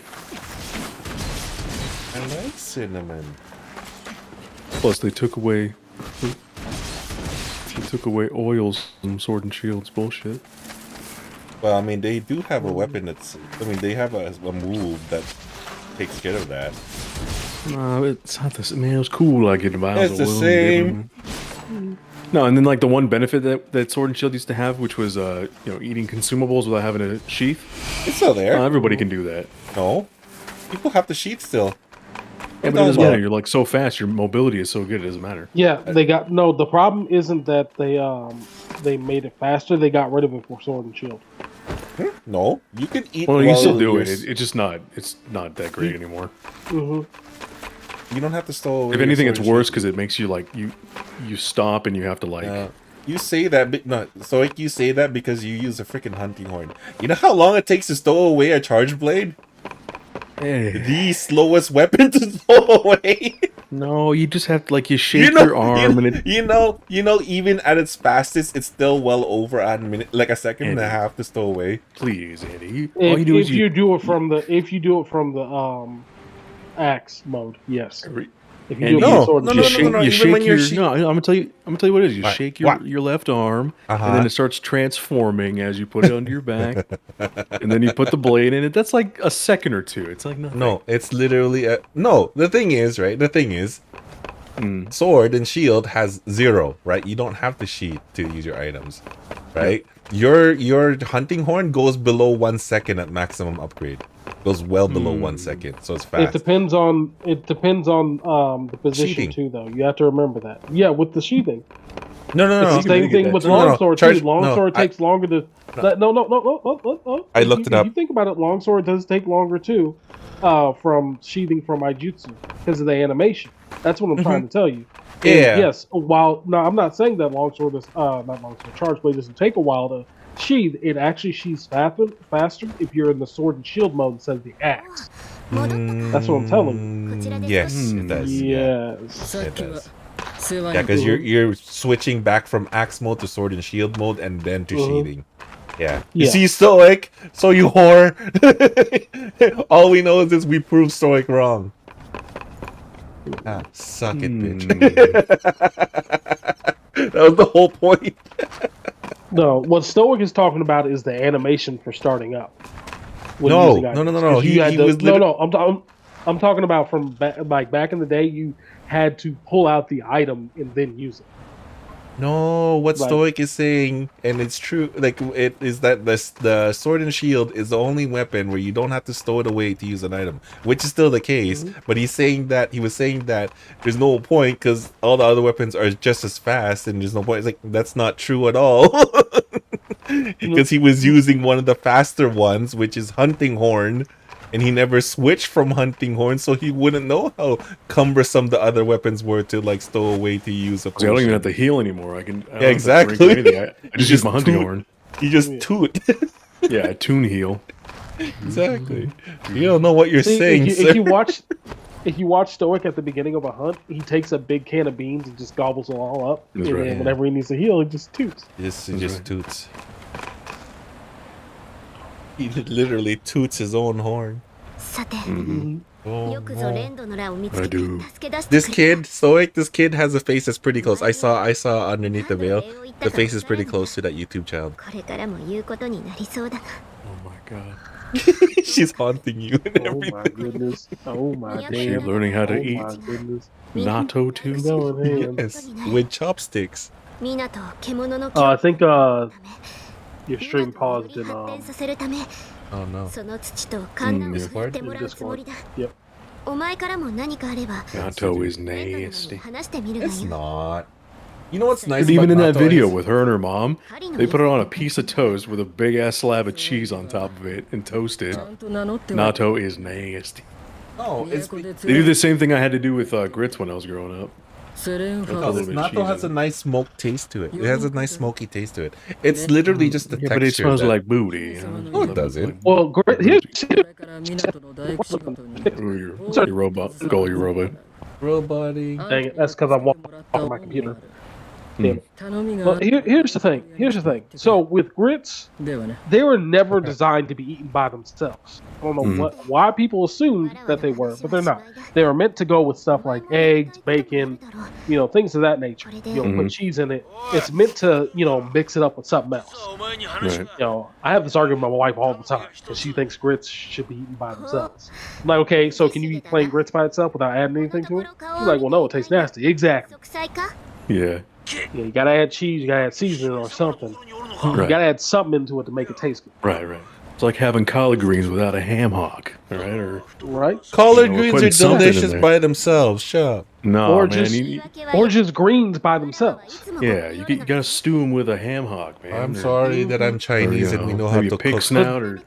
Speaker 2: I like cinnamon.
Speaker 3: Plus, they took away oils from sword and shields. Bullshit.
Speaker 2: Well, I mean, they do have a weapon that's. I mean, they have a move that takes care of that.
Speaker 3: No, it's not the same. Man, it was cool. Like it miles.
Speaker 2: It's the same.
Speaker 3: No, and then like the one benefit that sword and shield used to have, which was eating consumables without having a sheath.
Speaker 2: It's still there.
Speaker 3: Everybody can do that.
Speaker 2: No, people have the sheath still.
Speaker 3: Yeah, but it doesn't matter. You're like so fast. Your mobility is so good. It doesn't matter.
Speaker 11: Yeah, they got no. The problem isn't that they made it faster. They got rid of it for sword and shield.
Speaker 2: No, you can eat.
Speaker 3: Well, you still do it. It's just not. It's not that great anymore.
Speaker 2: You don't have to stow away.
Speaker 3: If anything, it's worse because it makes you like you stop and you have to like.
Speaker 2: You say that, no. So like you say that because you use a freaking hunting horn. You know how long it takes to stow away a charge blade?
Speaker 3: Hey.
Speaker 2: The slowest weapon to stow away.
Speaker 3: No, you just have to you shake your arm and it.
Speaker 2: You know, even at its fastest, it's still well over a minute, like a second and a half to stow away.
Speaker 3: Please, Eddie.
Speaker 11: If you do it from the axe mode, yes. If you do it sword,
Speaker 3: you shake your. No, I'm gonna tell you what it is. You shake your left arm, and then it starts transforming as you put it under your back, and then you put the blade in it. That's like a second or two. It's like nothing.
Speaker 2: No, it's literally no. The thing is, sword and shield has 0, right? You don't have the sheath to use your items, right? Your hunting horn goes below 1 second at maximum upgrade. Goes well below 1 second, so it's fast.
Speaker 11: It depends on the position sheathing. Too, though. You have to remember that. Yeah, with the sheathing.
Speaker 2: No.
Speaker 11: It's the same thing with longsword too. Longsword takes longer to. No.
Speaker 2: I looked it up.
Speaker 11: If you think about it, longsword does take longer too, from sheathing from Aijutsu because of the animation. That's what I'm trying to tell you. And
Speaker 2: yeah.
Speaker 11: Yes. I'm not saying that longsword is not longsword. Charge blade doesn't take a while It actually she's faster if you're in the sword and shield mode instead of the axe. That's what I'm telling you.
Speaker 2: Yes, it does.
Speaker 11: Yes.
Speaker 2: It does. Yeah, because you're switching back from axe mode to sword and shield mode and then to sheathing. Yeah. You see, Stoic, so you whore. All we know is we proved Stoic wrong. Ah, suck it, bitch. That was the whole point.
Speaker 11: No, what Stoic is talking about is the animation for starting up.
Speaker 2: No.
Speaker 11: I'm talking about from back in the day. You had to pull out the item and then use it.
Speaker 2: No, what Stoic is saying, and it's true, like it is that the sword and shield is the only weapon where you don't have to stow it away to use an item, which is still the case. But he was saying that there's no point because all the other weapons are just as fast, and there's no point. It's like that's not true at all, because he was using one of the faster ones, which is hunting horn. And he never switched from hunting horn, so he wouldn't know how cumbersome the other weapons were to like stow away to use a potion.
Speaker 3: I don't even have to heal anymore. I can.
Speaker 2: Yeah, exactly.
Speaker 3: I just use my hunting horn.
Speaker 2: You just toot.
Speaker 3: Yeah, tune heal.
Speaker 2: Exactly. You don't know what you're saying.
Speaker 11: If you watch Stoic at the beginning of a hunt, he takes a big can of beans and just gobbles them all up.
Speaker 3: That's
Speaker 11: and
Speaker 3: right,
Speaker 11: then whenever he needs to heal, he just toots.
Speaker 2: He just toots. He literally toots his own horn.
Speaker 3: I do.
Speaker 2: This kid, Stoic, this kid has a face that's pretty close. I saw underneath the veil. The face is pretty close to that YouTube child.
Speaker 3: Oh my god.
Speaker 2: She's haunting you and
Speaker 11: everything. Oh my goodness. Oh my damn.
Speaker 3: Is she learning how to eat natto too?
Speaker 2: Yes, with chopsticks.
Speaker 11: I think your stream paused in
Speaker 2: oh no.
Speaker 11: Discord? Yep.
Speaker 3: Natto is nasty.
Speaker 2: It's not. You know what's nice?
Speaker 3: But even in that video
Speaker 2: is?
Speaker 3: with her and her mom, they put it on a piece of toast with a big ass slab of cheese on top of it and toasted. Natto is nasty.
Speaker 2: Oh,
Speaker 3: they do the same thing I had to do with grits when I was growing up.
Speaker 2: Natto has a nice smoked taste to it. It has a nice smoky taste to it. It's literally just the texture.
Speaker 3: But it smells like booty.
Speaker 2: No, it doesn't.
Speaker 11: Well,
Speaker 3: Sorry, robot. Goalie robot.
Speaker 2: Roboting.
Speaker 11: Dang it, that's because I'm walking off my computer. Damn it. Well, here's the thing. So with grits, they were never designed to be eaten by themselves. I don't know why people assumed that they were, but they're not. They were meant to go with stuff like eggs, bacon, things of that nature. Put cheese in it. It's meant to, mix it up with something else.
Speaker 3: Right.
Speaker 11: I have this argument with my wife all the time because she thinks grits should be eaten by themselves. I'm like, okay, so can you eat plain grits by itself without adding anything to it? She's like, well, no, it tastes nasty. Exactly.
Speaker 3: Yeah.
Speaker 11: Yeah, you gotta add cheese, you gotta add seasoning or something.
Speaker 3: Right.
Speaker 11: You gotta add something into it to make it taste good.
Speaker 3: Right. It's like having collard greens without a ham hock, right?
Speaker 2: Collard greens are delicious by themselves. Shut up.
Speaker 3: No,
Speaker 11: or
Speaker 3: man.
Speaker 11: Or just greens by themselves.
Speaker 3: Yeah, you gotta stew them with a ham hock, man.
Speaker 2: I'm sorry that I'm Chinese and we know how to
Speaker 3: pig
Speaker 2: cook.
Speaker 3: Snout or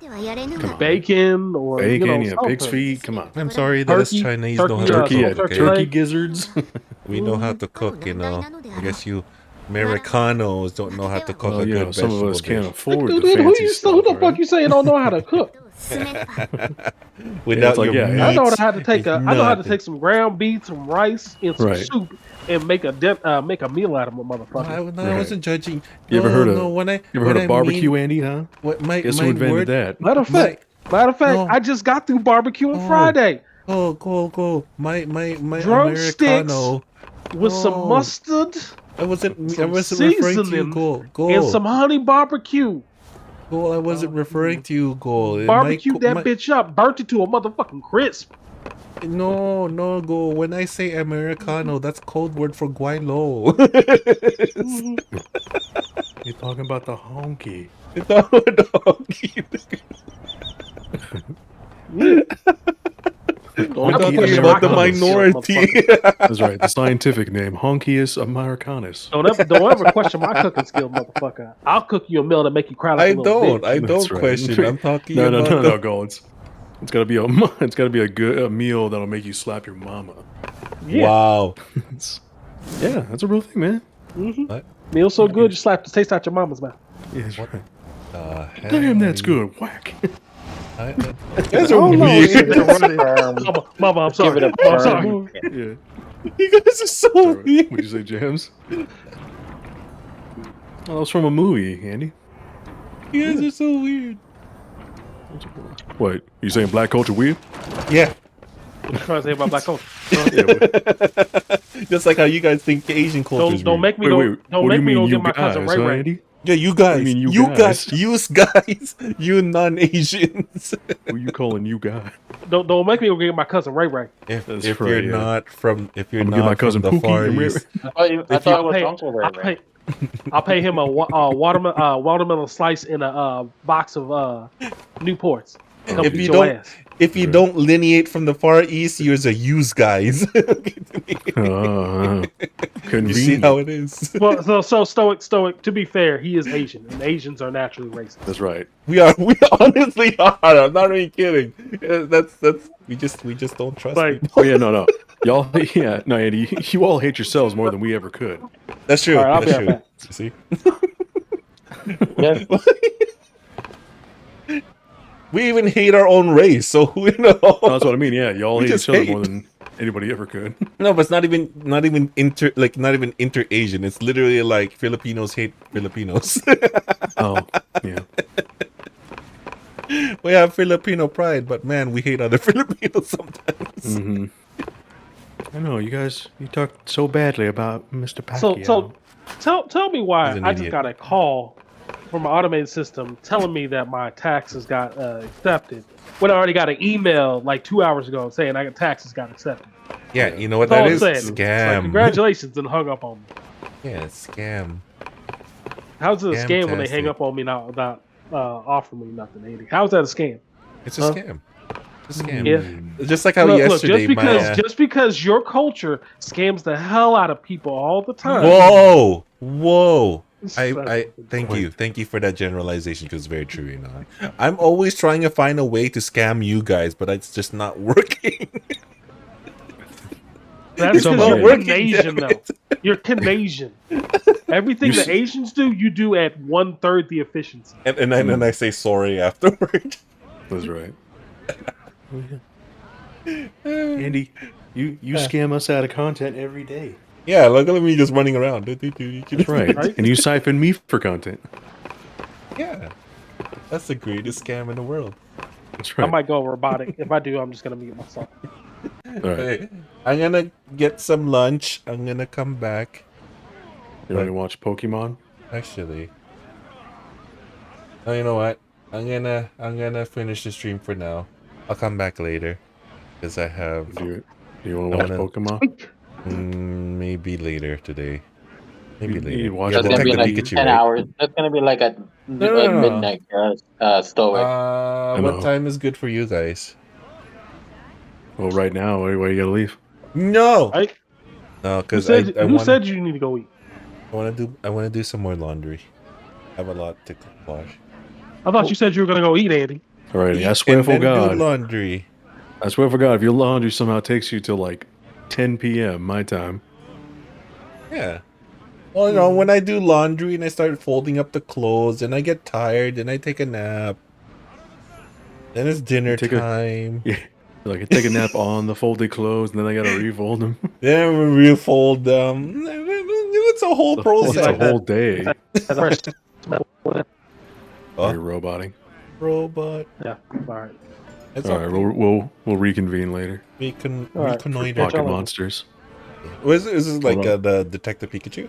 Speaker 11: bacon or
Speaker 3: pig's feet. Come on.
Speaker 2: I'm sorry that us Chinese know how to cook.
Speaker 3: Turkey gizzards.
Speaker 2: We know how to cook, I guess you Americanos don't know how to cook a good
Speaker 3: some
Speaker 2: vegetable
Speaker 3: of us can't
Speaker 2: dish.
Speaker 3: afford
Speaker 11: Dude,
Speaker 3: the fancy
Speaker 11: who
Speaker 3: stuff.
Speaker 11: the fuck you saying don't know how to cook?
Speaker 2: Without your meats,
Speaker 11: I know how to take I know how to take some ground beef, some rice, and some soup, and make a meal out of a motherfucker.
Speaker 2: I wasn't judging.
Speaker 3: You ever heard of barbecue, Andy? Huh? Guess who invented that?
Speaker 11: Matter of fact, I just got through barbecue on Friday.
Speaker 2: Oh, go! My
Speaker 11: drumsticks
Speaker 2: Americano
Speaker 11: with some mustard.
Speaker 2: I wasn't referring to you, Goal.
Speaker 11: And some honey barbecue.
Speaker 2: Goal, I wasn't referring to you, Goal.
Speaker 11: Barbecue that bitch up, burnt it to a motherfucking crisp.
Speaker 2: No, Goal. When I say Americano, that's code word for guaylo.
Speaker 3: You're talking about the honky.
Speaker 2: You're talking about the honky. We're talking about the minority.
Speaker 3: That's right. The scientific name, Honkius Americanus.
Speaker 11: Don't ever question my cooking skill, motherfucker. I'll cook you a meal to make you cry like a little bitch.
Speaker 2: I don't question. I'm talking.
Speaker 3: No, Gold. It's gotta be a meal that'll make you slap your mama.
Speaker 11: Yeah.
Speaker 2: Wow.
Speaker 3: Yeah, that's a real thing, man.
Speaker 11: Mm-hmm. Meal so good, you slap the taste out your mama's mouth.
Speaker 3: Yeah, that's right. Damn, that's good. Whack.
Speaker 2: You guys are weird.
Speaker 11: Mama, I'm sorry.
Speaker 5: Give it a
Speaker 11: I'm sorry.
Speaker 3: Yeah.
Speaker 2: You guys are so weird.
Speaker 3: Would you say James? Oh, that was from a movie, Andy.
Speaker 2: You guys are so weird.
Speaker 3: What? You saying black culture weird?
Speaker 2: Yeah.
Speaker 11: What you trying to say about black culture?
Speaker 2: Just like how you guys think Asian culture is
Speaker 11: Don't
Speaker 2: weird.
Speaker 11: make me don't make me go get my cousin Ray Ray.
Speaker 3: Andy?
Speaker 2: Yeah, you guys.
Speaker 3: mean you
Speaker 2: you
Speaker 3: guys?
Speaker 2: guys. You non-Asians.
Speaker 3: Who you calling you guy?
Speaker 11: Don't make me go get my cousin Ray Ray.
Speaker 2: If
Speaker 3: That's
Speaker 2: you're
Speaker 3: right, yeah.
Speaker 2: not from, if you're
Speaker 3: I'm gonna
Speaker 2: not
Speaker 3: get my cousin
Speaker 2: from the
Speaker 3: Pookie
Speaker 2: Far
Speaker 3: and Ray
Speaker 2: East,
Speaker 5: I thought it was Uncle Ray Ray.
Speaker 11: I'll pay him a watermelon slice in a box of Newports. Come
Speaker 2: if
Speaker 11: beat
Speaker 2: you
Speaker 11: your
Speaker 2: don't,
Speaker 11: ass.
Speaker 2: if you don't lineate from the Far East, you're a use guys. You see how it is.
Speaker 11: Well, so stoic. To be fair, he is Asian, and Asians are naturally racist.
Speaker 3: That's right.
Speaker 2: We honestly are. I'm not even kidding. That's we just don't trust
Speaker 11: Like,
Speaker 2: people.
Speaker 3: Oh yeah, no. Y'all, yeah, no, Andy, you all hate yourselves more than we ever could.
Speaker 2: That's true.
Speaker 11: All right, I'll
Speaker 2: That's
Speaker 11: be
Speaker 2: true.
Speaker 11: right
Speaker 2: You see.
Speaker 5: Yes.
Speaker 2: We even hate our own race, so you know.
Speaker 3: No, that's what I mean. Yeah, y'all
Speaker 2: We
Speaker 3: hate
Speaker 2: just
Speaker 3: each other
Speaker 2: hate.
Speaker 3: more than anybody ever could.
Speaker 2: No, but it's not even inter Asian. It's literally like Filipinos hate Filipinos.
Speaker 3: Oh, yeah.
Speaker 2: We have Filipino pride, but man, we hate other Filipinos sometimes.
Speaker 3: Mm-hmm. I know you guys. You talked so badly about Mr. Pacquiao.
Speaker 11: So tell me why
Speaker 2: He's an
Speaker 11: I just
Speaker 2: idiot.
Speaker 11: got a call from my automated system telling me that my taxes got accepted. When I already got an email like 2 hours ago saying taxes got accepted.
Speaker 2: Yeah, you know what
Speaker 11: That's all
Speaker 2: that
Speaker 11: I'm
Speaker 2: is?
Speaker 11: saying. It's like,
Speaker 2: Scam.
Speaker 11: congratulations, and hung up on me.
Speaker 2: Yeah, it's scam.
Speaker 11: How's it a scam when they hang
Speaker 2: Scamtastic.
Speaker 11: up on me now without offering me nothing, Andy? How's that a scam?
Speaker 2: It's a scam. It's a scam.
Speaker 11: Yeah.
Speaker 2: Just like how
Speaker 11: Look,
Speaker 2: yesterday,
Speaker 11: just because your culture scams the hell out of people all the time.
Speaker 2: Whoa. I thank you for that generalization because it's very true. You know, I'm always trying to find a way to scam you guys, but it's just not working.
Speaker 11: That's
Speaker 3: It's
Speaker 11: because
Speaker 3: not
Speaker 11: you're
Speaker 2: working,
Speaker 11: Canadian,
Speaker 2: damn
Speaker 11: though. You're Canadian. Everything the Asians do, you do at 1/3 the efficiency.
Speaker 2: And then I say sorry afterward.
Speaker 3: That's right. Andy, you scam us out of content every day.
Speaker 2: Yeah, look at me just running around.
Speaker 3: That's right. And you siphon me for content.
Speaker 2: Yeah, that's the greatest scam in the world.
Speaker 3: That's
Speaker 11: I
Speaker 3: right.
Speaker 11: might go robotic. If I do, I'm just gonna mute myself.
Speaker 3: All right.
Speaker 2: Hey, I'm gonna get some lunch. I'm gonna come back.
Speaker 3: You want to watch Pokemon?
Speaker 2: Actually, oh, you know what? I'm gonna finish the stream for now. I'll come back later because I have
Speaker 3: Do you want to watch Pokemon?
Speaker 2: maybe later today. Maybe
Speaker 3: You
Speaker 2: later.
Speaker 3: watch
Speaker 5: That's gonna be
Speaker 2: Detective
Speaker 5: like
Speaker 2: Pikachu,
Speaker 5: 10
Speaker 2: right?
Speaker 5: hours. That's gonna be like at
Speaker 2: No.
Speaker 5: midnight. Stoic.
Speaker 2: What time is good for you guys?
Speaker 3: Well, right now, where you gotta leave?
Speaker 2: No,
Speaker 11: Right?
Speaker 2: no,
Speaker 11: Who
Speaker 2: because
Speaker 11: said,
Speaker 2: I
Speaker 11: who
Speaker 2: want
Speaker 11: said you need to go eat?
Speaker 2: I want to do some more laundry. I have a lot to wash.
Speaker 11: I thought you said you were gonna go eat, Andy.
Speaker 3: All right, I swear
Speaker 2: And
Speaker 3: for
Speaker 2: then do
Speaker 3: God.
Speaker 2: laundry.
Speaker 3: I swear for God, if your laundry somehow takes you till like 10 p.m. my time.
Speaker 2: Yeah. Well, you know, when I do laundry and I start folding up the clothes and I get tired and I take a nap, then it's dinner time.
Speaker 3: Yeah. Like I take a nap on the folded clothes and then I gotta refold them.
Speaker 2: Then we refold them. It's a whole process.
Speaker 3: It's a whole day.
Speaker 2: Oh.
Speaker 3: You're roboting.
Speaker 2: Robot.
Speaker 11: Yeah. All right.
Speaker 2: It's
Speaker 3: All right, we'll reconvene later.
Speaker 11: All right.
Speaker 2: Reconnoiter.
Speaker 3: Pocket monsters.
Speaker 2: Is this like the Detective Pikachu?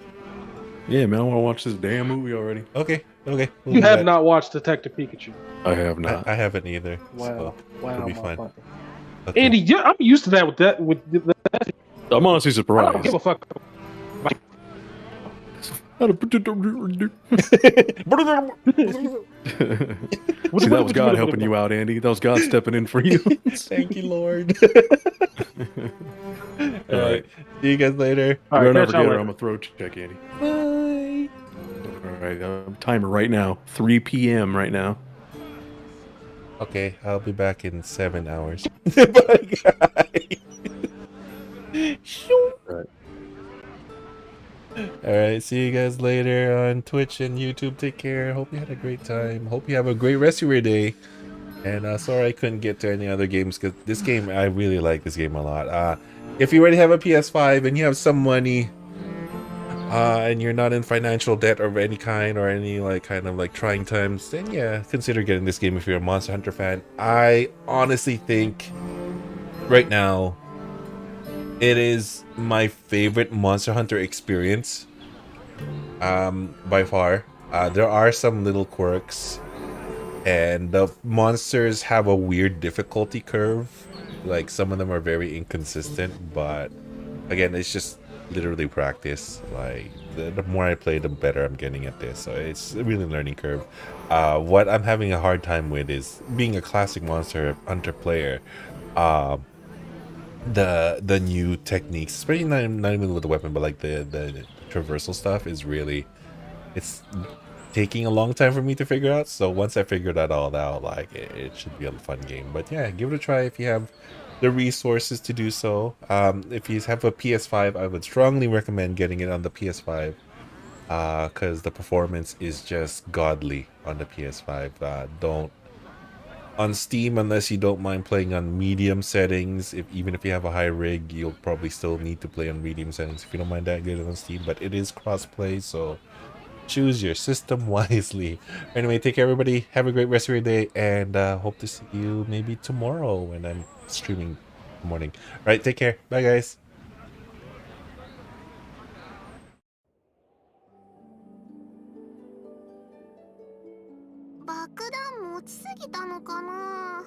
Speaker 3: Yeah, man, I want to watch this damn movie already.
Speaker 2: Okay. We'll
Speaker 11: You
Speaker 2: do
Speaker 11: have
Speaker 2: that.
Speaker 11: not watched Detective Pikachu.
Speaker 3: I have not.
Speaker 2: I haven't either.
Speaker 11: Wow.
Speaker 2: So it'll be fun.
Speaker 11: motherfucker.
Speaker 2: Okay.
Speaker 11: Andy, I'm used to that with that.
Speaker 3: I'm honestly
Speaker 11: I
Speaker 3: surprised.
Speaker 11: don't give a fuck.
Speaker 3: See, that was God helping you out, Andy. That was God stepping in for you.
Speaker 2: Thank you, Lord. All right. See you guys later.
Speaker 11: All
Speaker 3: Don't
Speaker 11: right,
Speaker 3: ever
Speaker 11: catch
Speaker 3: get
Speaker 11: y'all
Speaker 3: her.
Speaker 11: later.
Speaker 3: I'm a throat check, Andy.
Speaker 2: Bye.
Speaker 3: All right, timer right now. 3 p.m. right now.
Speaker 2: Okay, I'll be back in 7 hours. Bye, guys.
Speaker 3: Right.
Speaker 2: All right, see you guys later on Twitch and YouTube. Take care. Hope you had a great time. Hope you have a great rest of your day. And sorry I couldn't get to any other games because this game, I really like this game a lot. If you already have a PS5 and you have some money, and you're not in financial debt of any kind or any like kind of like trying times, then yeah, consider getting this game if you're a Monster Hunter fan. I honestly think right now it is my favorite Monster Hunter experience, by far. There are some little quirks, and the monsters have a weird difficulty curve. Like some of them are very inconsistent, but again, it's just literally practice. Like the more I play, the better I'm getting at this. So it's a really learning curve. What I'm having a hard time with is being a classic Monster Hunter player. The new techniques, especially not even with the weapon, but like the traversal stuff is really, it's taking a long time for me to figure out. So once I figure that all out, like it should be a fun game. But yeah, give it a try if you have the resources to do so. If you have a PS5, I would strongly recommend getting it on the PS5, because the performance is just godly on the PS5. Don't on Steam, unless you don't mind playing on medium settings. Even if you have a high rig, you'll probably still need to play on medium settings if you don't mind that, get it on Steam. But it is cross-play, so choose your system wisely. Anyway, take care everybody, have a great rest of your day, and hope to see you maybe tomorrow when I'm streaming in the morning. All right, take care, bye guys.
Speaker 4: 爆弾持ちすぎたのかな。